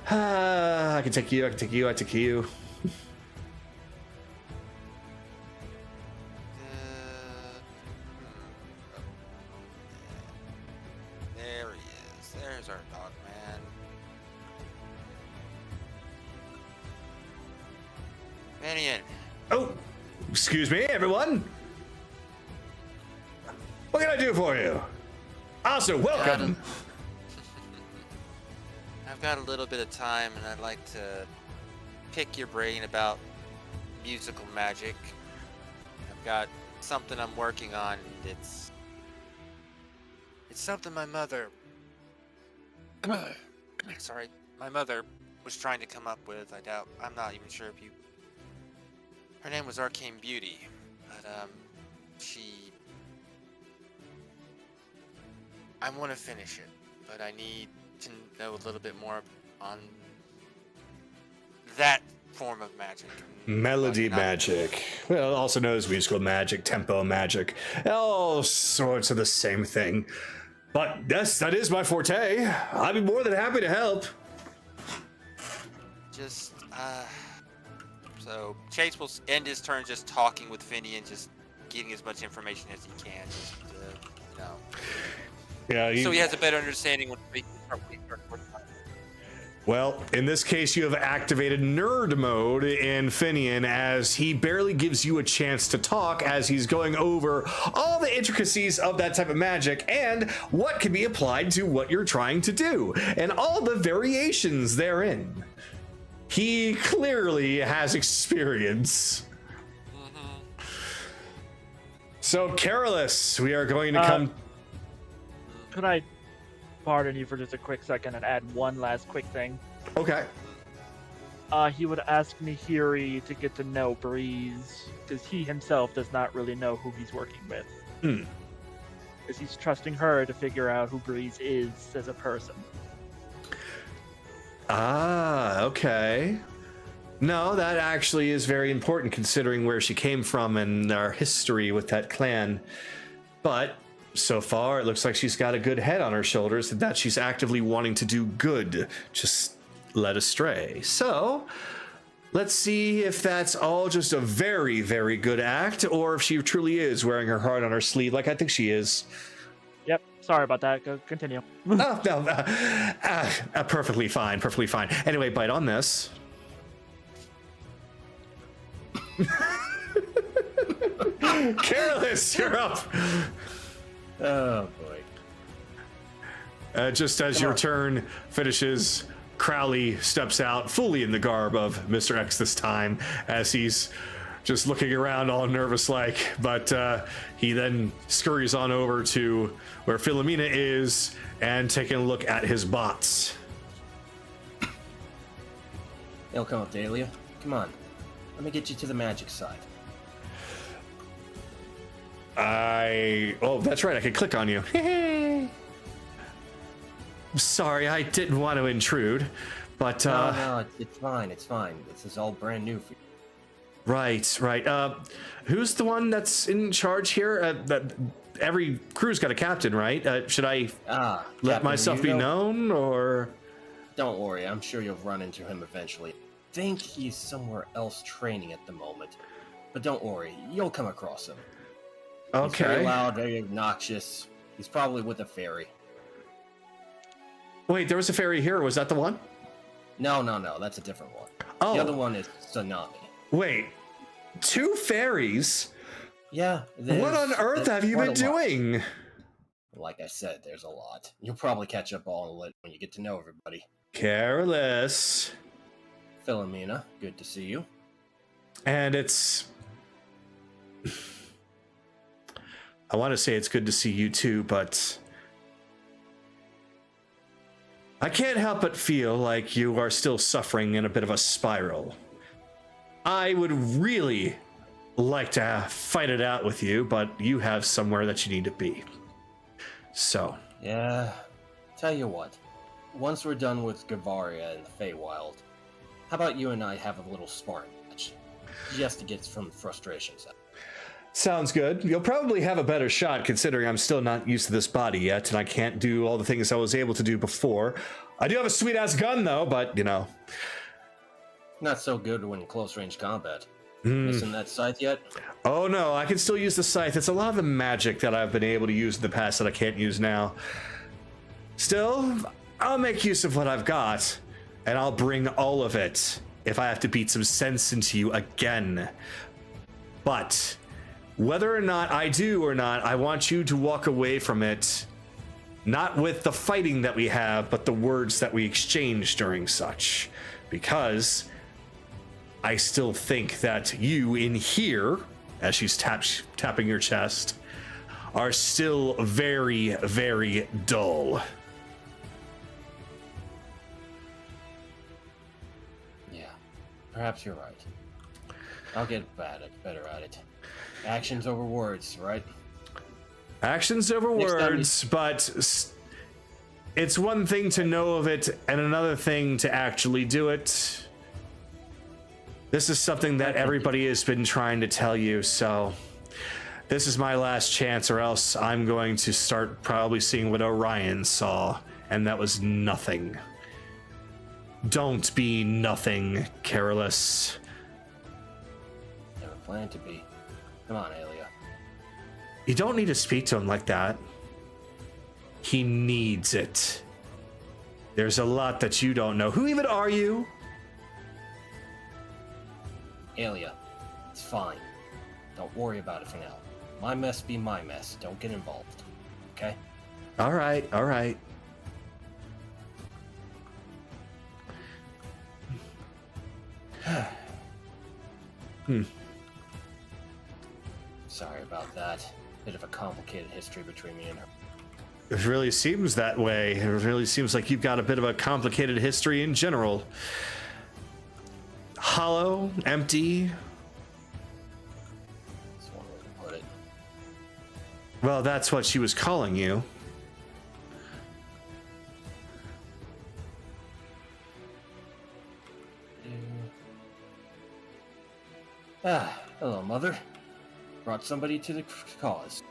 I can take you, I can take you, I take you.
There he is. There's our dog man. Minion.
Oh, excuse me, everyone. What can I do for you? Also, welcome.
I've got a little bit of time, and I'd like to pick your brain about musical magic. I've got something I'm working on. It's something my mother. Sorry, my mother was trying to come up with. I'm not even sure if you. Her name was Arcane Beauty, but I want to finish it, but I need to know a little bit more on that form of magic.
Melody magic. Well, also known as musical magic, tempo magic. All sorts of the same thing. But yes, that is my forte. I'd be more than happy to help.
So Chase will end his turn just talking with Finny and just getting as much information as he can. Just,
Yeah.
So he has a better understanding when we start.
Well, in this case, you have activated nerd mode in Finian as he barely gives you a chance to talk as he's going over all the intricacies of that type of magic and what can be applied to what you're trying to do and all the variations therein. He clearly has experience.
Mm-hmm.
So, Carolus, we are going to come...
Could I pardon you for just a quick second and add one last quick thing?
Okay.
He would ask Nihiri to get to know Breeze, because he himself does not really know who he's working with. Because he's trusting her to figure out who Breeze is as a person.
Ah, okay. No, that actually is very important considering where she came from and our history with that clan. But so far, it looks like she's got a good head on her shoulders and that she's actively wanting to do good, just led astray. So, let's see if that's all just a very, very good act or if she truly is wearing her heart on her sleeve like I think she is.
Yep, sorry about that. Go continue.
Oh, no, perfectly fine, perfectly fine. Anyway, bite on this. Careless, you're up.
Oh boy.
Just as your turn finishes, Crowley steps out fully in the garb of Mr. X this time as he's just looking around all nervous like, but he then scurries on over to where Philomena is and taking a look at his bots.
They'll come up, Dahlia. Come on. Let me get you to the magic side.
Oh, that's right, I can click on you. Sorry, I didn't want to intrude, but
No, it's fine, it's fine. This is all brand new for you.
Right. Who's the one that's in charge here? Every crew's got a captain, right? Should I let
Captain
myself be
Ryugo?
known, or?
Don't worry, I'm sure you'll run into him eventually. I think he's somewhere else training at the moment. But don't worry, you'll come across him. He's very
Okay.
loud, very obnoxious. He's probably with a fairy.
Wait, there was a fairy here. Was that the one?
No, that's a different one.
Oh,
The other one is Tsunami.
wait. Two fairies?
Yeah.
What on earth have you been doing?
Like I said, there's a lot. You'll probably catch up all on it when you get to know everybody.
Careless.
Philomena, good to see you.
And it's... I want to say it's good to see you too, but I can't help but feel like you are still suffering in a bit of a spiral. I would really like to fight it out with you, but you have somewhere that you need to be. So.
Yeah, tell you what. Once we're done with Gavaria and the Feywild, how about you and I have a little sparring match? Just to get some frustrations out.
Sounds good. You'll probably have a better shot considering I'm still not used to this body yet, and I can't do all the things I was able to do before. I do have a sweet-ass gun, though, but, you know.
Not so good when close-range combat. Missing that scythe yet?
Oh, no, I can still use the scythe. It's a lot of the magic that I've been able to use in the past that I can't use now. Still, I'll make use of what I've got, and I'll bring all of it if I have to beat some sense into you again. But whether or not I do or not, I want you to walk away from it, not with the fighting that we have, but the words that we exchange during such. Because I still think that you in here, as she's tapping your chest, are still very, very dull.
Yeah, perhaps you're right. I'll get better at it. Actions over words, right?
Actions over words, but it's one thing to know of it and another thing to actually do it. This is something that everybody has been trying to tell you, so this is my last chance, or else I'm going to start probably seeing what Orion saw, and that was nothing. Don't be nothing, Carolus.
Never planned to be. Come on, Aelia.
You don't need to speak to him like that. He needs it. There's a lot that you don't know. Who even are you?
Aelia, it's fine. Don't worry about it for now. My mess be my mess. Don't get involved. Okay?
All right, all right.
Sorry about that. Bit of a complicated history between me and her.
It really seems that way. It really seems like you've got a bit of a complicated history in general. Hollow, empty.
That's one way to put it.
Well, that's what she was calling you.
Hello, Mother. Brought somebody to the cause.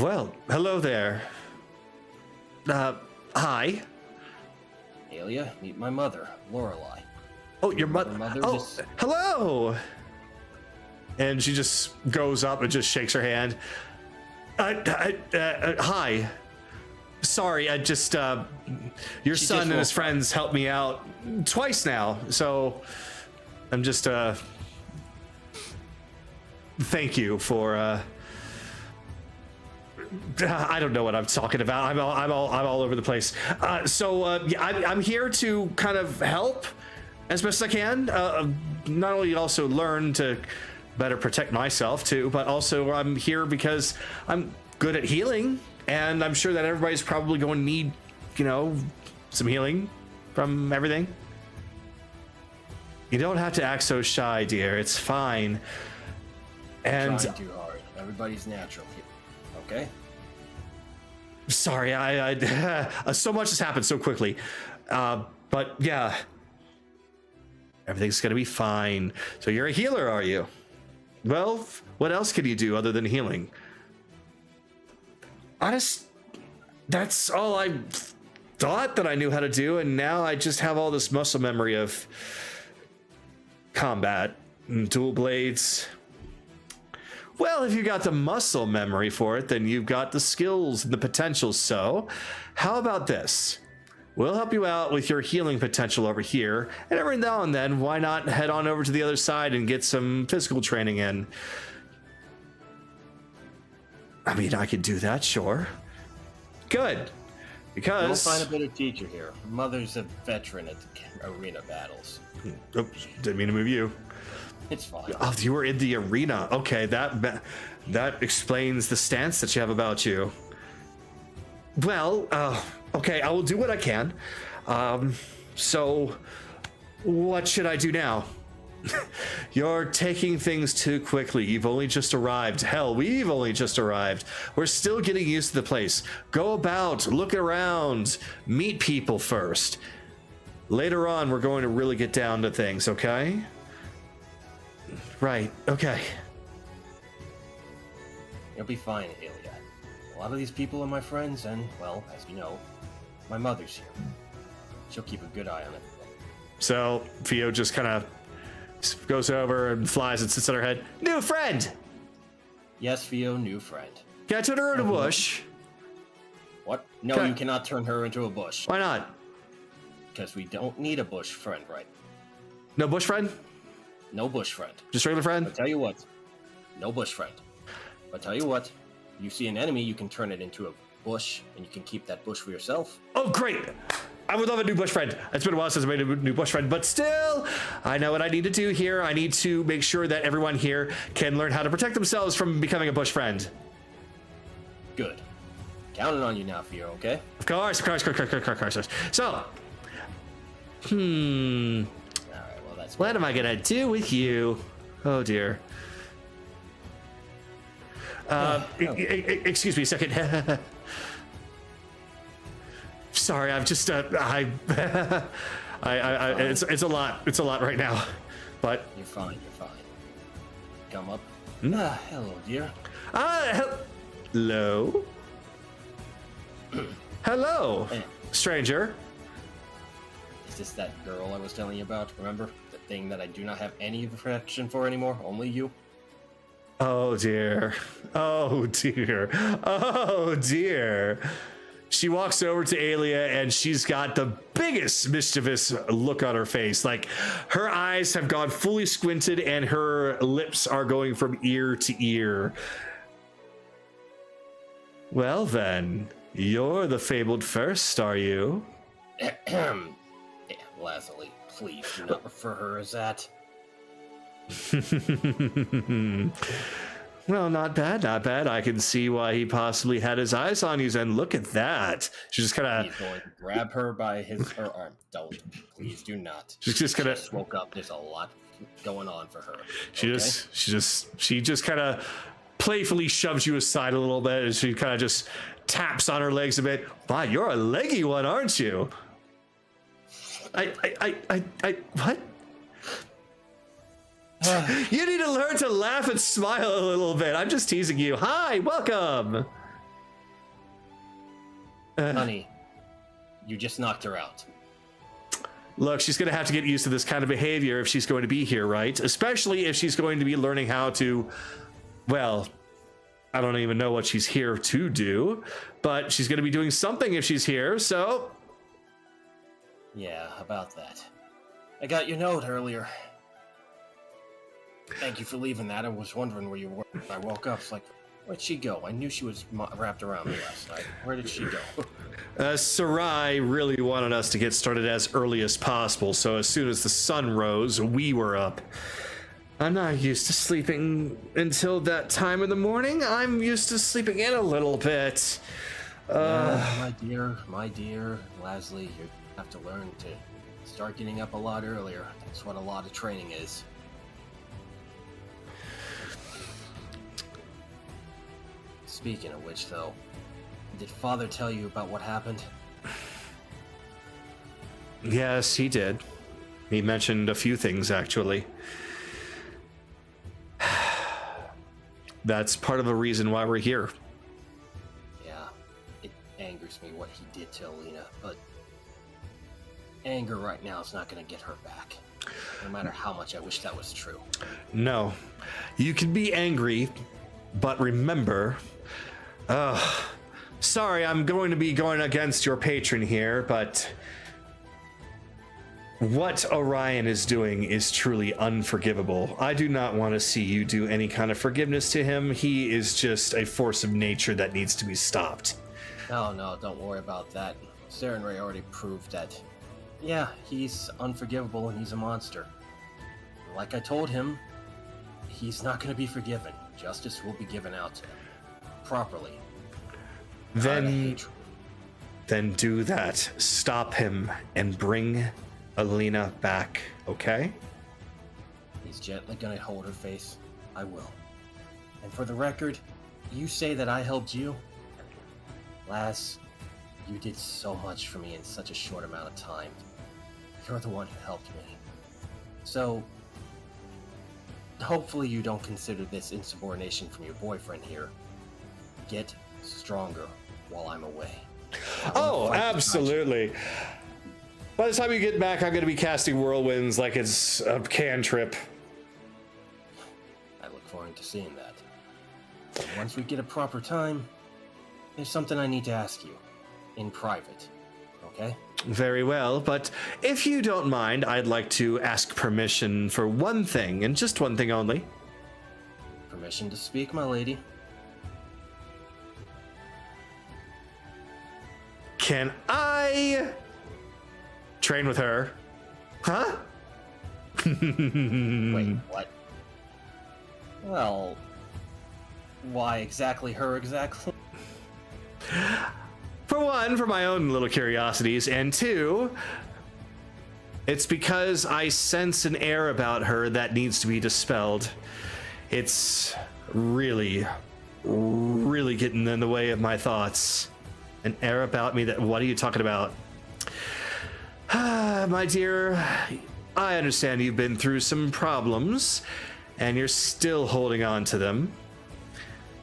Well, hello there. Hi.
Aelia, meet my mother, Lorelei.
Oh, your mother. Oh,
just...
hello. And she just goes up and just shakes her hand. Hi. Sorry, I just your son and his friends helped me out twice now, so I'm just thank you for I don't know what I'm talking about. I'm all over the place. Yeah, I'm here to kind of help as best as I can. Not only also learn to better protect myself too, but also I'm here because I'm good at healing, and I'm sure that everybody's probably going to need, you know, some healing from everything. You don't have to act so shy, dear. It's fine. And
trying too hard. Everybody's natural here. Okay?
Sorry, I so much has happened so quickly. But yeah, everything's gonna be fine. So you're a healer, are you? Well, what else can you do other than healing? That's all I thought that I knew how to do, and now I just have all this muscle memory of combat and dual blades. Well, if you got the muscle memory for it, then you've got the skills and the potential. So how about this? We'll help you out with your healing potential over here, and every now and then, why not head on over to the other side and get some physical training in? I mean, I could do that, sure. Good, because...
We'll find a better teacher here. Mother's a veteran at the arena battles.
Oops, didn't mean to move you.
It's fine.
Oh, you were in the arena. Okay, that explains the stance that you have about you. Well, Okay, I will do what I can. So, what should I do now? You're taking things too quickly. You've only just arrived. Hell, we've only just arrived. We're still getting used to the place. Go about, look around, meet people first. Later on, we're going to really get down to things, okay? Right, okay.
You'll be fine, Aelia. A lot of these people are my friends, and, well, as you know, my mother's here. She'll keep a good eye on everything.
So, Theo just kind of goes over and flies and sits on her head. New friend!
Yes, Theo, new friend.
Can I turn her into a bush?
What? No,
Okay.
you cannot turn her into a bush.
Why not?
Because we don't need a bush friend, right?
No bush friend?
No bush friend.
Just regular friend?
But tell you what, no bush friend. But tell you what, you see an enemy, you can turn it into a bush, and you can keep that bush for yourself.
Oh, great! I would love a new bush friend. It's been a while since I made a new bush friend, but still, I know what I need to do here. I need to make sure that everyone here can learn how to protect themselves from becoming a bush friend.
Good. Counting on you now, Theo, okay?
Of course. So,
Alright, well, that's
what am I gonna do with you? Oh dear. Excuse me a second. Sorry, I'm just it's a lot. It's a lot right now, but
You're fine, you're fine. Come up. Hello, dear.
Hello. Hello,
Hey.
stranger.
Is this that girl I was telling you about? Remember? The thing that I do not have any affection for anymore? Only you?
Oh dear. Oh dear. Oh dear. She walks over to Aelia and she's got the biggest mischievous look on her face. Like her eyes have gone fully squinted and her lips are going from ear to ear. Well then, you're the fabled first, are you?
Lazuli, please do not refer her as that.
Well, not bad, not bad. I can see why he possibly had his eyes on you, and look at that. She just kind
He's going to grab her by her arm. Don't. Please do not.
She's just gonna-
She just woke up. There's a lot going on for her.
she
okay?
just kind of playfully shoves you aside a little bit, and she kind of just taps on her legs a bit. Wow, you're a leggy one, aren't you? What? You need to learn to laugh and smile a little bit. I'm just teasing you. Hi, welcome.
Honey, you just knocked her out.
Look, she's going to have to get used to this kind of behavior if she's going to be here, right? Especially if she's going to be learning how to, well, I don't even know what she's here to do, but she's going to be doing something if she's here, so...
Yeah, about that. I got your note earlier. Thank you for leaving that. I was wondering where you were. I woke up, it's like, where'd she go? I knew she was wrapped around me last night. Where did she go?
Sarai really wanted us to get started as early as possible, so as soon as the sun rose, we were up. I'm not used to sleeping until that time in the morning. I'm used to sleeping in a little bit.
My dear Lazuli, you have to learn to start getting up a lot earlier. That's what a lot of training is. Speaking of which, though, did Father tell you about what happened?
Yes, he did. He mentioned a few things, actually. That's part of the reason why we're here.
Yeah, it angers me what he did to Alina, but anger right now is not going to get her back. No matter how much I wish that was true.
No, you can be angry, but remember... sorry, I'm going to be going against your patron here, but... what Orion is doing is truly unforgivable. I do not want to see you do any kind of forgiveness to him. He is just a force of nature that needs to be stopped.
No, don't worry about that. Saren Ray already proved that. Yeah, he's unforgivable and he's a monster. Like I told him, he's not going to be forgiven. Justice will be given out to him. Properly. Not a
Then...
hatred.
then do that. Stop him and bring Alina back, okay?
He's gently gonna hold her face. I will. And for the record, you say that I helped you? Lass, you did so much for me in such a short amount of time. You're the one who helped me. So, hopefully you don't consider this insubordination from your boyfriend here. Get stronger while I'm away.
Oh, absolutely. By the time you get back, I'm going to be casting whirlwinds like it's a cantrip.
I look forward to seeing that. And once we get a proper time, there's something I need to ask you. In private. Okay?
Very well, but if you don't mind, I'd like to ask permission for one thing, and just one thing only.
Permission to speak, my lady.
Can I train with her? Huh?
Wait, what? Well, why exactly her exactly?
For one, for my own little curiosities, and two, it's because I sense an air about her that needs to be dispelled. It's really, really getting in the way of my thoughts. An air about me that, what are you talking about? My dear, I understand you've been through some problems, and you're still holding on to them.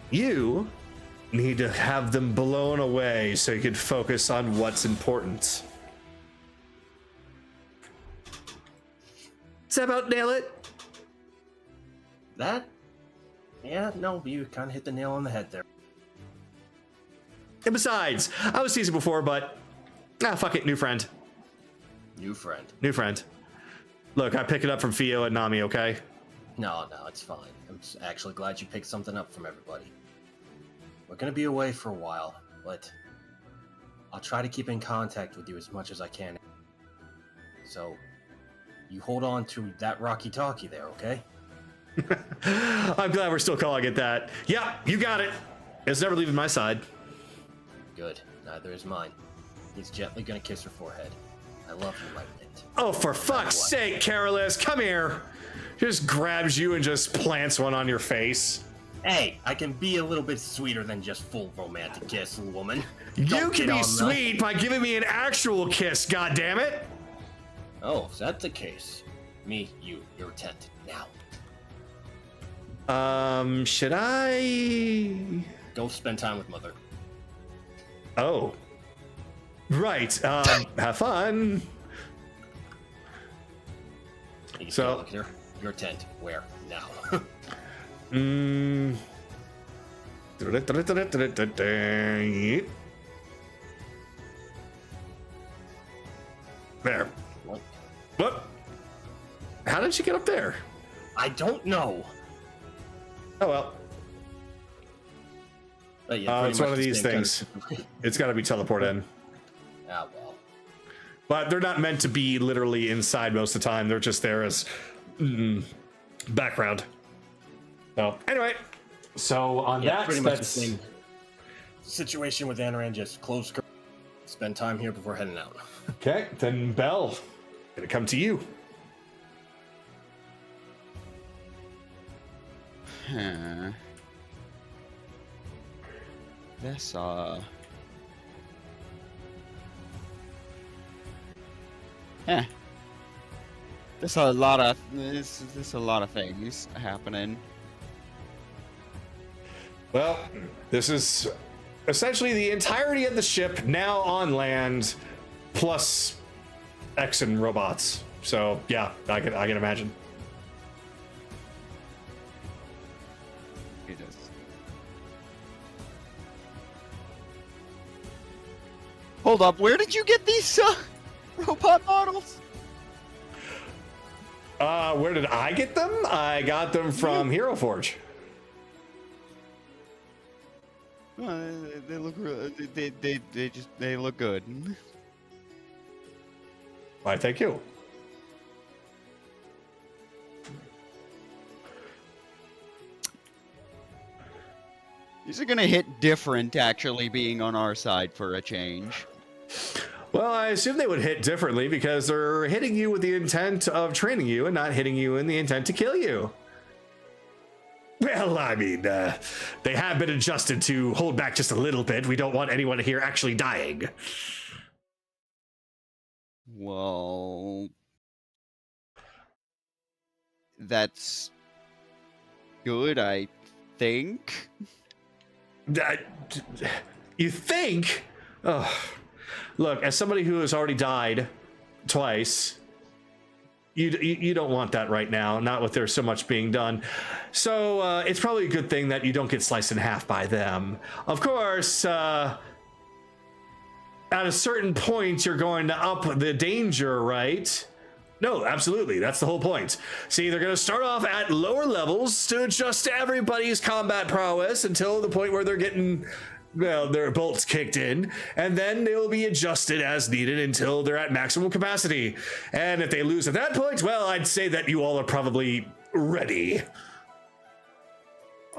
You need to have them blown away so you can focus on what's important. Does that about nail it?
That? Yeah, no, you kind of hit the nail on the head there.
And besides, I was teasing before, but fuck it, new friend.
New friend.
New friend. Look, I pick it up from Fio and Nami, okay?
No, it's fine. I'm actually glad you picked something up from everybody. We're gonna be away for a while, but I'll try to keep in contact with you as much as I can. So, you hold on to that Rocky Talkie there, okay?
I'm glad we're still calling it that. Yeah, you got it. It's never leaving my side.
Good. Neither is mine. He's gently gonna kiss her forehead. I love you, my mint.
Oh, for fuck's sake, Carolus, come here. Just grabs you and just plants one on your face.
Hey, I can be a little bit sweeter than just full romantic kiss, woman.
You
Don't
can
get
be
on
sweet by giving me an actual kiss, goddammit!
Oh, if that's the case. Me, your tent, now.
Should I?
Go spend time with Mother.
Oh. Right, have fun.
You
So-
look at her. Your tent, where? Now.
There.
What?
What? How did she get up there?
I don't know.
Oh well.
But yeah, pretty
It's
much
one of
the
these
same kind
things.
of-
It's got to be teleport in.
Ah, well.
But they're not meant to be literally inside most of the time. They're just there as background. So anyway, so on
Yeah,
that,
pretty much the
that's
same situation with Anaran. Just close, spend time here before heading out.
okay. Then Belle, gonna come to you.
Huh. This There's a lot of there's a lot of things happening.
Well, this is essentially the entirety of the ship now on land, plus X and robots. So yeah, I can imagine.
It is. Hold up, where did you get these robot models?
Where did I get them? I got them from Hero Forge.
They look they look good.
Why, thank you.
These are gonna hit different, actually, being on our side for a change.
Well, I assume they would hit differently because they're hitting you with the intent of training you and not hitting you in the intent to kill you. Well, I mean, they have been adjusted to hold back just a little bit. We don't want anyone here actually dying.
Well, that's good, I think.
You think? Oh, look, as somebody who has already died twice, you don't want that right now, not with there's so much being done. So it's probably a good thing that you don't get sliced in half by them. Of course, at a certain point, you're going to up the danger, right? No, absolutely. That's the whole point. See, they're going to start off at lower levels to adjust to everybody's combat prowess until the point where they're getting, well, their bolts kicked in, and then they will be adjusted as needed until they're at maximum capacity. And if they lose at that point, well, I'd say that you all are probably ready.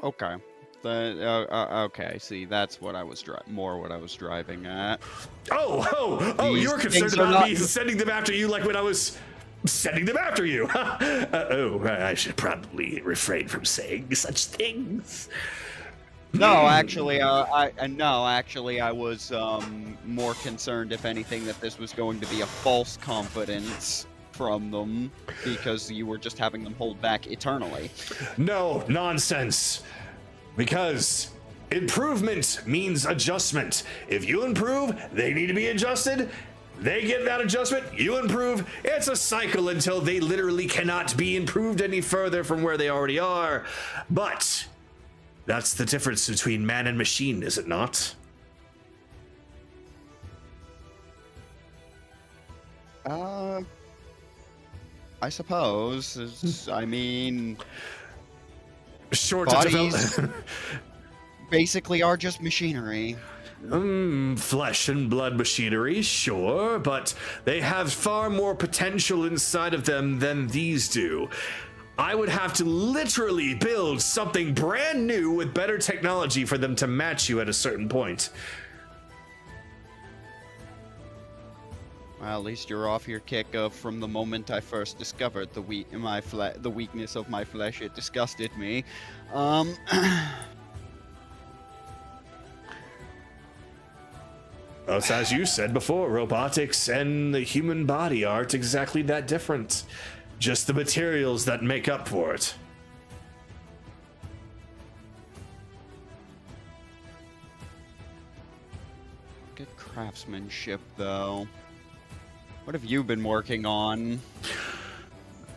Okay. Okay, see, that's what I was what I was driving at.
Oh, you were concerned about me sending them after you like when I was sending them after you. I should probably refrain from saying such things.
No, actually, I was more concerned, if anything, that this was going to be a false confidence from them because you were just having them hold back eternally.
No, nonsense. Because improvement means adjustment. If you improve, they need to be adjusted. They get that adjustment, you improve. It's a cycle until they literally cannot be improved any further from where they already are. But that's the difference between man and machine, is it not?
I suppose. I mean,
short
bodies basically are just machinery.
Flesh and blood machinery, sure, but they have far more potential inside of them than these do. I would have to literally build something brand new with better technology for them to match you at a certain point.
Well, at least you're off your kick from the moment I first discovered the weakness of my flesh. It disgusted me.
As you said before, robotics and the human body aren't exactly that different. Just the materials that make up for it.
Good craftsmanship, though. What have you been working on?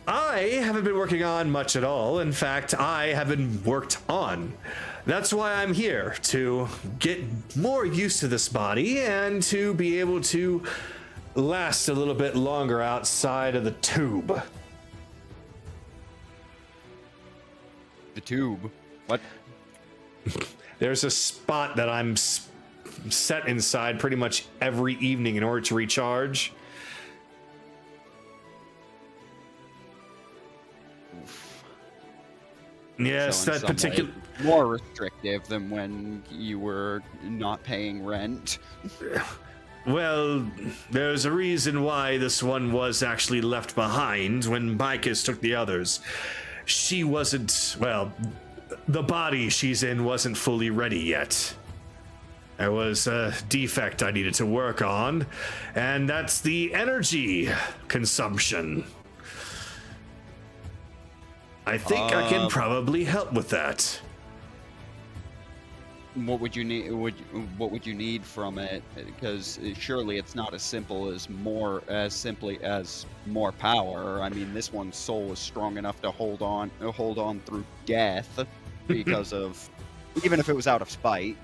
I haven't been working on much at all. In fact, I haven't worked on. That's why I'm here, to get more used to this body and to be able to last a little bit longer outside of the tube.
The tube? What?
There's a spot that I'm set inside pretty much every evening in order to recharge. Yes,
So in
that
some
particular...
way, more restrictive than when you were not paying rent.
Well, there's a reason why this one was actually left behind when Micahs took the others. She wasn't, well, the body she's in wasn't fully ready yet. There was a defect I needed to work on, and that's the energy consumption. I think I can probably help with that.
What would you need? What would you need from it? Because surely it's not as simple as simply as more power. I mean, this one's soul is strong enough to hold on through death because of, even if it was out of spite.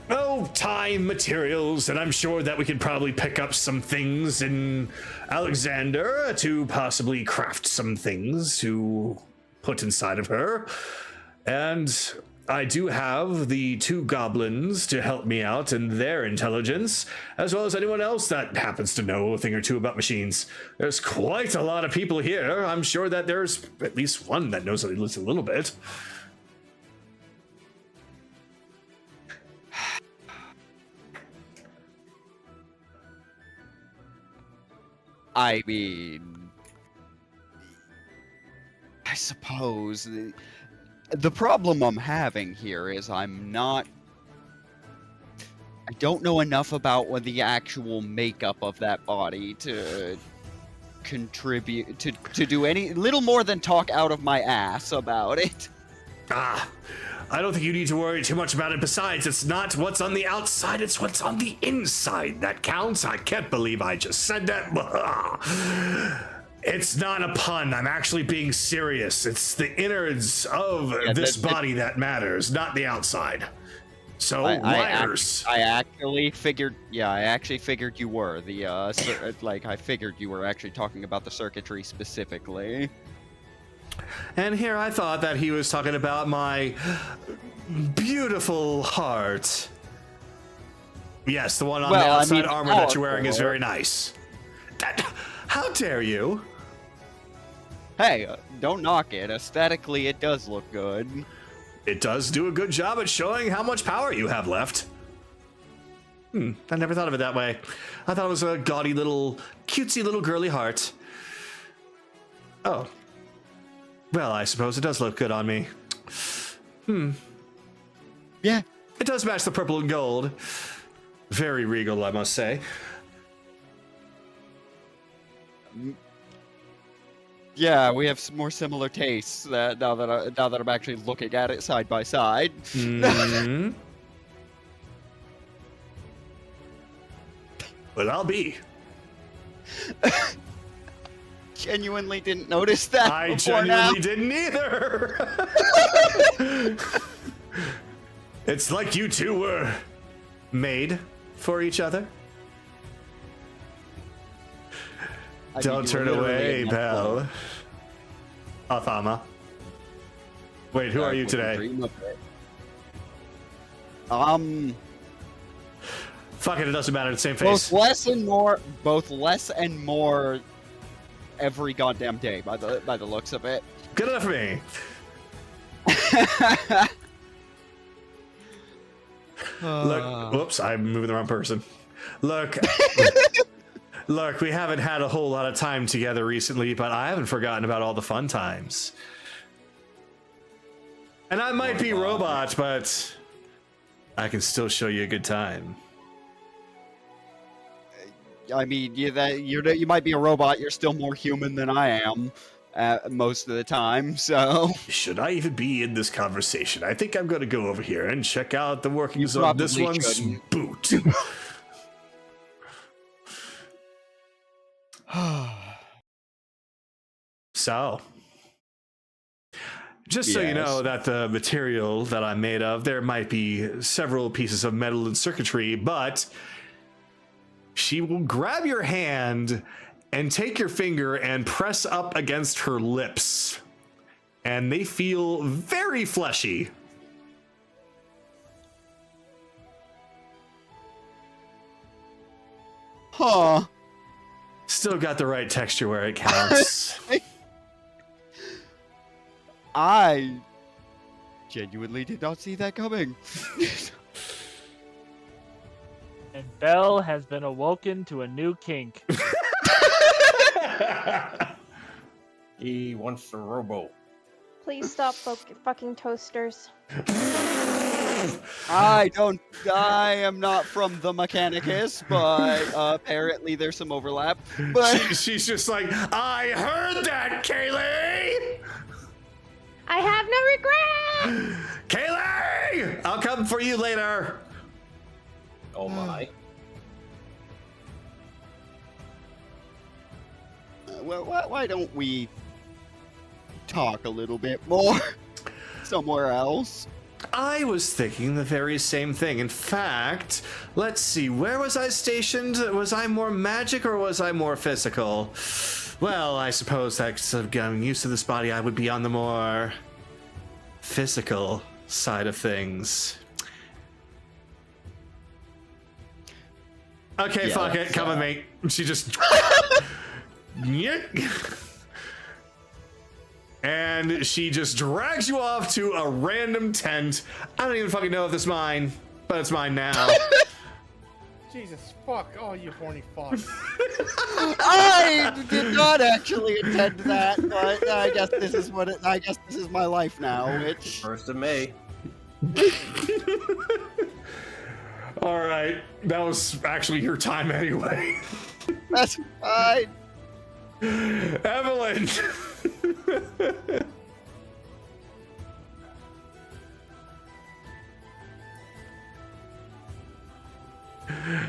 Oh, time, materials, and I'm sure that we could probably pick up some things in Alexander to possibly craft some things to put inside of her. And I do have the 2 goblins to help me out in their intelligence, as well as anyone else that happens to know a thing or two about machines. There's quite a lot of people here. I'm sure that there's at least one that knows at least a little bit.
I mean, I suppose the problem I'm having here is I don't know enough about what the actual makeup of that body to contribute to do any little more than talk out of my ass about it.
I don't think you need to worry too much about it. Besides, it's not what's on the outside, it's what's on the inside that counts. I can't believe I just said that. It's not a pun. I'm actually being serious. It's the innards of this body that matters, not the outside. So, liars.
I actually figured you were I figured you were actually talking about the circuitry specifically.
And here I thought that he was talking about my beautiful heart. Yes, the one on the outside armor that you're wearing is very nice. How dare you?
Hey, don't knock it. Aesthetically, it does look good.
It does do a good job at showing how much power you have left. I never thought of it that way. I thought it was a gaudy little, cutesy little girly heart. Oh. Well, I suppose it does look good on me.
Yeah.
It does match the purple and gold. Very regal, I must say.
Yeah, we have some more similar tastes now that I'm actually looking at it side by side.
Mm-hmm. Well, I'll be.
Genuinely didn't notice that.
I genuinely didn't either. It's like you two were made for each other. Don't turn away, pal. Athama. Wait, who are you today? Fuck it doesn't matter. It's the same face.
Both less and more every goddamn day by the looks of it.
Good enough for me. Look, whoops, I'm moving the wrong person. Look, look, we haven't had a whole lot of time together recently, but I haven't forgotten about all the fun times. And I might be robot, but I can still show you a good time.
I mean, you might be a robot. You're still more human than I am most of the time. So,
should I even be in this conversation? I think I'm going to go over here and check out the workings of this one's boot. So, just so you know that the material that I'm made of, there might be several pieces of metal and circuitry, but she will grab your hand and take your finger and press up against her lips. And they feel very fleshy.
Huh.
Still got the right texture where it counts.
I genuinely did not see that coming.
And Belle has been awoken to a new kink.
He wants the robo.
Please stop fucking toasters.
I am not from the Mechanicus, but apparently there's some overlap. But
she's just like, I heard that, Kaylee!
I have no regret!
Kaylee! I'll come for you later.
Oh my.
Well, why don't we talk a little bit more somewhere else?
I was thinking the very same thing. In fact, let's see, where was I stationed? Was I more magic or was I more physical? Well, I suppose that of getting used to this body, I would be on the more physical side of things. Okay, yeah, fuck it. Come with me. She just... And she just drags you off to a random tent. I don't even fucking know if it's mine, but it's mine now.
Jesus fuck! Oh, you horny fuck!
I did not actually intend that, but I guess this is what I guess this is my life now. Which
1st of May.
All right, that was actually your time anyway.
that's fine.
Evelyn.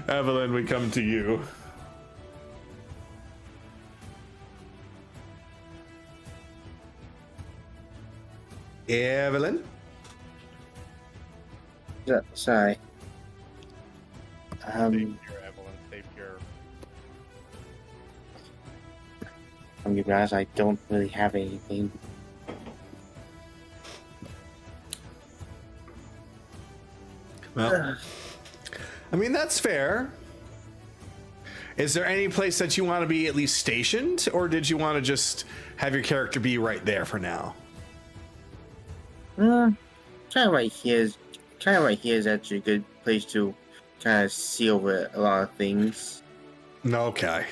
Evelyn, we come to you. Evelyn?
Sorry.
Stay pure, Evelyn. Stay pure.
You guys, I don't really have anything.
Well, I mean, that's fair. Is there any place that you want to be at least stationed, or did you want to just have your character be right there for now?
Kind of right here is actually a good place to kind of see over a lot of things.
Okay.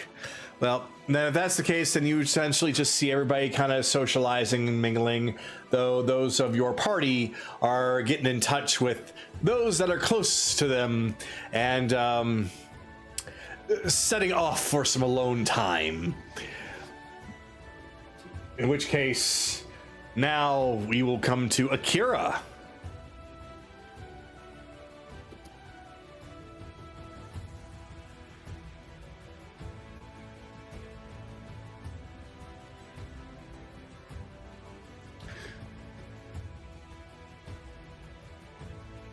Well, then if that's the case, then you essentially just see everybody kind of socializing and mingling, though those of your party are getting in touch with those that are close to them and setting off for some alone time. In which case, now we will come to Akira.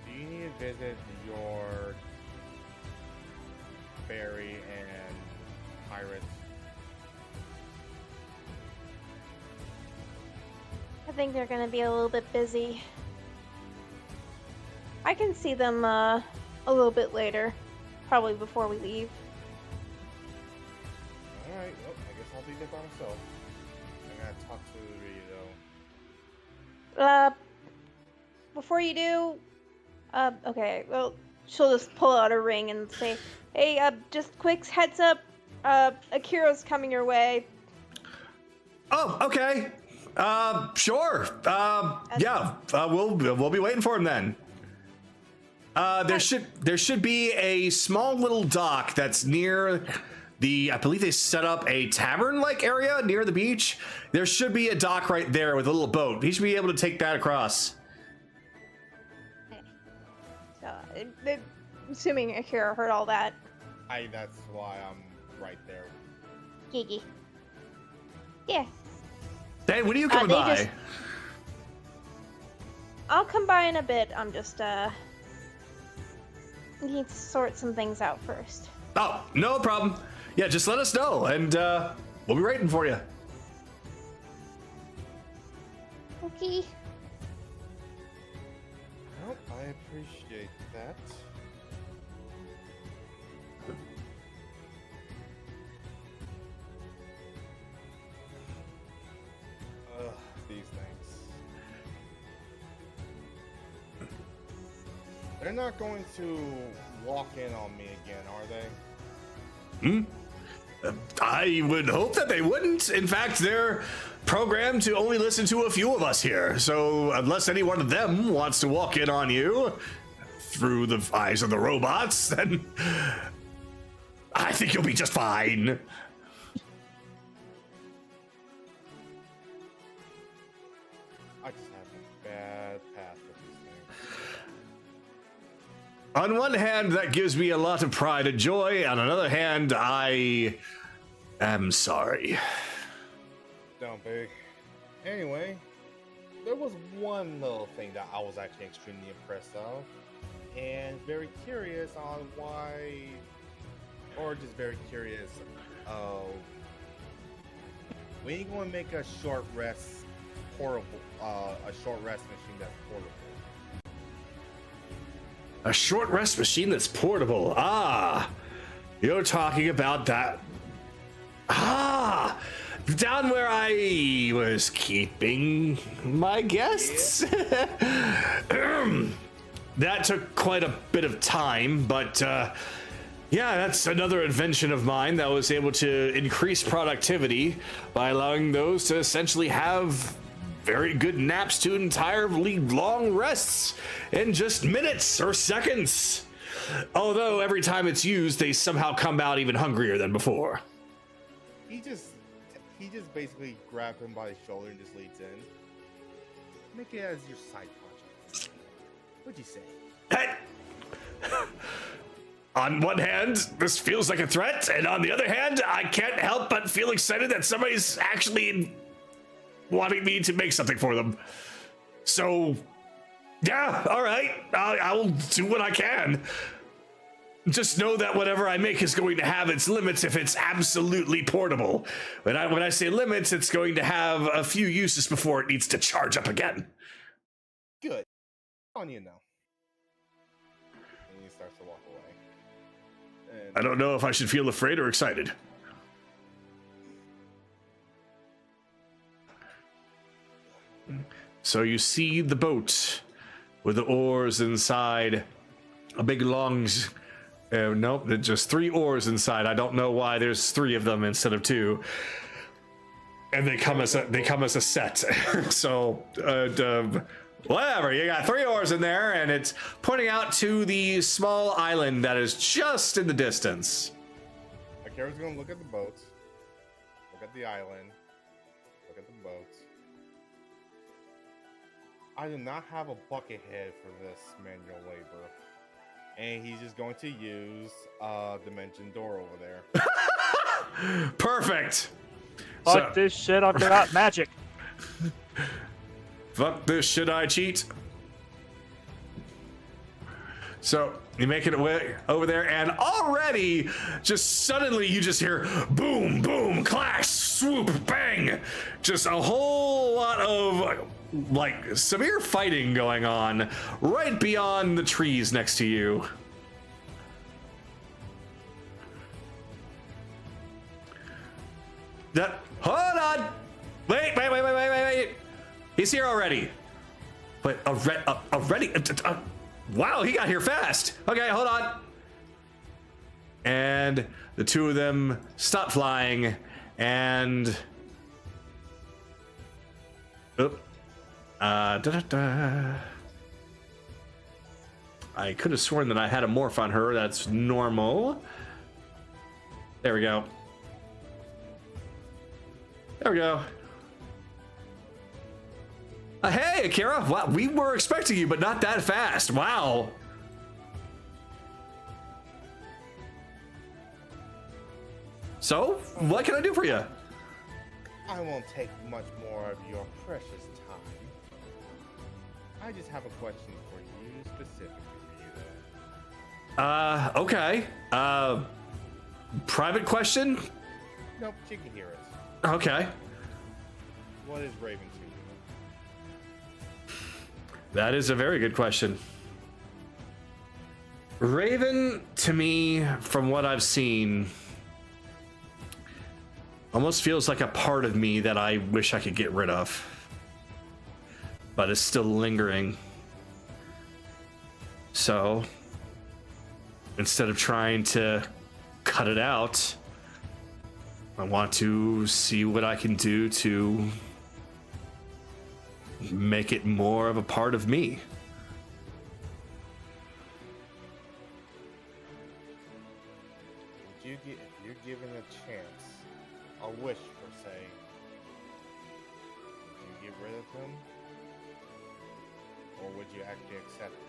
Do you need to visit your fairy and pirates?
I think they're gonna be a little bit busy. I can see them a little bit later, probably before we leave.
Alright, well, I guess I'll be there by myself. I gotta talk to Ryu though.
Before you do, okay, well, she'll just pull out a ring and say, hey, just quick heads up, Akira's coming your way.
Oh, okay. Sure. Yeah. We'll be waiting for him then. There should be a small little dock that's near the. I believe they set up a tavern-like area near the beach. There should be a dock right there with a little boat. He should be able to take that across.
So, assuming Akira heard all that.
That's why I'm right there.
Gigi. Yeah.
Hey, when are you coming by?
I'll come by in a bit. I'm just, need to sort some things out first.
Oh, no problem. Yeah, just let us know, and we'll be waiting for you.
Okay.
Well, I appreciate that. These things. They're not going to walk in on me again, are they?
I would hope that they wouldn't. In fact, they're programmed to only listen to a few of us here. So unless any one of them wants to walk in on you through the eyes of the robots, then I think you'll be just fine.
I just have a bad path with these things.
On one hand, that gives me a lot of pride and joy. On another hand, I am sorry.
Don't be. Anyway, there was one little thing that I was actually extremely impressed of, and very curious on why, or just very curious of when you going to make a short rest portable, a short rest machine that's portable.
A short rest machine that's portable. Ah, you're talking about that. Ah, down where I was keeping my guests. That took quite a bit of time, but Yeah, that's another invention of mine that was able to increase productivity by allowing those to essentially have very good naps to entirely long rests in just minutes or seconds. Although every time it's used, they somehow come out even hungrier than before.
He just basically grabbed him by the shoulder and just leads in. Make it as your side project. What'd you say?
Hey! On one hand, this feels like a threat, and on the other hand, I can't help but feel excited that somebody's actually wanting me to make something for them. So, yeah, all right, I'll do what I can. Just know that whatever I make is going to have its limits if it's absolutely portable. When I say limits, it's going to have a few uses before it needs to charge up again.
Good. On you now. And he starts to walk away. And
I don't know if I should feel afraid or excited. So you see the boat with the oars inside, a big long... nope, just 3 oars inside. I don't know why there's 3 of them instead of 2. And they come as a set. So whatever, you got 3 oars in there, and it's pointing out to the small island that is just in the distance.
Akira's gonna look at the boats, look at the island, look at the boats. I do not have a bucket head for this manual labor. And he's just going to use dimension door over there.
Perfect.
Fuck this shit, I've got magic.
Fuck this, should I cheat? So you make it way over there, and already, just suddenly you just hear boom, boom, clash, swoop, bang. Just a whole lot of like severe fighting going on right beyond the trees next to you. Hold on. Wait. He's here already. Wait, already? Wow, he got here fast. Okay, hold on. And the 2 of them stop flying and... I could have sworn that I had a morph on her. That's normal. There we go. There we go. Hey, Akira. Wow, we were expecting you, but not that fast. Wow. So, what can I do for you?
I won't take much more of your precious time. I just have a question for you, specifically for you, though.
Okay. Private question?
Nope, she can hear us.
Okay.
What is Raven to you?
That is a very good question. Raven, to me, from what I've seen, almost feels like a part of me that I wish I could get rid of, but it's still lingering. So, instead of trying to cut it out, I want to see what I can do to make it more of a part of me.
If you're given a chance, a wish per se, would you get rid of him? Or would you actually accept him?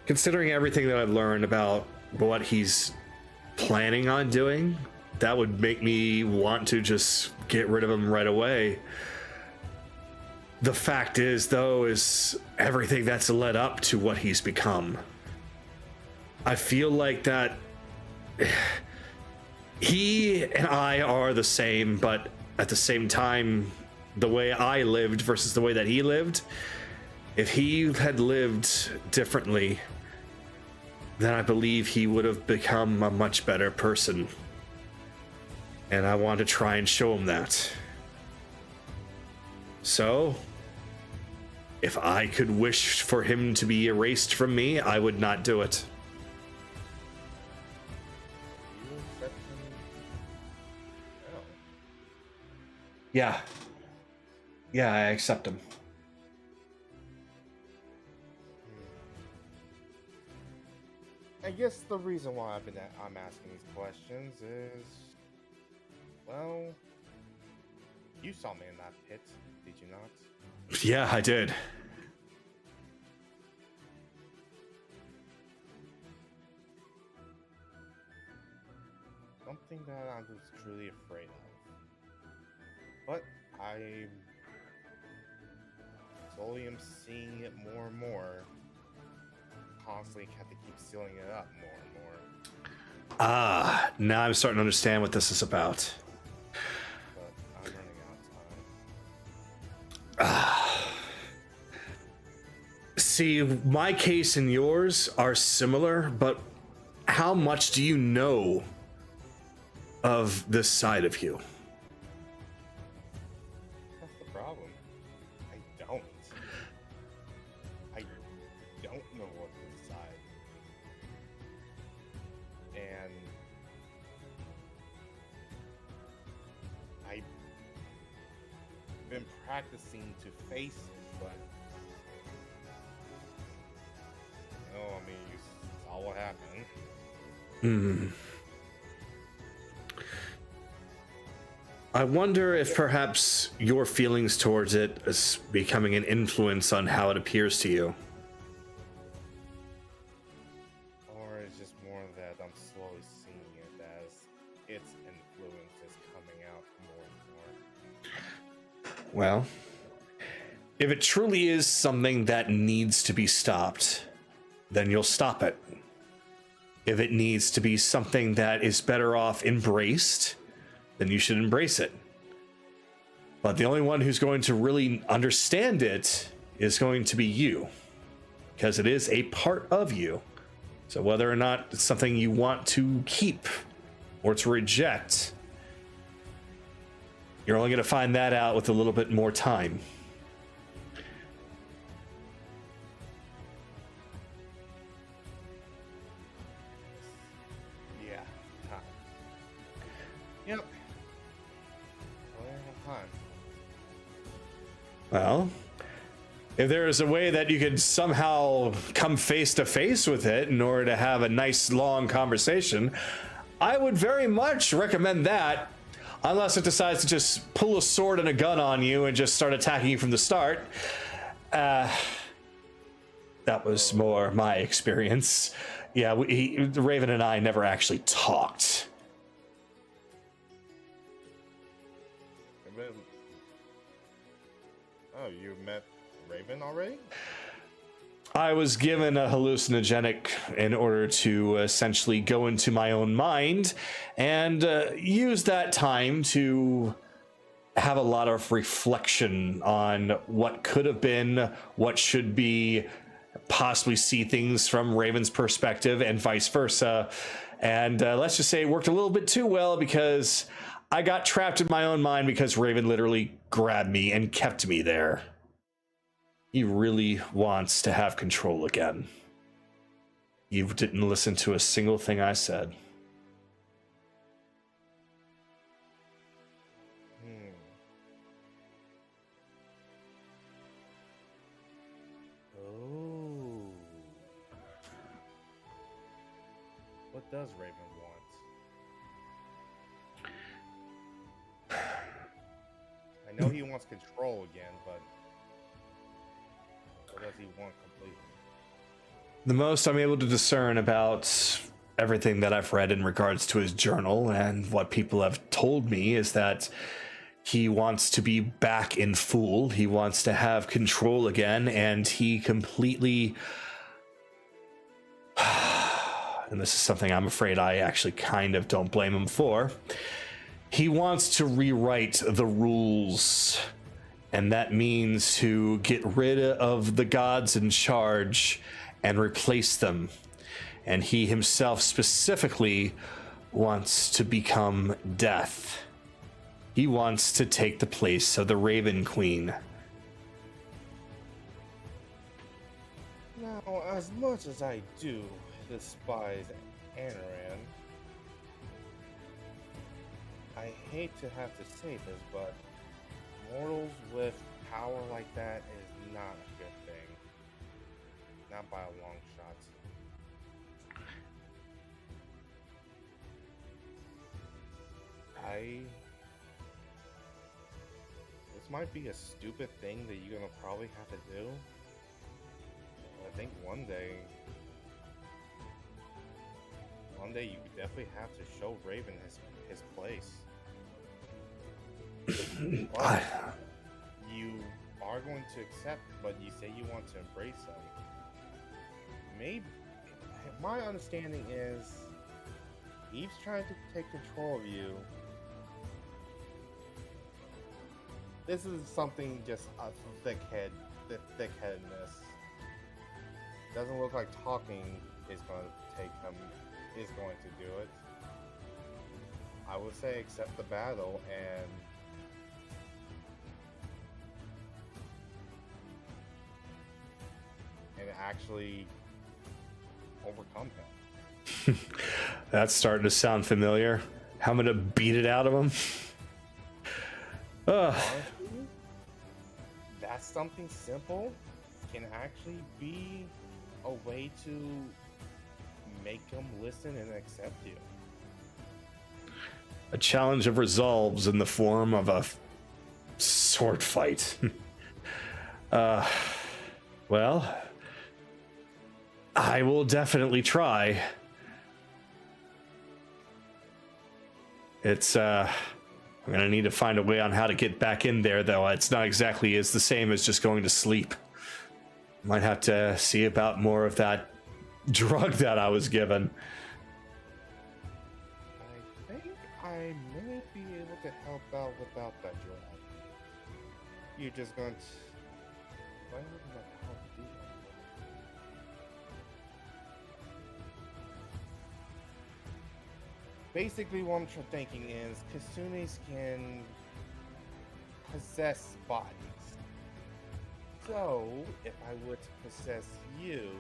Considering everything that I've learned about what he's planning on doing, that would make me want to just get rid of him right away. The fact is, though, is everything that's led up to what he's become. I feel like that he and I are the same, but at the same time, the way I lived versus the way that he lived, if he had lived differently, then I believe he would have become a much better person. And I want to try and show him that. So, If I could wish for him to be erased from me, I would not do it.
You accept him? No.
Yeah. Yeah, I accept him.
I guess the reason why I'm asking these questions is, well, you saw me in that pit, did you not?
Yeah, I did.
Something that I was truly afraid of. But I slowly am seeing it more and more. Constantly have to keep sealing it up more and more.
Ah, now I'm starting to understand what this is about.
But I'm running out of time.
See, my case and yours are similar, but how much do you know of this side of you?
That's the problem. I don't. I don't know what's inside. And I've been practicing to face it, but I mean, you saw what happened.
Hmm. I wonder if perhaps your feelings towards it is becoming an influence on how it appears to you.
Or it's just more that I'm slowly seeing it as its influence is coming out more and more.
Well, if it truly is something that needs to be stopped, then you'll stop it. If it needs to be something that is better off embraced, then you should embrace it. But the only one who's going to really understand it is going to be you, because it is a part of you. So whether or not it's something you want to keep or to reject, you're only going to find that out with a little bit more time.
Yeah, time. Yep. Well, I have time.
Well, if there is a way that you could somehow come face to face with it in order to have a nice long conversation, I would very much recommend that. Unless it decides to just pull a sword and a gun on you and just start attacking you from the start. That was more my experience. Yeah, Raven and I never actually talked.
Oh, you met Raven already?
I was given a hallucinogenic in order to essentially go into my own mind and use that time to have a lot of reflection on what could have been, what should be, possibly see things from Raven's perspective and vice versa. And let's just say it worked a little bit too well because I got trapped in my own mind because Raven literally grabbed me and kept me there. He really wants to have control again. You didn't listen to a single thing I said.
Oh. What does Raven want? I know he wants control again, but what does he want completely?
The most I'm able to discern about everything that I've read in regards to his journal and what people have told me is that he wants to be back in Fool. He wants to have control again, and he completely... and this is something I'm afraid I actually kind of don't blame him for. He wants to rewrite the rules, and that means to get rid of the gods in charge and replace them. And he himself specifically wants to become Death. He wants to take the place of the Raven Queen.
Now, as much as I do despise Anaran, I hate to have to say this, but mortals with power like that is not a good thing. Not by a long shot. This might be a stupid thing that you're gonna probably have to do. I think one day you definitely have to show Raven his place. But you are going to accept, but you say you want to embrace him. Maybe my understanding is Eve's trying to take control of you. This is something just a thick-headedness. Doesn't look like talking is going to do it. I would say accept the battle and actually overcome him.
That's starting to sound familiar. How I'm gonna beat it out of him.
Honestly, that's something simple can actually be a way to make him listen and accept you.
A challenge of resolves in the form of a sword fight. Well, I will definitely try. I'm gonna need to find a way on how to get back in there, though. It's not exactly as the same as just going to sleep. Might have to see about more of that drug that I was given.
I think I may be able to help out without that drug. You're just going to... Why wouldn't I help do that? Basically, what I'm thinking is Kasunes can possess bodies. So, if I were to possess you,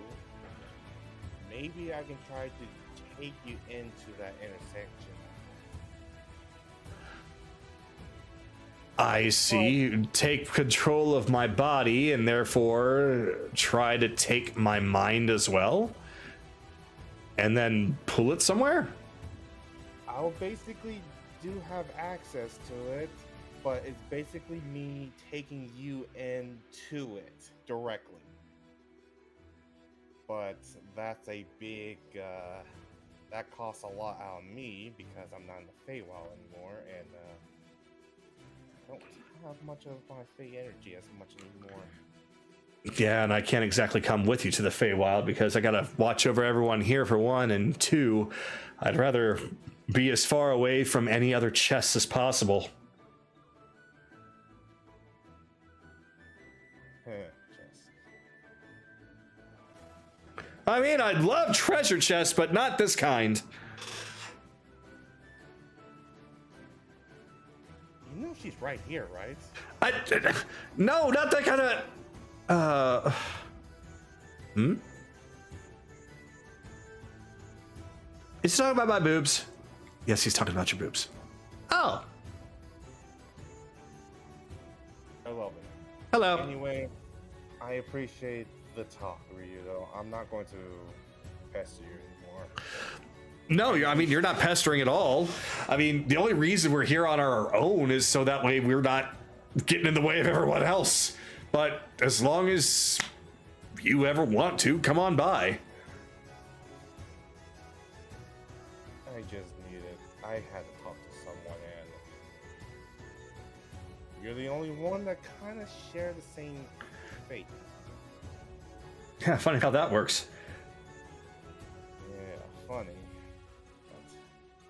maybe I can try to take you into that intersection.
I see. Take control of my body and therefore try to take my mind as well? And then pull it somewhere?
I'll basically do have access to it, but it's basically me taking you into it directly. But that's a big, that costs a lot out of me because I'm not in the Feywild anymore, and I don't have much of my Fey energy as much anymore.
Yeah, and I can't exactly come with you to the Feywild because I gotta watch over everyone here for one, and two, I'd rather be as far away from any other chests as possible. I mean, I'd love treasure chests, but not this kind.
You know she's right here, right?
No, not that kind of... Is he talking about my boobs? Yes, he's talking about your boobs. Oh.
I love it.
Hello.
Anyway, I appreciate the talk, Ryu, though. I'm not going to pester you anymore.
No, I mean, you're not pestering at all. I mean, the only reason we're here on our own is so that way we're not getting in the way of everyone else. But as long as you ever want to, come on by.
I just needed... I had to talk to someone, and you're the only one that kind of share the same fate.
Yeah, funny how that works.
Yeah, funny. But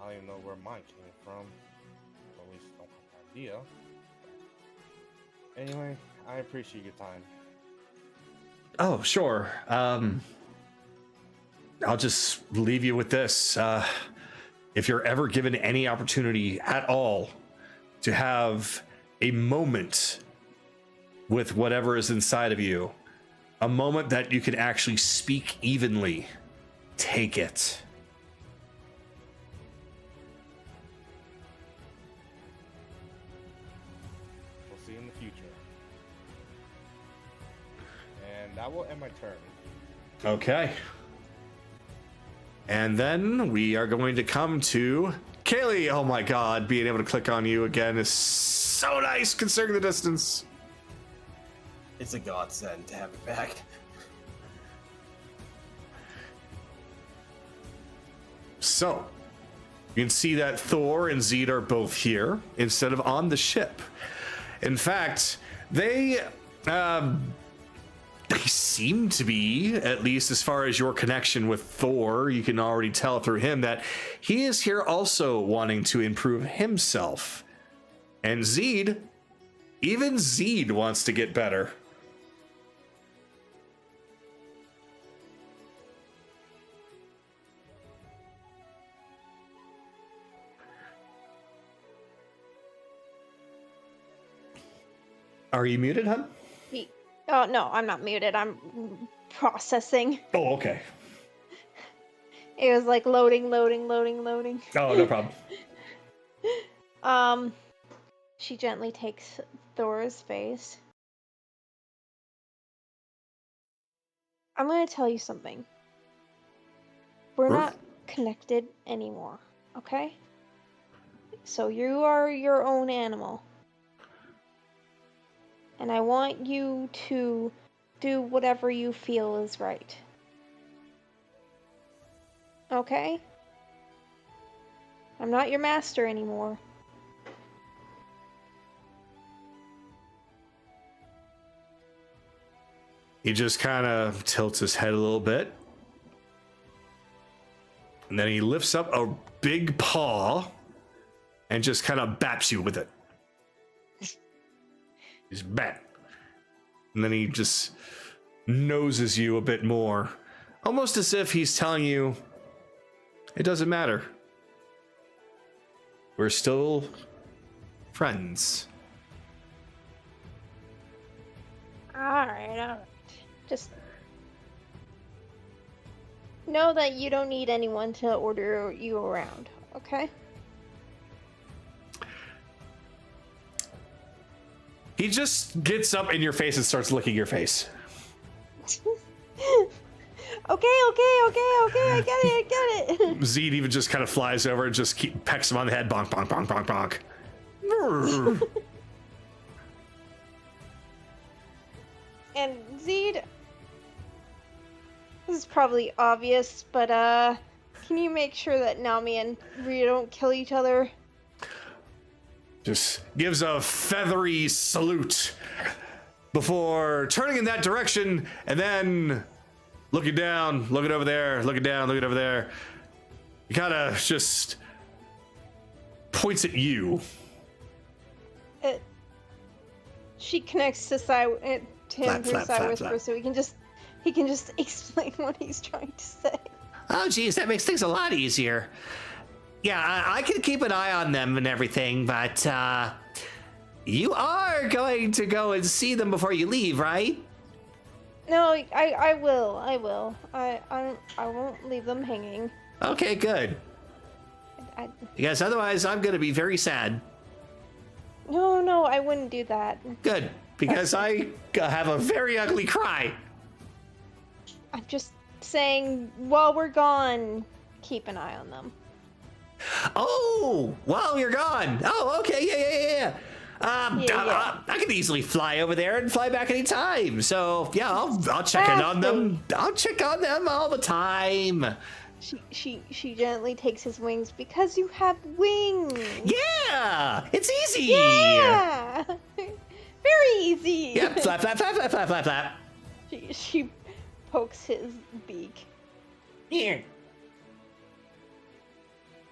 I don't even know where mine came from. At least I don't have an idea. Anyway, I appreciate your time.
Oh, sure. I'll just leave you with this. If you're ever given any opportunity at all to have a moment with whatever is inside of you, A moment that you can actually speak evenly. Take it.
We'll see in the future. And that will end my turn.
Okay. And then we are going to come to Kaylee. Oh my god, being able to click on you again is so nice considering the distance.
It's a godsend to have it back.
So, you can see that Thor and Zed are both here instead of on the ship. In fact, they seem to be, at least as far as your connection with Thor, you can already tell through him that he is here also wanting to improve himself. And Zed, even Zed wants to get better. Are you muted, hun?
Oh, no, I'm not muted. I'm processing.
Oh, okay.
It was like loading.
Oh, no problem.
She gently takes Thor's face. I'm gonna tell you something. We're
Huh?
not connected anymore, okay? So you are your own animal. And I want you to do whatever you feel is right. Okay? I'm not your master anymore.
He just kind of tilts his head a little bit. And then he lifts up a big paw and just kind of baps you with it. He's bat. And then he just noses you a bit more. Almost as if he's telling you, it doesn't matter. We're still friends.
Alright. Just know that you don't need anyone to order you around, okay?
He just gets up in your face and starts licking your face.
Okay, I get it.
Zed even just kind of flies over and just pecks him on the head. Bonk, bonk, bonk, bonk, bonk.
And Zed, this is probably obvious, but can you make sure that Naomi and Rhea don't kill each other?
Just gives a feathery salute before turning in that direction and then looking down, looking over there, looking down, looking over there. He kind of just points at you.
She connects to him
Flap,
through
flap,
Psy
flap,
Whisper,
flap.
so he can just explain what he's trying to say.
Oh, geez, that makes things a lot easier. Yeah, I can keep an eye on them and everything, but you are going to go and see them before you leave, right?
No, I will. I won't leave them hanging.
Okay, good. Because otherwise, I'm going to be very sad.
No, I wouldn't do that.
Good, because I have a very ugly cry.
I'm just saying, while we're gone, keep an eye on them.
Oh, while you're gone. Oh, okay, yeah.
Yeah.
I can easily fly over there and fly back anytime. So yeah, I'll check in on them. I'll check on them all the time.
She gently takes his wings because you have wings.
Yeah, it's easy.
Yeah, very easy.
Yep, flap, flap, flap, flap, flap, flap, flap.
She pokes his beak.
Here.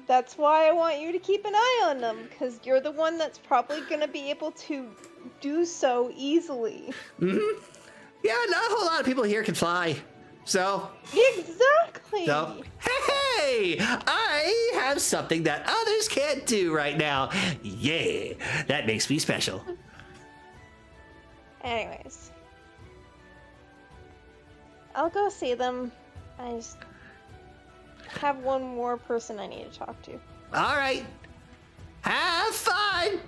That's why I want you to keep an eye on them, because you're the one that's probably going to be able to do so easily.
Mm-hmm. Yeah, not a whole lot of people here can fly. So.
Exactly.
So, hey, I have something that others can't do right now. Yeah, that makes me special.
Anyways. I'll go see them. I just have one more person I need to talk to.
All right. Have fun.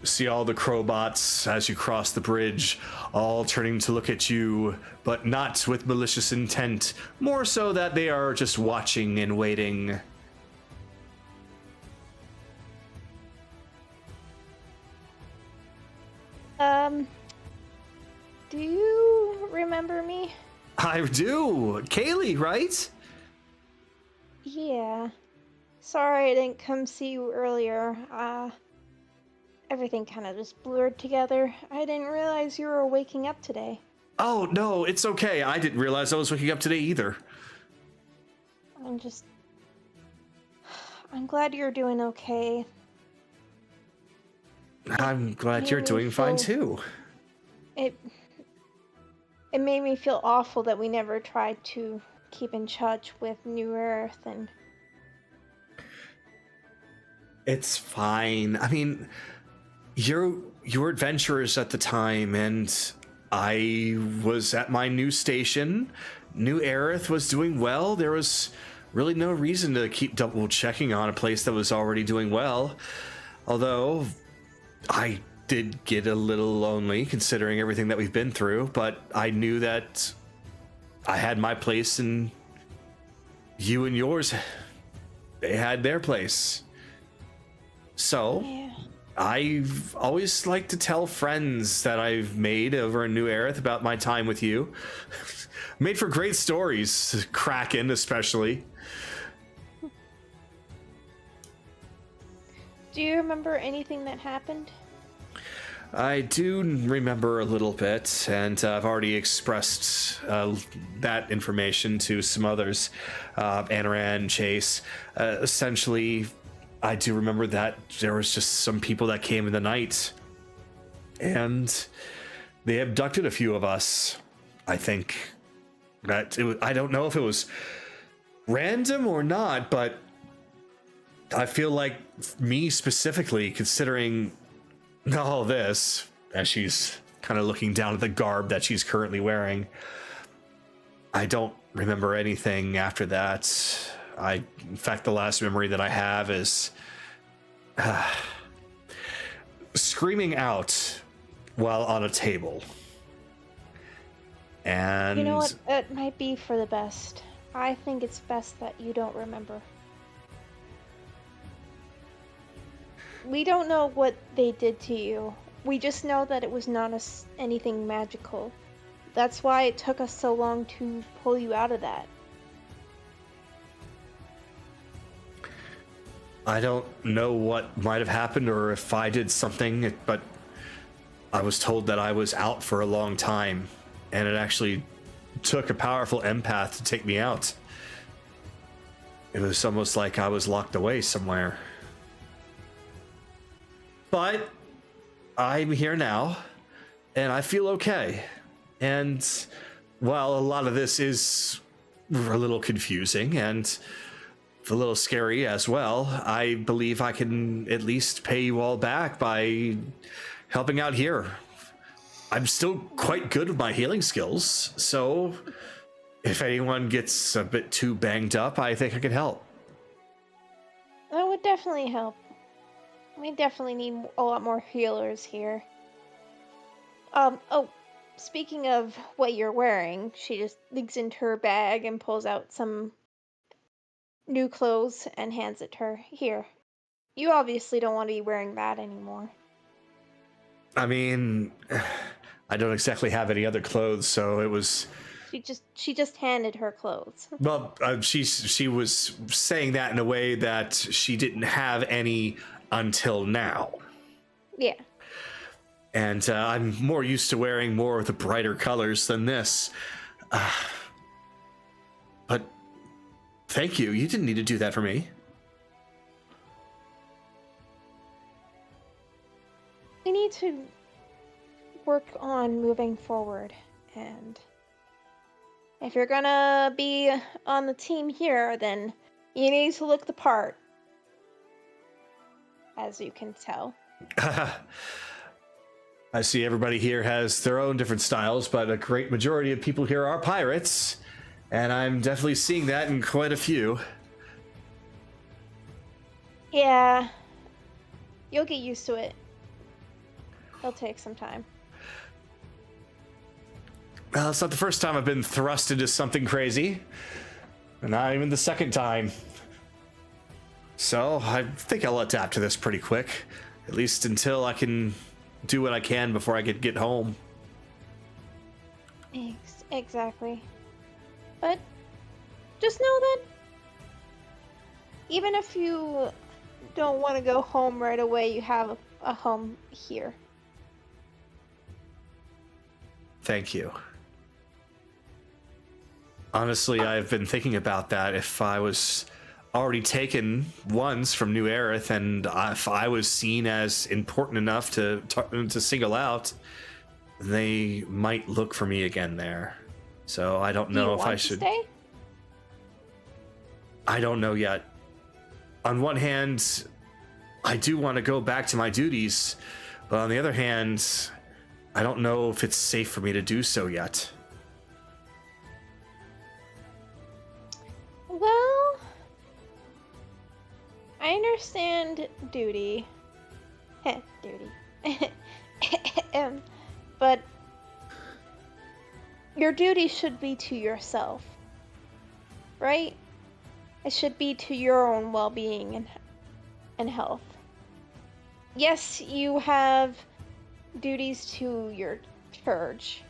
See all the crowbots as you cross the bridge, all turning to look at you, but not with malicious intent, more so that they are just watching and waiting.
Do you remember me?
I do. Kaylee, right?
Yeah. Sorry I didn't come see you earlier. Everything kind of just blurred together. I didn't realize you were waking up today.
Oh, no, it's okay. I didn't realize I was waking up today either.
I'm glad you're doing okay.
I'm glad you're doing fine too.
It made me feel awful that we never tried to keep in touch with New Earth and...
It's fine. I mean, you're adventurers at the time, and I was at my new station. New Aerith was doing well. There was really no reason to keep double checking on a place that was already doing well. Although I did get a little lonely considering everything that we've been through, but I knew that I had my place and you and yours, they had their place. So
Yeah.
I've always liked to tell friends that I've made over in New Aerith about my time with you. Made for great stories, Kraken especially.
Do you remember anything that happened?
I do remember a little bit, and I've already expressed that information to some others, Anaran, Chase. Essentially, I do remember that there was just some people that came in the night, and they abducted a few of us. I think that it was, I don't know if it was random or not, but I feel like me specifically, considering all this, as she's kind of looking down at the garb that she's currently wearing, I don't remember anything after that. In fact, the last memory that I have is screaming out while on a table. And
You know what? It might be for the best. I think it's best that you don't remember. We don't know what they did to you. We just know that it was not anything magical. That's why it took us so long to pull you out of that.
I don't know what might have happened or if I did something, but I was told that I was out for a long time, and it actually took a powerful empath to take me out. It was almost like I was locked away somewhere. But I'm here now, and I feel okay. And while a lot of this is a little confusing and a little scary as well, I believe I can at least pay you all back by helping out here. I'm still quite good with my healing skills, so if anyone gets a bit too banged up, I think I can help.
That would definitely help. We definitely need a lot more healers here. Oh, speaking of what you're wearing, she just digs into her bag and pulls out some new clothes and hands it to her. Here. You obviously don't want to be wearing that anymore.
I mean, I don't exactly have any other clothes, so it was...
She just handed her clothes.
Well, she was saying that in a way that she didn't have any until now.
Yeah.
And I'm more used to wearing more of the brighter colors than this. But thank you. You didn't need to do that for me.
We need to work on moving forward, and if you're gonna be on the team here, then You need to look the part, as you can tell.
I see everybody here has their own different styles, but a great majority of people here are pirates, and I'm definitely seeing that in quite a few.
Yeah. You'll get used to it. It'll take some time.
Well, it's not the first time I've been thrust into something crazy, and not even the second time. So I think I'll adapt to this pretty quick, at least until I can do what I can before I get home.
Exactly. But just know that even if you don't want to go home right away, you have a home here.
Thank you. Honestly, I've been thinking about that. If I was already taken once from New Aerith, and if I was seen as important enough to single out, they might look for me again there. So I don't know if I should.
Stay?
I don't know yet. On one hand, I do want to go back to my duties, but on the other hand, I don't know if it's safe for me to do so yet.
Well, I understand duty. Duty. But your duty should be to yourself, right? It should be to your own well-being and health. Yes, you have duties to your church,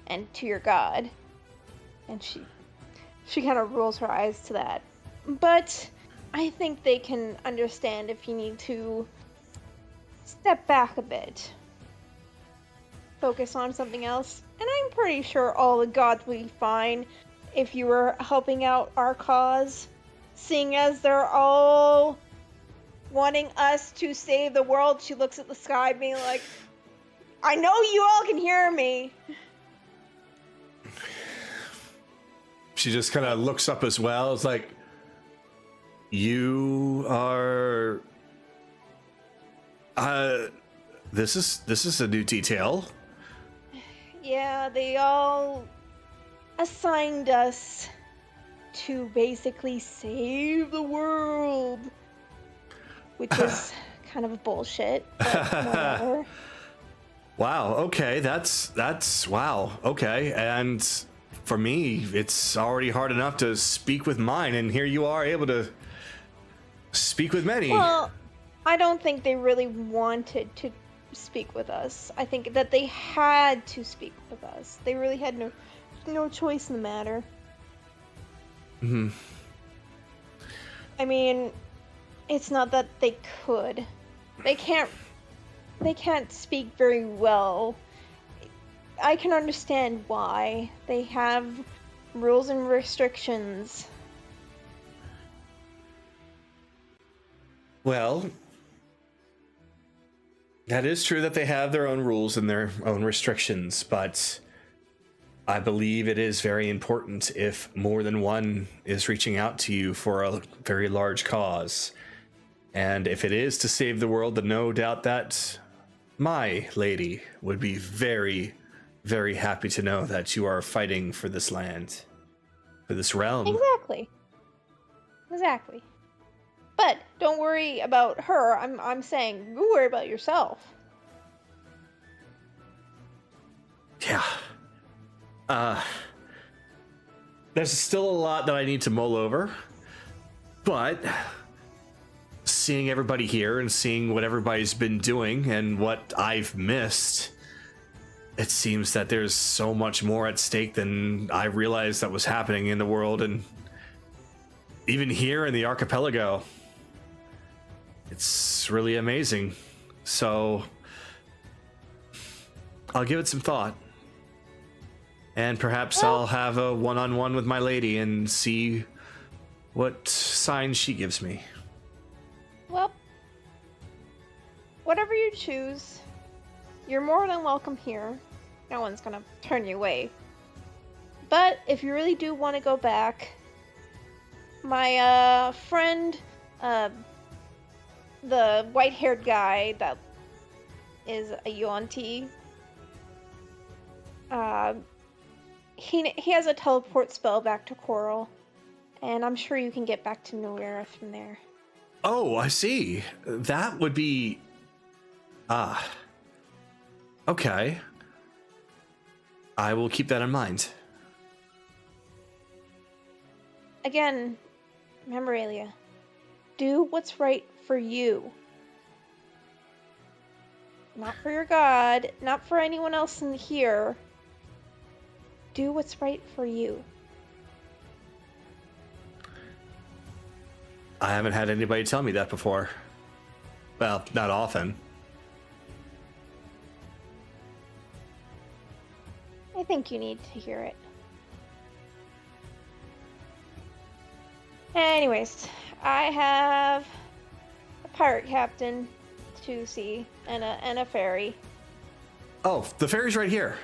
and to your god. And she kind of rolls her eyes to that. But I think they can understand if you need to step back a bit. Focus on something else. And I'm pretty sure all the gods would be fine if you were helping out our cause, seeing as they're all wanting us to save the world. She looks at the sky being like, I know you all can hear me.
She just kind of looks up as well. It's like, you are... This is a new detail.
Yeah, they all assigned us to basically save the world, which is kind of bullshit, but whatever.
Wow, okay, that's wow, okay. And for me, it's already hard enough to speak with mine, and here you are able to speak with many.
Well, I don't think they really wanted to speak with us. I think that they had to speak with us. They really had no choice in the matter.
Mm-hmm.
I mean, it's not that they could. They can't speak very well. I can understand why. They have rules and restrictions.
Well, that is true that they have their own rules and their own restrictions, but I believe it is very important if more than one is reaching out to you for a very large cause. And if it is to save the world, then no doubt that my lady would be very, very happy to know that you are fighting for this land, for this realm.
Exactly. But don't worry about her. I'm saying you worry about yourself.
Yeah. There's still a lot that I need to mull over, but seeing everybody here and seeing what everybody's been doing and what I've missed, it seems that there's so much more at stake than I realized that was happening in the world, and even here in the archipelago. It's really amazing. So I'll give it some thought. And perhaps I'll have a one-on-one with my lady and see what signs she gives me.
Well, whatever you choose, you're more than welcome here. No one's gonna turn you away. But if you really do want to go back, my friend, the white-haired guy that is a Yuan-Ti, he has a teleport spell back to Coral, and I'm sure you can get back to New Era from there.
Oh, I see. That would be... Okay. I will keep that in mind.
Again, remember, Alia, do what's right for you. Not for your god, not for anyone else in here. Do what's right for you.
I haven't had anybody tell me that before. Well, not often.
I think you need to hear it. Anyways, I have a pirate captain to see and a ferry.
Oh, the ferry's right here.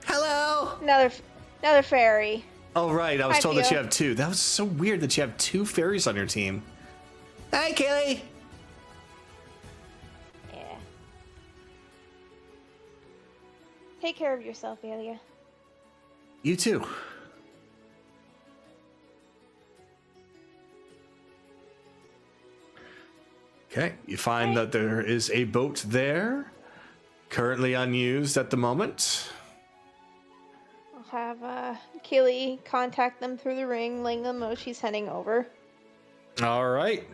Hello.
Another ferry.
Oh, right. I was
Hi,
told that
Theo.
you have two. That was so weird that you have two fairies on your team.
Hi, Kelly.
Yeah. Take care of yourself, Alia.
You too. Okay, you find that there is a boat there, currently unused at the moment.
I'll have Keely contact them through the ring, letting them know she's heading over.
All right,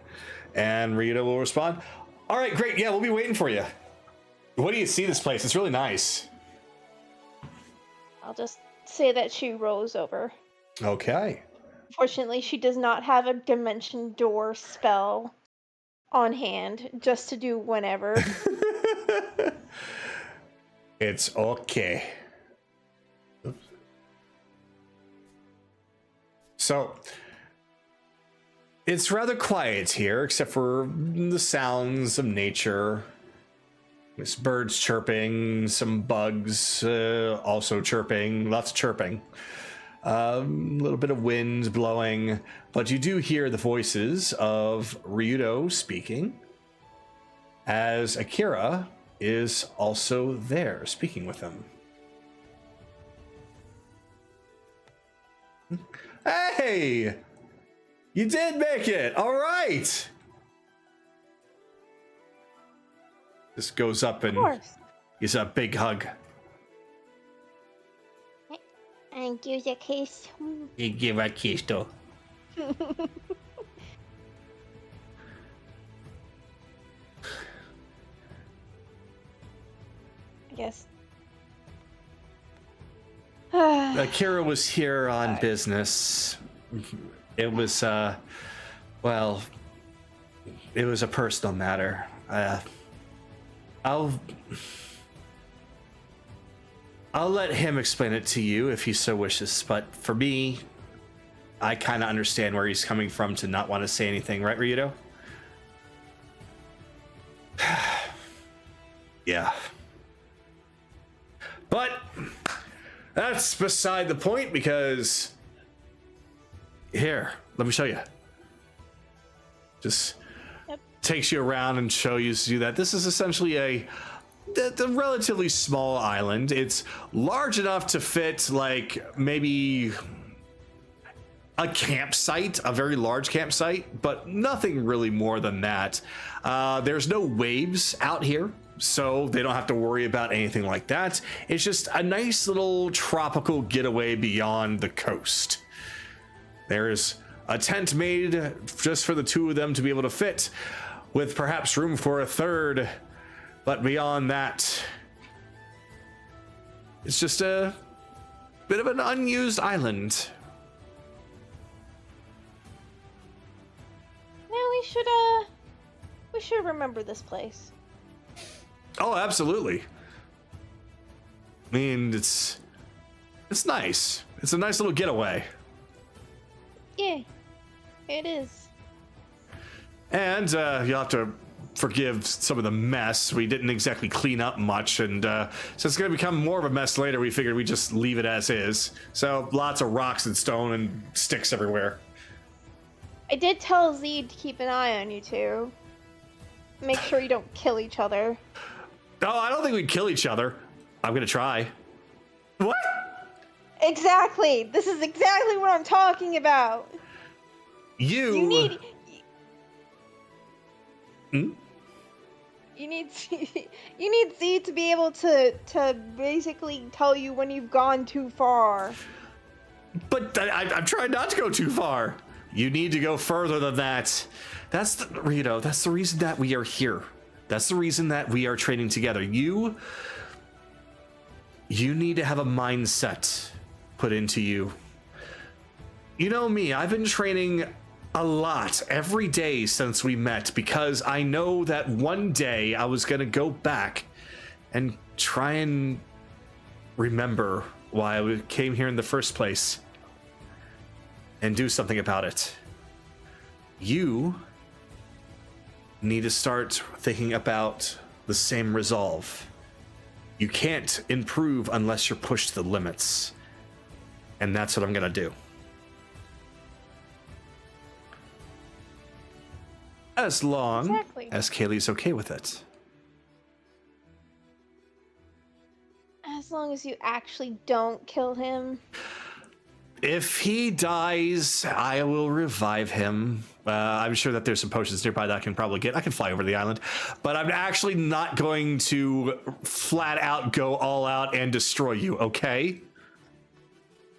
and Rita will respond. All right, great. Yeah, we'll be waiting for you. What do you see this place? It's really nice.
I'll just say that she rows over.
Okay.
Fortunately, she does not have a dimension door spell on hand just to do whenever.
It's okay. So, it's rather quiet here, except for the sounds of nature. There's birds chirping, some bugs also chirping, lots of chirping. A little bit of wind blowing, but you do hear the voices of Ryudo speaking, as Akira is also there speaking with them. Hey! You did make it! All right! This goes up and
Of course.
gives a big hug.
And gives a kiss.
You give a kiss though.
I guess.
Akira was here on business. It was, well, it was a personal matter. I'll let him explain it to you if he so wishes, but for me, I kind of understand where he's coming from to not want to say anything, right, Ryudo? Yeah. But that's beside the point, because here, let me show you. Just takes you around and show you to do that. This is essentially a relatively small island. It's large enough to fit like maybe a campsite, a very large campsite, but nothing really more than that. There's no waves out here, so they don't have to worry about anything like that. It's just a nice little tropical getaway beyond the coast. There's a tent made just for the two of them to be able to fit, with perhaps room for a third. But beyond that, it's just a bit of an unused island.
Yeah, we should remember this place.
Oh, absolutely. I mean, it's nice. It's a nice little getaway.
Yeah, it is.
And you'll have to forgive some of the mess. We didn't exactly clean up much, and so it's going to become more of a mess later. We figured we'd just leave it as is. So lots of rocks and stone and sticks everywhere.
I did tell Zed to keep an eye on you two. Make sure you don't kill each other.
No, I don't think we'd kill each other. I'm gonna try. What?
Exactly. This is exactly what I'm talking about.
You
need.
Hmm?
You need Z to be able to basically tell you when you've gone too far.
But I'm trying not to go too far. You need to go further than that. That's the reason that we are here. That's the reason that we are training together. You need to have a mindset put into you. You know me, I've been training a lot every day since we met because I know that one day I was going to go back and try and remember why I came here in the first place and do something about it. You need to start thinking about the same resolve. You can't improve unless you're pushed to the limits. And that's what I'm gonna do. As long as Kaylee's okay with it.
As long as you actually don't kill him.
If he dies, I will revive him. I'm sure that there's some potions nearby that I can probably get. I can fly over the island, but I'm actually not going to flat out go all out and destroy you, okay?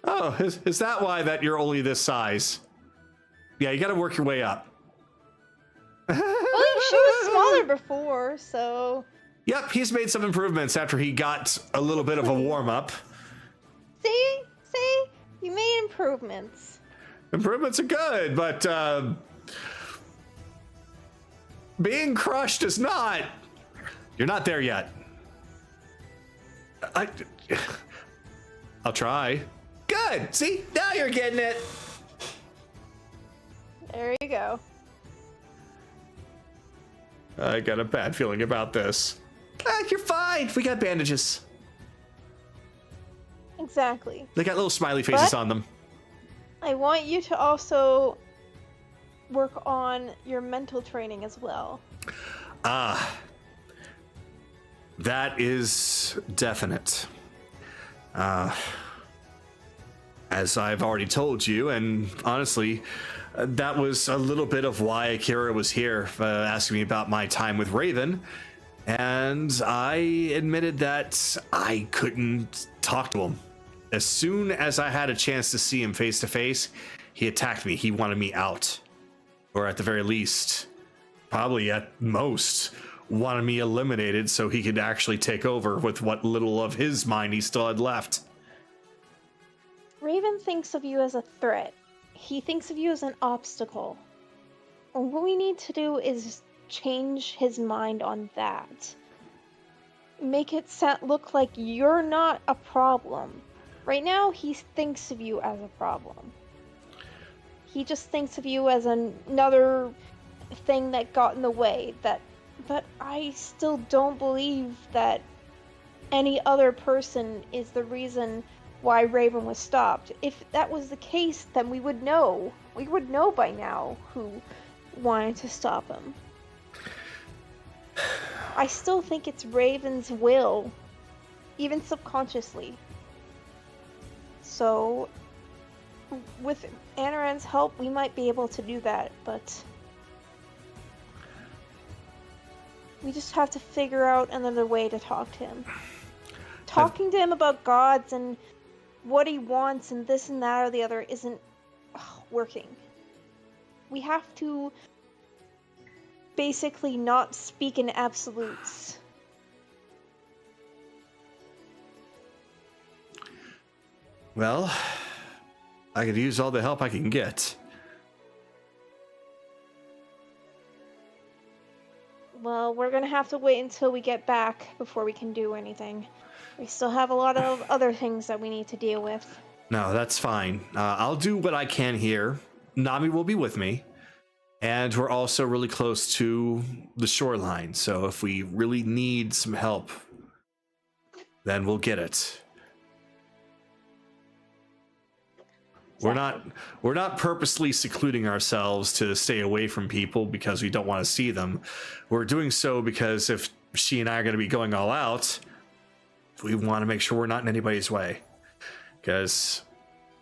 Oh, is that why that you're only this size? Yeah, you gotta work your way up.
Well, she was smaller before, so...
Yep, he's made some improvements after he got a little bit of a warm-up.
See? You made improvements.
Improvements are good, but being crushed is not. You're not there yet. I'll try. Good. See, now you're getting it.
There you go.
I got a bad feeling about this. You're fine. We got bandages.
Exactly.
They got little smiley faces on them.
I want you to also work on your mental training as well.
That is definite. As I've already told you, and honestly, that was a little bit of why Akira was here, asking me about my time with Raven. And I admitted that I couldn't talk to him. As soon as I had a chance to see him face to face, he attacked me. He wanted me out. Or at the very least, probably at most, wanted me eliminated so he could actually take over with what little of his mind he still had left.
Raven thinks of you as a threat. He thinks of you as an obstacle. And what we need to do is change his mind on that. Make it look like you're not a problem. Right now, he thinks of you as a problem. He just thinks of you as another thing that got in the way. But I still don't believe that any other person is the reason why Raven was stopped. If that was the case, then we would know. We would know by now who wanted to stop him. I still think it's Raven's will, even subconsciously. So, with Anaran's help, we might be able to do that, but we just have to figure out another way to talk to him. Talking to him about gods and what he wants and this and that or the other isn't working. We have to basically not speak in absolutes.
Well, I could use all the help I can get.
Well, we're gonna have to wait until we get back before we can do anything. We still have a lot of other things that we need to deal with.
No, that's fine. I'll do what I can here. Nami will be with me. And we're also really close to the shoreline. So if we really need some help, then we'll get it. We're not purposely secluding ourselves to stay away from people because we don't want to see them. We're doing so because if she and I are going to be going all out, we want to make sure we're not in anybody's way. Because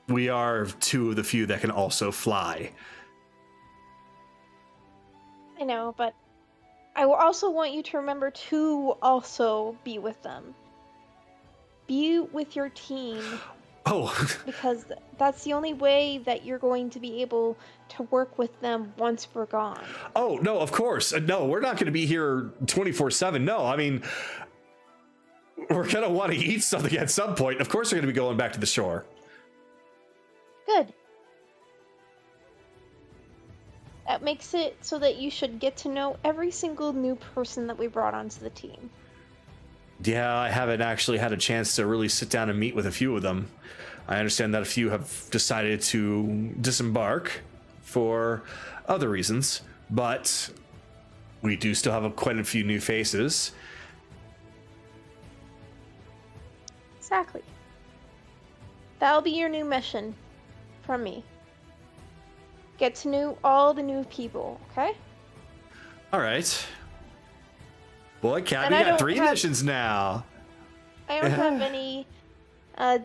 we are two of the few that can also fly.
I know, but I also want you to remember to also be with them. Be with your team.
Oh.
Because that's the only way that you're going to be able to work with them once we're gone.
Oh, no, of course. No, we're not going to be here 24/7. No, I mean, we're going to want to eat something at some point. Of course, we're going to be going back to the shore.
Good. That makes it so that you should get to know every single new person that we brought onto the team.
Yeah, I haven't actually had a chance to really sit down and meet with a few of them. I understand that a few have decided to disembark for other reasons, but we do still have quite a few new faces.
Exactly. That'll be your new mission from me. Get to know all the new people, okay?
All right. Boy, Cat,
And
we
I
got
don't
3
have-
missions now.
I don't have any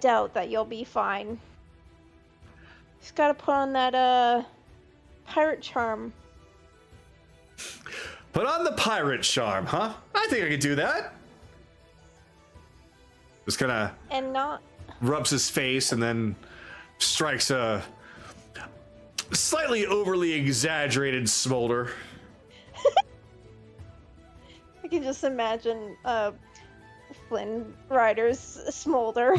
doubt that you'll be fine. Just gotta put on that pirate charm.
Put on the pirate charm, huh? I think I could do that. Just kind of
And not...
rubs his face and then strikes a slightly overly exaggerated smolder.
I can just imagine Flynn Rider's smolder.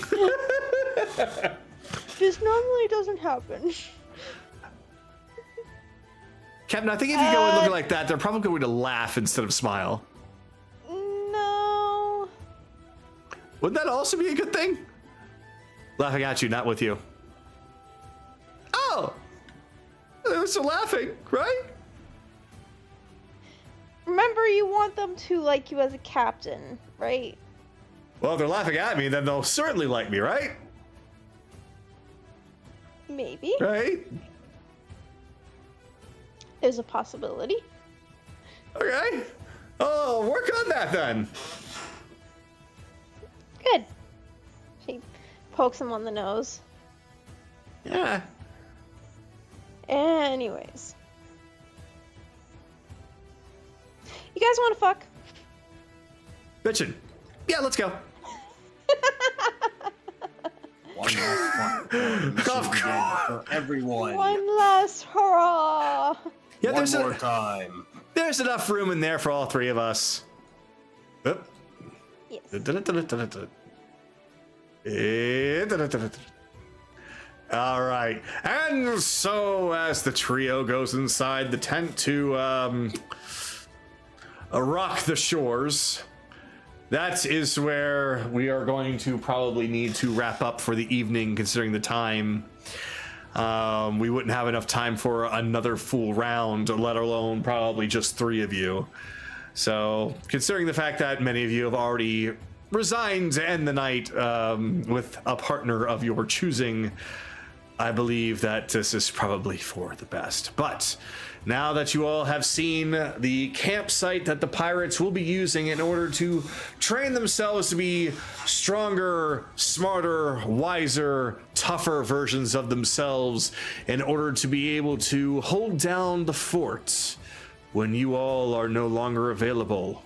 This normally doesn't happen.
Captain, I think if you go in looking like that, they're probably going to laugh instead of smile.
No.
Wouldn't that also be a good thing? Laughing at you, not with you. Oh! They were still laughing, right?
Remember, you want them to like you as a captain, right?
Well, if they're laughing at me, then they'll certainly like me, right?
Maybe.
Right?
There's a possibility.
Okay. Oh, work on that then.
Good. She pokes him on the nose.
Yeah.
Anyways. You guys want to fuck?
Bitchin'. Yeah, let's go.
One last fun for everyone.
One last hurrah!
Yeah,
One more time.
There's enough room in there for all 3 of us. Oop.
Yes.
All right. And so as the trio goes inside the tent to rock the shores, that is where we are going to probably need to wrap up for the evening, considering the time. We wouldn't have enough time for another full round, let alone probably just 3 of you. So, considering the fact that many of you have already resigned to end the night with a partner of your choosing, I believe that this is probably for the best. But now that you all have seen the campsite that the pirates will be using in order to train themselves to be stronger, smarter, wiser, tougher versions of themselves in order to be able to hold down the fort when you all are no longer available,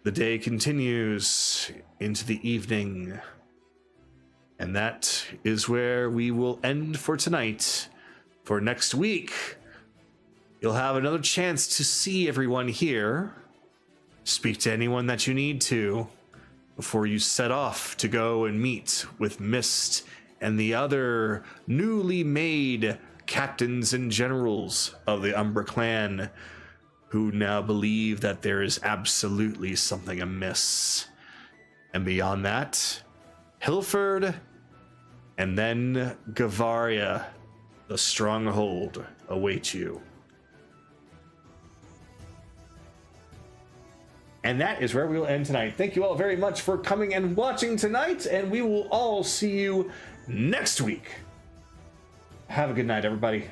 the day continues into the evening. And that is where we will end for tonight. For next week, you'll have another chance to see everyone here. Speak to anyone that you need to before you set off to go and meet with Mist and the other newly made captains and generals of the Umbra clan, who now believe that there is absolutely something amiss. And beyond that, Hilford, and then Gavaria, the stronghold, await you. And that is where we will end tonight. Thank you all very much for coming and watching tonight, and we will all see you next week. Have a good night, everybody.